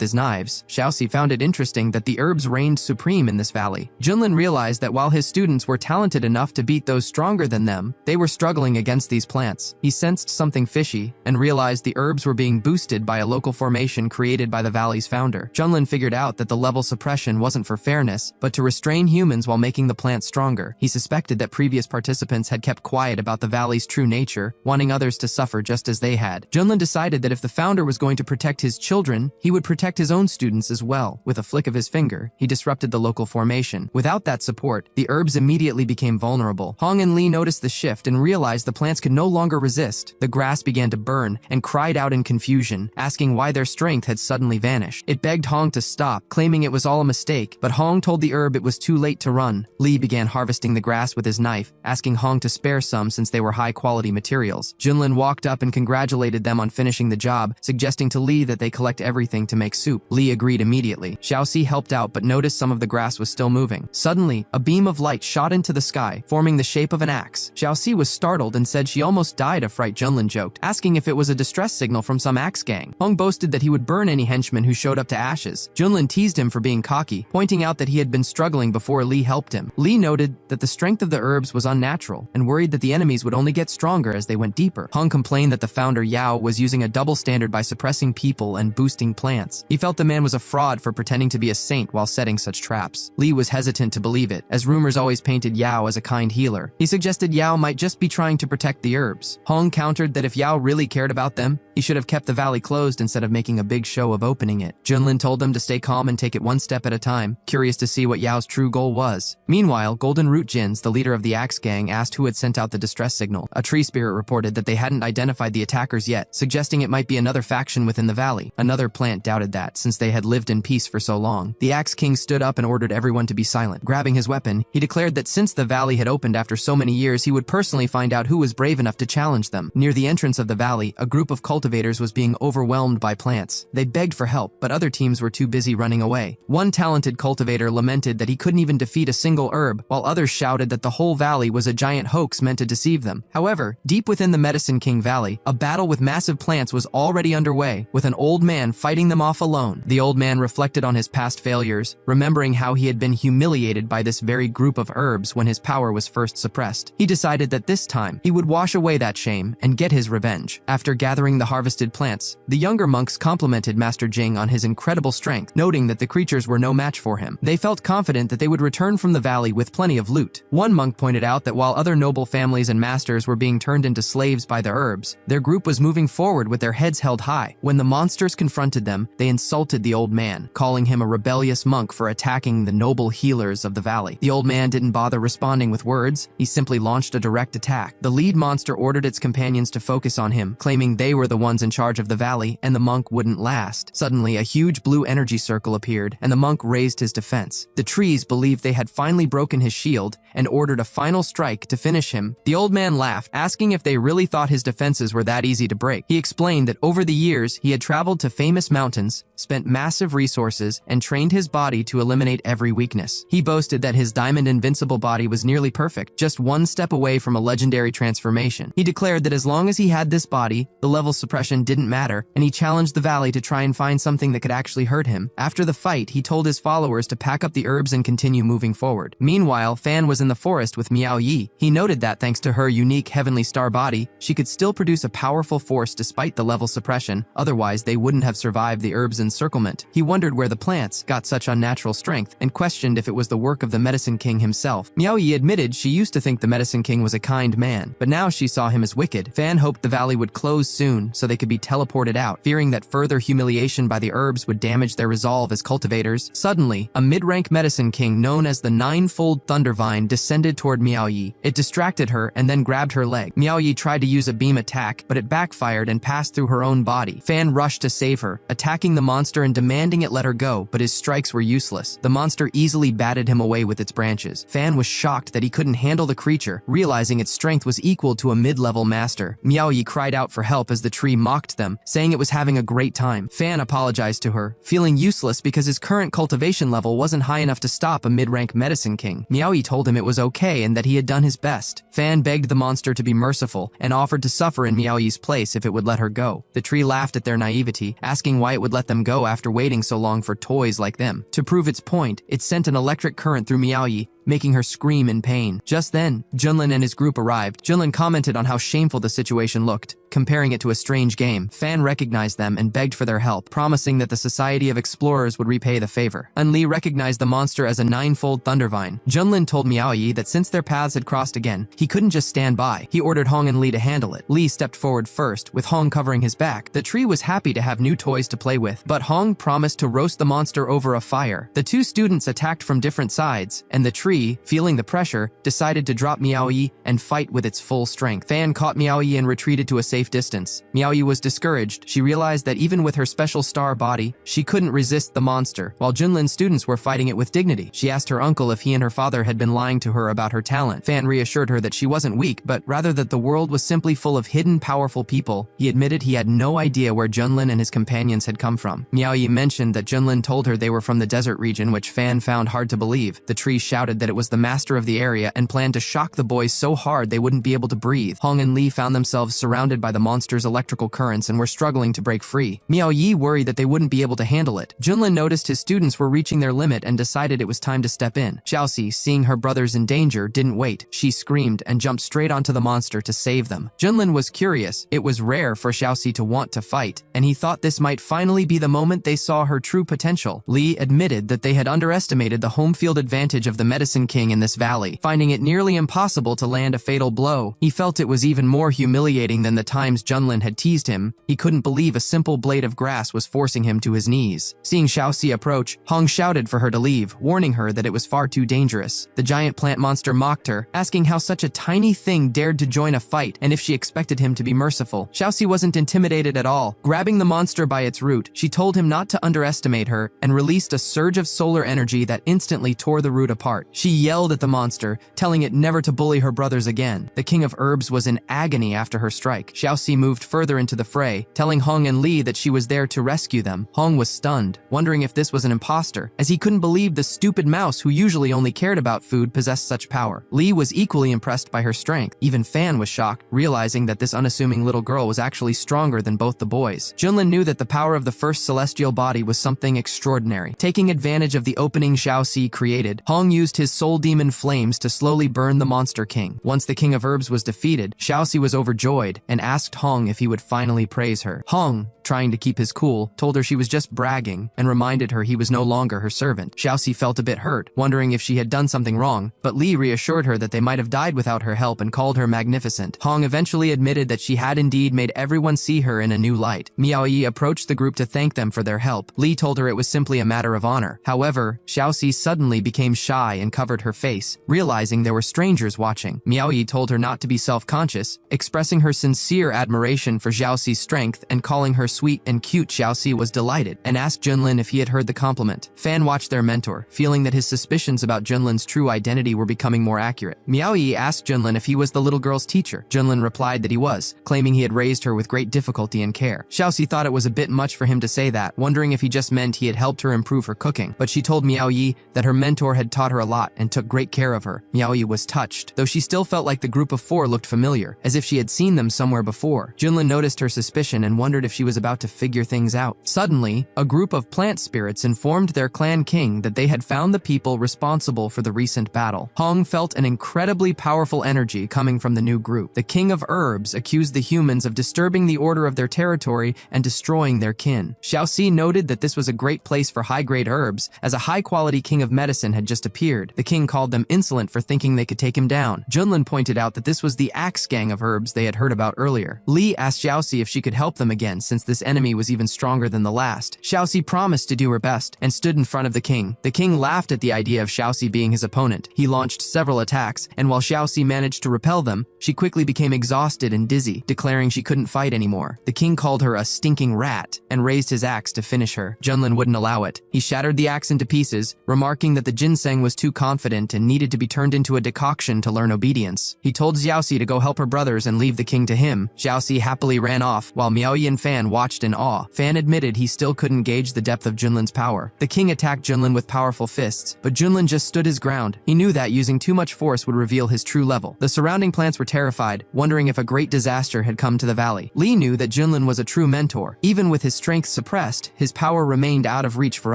his knives. Xiaoxi found it interesting that the herbs reigned supreme in this valley. Junlin realized that while his students were talented enough to beat those stronger than them, they were struggling against these plants. He sensed something fishy and realized the herbs were being boosted by a local formation created by the valley's founder. Junlin figured out that the level suppression wasn't for fairness, but to restrain humans while making the plants stronger. He suspected that previous participants had kept quiet about the valley's true nature, wanting others to suffer just as they had. Junlin decided that if the founder was going to protect his children, he would protect his own students as well. With a flick of his finger, he disrupted the local formation. Without that support, the herbs immediately became vulnerable. Hong and Li noticed the shift and realized the plants could no longer resist. The grass began to burn and cried out in confusion, asking why their strength had suddenly vanished. It begged Hong to stop, claiming it was all a mistake, but Hong told the herb it was too late to run. Li began harvesting the grass with his knife, asking Hong to spare some since they were high-quality materials. Junlin walked up and congratulated them on finishing the job, suggesting to Li that they collect everything to make soup. Li agreed immediately. Xiaoxi helped out but noticed some of the grass was still moving. Suddenly, a beam of light shot into the sky, forming the shape of an axe. Xiaoxi was startled and said she almost died of fright. Junlin joked, asking if it was a distress signal from some axe gang. Hong boasted that he would burn any henchman who showed up to ashes. Junlin teased him for being cocky, pointing out that he had been struggling before Li helped him. Li noted that the strength of the herbs was unnatural and worried that the enemies would only get stronger as they went deeper. Hong complained that the founder Yao was using a double standard by suppressing people and boosting plants. He felt the man was a fraud for pretending to be a saint while setting such traps. Li was hesitant to believe it, as rumors always painted Yao as a kind healer. He suggested Yao might just be trying to protect the herbs. Hong countered that if Yao really cared about them, he should have kept the valley closed instead of making a big show of opening it. Junlin told them to stay calm and take it one step at a time, curious to see what Yao's true goal was. Meanwhile, Golden Root Jins, the leader of the Axe Gang, asked who had sent out the distress signal. A tree spirit reported that they hadn't identified the attackers yet, suggesting it might be another faction within the valley. Another plant doubted that, since they had lived in peace for so long. The Axe King stood up and ordered everyone to be silent. Grabbing his weapon, he declared that since the valley had opened after so many years, he would personally find out who was brave enough to challenge them. Near the entrance of the valley, a group of cultivators was being overwhelmed by plants. They begged for help, but other teams were too busy running away. One talented cultivator lamented that he couldn't even defeat a single herb, while others shouted that the whole valley was a giant hoax meant to deceive them. However, deep within the Medicine King Valley, a battle with massive plants was already underway, with an old man fighting them off alone. The old man reflected on his past failures, remembering how he had been humiliated by this very group of herbs when his power was first suppressed. He decided that this time, he would wash away that shame and get his revenge. After gathering the harvested plants, the younger monks complimented Master Jing on his incredible strength, noting that the creatures were no match for him. They felt confident that they would return from the valley with plenty of loot. One monk pointed out that while other noble families and masters were being turned into slaves by the herbs, their group was moving forward with their heads held high. When the monsters confronted them, they insulted the old man, calling him a rebellious monk for attacking the noble healers of the valley. The old man didn't bother responding with words, he simply launched a direct attack. The lead monster ordered its companions to focus on him, claiming they were the ones in charge of the valley and the monk wouldn't last. Suddenly, a huge blue energy circle appeared and the monk raised his defense. The trees believed they had finally broken his shield and ordered a final strike to finish him. The old man laughed, asking if they really thought his defenses were that easy to break. He explained that over the years, he had traveled to famous mountains, spent massive resources, and trained his body to eliminate every weakness. He boasted that his diamond invincible body was nearly perfect, just one step away from a legendary transformation. He declared that as long as he had this body, the level suppression didn't matter, and he challenged the valley to try and find something that could actually hurt him. After the fight, he told his followers to pack up the herbs and continue moving forward. Meanwhile, Fan was in the forest with Miao Yi. He noted that thanks to her unique heavenly star body, she could still produce a powerful force despite the level suppression, otherwise they wouldn't have survived the herbs' encirclement. He wondered where the plants got such unnatural strength and questioned if it was the work of the Medicine King himself. Miao Yi admitted she used to think the Medicine King was a kind man, but now she saw him as wicked. Fan hoped the valley would close soon so they could be teleported out, fearing that further humiliation by the herbs would damage their resolve as cultivators. Suddenly, a mid-rank Medicine King known as the Ninefold Thundervine descended toward Miao Yi. It distracted her and then grabbed her leg. Miao Yi tried to use a beam attack, but it backfired and passed through her own body. Fan rushed to save her, attacking the monster and demanding it let her go, but his strikes were useless. The monster easily batted him away with its branches. Fan was shocked that he couldn't handle the creature, realizing its strength was equal to a mid-level master. Miao Yi cried out for help as the tree mocked them, saying it was having a great time. Fan apologized to her, feeling useless because his current cultivation level wasn't high enough to stop a mid-rank Medicine King. Miao Yi told him it was okay and that he had done his best. Fan begged the monster to be merciful and offered to suffer in Miao Yi's place if it would let her go. The tree laughed at their naivety, asking why it would let them go after waiting so long for toys like them. To prove its point, it sent an electric current through Miao Yi, making her scream in pain. Just then, Junlin and his group arrived. Junlin commented on how shameful the situation looked, comparing it to a strange game. Fan recognized them and begged for their help, promising that the Society of Explorers would repay the favor. Li recognized the monster as a Ninefold Thundervine. Junlin told Miao Yi that since their paths had crossed again, he couldn't just stand by. He ordered Hong and Li to handle it. Li stepped forward first, with Hong covering his back. The tree was happy to have new toys to play with, but Hong promised to roast the monster over a fire. The two students attacked from different sides, and the tree tree, feeling the pressure, decided to drop Miaoyi and fight with its full strength. Fan caught Miaoyi and retreated to a safe distance. Miaoyi was discouraged. She realized that even with her special star body, she couldn't resist the monster, while Junlin's students were fighting it with dignity. She asked her uncle if he and her father had been lying to her about her talent. Fan reassured her that she wasn't weak, but rather that the world was simply full of hidden, powerful people. He admitted he had no idea where Junlin and his companions had come from. Miaoyi mentioned that Junlin told her they were from the desert region, which Fan found hard to believe. The tree shouted that it was the master of the area and planned to shock the boys so hard they wouldn't be able to breathe. Hong and Li found themselves surrounded by the monster's electrical currents and were struggling to break free. Miaoyi worried that they wouldn't be able to handle it. Junlin noticed his students were reaching their limit and decided it was time to step in. Xiaoxi, seeing her brothers in danger, didn't wait. She screamed and jumped straight onto the monster to save them. Junlin was curious. It was rare for Xiaoxi to want to fight, and he thought this might finally be the moment they saw her true potential. Li admitted that they had underestimated the home field advantage of the Medicine King in this valley, finding it nearly impossible to land a fatal blow. He felt it was even more humiliating than the times Junlin had teased him. He couldn't believe a simple blade of grass was forcing him to his knees. Seeing Xiaoxi approach, Hong shouted for her to leave, warning her that it was far too dangerous. The giant plant monster mocked her, asking how such a tiny thing dared to join a fight and if she expected him to be merciful. Xiaoxi wasn't intimidated at all. Grabbing the monster by its root, she told him not to underestimate her and released a surge of solar energy that instantly tore the root apart. She yelled at the monster, telling it never to bully her brothers again. The King of Herbs was in agony after her strike. Xiaoxi moved further into the fray, telling Hong and Li that she was there to rescue them. Hong was stunned, wondering if this was an imposter, as he couldn't believe the stupid mouse who usually only cared about food possessed such power. Li was equally impressed by her strength. Even Fan was shocked, realizing that this unassuming little girl was actually stronger than both the boys. Junlin knew that the power of the first celestial body was something extraordinary. Taking advantage of the opening Xiaoxi created, Hong used his soul demon flames to slowly burn the monster king. Once the King of Herbs was defeated, Xiaoxi was overjoyed and asked Hong if he would finally praise her. Hong, trying to keep his cool, told her she was just bragging and reminded her he was no longer her servant. Xiaoxi felt a bit hurt, wondering if she had done something wrong, but Li reassured her that they might have died without her help and called her magnificent. Hong eventually admitted that she had indeed made everyone see her in a new light. Miaoyi approached the group to thank them for their help. Li told her it was simply a matter of honor. However, Xiaoxi suddenly became shy and covered her face, realizing there were strangers watching. Miaoyi told her not to be self-conscious, expressing her sincere admiration for Xiaoxi's strength and calling her sweet and cute. Xiaoxi was delighted and asked Junlin if he had heard the compliment. Fan watched their mentor, feeling that his suspicions about Junlin's true identity were becoming more accurate. Miaoyi asked Junlin if he was the little girl's teacher. Junlin replied that he was, claiming he had raised her with great difficulty and care. Xiaoxi thought it was a bit much for him to say that, wondering if he just meant he had helped her improve her cooking, but she told Miaoyi that her mentor had taught her a lot and took great care of her. Miaoyi was touched, though she still felt like the group of four looked familiar, as if she had seen them somewhere before. Junlin noticed her suspicion and wondered if she was about to figure things out. Suddenly, a group of plant spirits informed their clan king that they had found the people responsible for the recent battle. Hong felt an incredibly powerful energy coming from the new group. The King of Herbs accused the humans of disturbing the order of their territory and destroying their kin. Xiaoxi noted that this was a great place for high-grade herbs, as a high-quality king of medicine had just appeared. The king called them insolent for thinking they could take him down. Junlin pointed out that this was the axe gang of herbs they had heard about earlier. Li asked Xiaoxi if she could help them again, since this enemy was even stronger than the last. Xiaoxi promised to do her best and stood in front of the king. The king laughed at the idea of Xiaoxi being his opponent. He launched several attacks, and while Xiaoxi managed to repel them, she quickly became exhausted and dizzy, declaring she couldn't fight anymore. The king called her a stinking rat and raised his axe to finish her. Junlin wouldn't allow it. He shattered the axe into pieces, remarking that the ginseng was too confident and needed to be turned into a decoction to learn obedience. He told Xiaoxi to go help her brothers and leave the king to him. Xiaoxi happily ran off, while Miaoyi and Fan watched in awe. Fan admitted he still couldn't gauge the depth of Junlin's power. The king attacked Junlin with powerful fists, but Junlin just stood his ground. He knew that using too much force would reveal his true level. The surrounding plants were terrified, wondering if a great disaster had come to the valley. Li knew that Junlin was a true mentor. Even with his strength suppressed, his power remained out of reach for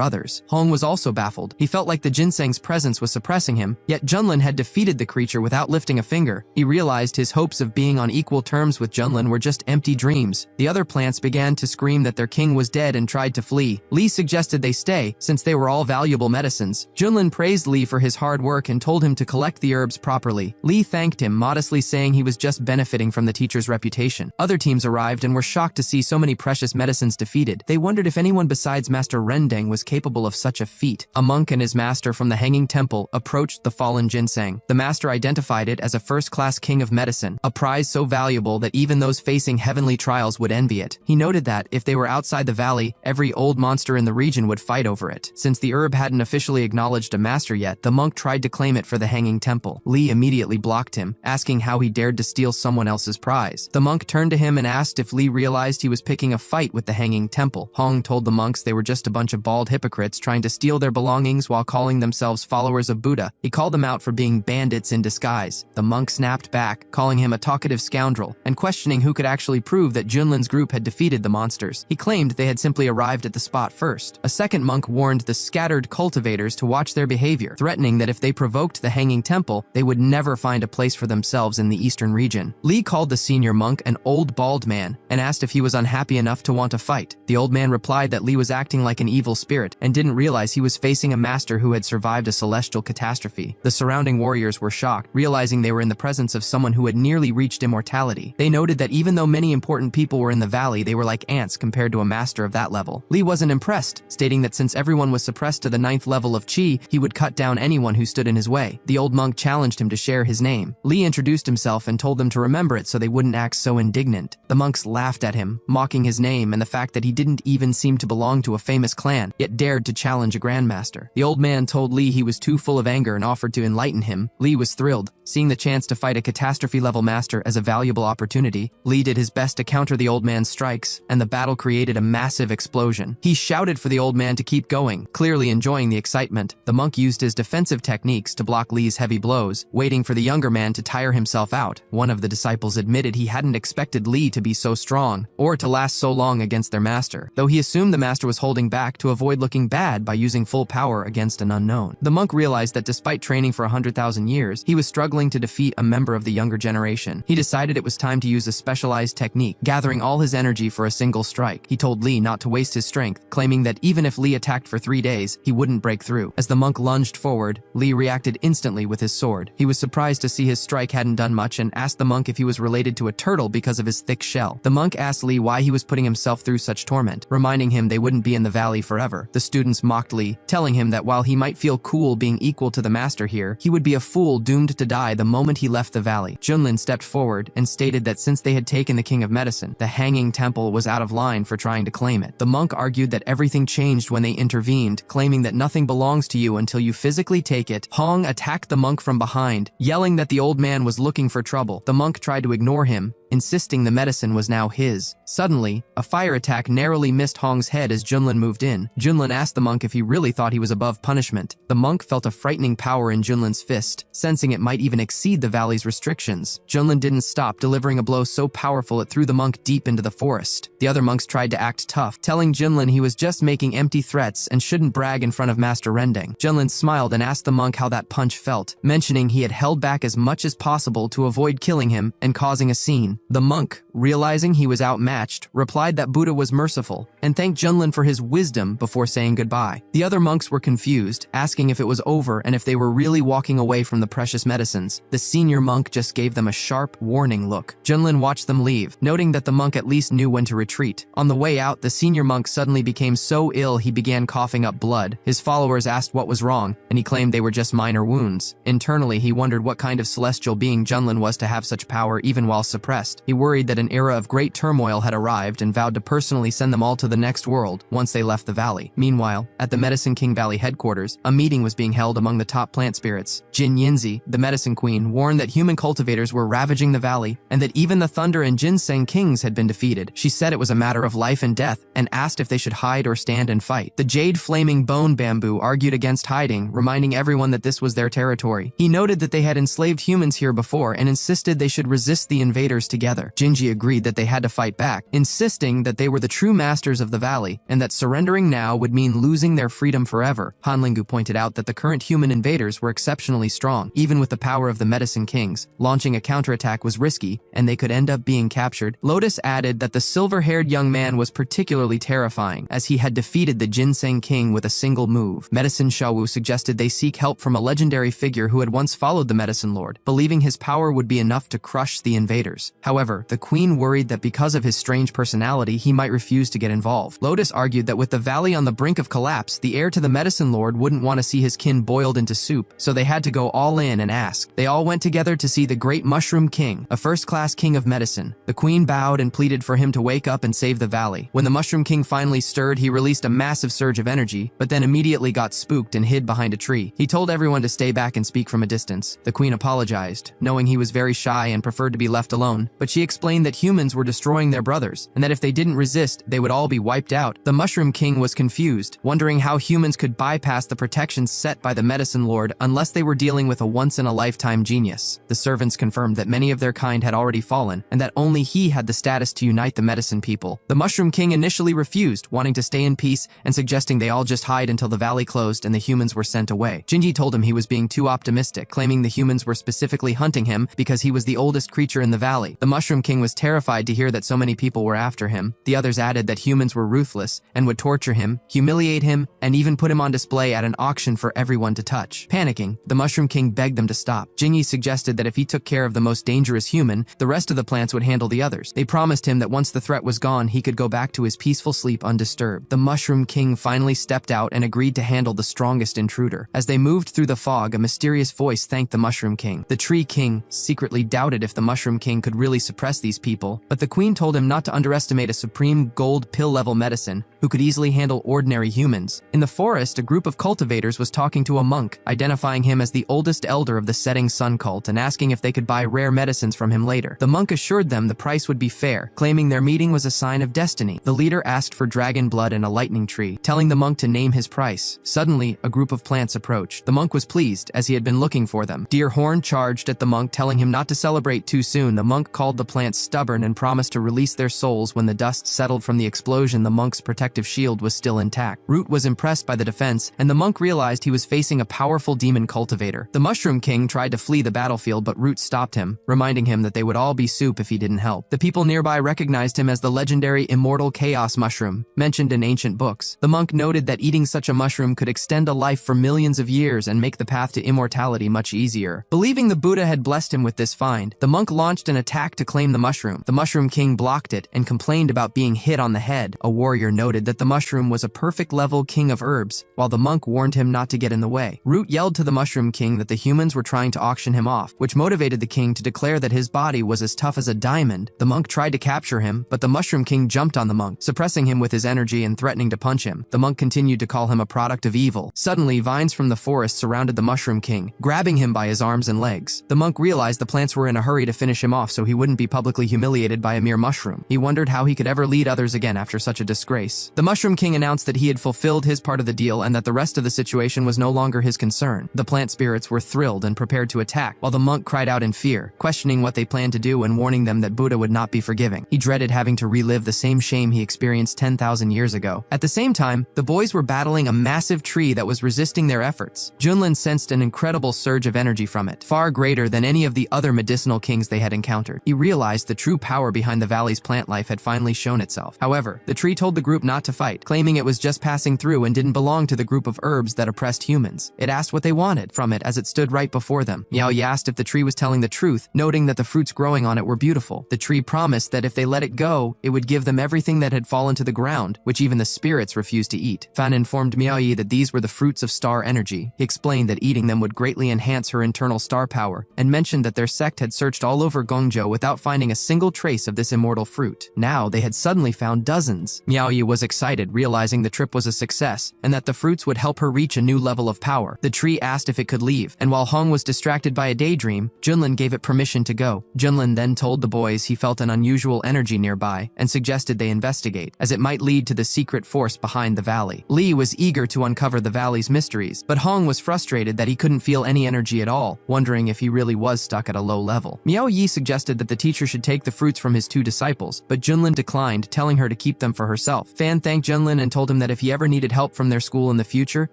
others. Hong was also baffled. He felt like the ginseng's presence was suppressing him, yet Junlin had defeated the creature without lifting a finger. He realized his hopes of being on equal terms with Junlin were just empty dreams. The other plants began began to scream that their king was dead and tried to flee. Li suggested they stay, since they were all valuable medicines. Junlin praised Li for his hard work and told him to collect the herbs properly. Li thanked him, modestly saying he was just benefiting from the teacher's reputation. Other teams arrived and were shocked to see so many precious medicines defeated. They wondered if anyone besides Master Rendeng was capable of such a feat. A monk and his master from the Hanging Temple approached the fallen ginseng. The master identified it as a first-class king of medicine, a prize so valuable that even those facing heavenly trials would envy it. He noted that, if they were outside the valley, every old monster in the region would fight over it. Since the herb hadn't officially acknowledged a master yet, the monk tried to claim it for the Hanging Temple. Li immediately blocked him, asking how he dared to steal someone else's prize. The monk turned to him and asked if Li realized he was picking a fight with the Hanging Temple. Hong told the monks they were just a bunch of bald hypocrites trying to steal their belongings while calling themselves followers of Buddha. He called them out for being bandits in disguise. The monk snapped back, calling him a talkative scoundrel, and questioning who could actually prove that Junlin's group had defeated the monsters. He claimed they had simply arrived at the spot first. A second monk warned the scattered cultivators to watch their behavior, threatening that if they provoked the Hanging Temple, they would never find a place for themselves in the eastern region. Li called the senior monk an old bald man and asked if he was unhappy enough to want to fight. The old man replied that Li was acting like an evil spirit and didn't realize he was facing a master who had survived a celestial catastrophe. The surrounding warriors were shocked, realizing they were in the presence of someone who had nearly reached immortality. They noted that even though many important people were in the valley, they were like ants compared to a master of that level. Li wasn't impressed, stating that since everyone was suppressed to the 9th level of Qi, he would cut down anyone who stood in his way. The old monk challenged him to share his name. Li introduced himself and told them to remember it so they wouldn't act so indignant. The monks laughed at him, mocking his name and the fact that he didn't even seem to belong to a famous clan, yet dared to challenge a grandmaster. The old man told Li he was too full of anger and offered to enlighten him. Li was thrilled, seeing the chance to fight a catastrophe-level master as a valuable opportunity. Li did his best to counter the old man's strikes, and the battle created a massive explosion. He shouted for the old man to keep going, clearly enjoying the excitement. The monk used his defensive techniques to block Li's heavy blows, waiting for the younger man to tire himself out. One of the disciples admitted he hadn't expected Li to be so strong, or to last so long against their master, though he assumed the master was holding back to avoid looking bad by using full power against an unknown. The monk realized that despite training for 100,000 years, he was struggling to defeat a member of the younger generation. He decided it was time to use a specialized technique, gathering all his energy for a single strike. He told Li not to waste his strength, claiming that even if Li attacked for 3 days, he wouldn't break through. As the monk lunged forward, Li reacted instantly with his sword. He was surprised to see his strike hadn't done much and asked the monk if he was related to a turtle because of his thick shell. The monk asked Li why he was putting himself through such torment, reminding him they wouldn't be in the valley forever. The students mocked Li, telling him that while he might feel cool being equal to the master here, he would be a fool doomed to die the moment he left the valley. Junlin stepped forward and stated that since they had taken the King of Medicine, the Hanging Temple was out of line for trying to claim it. The monk argued that everything changed when they intervened, claiming that nothing belongs to you until you physically take it. Hong attacked the monk from behind, yelling that the old man was looking for trouble. The monk tried to ignore him, insisting the medicine was now his. Suddenly, a fire attack narrowly missed Hong's head as Junlin moved in. Junlin asked the monk if he really thought he was above punishment. The monk felt a frightening power in Junlin's fist, sensing it might even exceed the valley's restrictions. Junlin didn't stop, delivering a blow so powerful it threw the monk deep into the forest. The other monks tried to act tough, telling Junlin he was just making empty threats and shouldn't brag in front of Master Rendeng. Junlin smiled and asked the monk how that punch felt, mentioning he had held back as much as possible to avoid killing him and causing a scene. The monk, realizing he was outmatched, replied that Buddha was merciful and thanked Junlin for his wisdom before saying goodbye. The other monks were confused, asking if it was over and if they were really walking away from the precious medicines. The senior monk just gave them a sharp, warning look. Junlin watched them leave, noting that the monk at least knew when to retreat. On the way out, the senior monk suddenly became so ill he began coughing up blood. His followers asked what was wrong, and he claimed they were just minor wounds. Internally, he wondered what kind of celestial being Junlin was to have such power even while suppressed. He worried that an era of great turmoil had arrived and vowed to personally send them all to the next world once they left the valley. Meanwhile, at the Medicine King Valley headquarters, a meeting was being held among the top plant spirits. Jin Yinzi, the medicine queen, warned that human cultivators were ravaging the valley and that even the Thunder and Ginseng kings had been defeated. She said it was a matter of life and death and asked if they should hide or stand and fight. The Jade Flaming Bone Bamboo argued against hiding, reminding everyone that this was their territory. He noted that they had enslaved humans here before and insisted they should resist the invaders together. Jinji agreed that they had to fight back, insisting that they were the true masters of the valley, and that surrendering now would mean losing their freedom forever. Hanlingu pointed out that the current human invaders were exceptionally strong. Even with the power of the Medicine Kings, launching a counterattack was risky, and they could end up being captured. Lotus added that the silver-haired young man was particularly terrifying, as he had defeated the Ginseng King with a single move. Medicine Shawu suggested they seek help from a legendary figure who had once followed the Medicine Lord, believing his power would be enough to crush the invaders. However, the queen worried that because of his strange personality, he might refuse to get involved. Lotus argued that with the valley on the brink of collapse, the heir to the Medicine Lord wouldn't want to see his kin boiled into soup, so they had to go all in and ask. They all went together to see the Great Mushroom King, a first-class king of medicine. The queen bowed and pleaded for him to wake up and save the valley. When the Mushroom King finally stirred, he released a massive surge of energy, but then immediately got spooked and hid behind a tree. He told everyone to stay back and speak from a distance. The queen apologized, knowing he was very shy and preferred to be left alone, but she explained that humans were destroying their brothers, and that if they didn't resist, they would all be wiped out. The Mushroom King was confused, wondering how humans could bypass the protections set by the Medicine Lord unless they were dealing with a once-in-a-lifetime genius. The servants confirmed that many of their kind had already fallen, and that only he had the status to unite the medicine people. The Mushroom King initially refused, wanting to stay in peace and suggesting they all just hide until the valley closed and the humans were sent away. Jinji told him he was being too optimistic, claiming the humans were specifically hunting him because he was the oldest creature in the valley. The Mushroom King was terrified to hear that so many people were after him. The others added that humans were ruthless and would torture him, humiliate him, and even put him on display at an auction for everyone to touch. Panicking, the Mushroom King begged them to stop. Jinji suggested that if he took care of the most dangerous human, the rest of the plants would handle the others. They promised him that once the threat was gone, he could go back to his peaceful sleep undisturbed. The Mushroom King finally stepped out and agreed to handle the strongest intruder. As they moved through the fog, a mysterious voice thanked the Mushroom King. The Tree King secretly doubted if the Mushroom King could really suppress these people, but the queen told him not to underestimate a supreme gold pill-level medicine who could easily handle ordinary humans. In the forest, a group of cultivators was talking to a monk, identifying him as the oldest elder of the Setting Sun cult and asking if they could buy rare medicines from him later. The monk assured them the price would be fair, claiming their meeting was a sign of destiny. The leader asked for dragon blood and a lightning tree, telling the monk to name his price. Suddenly, a group of plants approached. The monk was pleased, as he had been looking for them. Deerhorn charged at the monk, telling him not to celebrate too soon. The monk called the plants stubborn and promised to release their souls when the dust settled from the explosion. The monk's protective shield was still intact. Root was impressed by the defense, and the monk realized he was facing a powerful demon cultivator. The Mushroom King tried to flee the battlefield, but Root stopped him, reminding him that they would all be soup if he didn't help. The people nearby recognized him as the legendary immortal chaos mushroom, mentioned in ancient books. The monk noted that eating such a mushroom could extend a life for millions of years and make the path to immortality much easier. Believing the Buddha had blessed him with this find, the monk launched an attack to claim the mushroom. The Mushroom King blocked it and complained about being hit on the head. A warrior noted that the mushroom was a perfect level king of herbs, while the monk warned him not to get in the way. Root yelled to the Mushroom King that the humans were trying to auction him off, which motivated the king to declare that his body was as tough as a diamond. The monk tried to capture him, but the Mushroom King jumped on the monk, suppressing him with his energy and threatening to punch him. The monk continued to call him a product of evil. Suddenly, vines from the forest surrounded the Mushroom King, grabbing him by his arms and legs. The monk realized the plants were in a hurry to finish him off so he wouldn't be publicly humiliated by a mere mushroom. He wondered how he could ever lead others again after such a disgrace. The Mushroom King announced that he had fulfilled his part of the deal and that the rest of the situation was no longer his concern. The plant spirits were thrilled and prepared to attack, while the monk cried out in fear, questioning what they planned to do and warning them that Buddha would not be forgiving. He dreaded having to relive the same shame he experienced 10,000 years ago. At the same time, the boys were battling a massive tree that was resisting their efforts. Junlin sensed an incredible surge of energy from it, far greater than any of the other medicinal kings they had encountered. He realized the true power behind the valley's plant life had finally shown itself. However, the tree told the group not to fight, claiming it was just passing through and didn't belong to the group of herbs that oppressed humans. It asked what they wanted from it as it stood right before them. Miao Yi asked if the tree was telling the truth, noting that the fruits growing on it were beautiful. The tree promised that if they let it go, it would give them everything that had fallen to the ground, which even the spirits refused to eat. Fan informed Miao Yi that these were the fruits of star energy. He explained that eating them would greatly enhance her internal star power, and mentioned that their sect had searched all over Gongzhou without finding a single trace of this immortal fruit. Now they had suddenly found dozens. Miao Yi was excited, realizing the trip was a success, and that the fruits would help her reach a new level of power. The tree asked if it could leave, and while Hong was distracted by a daydream, Junlin gave it permission to go. Junlin then told the boys he felt an unusual energy nearby, and suggested they investigate, as it might lead to the secret force behind the valley. Li was eager to uncover the valley's mysteries, but Hong was frustrated that he couldn't feel any energy at all, wondering if he really was stuck at a low level. Miao Yi suggested that that the teacher should take the fruits from his 2 disciples, but Junlin declined, telling her to keep them for herself. Fan thanked Junlin and told him that if he ever needed help from their school in the future,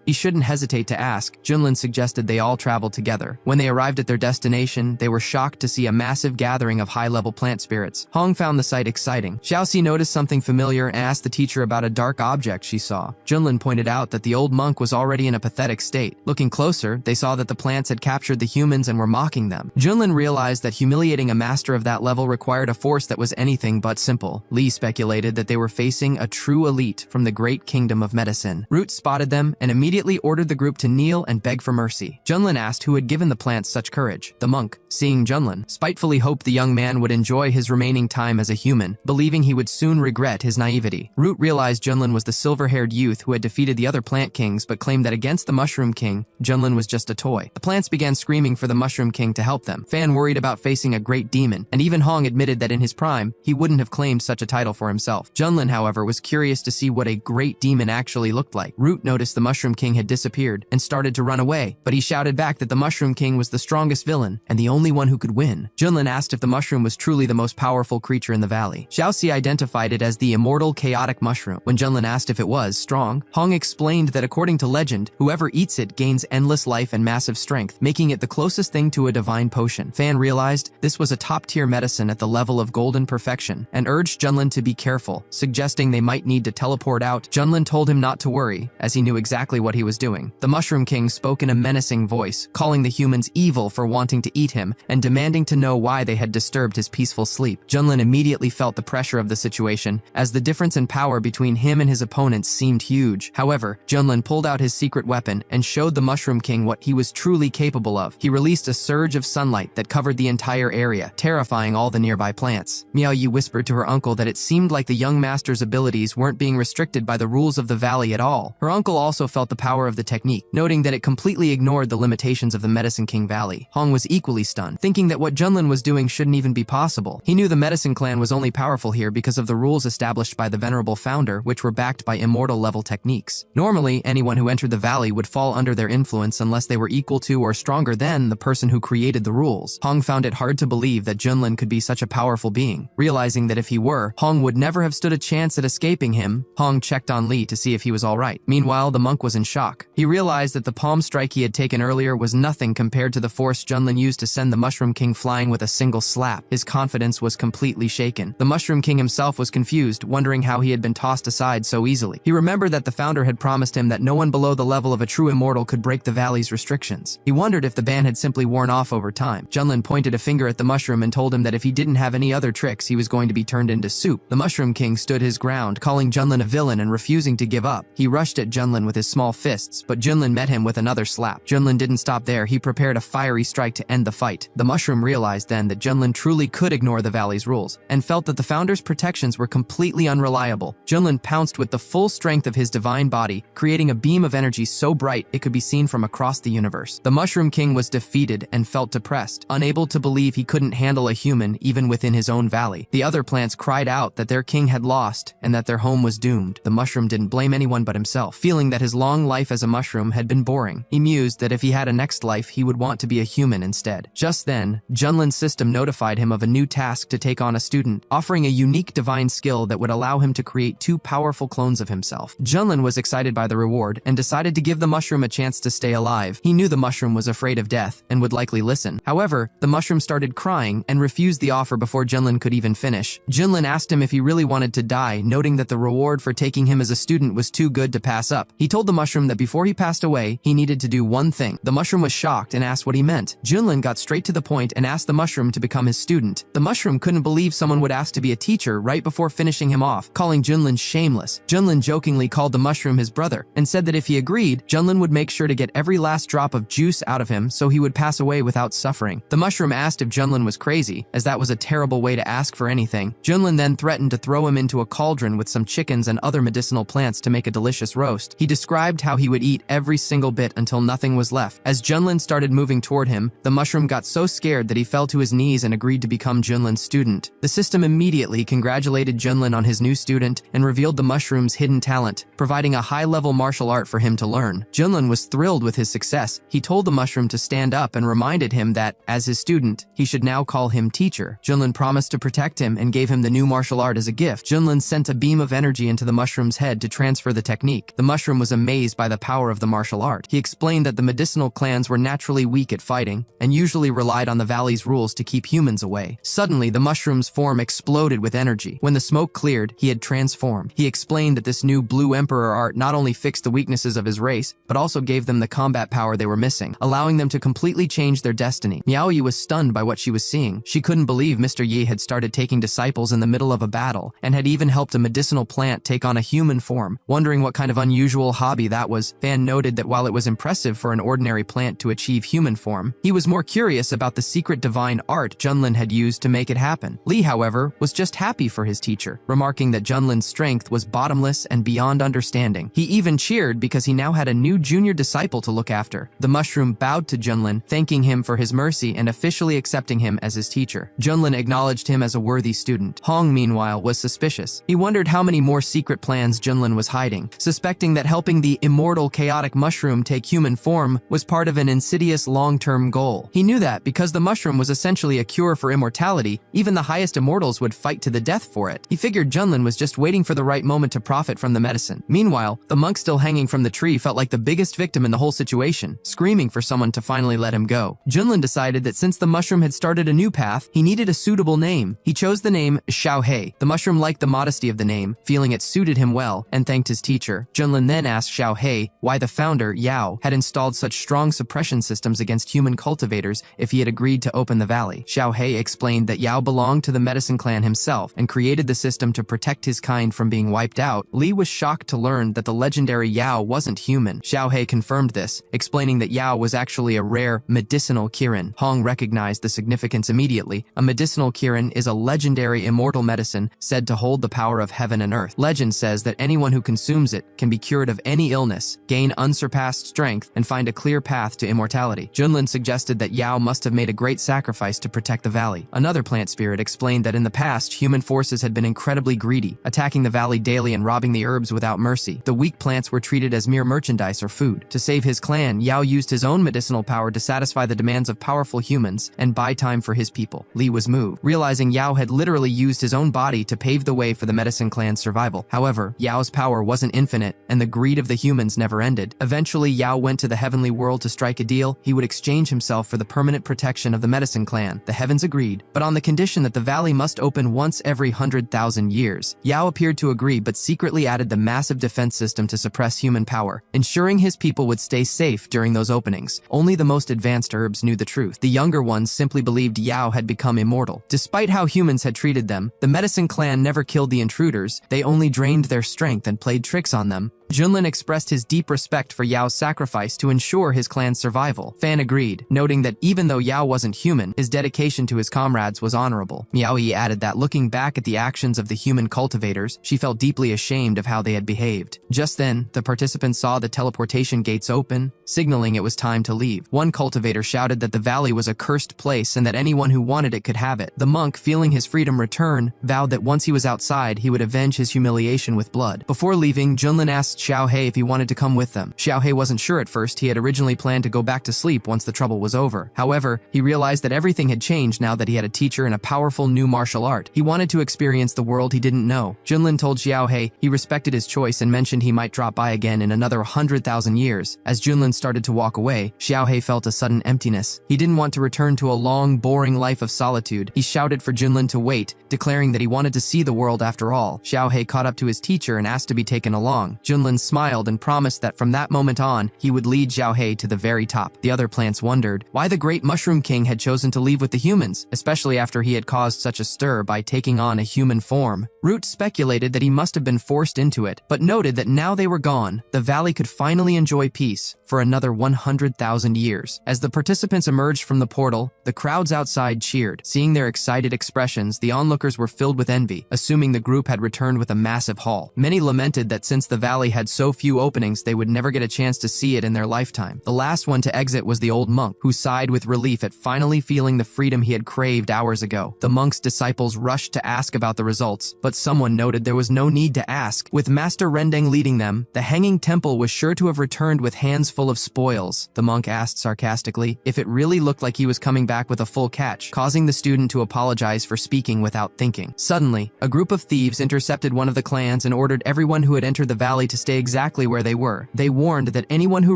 he shouldn't hesitate to ask. Junlin suggested they all travel together. When they arrived at their destination, they were shocked to see a massive gathering of high-level plant spirits. Hong found the sight exciting. Xiaoxi noticed something familiar and asked the teacher about a dark object she saw. Junlin pointed out that the old monk was already in a pathetic state. Looking closer, they saw that the plants had captured the humans and were mocking them. Junlin realized that humiliating a master of that level required a force that was anything but simple. Li speculated that they were facing a true elite from the great kingdom of medicine. Root spotted them and immediately ordered the group to kneel and beg for mercy. Junlin asked who had given the plants such courage. The monk, seeing Junlin, spitefully hoped the young man would enjoy his remaining time as a human, believing he would soon regret his naivety. Root realized Junlin was the silver-haired youth who had defeated the other plant kings but claimed that against the Mushroom King, Junlin was just a toy. The plants began screaming for the Mushroom King to help them. Fan worried about facing a great demon, and even Hong admitted that in his prime, he wouldn't have claimed such a title for himself. Junlin, however, was curious to see what a great demon actually looked like. Root noticed the Mushroom King had disappeared and started to run away, but he shouted back that the Mushroom King was the strongest villain and the only one who could win. Junlin asked if the mushroom was truly the most powerful creature in the valley. Xiaoxi identified it as the immortal chaotic mushroom. When Junlin asked if it was strong, Hong explained that according to legend, whoever eats it gains endless life and massive strength, making it the closest thing to a divine potion. Fan realized this was a top-tier medicine at the level of golden perfection and urged Junlin to be careful, suggesting they might need to teleport out. Junlin told him not to worry, as he knew exactly what he was doing. The Mushroom King spoke in a menacing voice, calling the humans evil for wanting to eat him and demanding to know why they had disturbed his peaceful sleep. Junlin immediately felt the pressure of the situation, as the difference in power between him and his opponents seemed huge. However, Junlin pulled out his secret weapon and showed the Mushroom King what he was truly capable of. He released a surge of sunlight that covered the entire area, terrifying all the nearby plants. Miao Yi whispered to her uncle that it seemed like the young master's abilities weren't being restricted by the rules of the valley at all. Her uncle also felt the power of the technique, noting that it completely ignored the limitations of the Medicine King Valley. Hong was equally stunned, thinking that what Junlin was doing shouldn't even be possible. He knew the Medicine Clan was only powerful here because of the rules established by the venerable founder, which were backed by immortal-level techniques. Normally, anyone who entered the valley would fall under their influence unless they were equal to or stronger than the person who created the rules. Hong found it hard to believe that Junlin could be such a powerful being. Realizing that if he were, Hong would never have stood a chance at escaping him, Hong checked on Li to see if he was alright. Meanwhile, the monk was in shock. He realized that the palm strike he had taken earlier was nothing compared to the force Junlin used to send the Mushroom King flying with a single slap. His confidence was completely shaken. The Mushroom King himself was confused, wondering how he had been tossed aside so easily. He remembered that the founder had promised him that no one below the level of a true immortal could break the valley's restrictions. He wondered if the ban had simply worn off over time. Junlin pointed a finger at the mushroom and told him that if he didn't have any other tricks, he was going to be turned into soup. The Mushroom King stood his ground, calling Junlin a villain and refusing to give up. He rushed at Junlin with his small fists, but Junlin met him with another slap. Junlin didn't stop there. He prepared a fiery strike to end the fight. The mushroom realized then that Junlin truly could ignore the valley's rules, and felt that the founder's protections were completely unreliable. Junlin pounced with the full strength of his divine body, creating a beam of energy so bright it could be seen from across the universe. The Mushroom King was defeated and felt depressed, unable to believe he couldn't handle a human even within his own valley. The other plants cried out that their king had lost and that their home was doomed. The mushroom didn't blame anyone but himself, feeling that his long life as a mushroom had been boring. He mused that if he had a next life, he would want to be a human instead. Just then, Junlin's system notified him of a new task to take on a student, offering a unique divine skill that would allow him to create 2 powerful clones of himself. Junlin was excited by the reward and decided to give the mushroom a chance to stay alive. He knew the mushroom was afraid of death and would likely listen. However, the mushroom started crying and refused the offer before Junlin could even finish. Junlin asked him if he really wanted to die, noting that the reward for taking him as a student was too good to pass up. He told the mushroom that before he passed away, he needed to do one thing. The mushroom was shocked and asked what he meant. Junlin got straight to the point and asked the mushroom to become his student. The mushroom couldn't believe someone would ask to be a teacher right before finishing him off, calling Junlin shameless. Junlin jokingly called the mushroom his brother and said that if he agreed, Junlin would make sure to get every last drop of juice out of him so he would pass away without suffering. The mushroom asked if Junlin was crazy, as that was a terrible way to ask for anything. Junlin then threatened to throw him into a cauldron with some chickens and other medicinal plants to make a delicious roast. He described how he would eat every single bit until nothing was left. As Junlin started moving toward him, the mushroom got got so scared that he fell to his knees and agreed to become Junlin's student. The system immediately congratulated Junlin on his new student and revealed the mushroom's hidden talent, providing a high-level martial art for him to learn. Junlin was thrilled with his success. He told the mushroom to stand up and reminded him that, as his student, he should now call him teacher. Junlin promised to protect him and gave him the new martial art as a gift. Junlin sent a beam of energy into the mushroom's head to transfer the technique. The mushroom was amazed by the power of the martial art. He explained that the medicinal clans were naturally weak at fighting and usually relied on the valley's rules to keep humans away. Suddenly, the mushroom's form exploded with energy. When the smoke cleared, he had transformed. He explained that this new Blue Emperor art not only fixed the weaknesses of his race, but also gave them the combat power they were missing, allowing them to completely change their destiny. Miao Yi was stunned by what she was seeing. She couldn't believe Mr. Yi had started taking disciples in the middle of a battle, and had even helped a medicinal plant take on a human form. Wondering what kind of unusual hobby that was, Fan noted that while it was impressive for an ordinary plant to achieve human form, he was more curious about the secret divine art Junlin had used to make it happen. Li, however, was just happy for his teacher, remarking that Junlin's strength was bottomless and beyond understanding. He even cheered because he now had a new junior disciple to look after. The mushroom bowed to Junlin, thanking him for his mercy and officially accepting him as his teacher. Junlin acknowledged him as a worthy student. Hong, meanwhile, was suspicious. He wondered how many more secret plans Junlin was hiding, suspecting that helping the immortal chaotic mushroom take human form was part of an insidious long-term goal. He knew that because the mushroom was essentially a cure for immortality, even the highest immortals would fight to the death for it. He figured Junlin was just waiting for the right moment to profit from the medicine. Meanwhile, the monk still hanging from the tree felt like the biggest victim in the whole situation, screaming for someone to finally let him go. Junlin decided that since the mushroom had started a new path, he needed a suitable name. He chose the name Xiaohei. The mushroom liked the modesty of the name, feeling it suited him well, and thanked his teacher. Junlin then asked Xiaohei why the founder, Yao, had installed such strong suppression systems against human cultivators if he had agreed to open the valley. Xiaohei explained that Yao belonged to the medicine clan himself and created the system to protect his kind from being wiped out. Li was shocked to learn that the legendary Yao wasn't human. Xiaohei confirmed this, explaining that Yao was actually a rare medicinal kirin. Hong recognized the significance immediately. A medicinal kirin is a legendary immortal medicine said to hold the power of heaven and earth. Legend says that anyone who consumes it can be cured of any illness, gain unsurpassed strength, and find a clear path to immortality. Junlin suggested that Yao must have made a great sacrifice to protect the valley. Another plant spirit explained that in the past, human forces had been incredibly greedy, attacking the valley daily and robbing the herbs without mercy. The weak plants were treated as mere merchandise or food. To save his clan, Yao used his own medicinal power to satisfy the demands of powerful humans and buy time for his people. Li was moved, realizing Yao had literally used his own body to pave the way for the medicine clan's survival. However, Yao's power wasn't infinite, and the greed of the humans never ended. Eventually, Yao went to the heavenly world to strike a deal. He would exchange himself for the permanent protection of the medicine clan. The heavens agreed, but on the condition that the valley must open once every 100,000 years. Yao appeared to agree, but secretly added the massive defense system to suppress human power, ensuring his people would stay safe during those openings. Only the most advanced herbs knew the truth. The younger ones simply believed Yao had become immortal. Despite how humans had treated them, the medicine clan never killed the intruders. They only drained their strength and played tricks on them. Junlin expressed his deep respect for Yao's sacrifice to ensure his clan's survival. Fan agreed, noting that even though Yao wasn't human, his dedication to his comrades was honorable. Miao Yi added that looking back at the actions of the human cultivators, she felt deeply ashamed of how they had behaved. Just then, the participants saw the teleportation gates open, signaling it was time to leave. One cultivator shouted that the valley was a cursed place and that anyone who wanted it could have it. The monk, feeling his freedom return, vowed that once he was outside, he would avenge his humiliation with blood. Before leaving, Junlin asked Xiaohei if he wanted to come with them. Xiaohei wasn't sure at first. He had originally planned to go back to sleep once the trouble was over. However, he realized that everything had changed now that he had a teacher and a powerful new martial art. He wanted to experience the world he didn't know. Junlin told Xiaohei he respected his choice and mentioned he might drop by again in another 100,000 years. As Junlin started to walk away, Xiaohei felt a sudden emptiness. He didn't want to return to a long, boring life of solitude. He shouted for Junlin to wait, declaring that he wanted to see the world after all. Xiaohei caught up to his teacher and asked to be taken along. Junlin smiled and promised that from that moment on, he would lead Xiaohei to the very top. The other plants wondered why the great Mushroom King had chosen to leave with the humans, especially after he had caused such a stir by taking on a human form. Root speculated that he must have been forced into it, but noted that now they were gone, the valley could finally enjoy peace for another 100,000 years. As the participants emerged from the portal, the crowds outside cheered. Seeing their excited expressions, the onlookers were filled with envy, assuming the group had returned with a massive haul. Many lamented that since the valley had so few openings, they would never get a chance to see it in their lifetime. The last one to exit was the old monk, who sighed with relief at finally feeling the freedom he had craved hours ago. The monk's disciples rushed to ask about the results, but someone noted there was no need to ask. With Master Rendeng leading them, the hanging temple was sure to have returned with hands full of spoils. The monk asked sarcastically if it really looked like he was coming back with a full catch, causing the student to apologize for speaking without thinking. Suddenly, a group of thieves intercepted one of the clans and ordered everyone who had entered the valley to stay exactly where they were. They warned that anyone who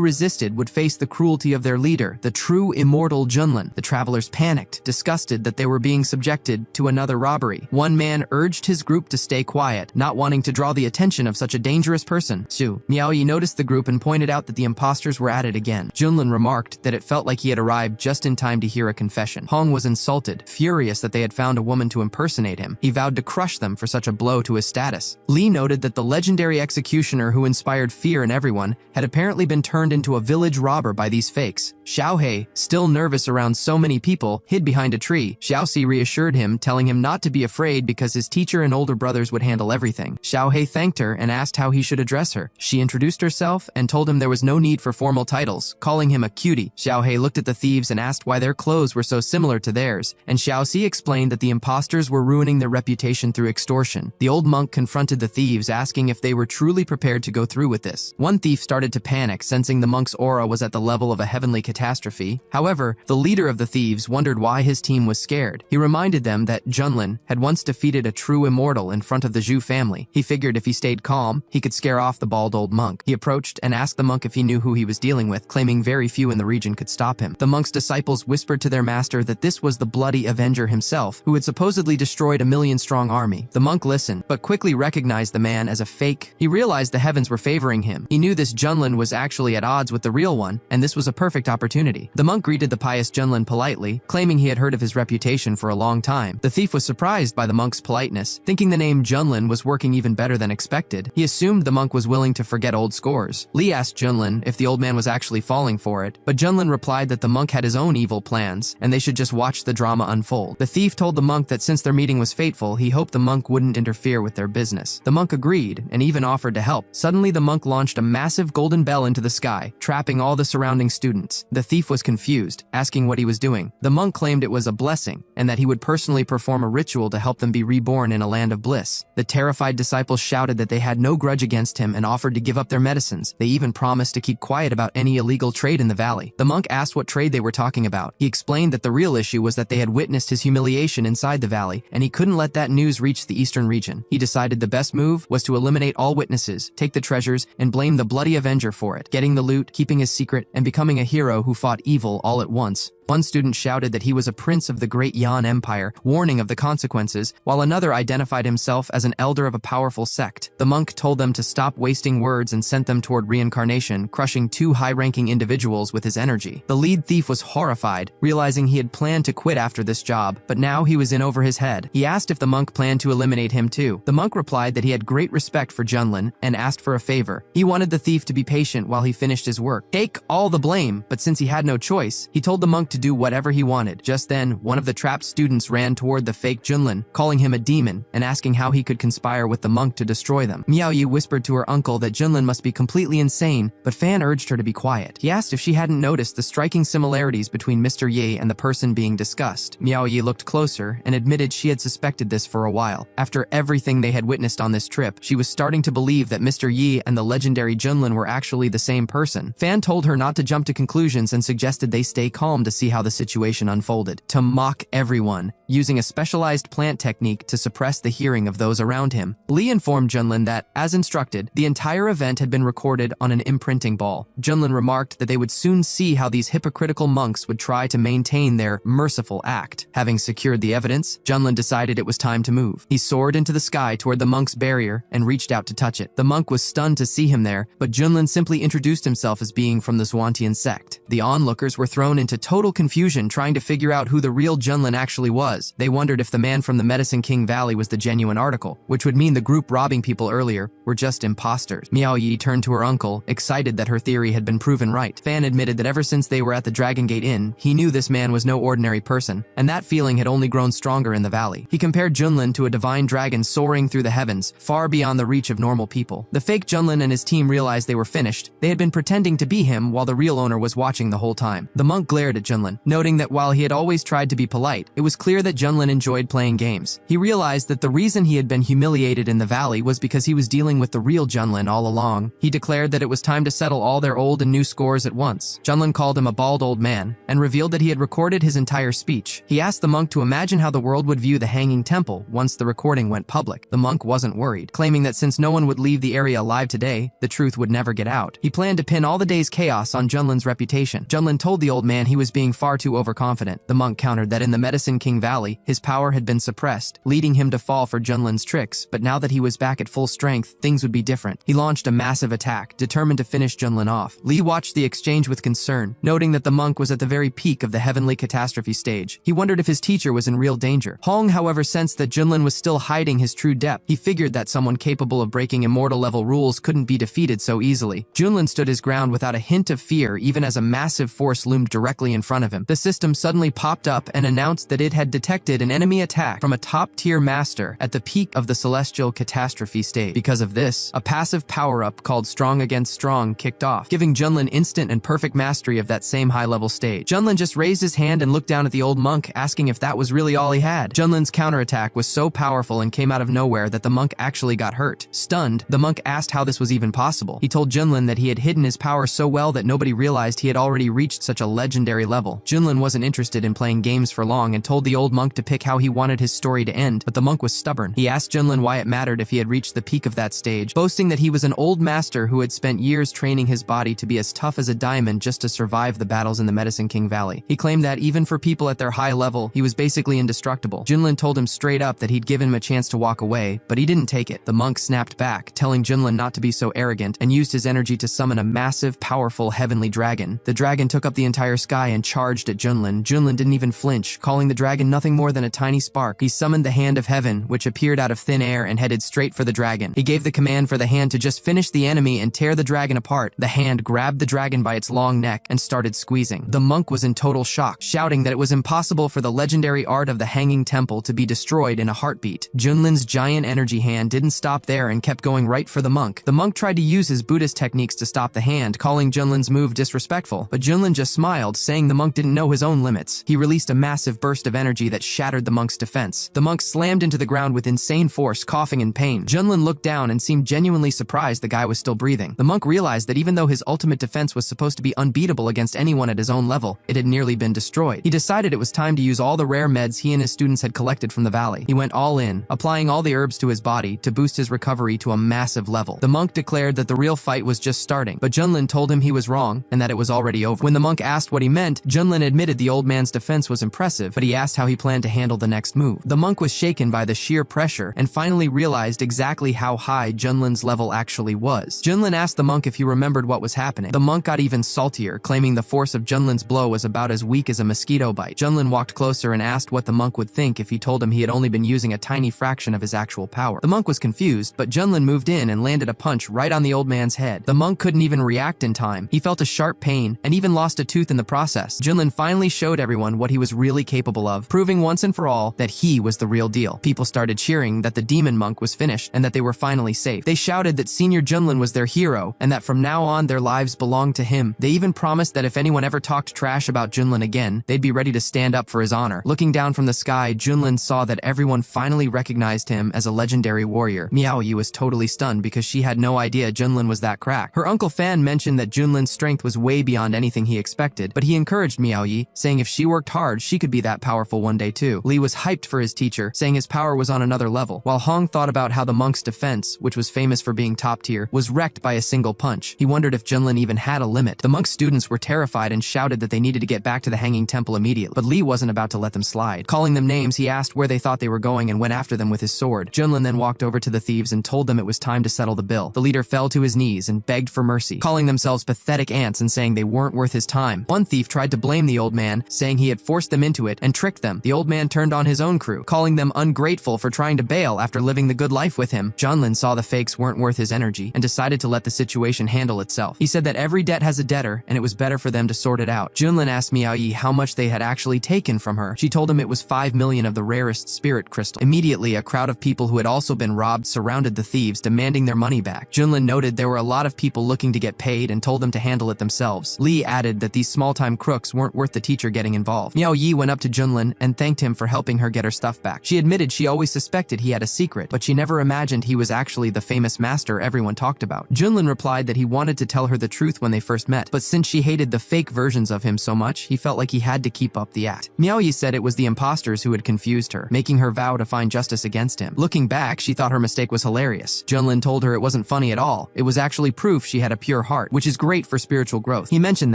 resisted would face the cruelty of their leader, the true immortal Junlin. The travelers panicked, disgusted that they were being subjected to another robbery. One man urged his group to stay quiet, not wanting to draw the attention of such a dangerous person. Su Miaoyi noticed the group and pointed out that the imposters were at it again. Junlin remarked that it felt like he had arrived just in time to hear a confession. Hong was insulted, furious that they had found a woman to impersonate him. He vowed to crush them for such a blow to his status. Li noted that the legendary executioner who inspired fear in everyone had apparently been turned into a village robber by these fakes. Xiaohei, still nervous around so many people, hid behind a tree. Xiaoxi reassured him, telling him not to be afraid because his teacher and older brothers would handle everything. Xiaohei thanked her and asked how he should address her. She introduced herself and told him there was no need for formal titles, calling him a cutie. Xiaohei looked at the thieves and asked why their clothes were so similar to theirs, and Xiaoxi explained that the imposters were ruining their reputation through extortion. The old monk confronted the thieves, asking if they were truly prepared to go through with this. One thief started to panic, sensing the monk's aura was at the level of a heavenly catastrophe. However, the leader of the thieves wondered why his team was scared. He reminded them that Junlin had once defeated a true immortal in front of the Zhu family. He figured if he stayed calm, he could scare off the bald old monk. He approached and asked the monk if he knew who he was dealing with, claiming very few in the region could stop him. The monk's disciples whispered to their master that this was the bloody Avenger himself, who had supposedly destroyed a million-strong army. The monk listened, but quickly recognized the man as a fake. He realized the heavens were favoring him. He knew this Junlin was actually at odds with the real one, and this was a perfect opportunity. The monk greeted the pious Junlin politely, claiming he had heard of his reputation for a long time. The thief was surprised by the monk's politeness, thinking the name Junlin was working even better than expected. He assumed the monk was willing to forget old scores. Li asked Junlin if the old man was actually falling for it, but Junlin replied that the monk had his own evil plans, and they should just watch the drama unfold. The thief told the monk that since their meeting was fateful, he hoped the monk wouldn't interfere with their business. The monk agreed, and even offered to help. Suddenly, the monk launched a massive golden bell into the sky, trapping all the surrounding students. The thief was confused, asking what he was doing. The monk claimed it was a blessing, and that he would personally perform a ritual to help them be reborn in a land of bliss. The terrified disciples shouted that they had no grudge against him and offered to give up their medicines. They even promised to keep quiet about any illegal trade in the valley. The monk asked what trade they were talking about. He explained that the real issue was that they had witnessed his humiliation inside the valley, and he couldn't let that news reach the eastern region. He decided the best move was to eliminate all witnesses, take the treasures, and blame the bloody Avenger for it, getting the loot, keeping his secret, and becoming a hero who fought evil all at once. One student shouted that he was a prince of the great Yan Empire, warning of the consequences, while another identified himself as an elder of a powerful sect. The monk told them to stop wasting words and sent them toward reincarnation, crushing two high-ranking individuals with his energy. The lead thief was horrified, realizing he had planned to quit after this job, but now he was in over his head. He asked if the monk planned to eliminate him too. The monk replied that he had great respect for Junlin and asked for a favor. He wanted the thief to be patient while he finished his work. Take all the blame, but since he had no choice, he told the monk to do whatever he wanted. Just then, one of the trapped students ran toward the fake Junlin, calling him a demon and asking how he could conspire with the monk to destroy them. Miaoyi whispered to her uncle that Junlin must be completely insane, but Fan urged her to be quiet. He asked if she hadn't noticed the striking similarities between Mr. Yi and the person being discussed. Miaoyi looked closer and admitted she had suspected this for a while. After everything they had witnessed on this trip, she was starting to believe that Mr. Yi and the legendary Junlin were actually the same person. Fan told her not to jump to conclusions and suggested they stay calm to see how the situation unfolded. To mock everyone, using a specialized plant technique to suppress the hearing of those around him. Li informed Junlin that, as instructed, the entire event had been recorded on an imprinting ball. Junlin remarked that they would soon see how these hypocritical monks would try to maintain their merciful act. Having secured the evidence, Junlin decided it was time to move. He soared into the sky toward the monk's barrier and reached out to touch it. The monk was stunned to see him there, but Junlin simply introduced himself as being from the Zhuantian sect. The onlookers were thrown into total confusion trying to figure out who the real Junlin actually was. They wondered if the man from the Medicine King Valley was the genuine article, which would mean the group robbing people earlier were just imposters. Miaoyi turned to her uncle, excited that her theory had been proven right. Fan admitted that ever since they were at the Dragon Gate Inn, he knew this man was no ordinary person, and that feeling had only grown stronger in the valley. He compared Junlin to a divine dragon soaring through the heavens, far beyond the reach of normal people. The fake Junlin and his team realized they were finished. They had been pretending to be him while the real owner was watching the whole time. The monk glared at Junlin, Junlin. Noting that while he had always tried to be polite, it was clear that Junlin enjoyed playing games. He realized that the reason he had been humiliated in the valley was because he was dealing with the real Junlin all along. He declared that it was time to settle all their old and new scores at once. Junlin called him a bald old man and revealed that he had recorded his entire speech. He asked the monk to imagine how the world would view the Hanging Temple once the recording went public. The monk wasn't worried, claiming that since no one would leave the area alive today, the truth would never get out. He planned to pin all the day's chaos on Junlin's reputation. Junlin told the old man he was being far too overconfident. The monk countered that in the Medicine King Valley, his power had been suppressed, leading him to fall for Junlin's tricks, but now that he was back at full strength, things would be different. He launched a massive attack, determined to finish Junlin off. Li watched the exchange with concern, noting that the monk was at the very peak of the heavenly catastrophe stage. He wondered if his teacher was in real danger. Hong, however, sensed that Junlin was still hiding his true depth. He figured that someone capable of breaking immortal-level rules couldn't be defeated so easily. Junlin stood his ground without a hint of fear, even as a massive force loomed directly in front of him. The system suddenly popped up and announced that it had detected an enemy attack from a top-tier master at the peak of the celestial catastrophe stage. Because of this, a passive power-up called Strong Against Strong kicked off, giving Junlin instant and perfect mastery of that same high-level stage. Junlin just raised his hand and looked down at the old monk, asking if that was really all he had. Junlin's counterattack was so powerful and came out of nowhere that the monk actually got hurt. Stunned, the monk asked how this was even possible. He told Junlin that he had hidden his power so well that nobody realized he had already reached such a legendary level. Junlin wasn't interested in playing games for long and told the old monk to pick how he wanted his story to end, but the monk was stubborn. He asked Junlin why it mattered if he had reached the peak of that stage, boasting that he was an old master who had spent years training his body to be as tough as a diamond just to survive the battles in the Medicine King Valley. He claimed that even for people at their high level, he was basically indestructible. Junlin told him straight up that he'd given him a chance to walk away, but he didn't take it. The monk snapped back, telling Junlin not to be so arrogant, and used his energy to summon a massive, powerful heavenly dragon. The dragon took up the entire sky and charged at Junlin. Junlin didn't even flinch, calling the dragon nothing more than a tiny spark. He summoned the Hand of Heaven, which appeared out of thin air and headed straight for the dragon. He gave the command for the hand to just finish the enemy and tear the dragon apart. The hand grabbed the dragon by its long neck and started squeezing. The monk was in total shock, shouting that it was impossible for the legendary art of the Hanging Temple to be destroyed in a heartbeat. Junlin's giant energy hand didn't stop there and kept going right for the monk. The monk tried to use his Buddhist techniques to stop the hand, calling Junlin's move disrespectful, but Junlin just smiled, saying the monk didn't know his own limits. He released a massive burst of energy that shattered the monk's defense. The monk slammed into the ground with insane force, coughing in pain. Junlin looked down and seemed genuinely surprised the guy was still breathing. The monk realized that even though his ultimate defense was supposed to be unbeatable against anyone at his own level, it had nearly been destroyed. He decided it was time to use all the rare meds he and his students had collected from the valley. He went all in, applying all the herbs to his body to boost his recovery to a massive level. The monk declared that the real fight was just starting, but Junlin told him he was wrong and that it was already over. When the monk asked what he meant, Junlin admitted the old man's defense was impressive, but he asked how he planned to handle the next move. The monk was shaken by the sheer pressure and finally realized exactly how high Junlin's level actually was. Junlin asked the monk if he remembered what was happening. The monk got even saltier, claiming the force of Junlin's blow was about as weak as a mosquito bite. Junlin walked closer and asked what the monk would think if he told him he had only been using a tiny fraction of his actual power. The monk was confused, but Junlin moved in and landed a punch right on the old man's head. The monk couldn't even react in time. He felt a sharp pain and even lost a tooth in the process. Junlin finally showed everyone what he was really capable of, proving once and for all that he was the real deal. People started cheering that the demon monk was finished and that they were finally safe. They shouted that Senior Junlin was their hero and that from now on their lives belonged to him. They even promised that if anyone ever talked trash about Junlin again, they'd be ready to stand up for his honor. Looking down from the sky, Junlin saw that everyone finally recognized him as a legendary warrior. Miaoyi was totally stunned because she had no idea Junlin was that crack. Her Uncle Fan mentioned that Junlin's strength was way beyond anything he expected, but he encouraged Miaoyi, saying if she worked hard, she could be that powerful one day too. Li was hyped for his teacher, saying his power was on another level, while Hong thought about how the monk's defense, which was famous for being top tier, was wrecked by a single punch. He wondered if Junlin even had a limit. The monk's students were terrified and shouted that they needed to get back to the Hanging Temple immediately, but Li wasn't about to let them slide. Calling them names, he asked where they thought they were going and went after them with his sword. Junlin then walked over to the thieves and told them it was time to settle the bill. The leader fell to his knees and begged for mercy, calling themselves pathetic ants and saying they weren't worth his time. One thief tried to blame the old man, saying he had forced them into it and tricked them. The old man turned on his own crew, calling them ungrateful for trying to bail after living the good life with him. Junlin saw the fakes weren't worth his energy and decided to let the situation handle itself. He said that every debt has a debtor and it was better for them to sort it out. Junlin asked Miaoyi how much they had actually taken from her. She told him it was 5 million of the rarest spirit crystal. Immediately, a crowd of people who had also been robbed surrounded the thieves, demanding their money back. Junlin noted there were a lot of people looking to get paid and told them to handle it themselves. Li added that these small-time crooks books weren't worth the teacher getting involved. Miao Yi went up to Junlin and thanked him for helping her get her stuff back. She admitted she always suspected he had a secret, but she never imagined he was actually the famous master everyone talked about. Junlin replied that he wanted to tell her the truth when they first met, but since she hated the fake versions of him so much, he felt like he had to keep up the act. Miao Yi said it was the imposters who had confused her, making her vow to find justice against him. Looking back, she thought her mistake was hilarious. Junlin told her it wasn't funny at all. It was actually proof she had a pure heart, which is great for spiritual growth. He mentioned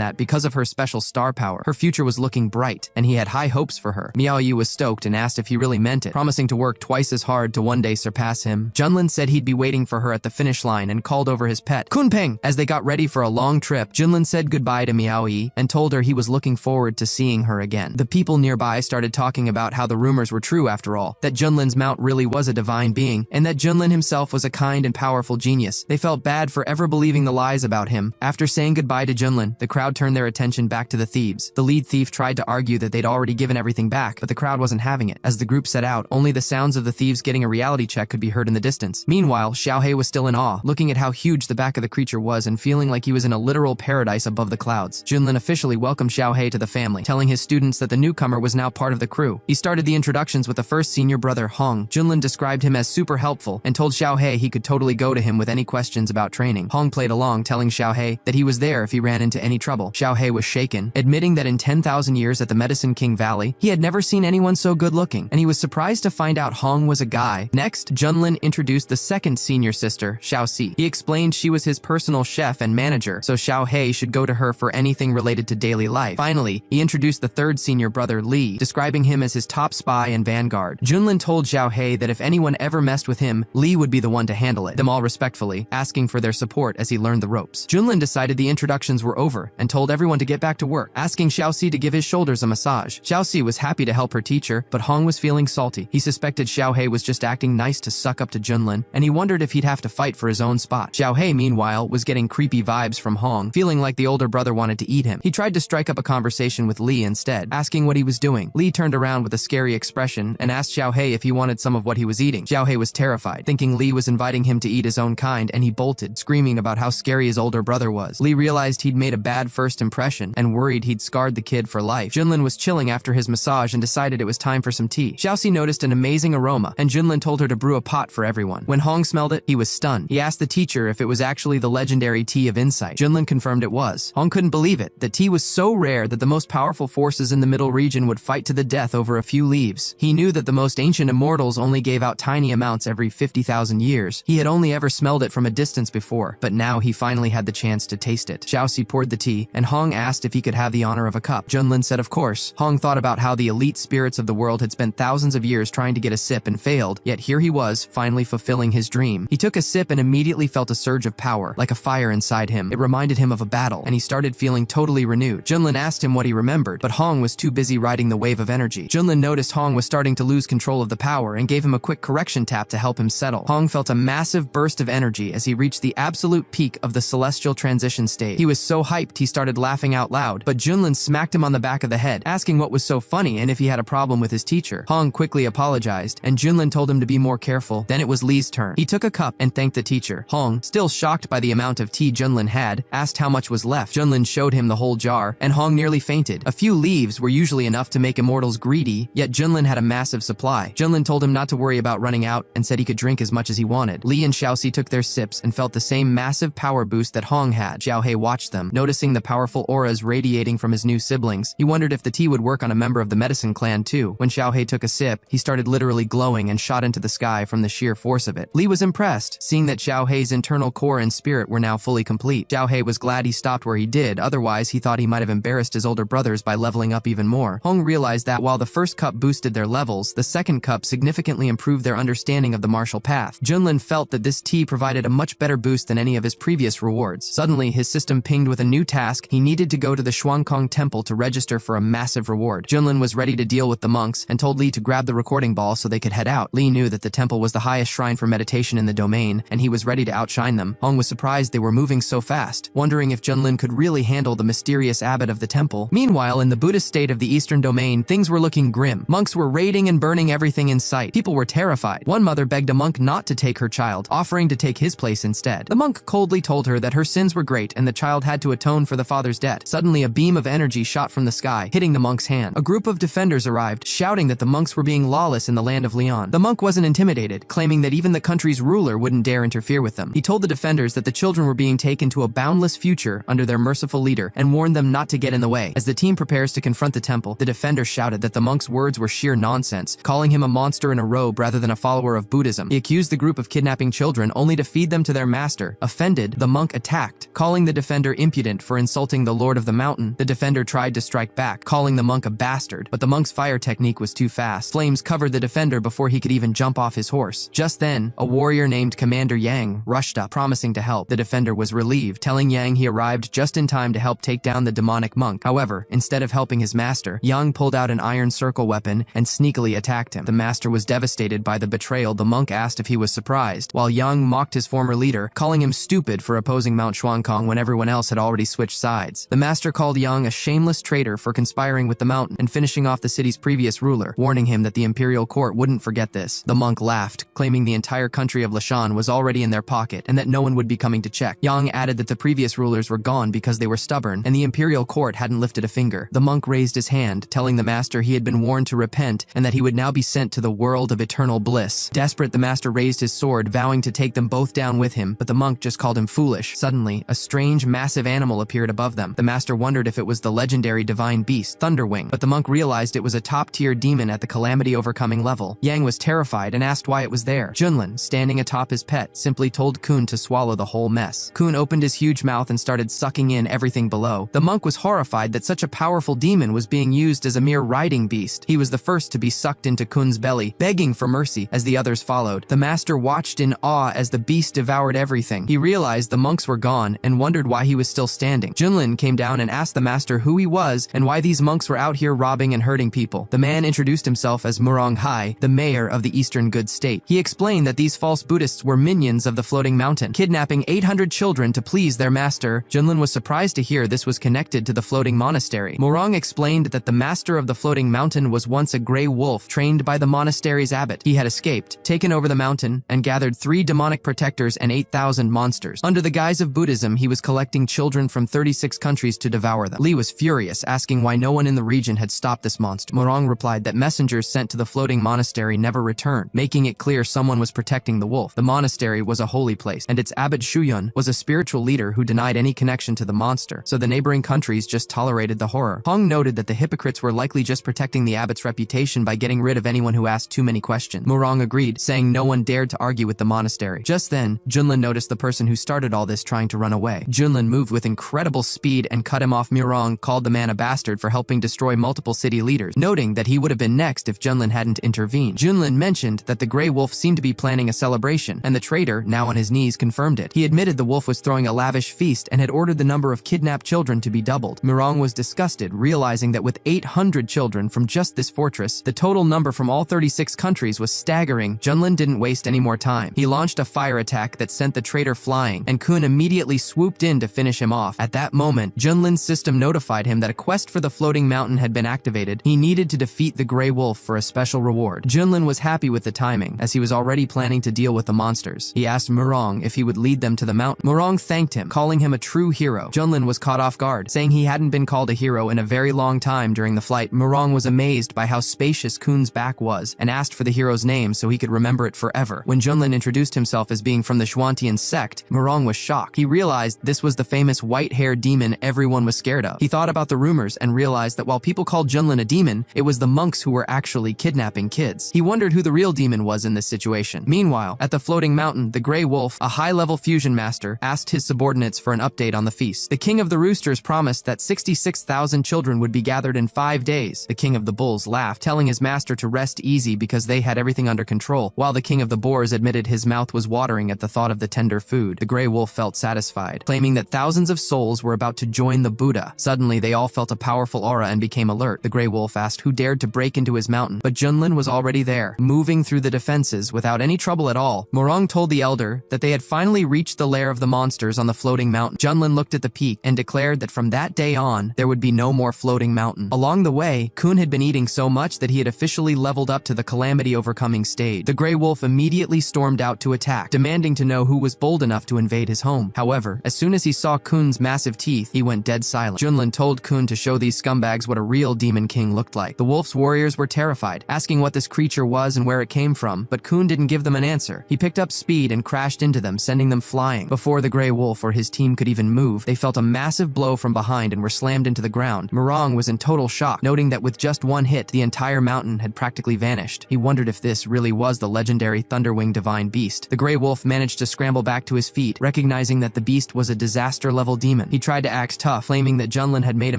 that because of her special star power, her future was looking bright, and he had high hopes for her. Miao Yi was stoked and asked if he really meant it, promising to work twice as hard to one day surpass him. Junlin said he'd be waiting for her at the finish line and called over his pet, Kunpeng. As they got ready for a long trip, Junlin said goodbye to Miao Yi and told her he was looking forward to seeing her again. The people nearby started talking about how the rumors were true after all, that Junlin's mount really was a divine being, and that Junlin himself was a kind and powerful genius. They felt bad for ever believing the lies about him. After saying goodbye to Junlin, the crowd turned their attention back to the thieves. The lead thief tried to argue that they'd already given everything back, but the crowd wasn't having it. As the group set out, only the sounds of the thieves getting a reality check could be heard in the distance. Meanwhile, Xiaohei was still in awe, looking at how huge the back of the creature was and feeling like he was in a literal paradise above the clouds. Junlin officially welcomed Xiaohei to the family, telling his students that the newcomer was now part of the crew. He started the introductions with the first senior brother, Hong. Junlin described him as super helpful and told Xiaohei he could totally go to him with any questions about training. Hong played along, telling Xiaohei that he was there if he ran into any trouble. Xiaohei was shaken, admitting that in 10,000 years at the Medicine King Valley, he had never seen anyone so good-looking, and he was surprised to find out Hong was a guy. Next, Junlin introduced the second senior sister, Xiaoxi. He explained she was his personal chef and manager, so Xiaohei should go to her for anything related to daily life. Finally, he introduced the third senior brother, Li, describing him as his top spy and vanguard. Junlin told Xiaohei that if anyone ever messed with him, Li would be the one to handle it, them all respectfully, asking for their support as he learned the ropes. Junlin decided the introductions were over and told everyone to get back to work, asking Xiaoxi to give his shoulders a massage. Xiaoxi was happy to help her teacher, but Hong was feeling salty. He suspected Xiaohei was just acting nice to suck up to Junlin, and he wondered if he'd have to fight for his own spot. Xiaohei, meanwhile, was getting creepy vibes from Hong, feeling like the older brother wanted to eat him. He tried to strike up a conversation with Li instead, asking what he was doing. Li turned around with a scary expression and asked Xiaohei if he wanted some of what he was eating. Xiaohei was terrified, thinking Li was inviting him to eat his own kind, and he bolted, screaming about how scary his older brother was. Li realized he'd made a bad first impression and worried he'd scarred the kid for life. Junlin was chilling after his massage and decided it was time for some tea. Xiaoxi noticed an amazing aroma, and Junlin told her to brew a pot for everyone. When Hong smelled it, he was stunned. He asked the teacher if it was actually the legendary tea of insight. Junlin confirmed it was. Hong couldn't believe it. The tea was so rare that the most powerful forces in the middle region would fight to the death over a few leaves. He knew that the most ancient immortals only gave out tiny amounts every 50,000 years. He had only ever smelled it from a distance before, but now he finally had the chance to taste it. Xiaoxi poured the tea, and Hong asked if he could have the honor of a cup. Junlin said of course. Hong thought about how the elite spirits of the world had spent thousands of years trying to get a sip and failed, yet here he was, finally fulfilling his dream. He took a sip and immediately felt a surge of power, like a fire inside him. It reminded him of a battle, and he started feeling totally renewed. Junlin asked him what he remembered, but Hong was too busy riding the wave of energy. Junlin noticed Hong was starting to lose control of the power and gave him a quick correction tap to help him settle. Hong felt a massive burst of energy as he reached the absolute peak of the celestial transition stage. He was so hyped he started laughing out loud, but Junlin smacked him on the back of the head, asking what was so funny and if he had a problem with his teacher. Hong quickly apologized, and Junlin told him to be more careful. Then it was Li's turn. He took a cup and thanked the teacher. Hong, still shocked by the amount of tea Junlin had, asked how much was left. Junlin showed him the whole jar, and Hong nearly fainted. A few leaves were usually enough to make immortals greedy, yet Junlin had a massive supply. Junlin told him not to worry about running out and said he could drink as much as he wanted. Li and Xiaoxi took their sips and felt the same massive power boost that Hong had. Xiaohei watched them, noticing the powerful auras radiating from his new siblings. He wondered if the tea would work on a member of the medicine clan too. When Xiaohei took a sip, he started literally glowing and shot into the sky from the sheer force of it. Li was impressed, seeing that Xiaohei's internal core and spirit were now fully complete. Xiaohei was glad he stopped where he did, otherwise he thought he might have embarrassed his older brothers by leveling up even more. Hong realized that while the first cup boosted their levels, the second cup significantly improved their understanding of the martial path. Junlin felt that this tea provided a much better boost than any of his previous rewards. Suddenly, his system pinged with a new task. He needed to go to the Shuangkong temple to register for a massive reward. Junlin was ready to deal with the monks and told Li to grab the recording ball so they could head out. Li knew that the temple was the highest shrine for meditation in the domain, and he was ready to outshine them. Hong was surprised they were moving so fast, wondering if Junlin could really handle the mysterious abbot of the temple. Meanwhile, in the Buddhist state of the eastern domain, things were looking grim. Monks were raiding and burning everything in sight. People were terrified. One mother begged a monk not to take her child, offering to take his place instead. The monk coldly told her that her sins were great and the child had to atone for the father's debt. Suddenly, a beam of of energy shot from the sky, hitting the monk's hand. A group of defenders arrived, shouting that the monks were being lawless in the land of Leon. The monk wasn't intimidated, claiming that even the country's ruler wouldn't dare interfere with them. He told the defenders that the children were being taken to a boundless future under their merciful leader and warned them not to get in the way. As the team prepares to confront the temple, the defender shouted that the monk's words were sheer nonsense, calling him a monster in a robe rather than a follower of Buddhism. He accused the group of kidnapping children only to feed them to their master. Offended, the monk attacked, calling the defender impudent for insulting the Lord of the Mountain. The defender tried to strike back, calling the monk a bastard, but the monk's fire technique was too fast. Flames covered the defender before he could even jump off his horse. Just then, a warrior named Commander Yang rushed up, promising to help. The defender was relieved, telling Yang he arrived just in time to help take down the demonic monk. However, instead of helping his master, Yang pulled out an iron circle weapon and sneakily attacked him. The master was devastated by the betrayal. The monk asked if he was surprised, while Yang mocked his former leader, calling him stupid for opposing Mount Xuankong when everyone else had already switched sides. The master called Yang a shameless traitor for conspiring with the mountain and finishing off the city's previous ruler, warning him that the imperial court wouldn't forget this. The monk laughed, claiming the entire country of Lashan was already in their pocket and that no one would be coming to check. Yang added that the previous rulers were gone because they were stubborn and the imperial court hadn't lifted a finger. The monk raised his hand, telling the master he had been warned to repent and that he would now be sent to the world of eternal bliss. Desperate, the master raised his sword, vowing to take them both down with him, but the monk just called him foolish. Suddenly, a strange, massive animal appeared above them. The master wondered if it was the legendary divine beast, Thunderwing, but the monk realized it was a top-tier demon at the calamity-overcoming level. Yang was terrified and asked why it was there. Junlin, standing atop his pet, simply told Kun to swallow the whole mess. Kun opened his huge mouth and started sucking in everything below. The monk was horrified that such a powerful demon was being used as a mere riding beast. He was the first to be sucked into Kun's belly, begging for mercy as the others followed. The master watched in awe as the beast devoured everything. He realized the monks were gone and wondered why he was still standing. Junlin came down and asked the master who he was and why these monks were out here robbing and hurting people. The man introduced himself as Murong Hai, the mayor of the Eastern Good State. He explained that these false Buddhists were minions of the floating mountain, kidnapping 800 children to please their master. Junlin was surprised to hear this was connected to the floating monastery. Murong explained that the master of the floating mountain was once a gray wolf trained by the monastery's abbot. He had escaped, taken over the mountain, and gathered 3 demonic protectors and 8,000 monsters. Under the guise of Buddhism, he was collecting children from 36 countries to devour them. Li was furious, asking why no one in the region had stopped this monster. Murong replied that messengers sent to the floating monastery never returned, making it clear someone was protecting the wolf. The monastery was a holy place, and its abbot Shuyun was a spiritual leader who denied any connection to the monster, so the neighboring countries just tolerated the horror. Hong noted that the hypocrites were likely just protecting the abbot's reputation by getting rid of anyone who asked too many questions. Murong agreed, saying no one dared to argue with the monastery. Just then, Junlin noticed the person who started all this trying to run away. Junlin moved with incredible speed and cut him off. Murong called the man a bastard for helping destroy multiple city leaders, noting that he would have been next if Junlin hadn't intervened. Junlin mentioned that the Grey Wolf seemed to be planning a celebration, and the traitor, now on his knees, confirmed it. He admitted the wolf was throwing a lavish feast and had ordered the number of kidnapped children to be doubled. Murong was disgusted, realizing that with 800 children from just this fortress, the total number from all 36 countries was staggering. Junlin didn't waste any more time. He launched a fire attack that sent the traitor flying, and Kun immediately swooped in to finish him off. At that moment, Junlin's system notified him that a quest for the floating mountain had been activated. He needed to defeat the Grey Wolf for a special reward. Junlin was happy with the timing, as he was already planning to deal with the monsters. He asked Murong if he would lead them to the mountain. Murong thanked him, calling him a true hero. Junlin was caught off guard, saying he hadn't been called a hero in a very long time during the flight. Murong was amazed by how spacious Kun's back was, and asked for the hero's name so he could remember it forever. When Junlin introduced himself as being from the Xuantian sect, Murong was shocked. He realized this was the famous white-haired demon everyone was scared of. He thought about the rumors and realized that while people called Junlin a demon, it was the monks who were actually kidnapping kids. He wondered who the real demon was in this situation. Meanwhile, at the floating mountain, the Grey Wolf, a high-level fusion master, asked his subordinates for an update on the feast. The King of the Roosters promised that 66,000 children would be gathered in 5 days. The King of the Bulls laughed, telling his master to rest easy because they had everything under control, while the King of the Boars admitted his mouth was watering at the thought of the tender food. The Grey Wolf felt satisfied, claiming that thousands of souls were about to join the Buddha. Suddenly, they all felt a powerful aura and became alert. The Grey Wolf asked who dared to break into his mountain, but Junlin was already there, moving through the defenses without any trouble at all. Murong told the elder that they had finally reached the lair of the monsters on the floating mountain. Junlin looked at the peak and declared that from that day on, there would be no more floating mountain. Along the way, Kun had been eating so much that he had officially leveled up to the calamity-overcoming stage. The Grey Wolf immediately stormed out to attack, demanding to know who was bold enough to invade his home. However, as soon as he saw Kun's massive teeth, he went dead silent. Junlin told Kun to show these scumbags what a real demon king looked like. The wolf's warriors were terrified, asking what this creature was and where it came from, but Kun didn't give them an answer. He picked up speed and crashed into them, sending them flying. Before the gray wolf or his team could even move, they felt a massive blow from behind and were slammed into the ground. Murong was in total shock, noting that with just one hit, the entire mountain had practically vanished. He wondered if this really was the legendary Thunderwing divine beast. The gray wolf managed to scramble back to his feet, recognizing that the beast was a disaster-level demon. He tried to act tough, claiming that Junlin had made a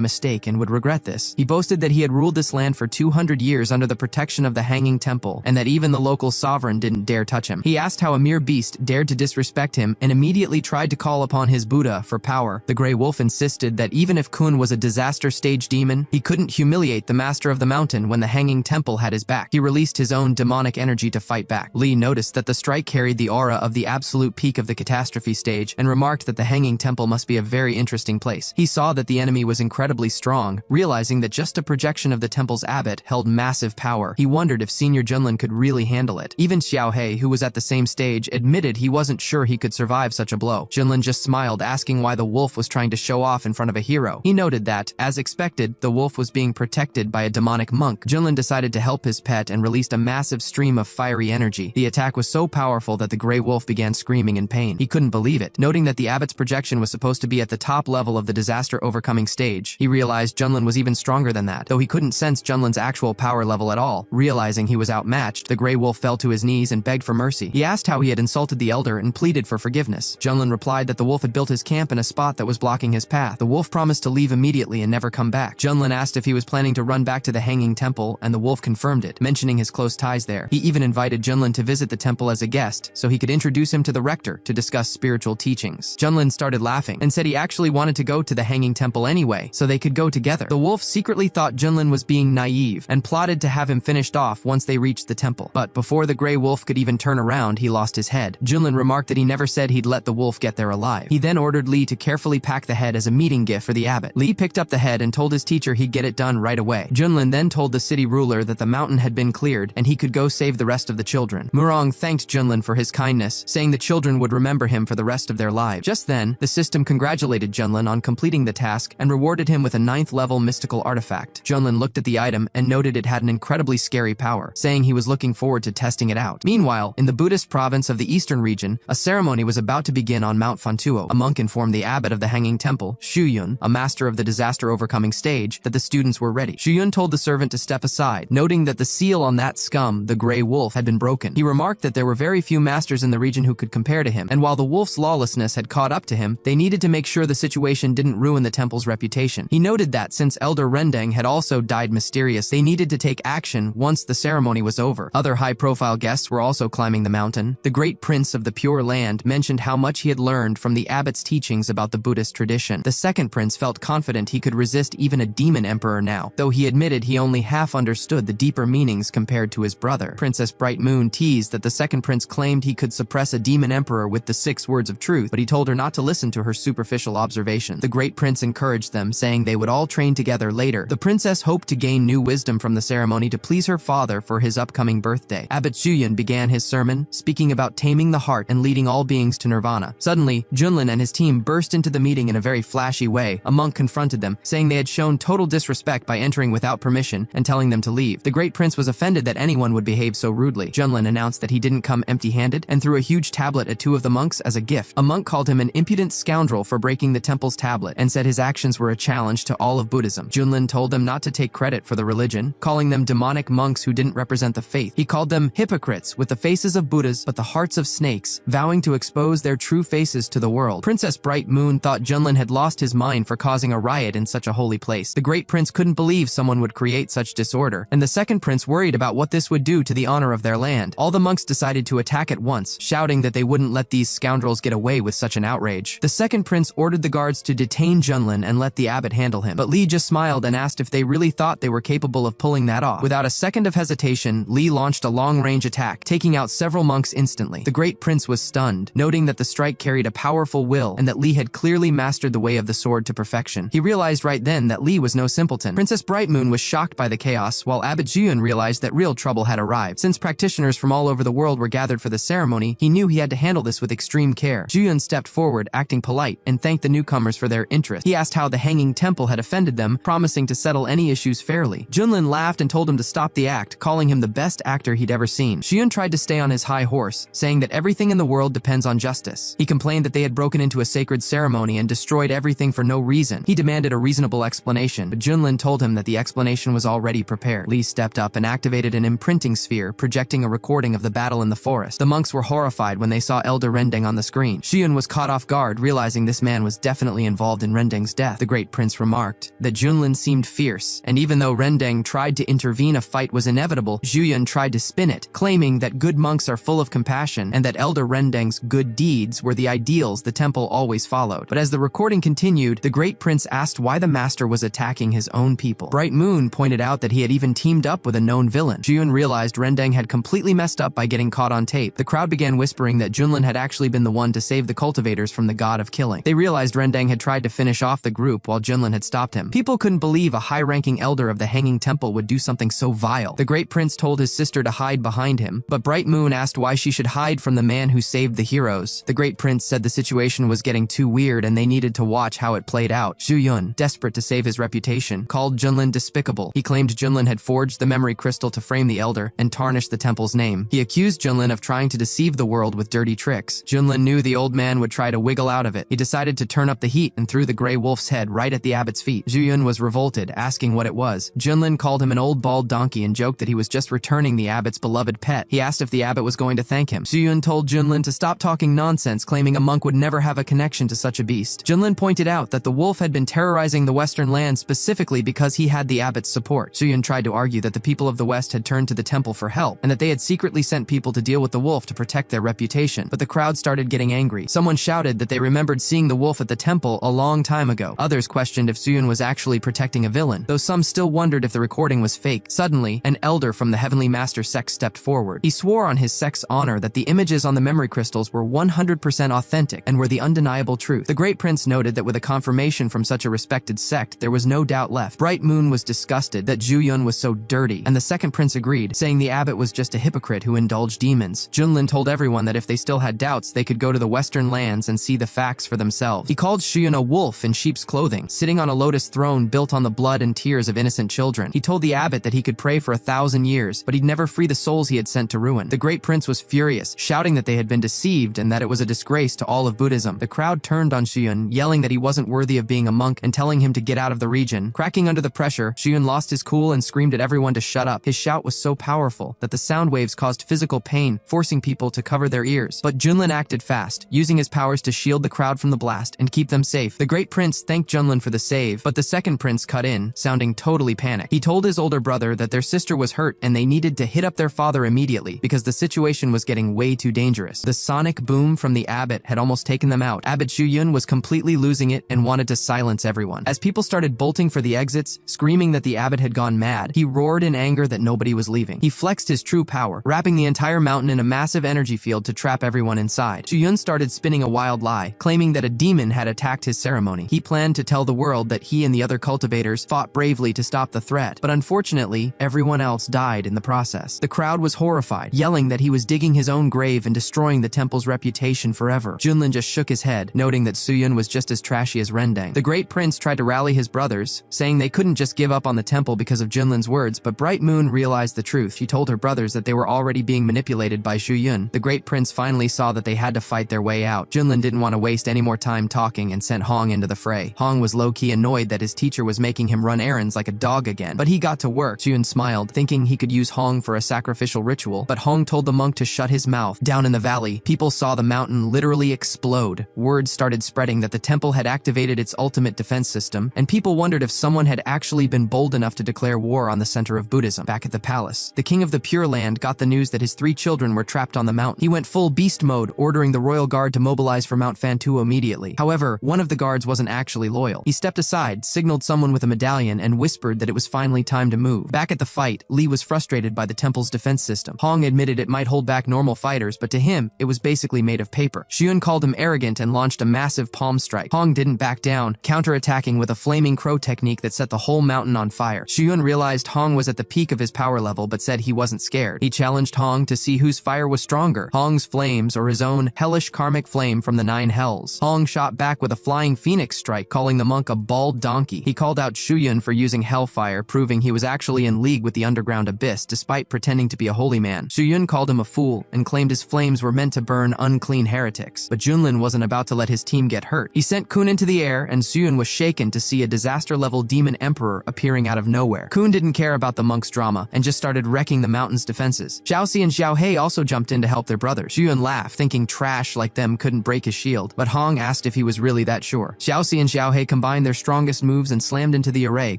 mistake and would regret this. He boasted that he had ruled this land for 200 years under the protection of the Hanging Temple, and that even the local sovereign didn't dare touch him. He asked how a mere beast dared to disrespect him and immediately tried to call upon his Buddha for power. The gray wolf insisted that even if Kun was a disaster-stage demon, he couldn't humiliate the master of the mountain when the Hanging Temple had his back. He released his own demonic energy to fight back. Lee noticed that the strike carried the aura of the absolute peak of the catastrophe stage and remarked that the Hanging Temple must be a very interesting place. He saw that the enemy was incredibly strong, realizing that just a projection of the temple's abbot held massive power. He wondered if Senior Junlin could really handle it. Even Xiaohei, who was at the same stage, admitted he wasn't sure he could survive such a blow. Junlin just smiled, asking why the wolf was trying to show off in front of a hero. He noted that, as expected, the wolf was being protected by a demonic monk. Junlin decided to help his pet and released a massive stream of fiery energy. The attack was so powerful that the gray wolf began screaming in pain. He couldn't believe it. Noting that the abbot's projection was supposed to be at the top level of the disaster overcoming stage, he realized Junlin was even stronger than that, though he couldn't sense Junlin's actual power level at all. Realizing he was outmatched, the gray wolf fell to his knees and begged for mercy. He asked how he had insulted the elder and pleaded for forgiveness. Junlin replied that the wolf had built his camp in a spot that was blocking his path. The wolf promised to leave immediately and never come back. Junlin asked if he was planning to run back to the Hanging Temple, and the wolf confirmed it, mentioning his close ties there. He even invited Junlin to visit the temple as a guest, so he could introduce him to the rector to discuss spiritual teachings. Junlin started laughing and said he actually wanted to go to the Hanging Temple anyway, so they could go together. The wolf secretly thought Junlin was being naive and plotted to have him finished off once they reached the temple. But before the gray wolf could even turn around, he lost his head. Junlin remarked that he never said he'd let the wolf get there alive. He then ordered Li to carefully pack the head as a meeting gift for the abbot. Li picked up the head and told his teacher he'd get it done right away. Junlin then told the city ruler that the mountain had been cleared and he could go save the rest of the children. Murong thanked Junlin for his kindness, saying the children would remember him for the rest of their lives. Just then, the system congratulated Junlin on completing the task and rewarded him with a 9th-level mystical artifact. Junlin looked at the item and noted it had an incredibly scary power, saying he was looking forward to testing it out. Meanwhile, in the Buddhist province of the eastern region, a ceremony was about to begin on Mount Fantuo. A monk informed the abbot of the Hanging Temple, Shuyun, a master of the disaster overcoming stage, that the students were ready. Shuyun told the servant to step aside, noting that the seal on that scum, the gray wolf, had been broken. He remarked that there were very few masters in the region who could compare to him, and while the wolf's lawlessness had caught up to him, they needed to make sure the situation didn't ruin the temple's reputation. He noted that since Elder Rendang had also died mysteriously, they needed to take action once the ceremony was over. Other high-profile guests were also climbing the mountain. The great prince of the Pure Land mentioned how much he had learned from the abbot's teachings about the Buddhist tradition. The second prince felt confident he could resist even a demon emperor now, though he admitted he only half understood the deeper meanings compared to his brother. Princess Bright Moon teased that the second prince claimed he could suppress a demon emperor with the 6 words of truth, but he told her not to listen to her superficial observation. The great prince encouraged them, saying they would all train together later. The princess hoped to gain new wisdom from the ceremony to please her father for his upcoming birthday. Abbot Zhuyan began his sermon, speaking about taming the heart and leading all beings to nirvana. Suddenly, Junlin and his team burst into the meeting in a very flashy way. A monk confronted them, saying they had shown total disrespect by entering without permission and telling them to leave. The great prince was offended that anyone would behave so rudely. Junlin announced that he didn't come empty-handed and threw a huge tablet at 2 of the monks as a gift. A monk called him an impudent scoundrel for breaking the temple's tablet and said his actions were a challenge to all of Buddhism. Junlin told them not to take credit for the religion, calling them demonic monks who didn't represent the faith. He called them hypocrites with the faces of Buddhas but the hearts of snakes, vowing to expose their true faces to the world. Princess Bright Moon thought Junlin had lost his mind for causing a riot in such a holy place. The great prince couldn't believe someone would create such disorder, and the second prince worried about what this would do to the honor of their land. All the monks decided to attack at once, shouting that they wouldn't let these scoundrels get away with such an outrage. The second prince ordered the guards to detain Junlin and let the abbot handle him, but Li just smiled and asked if they really thought they were capable of pulling that off. Without a second of hesitation, Li launched a long-range attack, taking out several monks instantly. The great prince was stunned, noting that the strike carried a powerful will and that Li had clearly mastered the way of the sword to perfection. He realized right then that Li was no simpleton. Princess Brightmoon was shocked by the chaos, while Abbot Zhuyan realized that real trouble had arrived. Since practitioners from all over the world were gathered for the ceremony, he knew he had to handle this with extreme care. Zhuyan stepped forward, acting polite, and thanked the newcomers for their interest. He asked how how the Hanging Temple had offended them, promising to settle any issues fairly. Junlin laughed and told him to stop the act, calling him the best actor he'd ever seen. Xuyun tried to stay on his high horse, saying that everything in the world depends on justice. He complained that they had broken into a sacred ceremony and destroyed everything for no reason. He demanded a reasonable explanation, but Junlin told him that the explanation was already prepared. Li stepped up and activated an imprinting sphere, projecting a recording of the battle in the forest. The monks were horrified when they saw Elder Rendeng on the screen. Xuyun was caught off guard, realizing this man was definitely involved in Rendeng's death. The great prince remarked that Junlin seemed fierce, and even though Rendeng tried to intervene, a fight was inevitable. Xuyun tried to spin it, claiming that good monks are full of compassion and that Elder Rendeng's good deeds were the ideals the temple always followed. But as the recording continued, the great prince asked why the master was attacking his own people. Bright Moon pointed out that he had even teamed up with a known villain. Xuyun realized Rendeng had completely messed up by getting caught on tape. The crowd began whispering that Junlin had actually been the one to save the cultivators from the god of killing. They realized Rendeng had tried to finish off the group while Junlin had stopped him. People couldn't believe a high-ranking elder of the Hanging Temple would do something so vile. The great prince told his sister to hide behind him, but Bright Moon asked why she should hide from the man who saved the heroes. The great prince said the situation was getting too weird and they needed to watch how it played out. Xuyun, desperate to save his reputation, called Junlin despicable. He claimed Junlin had forged the memory crystal to frame the elder and tarnish the temple's name. He accused Junlin of trying to deceive the world with dirty tricks. Junlin knew the old man would try to wiggle out of it. He decided to turn up the heat and threw the gray wolf's head right at the abbot's feet. Xuyun was revolted, asking what it was. Junlin called him an old bald donkey and joked that he was just returning the abbot's beloved pet. He asked if the abbot was going to thank him. Xuyun told Junlin to stop talking nonsense, claiming a monk would never have a connection to such a beast. Junlin pointed out that the wolf had been terrorizing the western land specifically because he had the abbot's support. Xuyun tried to argue that the people of the west had turned to the temple for help, and that they had secretly sent people to deal with the wolf to protect their reputation. But the crowd started getting angry. Someone shouted that they remembered seeing the wolf at the temple a long time ago. Others questioned if Xuyun was actually protecting a villain, though some still wondered if the recording was fake. Suddenly, an elder from the Heavenly Master sect stepped forward. He swore on his sect's honor that the images on the memory crystals were 100% authentic and were the undeniable truth. The great prince noted that with a confirmation from such a respected sect, there was no doubt left. Bright Moon was disgusted that Xuyun was so dirty, and the second prince agreed, saying the abbot was just a hypocrite who indulged demons. Junlin told everyone that if they still had doubts, they could go to the western lands and see the facts for themselves. He called Xuyun a wolf in sheep's clothing, sitting on a lotus throne built on the blood and tears of innocent children. He told the abbot that he could pray for 1,000 years, but he'd never free the souls he had sent to ruin. The great prince was furious, shouting that they had been deceived and that it was a disgrace to all of Buddhism. The crowd turned on Xuyun, yelling that he wasn't worthy of being a monk and telling him to get out of the region. Cracking under the pressure, Xuyun lost his cool and screamed at everyone to shut up. His shout was so powerful that the sound waves caused physical pain, forcing people to cover their ears. But Junlin acted fast, using his powers to shield the crowd from the blast and keep them safe. The great prince thanked Junlin for the save, but the second prince cut in, sounding totally panicked. He told his older brother that their sister was hurt and they needed to hit up their father immediately because the situation was getting way too dangerous. The sonic boom from the abbot had almost taken them out. Abbot Xuyun was completely losing it and wanted to silence everyone. As people started bolting for the exits, screaming that the abbot had gone mad, he roared in anger that nobody was leaving. He flexed his true power, wrapping the entire mountain in a massive energy field to trap everyone inside. Xuyun started spinning a wild lie, claiming that a demon had attacked his ceremony. He planned to tell the world that he and the other cultivators fought bravely to stop the threat, but unfortunately, everyone else died in the process. The crowd was horrified, yelling that he was digging his own grave and destroying the temple's reputation forever. Junlin just shook his head, noting that Xuyun was just as trashy as Rendeng. The great prince tried to rally his brothers, saying they couldn't just give up on the temple because of Junlin's words, but Bright Moon realized the truth. She told her brothers that they were already being manipulated by Xuyun. The great prince finally saw that they had to fight their way out. Junlin didn't want to waste any more time talking and sent Hong into the fray. Hong was low-key annoyed that his teacher was making him run errands like a dog again, but he got to work. Xuyun smiled, thinking he could use Hong for a sacrificial ritual, but Hong told the monk to shut his mouth. Down in the valley, people saw the mountain literally explode. Word started spreading that the temple had activated its ultimate defense system, and people wondered if someone had actually been bold enough to declare war on the center of Buddhism. Back at the palace, the king of the Pure Land got the news that his 3 children were trapped on the mountain. He went full beast mode, ordering the royal guard to mobilize for Mount Fantuo immediately. However, one of the guards wasn't actually loyal. He stepped aside, signaled someone with a medallion, and whispered that it was finally time to move. Back at the fight, Li was frustrated by the temple's defense system. Hong admitted it might hold back normal fighters, but to him, it was basically made of paper. Xuyun called him arrogant and launched a massive palm strike. Hong didn't back down, counterattacking with a flaming crow technique that set the whole mountain on fire. Xuyun realized Hong was at the peak of his power level, but said he wasn't scared. He challenged Hong to see whose fire was stronger, Hong's flames or his own hellish karmic flame from the 9 hells. Hong shot back with a flying phoenix strike, calling the monk a bald donkey. He called out Shuyun for using hellfire, proving he was actually in league with the underground abyss despite pretending to be a holy man. Shuyun called him a fool and claimed his flames were meant to burn unclean heretics. But Junlin wasn't about to let his team get hurt. He sent Kun into the air, and Shuyun was shaken to see a disaster-level demon emperor appearing out of nowhere. Kun didn't care about the monk's drama and just started wrecking the mountain's defenses. Xiaoxi and Xiaohei also jumped in to help their brothers. Shuyun laughed, thinking trash like them couldn't break his shield, but Hong asked if he was really that sure. Xiaoxi and Xiaohei combined their strongest moves and slammed into the array,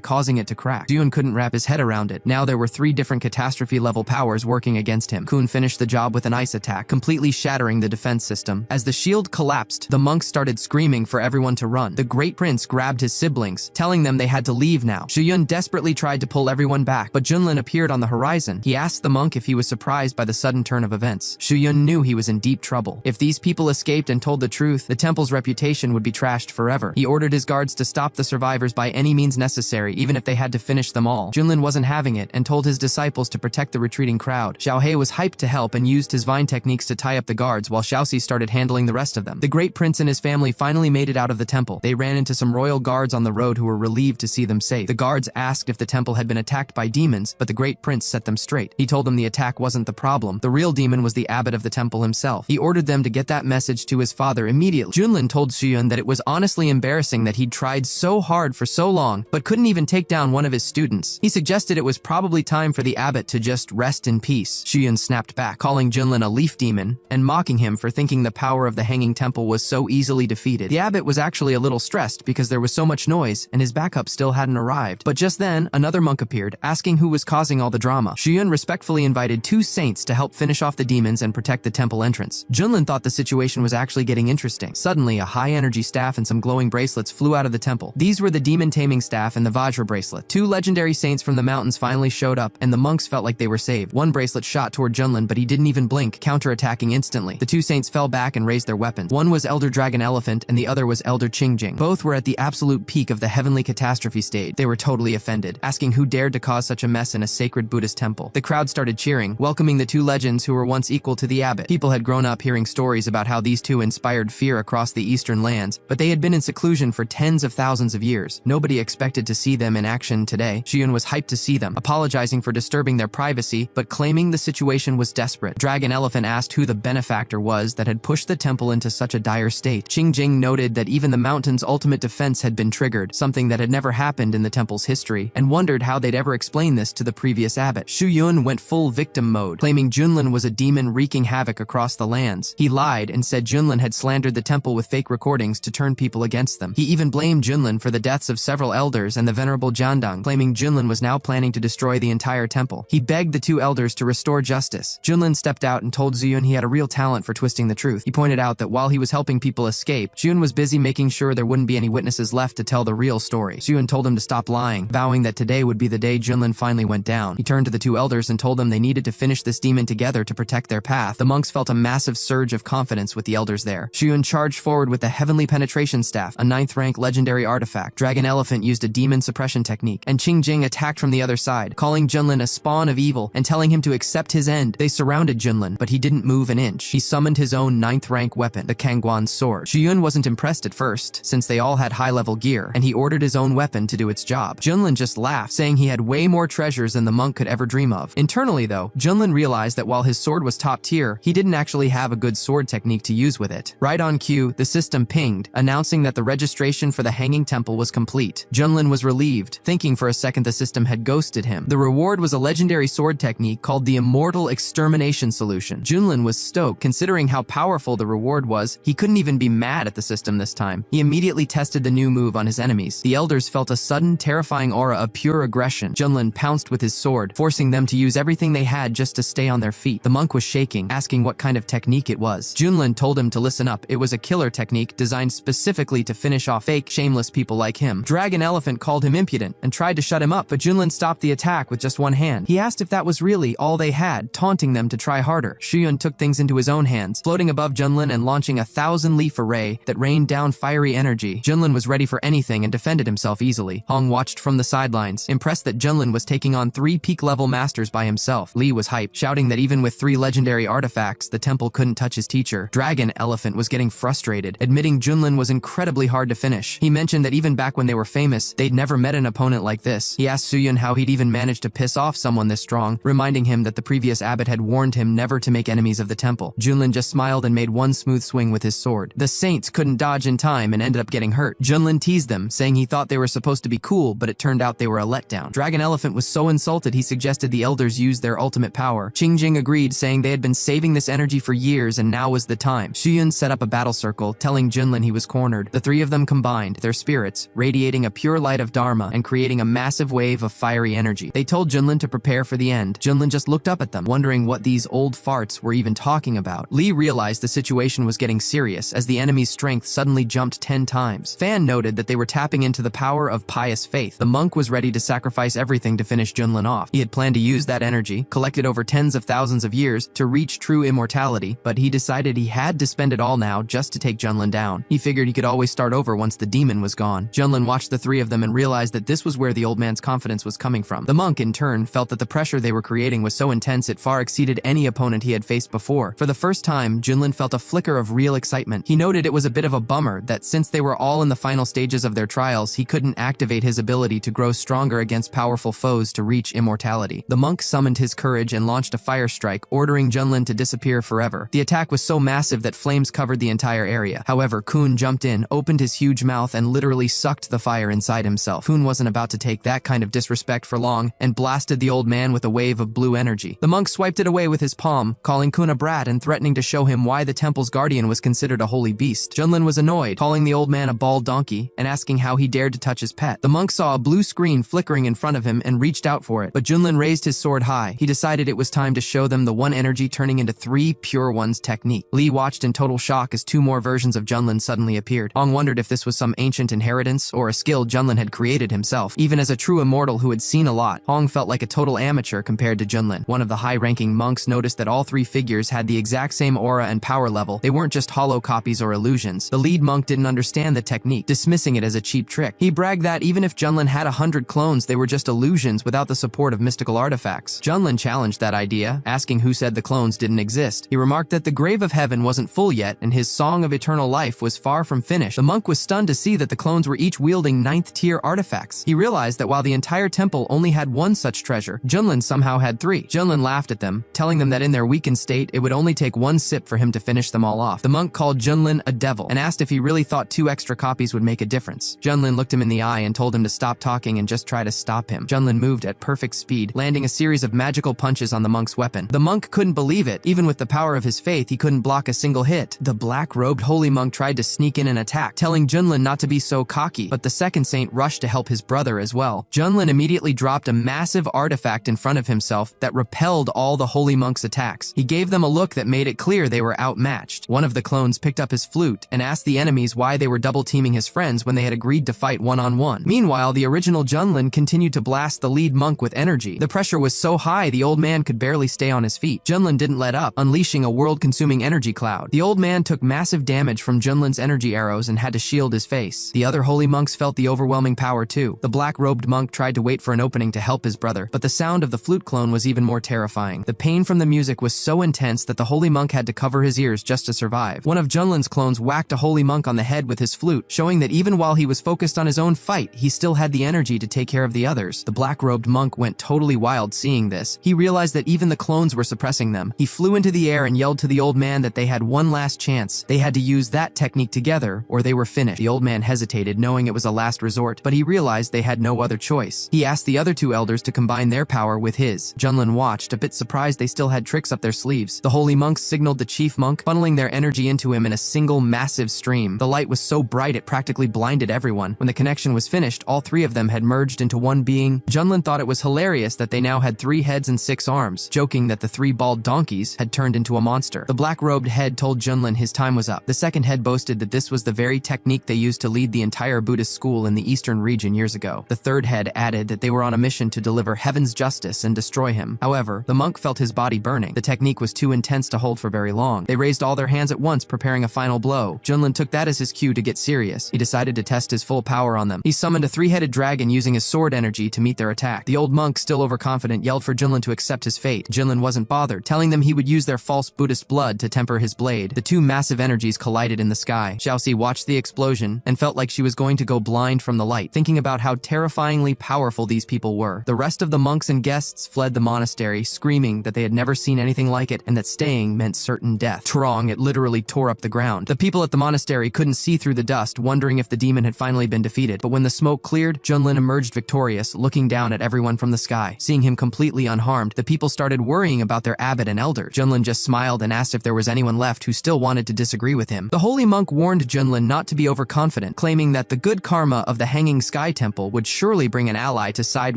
causing it to crack. Shuyun couldn't wrap his head around it. Now there were 3 different catastrophe-level powers working against him. Kun finished the job with an ice attack, completely shattering the defense system. As the shield collapsed, the monks started screaming for everyone to run. The Great Prince grabbed his siblings, telling them they had to leave now. Shuyun desperately tried to pull everyone back, but Junlin appeared on the horizon. He asked the monk if he was surprised by the sudden turn of events. Shuyun knew he was in deep trouble. If these people escaped and told the truth, the temple's reputation would be trashed forever. He ordered his guards to stop the survivors by any means necessary, even if they had to finish them all. Junlin wasn't having it and told his disciples to protect the retreating crowd. Xiaohei was hyped to help and used his vine techniques to tie up the guards while Xiaoxi started handling the rest of them. The Great Prince and his family finally made it out of the temple. They ran into some royal guards on the road who were relieved to see them safe. The guards asked if the temple had been attacked by demons, but the Great Prince set them straight. He told them the attack wasn't the problem. The real demon was the abbot of the temple himself. He ordered them to get that message to his father immediately. Junlin told Shuyun that it was honestly embarrassing that he'd tried so hard for so long, but couldn't even take down one of his students. He suggested it was probably time for the abbot to just rest in peace. Shuyun snapped back, calling Junlin a leaf demon and mocking him for thinking the power of the hanging temple was so easily defeated. The abbot was actually a little stressed because there was so much noise and his backup still hadn't arrived. But just then, another monk appeared, asking who was causing all the drama. Shuyun respectfully invited 2 saints to help finish off the demons and protect the temple entrance. Junlin thought the situation was actually getting interesting. Suddenly, a high-energy staff and some glowing bracelets flew out of the temple. These were the demon-taming staff and the Vajra bracelet. 2 legendary saints from the mountains finally showed up, and the monks felt like they were saved. One bracelet shot toward Junlin, but he didn't even blink, counterattacking instantly. The 2 saints fell back and raised their weapons. One was Elder Dragon Elephant, and the other was Elder Qingjing. Both were at the absolute peak of the heavenly catastrophe stage. They were totally offended, asking who dared to cause such a mess in a sacred Buddhist temple. The crowd started cheering, welcoming the 2 legends who were once equal to the abbot. People had grown up hearing stories about how these 2 inspired fear across the eastern lands, but they had been in seclusion for tens of thousands of years. Nobody expected to see them in action today. Shuyun was hyped to see them, apologizing for disturbing their privacy, but claiming the situation was desperate. Dragon Elephant asked who the benefactor was that had pushed the temple into such a dire state. Qingjing noted that even the mountain's ultimate defense had been triggered, something that had never happened in the temple's history, and wondered how they'd ever explain this to the previous abbot. Shuyun went full victim mode, claiming Junlin was a demon wreaking havoc across the lands. He lied and said Junlin had slandered the temple with fake recordings to turn people against them. He even blamed Junlin for the deaths of several elders and the venerable Jiandang, claiming Junlin was now planning to destroy the entire temple. He begged the 2 elders to restore justice. Junlin stepped out and told Ziyun he had a real talent for twisting the truth. He pointed out that while he was helping people escape, Jun was busy making sure there wouldn't be any witnesses left to tell the real story. Ziyun told him to stop lying, vowing that today would be the day Junlin finally went down. He turned to the 2 elders and told them they needed to finish this demon together to protect their path. The monks felt a massive surge of confidence with the elders there. Shuyun charged forward with the Heavenly Penetration Staff, a 9th rank legendary artifact. Dragon Elephant used a demon suppression technique, and Qingjing attacked from the other side, calling Junlin a spawn of evil and telling him to accept his end. They surrounded Junlin, but he didn't move an inch. He summoned his own 9th rank weapon, the Kangguan sword. Shuyun wasn't impressed at first, since they all had high-level gear, and he ordered his own weapon to do its job. Junlin just laughed, saying he had way more treasures than the monk could ever dream of. Internally, though, Junlin realized that while his sword was top tier, he didn't actually have a good sword technique to use with it. Right on cue, the system pinged, announcing that the registration for the Hanging Temple was complete. Junlin was relieved, thinking for a second the system had ghosted him. The reward was a legendary sword technique called the Immortal Extermination Solution. Junlin was stoked, considering how powerful the reward was. He couldn't even be mad at the system this time. He immediately tested the new move on his enemies. The elders felt a sudden, terrifying aura of pure aggression. Junlin pounced with his sword, forcing them to use everything they had just to stay on their feet. The monk was shaking, asking what kind of technique it was. Junlin told him to listen up. It was a killer technique designed specifically to finish off fake, shameless people like him. Dragon Elephant called him impudent and tried to shut him up, but Junlin stopped the attack with just one hand. He asked if that was really all they had, taunting them to try harder. Shuyun took things into his own hands, floating above Junlin and launching a 1,000-leaf array that rained down fiery energy. Junlin was ready for anything and defended himself easily. Hong watched from the sidelines, impressed that Junlin was taking on 3 peak-level masters by himself. Li was hyped, shouting that even with 3 legendary artifacts, the temple couldn't touch his teacher. Dragon Elephant was getting frustrated, admitting Junlin was incredibly hard to finish. He mentioned that even back when they were famous, they'd never met an opponent like this. He asked Suyun how he'd even managed to piss off someone this strong, reminding him that the previous abbot had warned him never to make enemies of the temple. Junlin just smiled and made one smooth swing with his sword. The saints couldn't dodge in time and ended up getting hurt. Junlin teased them, saying he thought they were supposed to be cool, but it turned out they were a letdown. Dragon Elephant was so insulted he suggested the elders use their ultimate power. Qingjing agreed, saying they had been saving this energy for years and now was the time. Shuyun set up a battle circle, telling Junlin he was cornered. The three of them combined, their spirits, radiating a pure light of Dharma and creating a massive wave of fiery energy. They told Junlin to prepare for the end. Junlin just looked up at them, wondering what these old farts were even talking about. Li realized the situation was getting serious as the enemy's strength suddenly jumped 10 times. Fan noted that they were tapping into the power of pious faith. The monk was ready to sacrifice everything to finish Junlin off. He had planned to use that energy, collected over tens of thousands of years, to reach true immortality, but he decided he had to spend it all now just to take Junlin down. He figured he could always start over once the demon was gone. Junlin watched the three of them and realized that this was where the old man's confidence was coming from. The monk, in turn, felt that the pressure they were creating was so intense it far exceeded any opponent he had faced before. For the first time, Junlin felt a flicker of real excitement. He noted it was a bit of a bummer that since they were all in the final stages of their trials, he couldn't activate his ability to grow stronger against powerful foes to reach immortality. The monk summoned his courage and launched a fire strike, ordering Junlin to disappear forever. The attack was so massive that flames covered the entire area. However, Kun jumped in, opened his huge mouth, and literally sucked the fire inside himself. Kun wasn't about to take that kind of disrespect for long, and blasted the old man with a wave of blue energy. The monk swiped it away with his palm, calling Kun a brat and threatening to show him why the temple's guardian was considered a holy beast. Junlin was annoyed, calling the old man a bald donkey and asking how he dared to touch his pet. The monk saw a blue screen flickering in front of him and reached out for it, but Junlin raised his sword high. He decided it was time to show them the one energy turning into three pure ones technique. Li watched in total shock as two more versions of Junlin suddenly appeared. Hong wondered if this was some ancient inheritance or a skill Junlin had created himself. Even as a true immortal who had seen a lot, Hong felt like a total amateur compared to Junlin. One of the high-ranking monks noticed that all three figures had the exact same aura and power level. They weren't just hollow copies or illusions. The lead monk didn't understand the technique, dismissing it as a cheap trick. He bragged that even if Junlin had 100 clones, they were just illusions without the support of mystical artifacts. Junlin challenged that idea, asking who said the clones didn't exist. He remarked that the grave of heaven wasn't full yet, and his song of eternal life was far from finished. The monk was stunned to see that the clones were each wielding 9th-tier artifacts. He realized that while the entire temple only had one such treasure, Junlin somehow had 3. Junlin laughed at them, telling them that in their weakened state, it would only take one sip for him to finish them all off. The monk called Junlin a devil and asked if he really thought 2 extra copies would make a difference. Junlin looked him in the eye and told him to stop talking and just try to stop him. Junlin moved at perfect speed, landing a series of magical punches on the monk's weapon. The monk couldn't believe it. Even with the power of his faith, he couldn't block a single hit. The black-robed holy monk tried to sneak in and attack, telling Junlin not to be so cocky, but the second saint rushed to help his brother as well. Junlin immediately dropped a massive artifact in front of himself that repelled all the holy monk's attacks. He gave them a look that made it clear they were outmatched. One of the clones picked up his flute and asked the enemies why they were double-teaming his friends when they had agreed to fight one-on-one. Meanwhile, the original Junlin continued to blast the lead monk with energy. The pressure was so high the old man could barely stay on his feet. Junlin didn't let up, unleashing a world-consuming energy cloud. The old man took massive damage from Junlin's energy arrows and had to shield his face. The other holy monks felt the overwhelming power too. The black-robed monk tried to wait for an opening to help his brother, but the sound of the flute clone was even more terrifying. The pain from the music was so intense that the holy monk had to cover his ears just to survive. One of Junlin's clones whacked a holy monk on the head with his flute, showing that even while he was focused on his own fight, he still had the energy to take care of the others. The black-robed monk went totally wild seeing this. He realized that even the clones were suppressing them. He flew into the air and yelled to the old man that they had one last chance. They had to use that technique together or they were finished. The old man hesitated, knowing it was a last resort, but he realized they had no other choice. He asked the other 2 elders to combine their power with his. Junlin watched, a bit surprised they still had tricks up their sleeves. The holy monks signaled the chief monk, funneling their energy into him in a single massive stream. The light was so bright it practically blinded everyone. When the connection was finished, all 3 of them had merged into one being. Junlin thought it was hilarious that they now had 3 heads and 6 arms, joking that the 3 bald donkeys had turned into a monster. The black-robed head told Junlin his time was up. The second head boasted that this was the very technique they used to lead the entire Buddhist school in the eastern region years ago. The third head added that they were on a mission to deliver heaven's justice and destroy him. However, the monk felt his body burning. The technique was too intense to hold for very long. They raised all their hands at once, preparing a final blow. Junlin took that as his cue to get serious. He decided to test his full power on them. He summoned a 3-headed dragon using his sword energy to meet their attack. The old monk, still overconfident, yelled for Junlin to accept his fate. Junlin wasn't bothered, telling them he would use their false Buddhist blood to temper his blade. The 2 massive energies collided in the sky. Xiaoxi watched the explosion explosion and felt like she was going to go blind from the light, thinking about how terrifyingly powerful these people were. The rest of the monks and guests fled the monastery, screaming that they had never seen anything like it and that staying meant certain death. Trong, it literally tore up the ground. The people at the monastery couldn't see through the dust, wondering if the demon had finally been defeated. But when the smoke cleared, Junlin emerged victorious, looking down at everyone from the sky. Seeing him completely unharmed, the people started worrying about their abbot and elder. Junlin just smiled and asked if there was anyone left who still wanted to disagree with him. The holy monk warned Junlin not to be overconfident, claiming that the good karma of the Hanging Sky Temple would surely bring an ally to side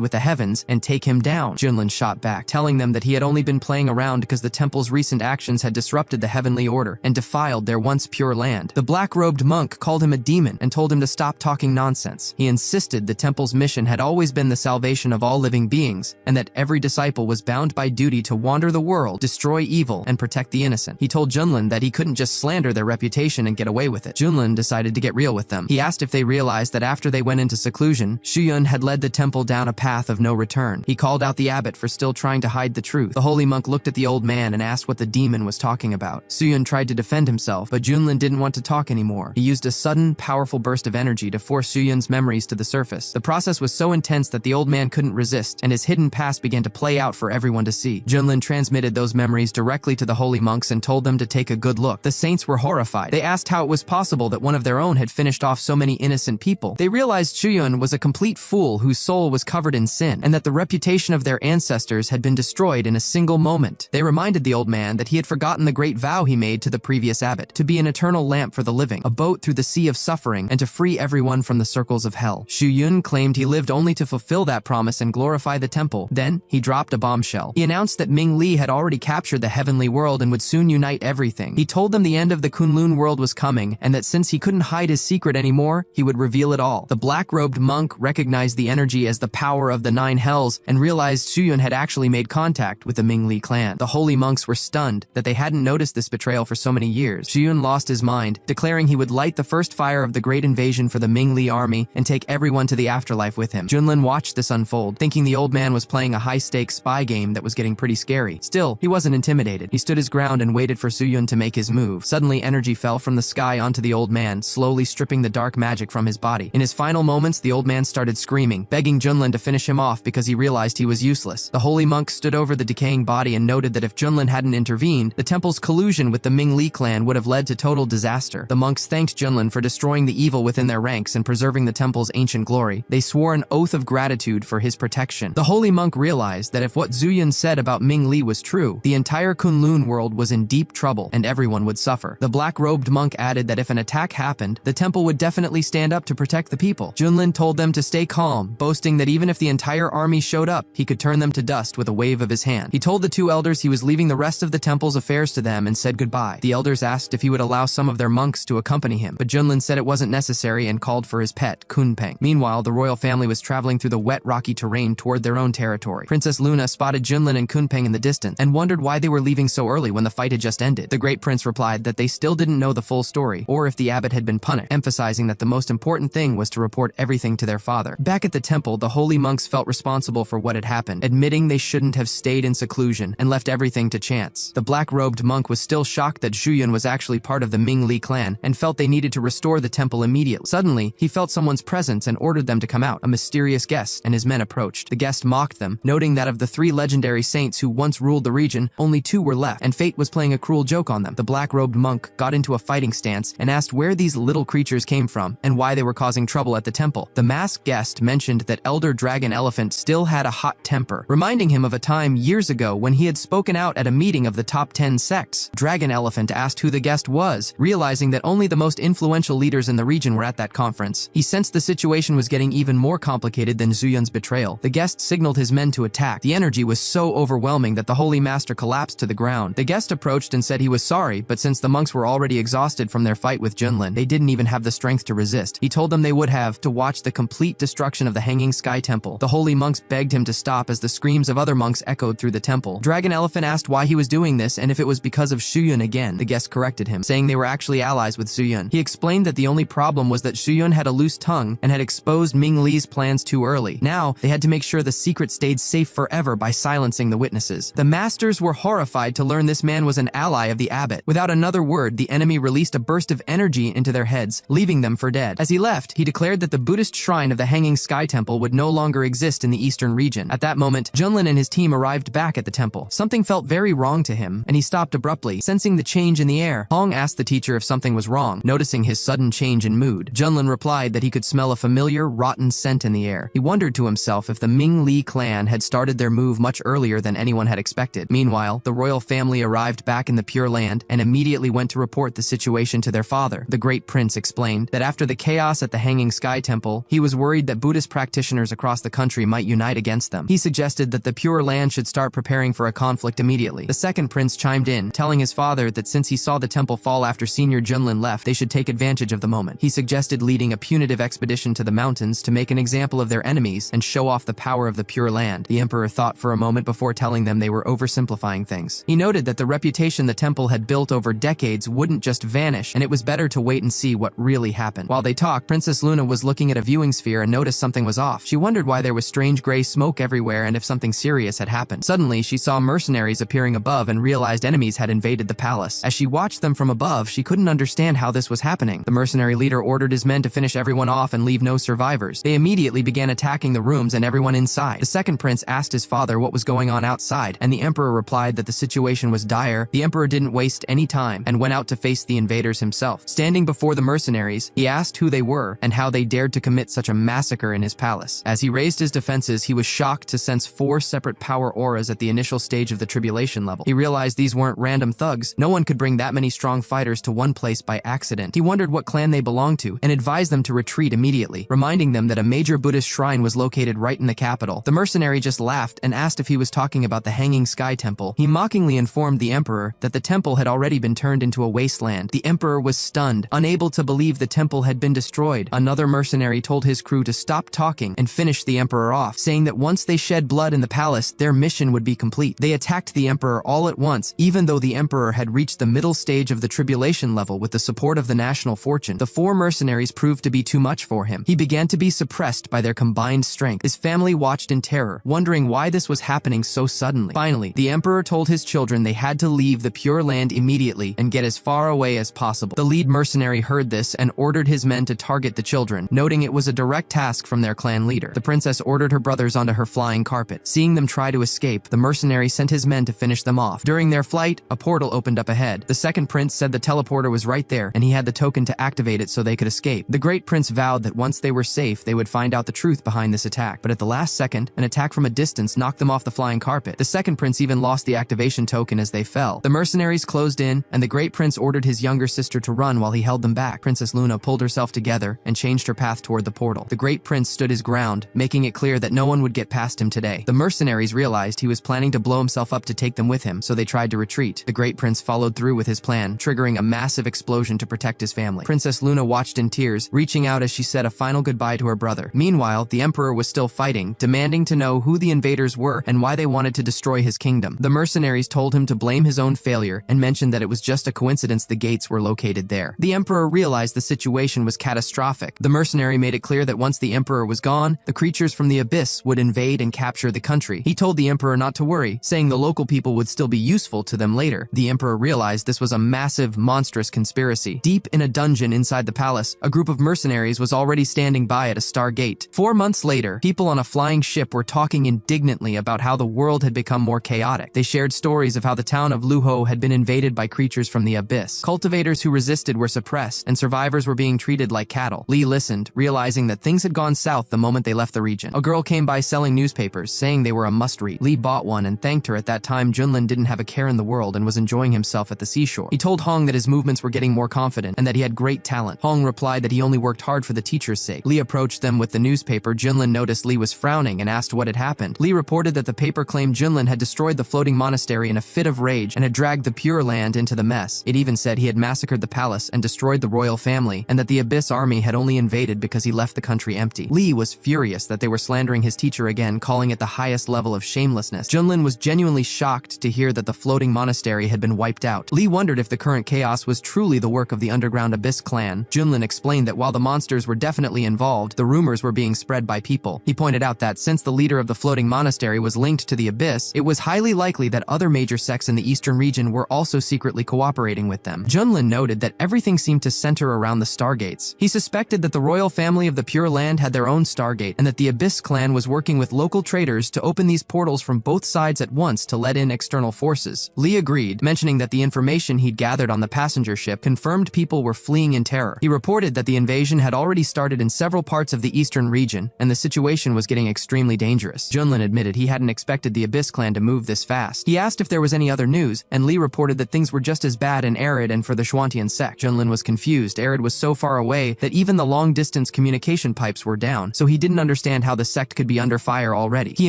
with the heavens and take him down. Junlin shot back, telling them that he had only been playing around because the temple's recent actions had disrupted the heavenly order and defiled their once pure land. The black-robed monk called him a demon and told him to stop talking nonsense. He insisted the temple's mission had always been the salvation of all living beings, and that every disciple was bound by duty to wander the world, destroy evil, and protect the innocent. He told Junlin that he couldn't just slander their reputation and get away with it. Junlin decided to get real with them. He asked if they realized that after they went into seclusion, Shuyun had led the temple down a path of no return. He called out the abbot for still trying to hide the truth. The holy monk looked at the old man and asked what the demon was talking about. Shuyun tried to defend himself, but Junlin didn't want to talk anymore. He used a sudden, powerful burst of energy to force Shuyun's memories to the surface. The process was so intense that the old man couldn't resist, and his hidden past began to play out for everyone to see. Junlin transmitted those memories directly to the holy monks and told them to take a good look. The saints were horrified. They asked how it was possible that one of their own had finished off so many innocent people. They realized Shuyun was a complete fool whose soul was covered in sin, and that the reputation of their ancestors had been destroyed in a single moment. They reminded the old man that he had forgotten the great vow he made to the previous abbot, to be an eternal lamp for the living, a boat through the sea of suffering, and to free everyone from the circles of hell. Shuyun claimed he lived only to fulfill that promise and glorify the temple. Then, he dropped a bombshell. He announced that Ming Li had already captured the heavenly world and would soon unite everything. He told them the end of the Kunlun world was coming, and that since he couldn't hide his secret anymore, he would reveal it all. The black-robed monk recognized the energy as the power of the 9 hells and realized Shuyun had actually made contact with the Ming Li clan. The holy monks were stunned that they hadn't noticed this betrayal for so many years. Shuyun lost his mind, declaring he would light the first fire of the great invasion for the Ming Li army and take everyone to the afterlife with him. Junlin watched this unfold, thinking the old man was playing a high-stakes spy game that was getting pretty scary. Still, he wasn't intimidated. He stood his ground and waited for Shuyun to make his move. Suddenly, energy fell from the sky onto the old man, slowly stripping the dark magic from his body. In his final moments, the old man started screaming, begging Junlin to finish him off because he realized he was useless. The holy monk stood over the decaying body and noted that if Junlin hadn't intervened, the temple's collusion with the Ming Li clan would have led to total disaster. The monks thanked Junlin for destroying the evil within their ranks and preserving the temple's ancient glory. They swore an oath of gratitude for his protection. The holy monk realized that if what Zuyun said about Ming Li was true, the entire Kunlun world was in deep trouble and everyone would suffer. The black-robed monk added that if an attack happened, the temple would definitely stand up to protect the people. Junlin told them to stay calm, boasting that even if the entire army showed up, he could turn them to dust with a wave of his hand. He told the 2 elders he was leaving the rest of the temple's affairs to them and said goodbye. The elders asked if he would allow some of their monks to accompany him, but Junlin said it wasn't necessary and called for his pet, Kunpeng. Meanwhile, the royal family was traveling through the wet, rocky terrain toward their own territory. Princess Luna spotted Junlin and Kunpeng in the distance and wondered why they were leaving so early when the fight had just ended. The great prince replied that they still didn't know the full story, or if the abbot had been punished, emphasizing that the most important thing was to report everything to their father. Back at the temple, the holy monks felt responsible for what had happened, admitting they shouldn't have stayed in seclusion and left everything to chance. The black-robed monk was still shocked that Shuyun was actually part of the Ming Li clan and felt they needed to restore the temple immediately. Suddenly, he felt someone's presence and ordered them to come out. A mysterious guest and his men approached. The guest mocked them, noting that of the 3 legendary saints who once ruled the region, only 2 were left, and fate was playing a cruel joke on them. The black-robed monk got into a fighting stance and asked where these little creatures came from and why they were causing trouble at the temple. The masked guest mentioned that Elder Dragon Elephant still had a hot temper, reminding him of a time years ago when he had spoken out at a meeting of the top 10 sects. Dragon Elephant asked who the guest was, realizing that only the most influential leaders in the region were at that conference. He sensed the situation was getting even more complicated than Zuyun's betrayal. The guest signaled his men to attack. The energy was so overwhelming that the holy master collapsed to the ground. The guest approached and said he was sorry, but since the monks were already exhausted from their fight with Junlin, they didn't even have the strength to resist. He told them they would have to watch the complete destruction of the Hanging Sky Temple. The holy monks begged him to stop as the screams of other monks echoed through the temple. Dragon Elephant asked why he was doing this and if it was because of Shuyun again. The guest corrected him, saying they were actually allies with Shuyun. He explained that the only problem was that Shuyun had a loose tongue and had exposed Ming Li's plans too early. Now, they had to make sure the secret stayed safe forever by silencing the witnesses. The masters were horrified to learn this man was an ally of the abbot. Without another word, the enemy released a burst of energy into their head. heads, leaving them for dead. As he left, he declared that the Buddhist shrine of the Hanging Sky Temple would no longer exist in the eastern region. At that moment, Junlin and his team arrived back at the temple. Something felt very wrong to him, and he stopped abruptly, sensing the change in the air. Hong asked the teacher if something was wrong, noticing his sudden change in mood. Junlin replied that he could smell a familiar, rotten scent in the air. He wondered to himself if the Ming Li clan had started their move much earlier than anyone had expected. Meanwhile, the royal family arrived back in the Pure Land and immediately went to report the situation to their father. The great prince explained that after the chaos at the Hanging Sky Temple, he was worried that Buddhist practitioners across the country might unite against them. He suggested that the Pure Land should start preparing for a conflict immediately. The second prince chimed in, telling his father that since he saw the temple fall after Senior Junlin left, they should take advantage of the moment. He suggested leading a punitive expedition to the mountains to make an example of their enemies and show off the power of the Pure Land. The emperor thought for a moment before telling them they were oversimplifying things. He noted that the reputation the temple had built over decades wouldn't just vanish, and it was better to wait and see what really happened. While they talked, Princess Luna was looking at a viewing sphere and noticed something was off. She wondered why there was strange gray smoke everywhere and if something serious had happened. Suddenly, she saw mercenaries appearing above and realized enemies had invaded the palace. As she watched them from above, she couldn't understand how this was happening. The mercenary leader ordered his men to finish everyone off and leave no survivors. They immediately began attacking the rooms and everyone inside. The second prince asked his father what was going on outside, and the emperor replied that the situation was dire. The emperor didn't waste any time and went out to face the invaders himself. Standing before the mercenaries, he asked who they were and how they dared to commit such a massacre in his palace. As he raised his defenses, he was shocked to sense 4 separate power auras at the initial stage of the tribulation level. He realized these weren't random thugs. No one could bring that many strong fighters to one place by accident. He wondered what clan they belonged to and advised them to retreat immediately, reminding them that a major Buddhist shrine was located right in the capital. The mercenary just laughed and asked if he was talking about the Hanging Sky Temple. He mockingly informed the emperor that the temple had already been turned into a wasteland. The emperor was stunned, unable to believe the temple had been destroyed. Another mercenary told his crew to stop talking and finish the emperor off, saying that once they shed blood in the palace, their mission would be complete. They attacked the emperor all at once, even though the emperor had reached the middle stage of the tribulation level with the support of the national fortune. The 4 mercenaries proved to be too much for him. He began to be suppressed by their combined strength. His family watched in terror, wondering why this was happening so suddenly. Finally, the emperor told his children they had to leave the Pure Land immediately and get as far away as possible. The lead mercenary heard this and ordered his men to target the children, noting it was a direct task from their clan leader. The princess ordered her brothers onto her flying carpet. Seeing them try to escape, the mercenary sent his men to finish them off. During their flight, a portal opened up ahead. The second prince said the teleporter was right there, and he had the token to activate it so they could escape. The great prince vowed that once they were safe, they would find out the truth behind this attack. But at the last second, an attack from a distance knocked them off the flying carpet. The second prince even lost the activation token as they fell. The mercenaries closed in, and the great prince ordered his younger sister to run while he held them back. Princess Luna pulled herself together and changed her path toward the portal. The great prince stood his ground, making it clear that no one would get past him today. The mercenaries realized he was planning to blow himself up to take them with him, so they tried to retreat. The great prince followed through with his plan, triggering a massive explosion to protect his family. Princess Luna watched in tears, reaching out as she said a final goodbye to her brother. Meanwhile, the emperor was still fighting, demanding to know who the invaders were and why they wanted to destroy his kingdom. The mercenaries told him to blame his own failure and mentioned that it was just a coincidence the gates were located there. The emperor realized the situation was catastrophic. The mercenary made it clear that once the emperor was gone, the creatures from the abyss would invade and capture the country. He told the emperor not to worry, saying the local people would still be useful to them later. The emperor realized this was a massive, monstrous conspiracy. Deep in a dungeon inside the palace, a group of mercenaries was already standing by at a star gate. 4 months later, people on a flying ship were talking indignantly about how the world had become more chaotic. They shared stories of how the town of Luho had been invaded by creatures from the abyss. Cultivators who resisted were suppressed, and survivors were being treated like cattle. Lee listened, realizing that things had gone south the moment they left the region. A girl came by selling newspapers, saying they were a must-read. Lee bought one and thanked her. At that time, Junlin didn't have a care in the world and was enjoying himself at the seashore. He told Hong that his movements were getting more confident and that he had great talent. Hong replied that he only worked hard for the teacher's sake. Lee approached them with the newspaper. Junlin noticed Lee was frowning and asked what had happened. Lee reported that the paper claimed Junlin had destroyed the floating monastery in a fit of rage and had dragged the Pure Land into the mess. It even said he had massacred the palace and destroyed the royal family, and that the Abyss army had only invaded because he left the country empty. Lee was furious that they were slandering his teacher again, calling it the highest level of shamelessness. Junlin was genuinely shocked to hear that the floating monastery had been wiped out. Lee wondered if the current chaos was truly the work of the underground Abyss clan. Junlin explained that while the monsters were definitely involved, the rumors were being spread by people. He pointed out that since the leader of the floating monastery was linked to the Abyss, it was highly likely that other major sects in the eastern region were also secretly cooperating with them. Junlin noted that everything seemed to center center around the stargates. He suspected that the royal family of the Pure Land had their own stargate, and that the Abyss clan was working with local traders to open these portals from both sides at once to let in external forces. Lee agreed, mentioning that the information he'd gathered on the passenger ship confirmed people were fleeing in terror. He reported that the invasion had already started in several parts of the eastern region, and the situation was getting extremely dangerous. Junlin admitted he hadn't expected the Abyss clan to move this fast. He asked if there was any other news, and Lee reported that things were just as bad in Arid and for the Xuantian sect. Junlin was confused. Arid was so far away that even the long-distance communication pipes were down, so he didn't understand how the sect could be under fire already. He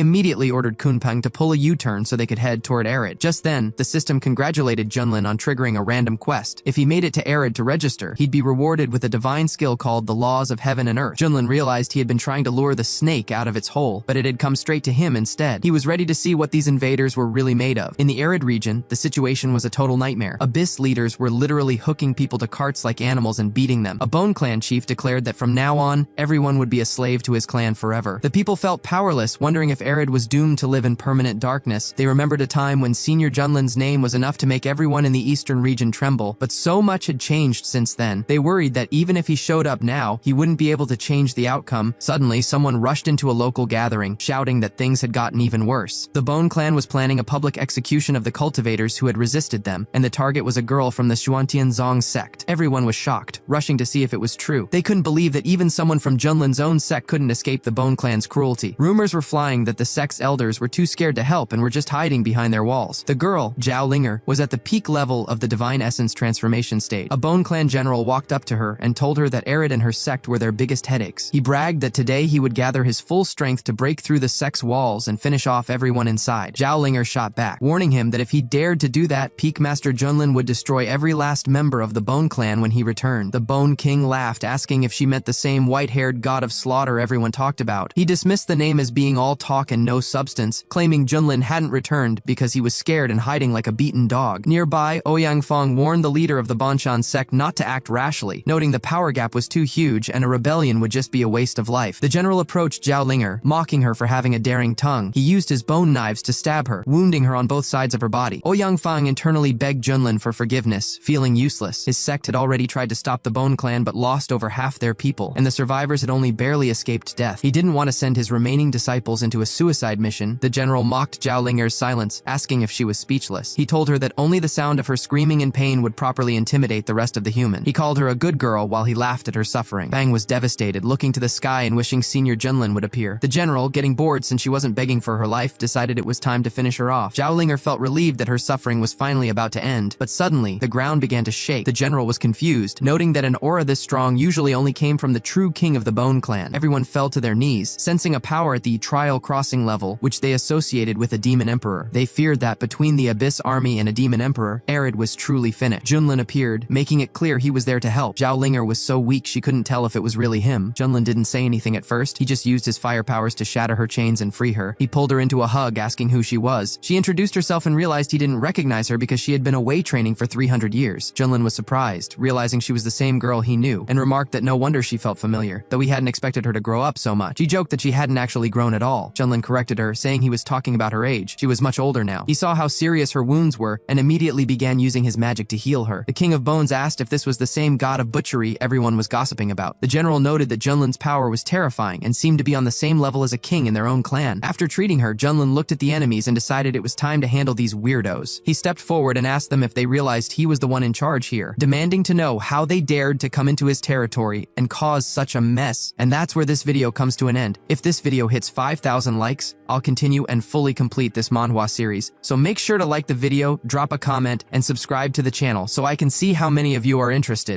immediately ordered Kunpeng to pull a U-turn so they could head toward Arid. Just then, the system congratulated Junlin on triggering a random quest. If he made it to Arid to register, he'd be rewarded with a divine skill called the Laws of Heaven and Earth. Junlin realized he had been trying to lure the snake out of its hole, but it had come straight to him instead. He was ready to see what these invaders were really made of. In the Arid region, the situation was a total nightmare. Abyss leaders were literally hooking people to carts like animals and beating them. A Bone Clan chief declared that from now on, everyone would be a slave to his clan forever. The people felt powerless, wondering if Arid was doomed to live in permanent darkness. They remembered a time when Senior Junlin's name was enough to make everyone in the eastern region tremble, but so much had changed since then. They worried that even if he showed up now, he wouldn't be able to change the outcome. Suddenly, someone rushed into a local gathering, shouting that things had gotten even worse. The Bone Clan was planning a public execution of the cultivators who had resisted them, and the target was a girl from the Xuantian Zong sect. Everyone was shocked, rushing to see if it was true. They couldn't believe that even someone from Junlin's own sect couldn't escape the Bone Clan's cruelty. Rumors were flying that the sect's elders were too scared to help and were just hiding behind their walls. The girl, Zhao Linger, was at the peak level of the Divine Essence transformation stage. A Bone Clan general walked up to her and told her that Arid and her sect were their biggest headaches. He bragged that today he would gather his full strength to break through the sect's walls and finish off everyone inside. Zhao Linger shot back, warning him that if he dared to do that, Peak Master Junlin would destroy every last member of the Bone Clan when he returned. The Bone King laughed, asking if she meant the same white-haired god of slaughter everyone talked about. He dismissed the name as being all talk and no substance, claiming Junlin hadn't returned because he was scared and hiding like a beaten dog. Nearby, Ouyang Fong warned the leader of the Banshan sect not to act rashly, noting the power gap was too huge and a rebellion would just be a waste of life. The general approached Zhao Linger, mocking her for having a daring tongue. He used his bone knives to stab her, wounding her on both sides of her body. Ouyang Fong internally begged Junlin for forgiveness, feeling useless. His sect had already tried to stop the Bone Clan but lost over half their people, and the survivors had only barely escaped death. He didn't want to send his remaining disciples into a suicide mission. The general mocked Zhao Linger's silence, asking if she was speechless. He told her that only the sound of her screaming in pain would properly intimidate the rest of the human. He called her a good girl while he laughed at her suffering. Bang was devastated, looking to the sky and wishing Senior Junlin would appear. The general, getting bored since she wasn't begging for her life, decided it was time to finish her off. Zhao Linger felt relieved that her suffering was finally about to end, but suddenly, the ground began to shake. The general was confused, noting that an aura this strong usually only came from the true king of the Bone Clan. Everyone fell to their knees, sensing a power at the trial crossing level, which they associated with a demon emperor. They feared that between the Abyss army and a demon emperor, Arid was truly finished. Junlin appeared, making it clear he was there to help. Zhao Linger was so weak she couldn't tell if it was really him. Junlin didn't say anything at first. He just used his fire powers to shatter her chains and free her. He pulled her into a hug, asking who she was. She introduced herself and realized he didn't recognize her because she had been away training for 300 years. Junlin was surprised, realizing she was the same girl he knew, and remarked that no wonder she felt familiar, though he hadn't expected her to grow up so much. She joked that she hadn't actually grown at all. Junlin corrected her, saying he was talking about her age. She was much older now. He saw how serious her wounds were and immediately began using his magic to heal her. The King of Bones asked if this was the same god of butchery everyone was gossiping about. The general noted that Junlin's power was terrifying and seemed to be on the same level as a king in their own clan. After treating her, Junlin looked at the enemies and decided it was time to handle these weirdos. He stepped forward and asked them if they realized he was the one in charge here, demanding to know how they dared to come into his territory and cause such a mess. And that's where this video comes to an end. If this video hits 5,000 likes, I'll continue and fully complete this Manhwa series. So make sure to like the video, drop a comment, and subscribe to the channel so I can see how many of you are interested.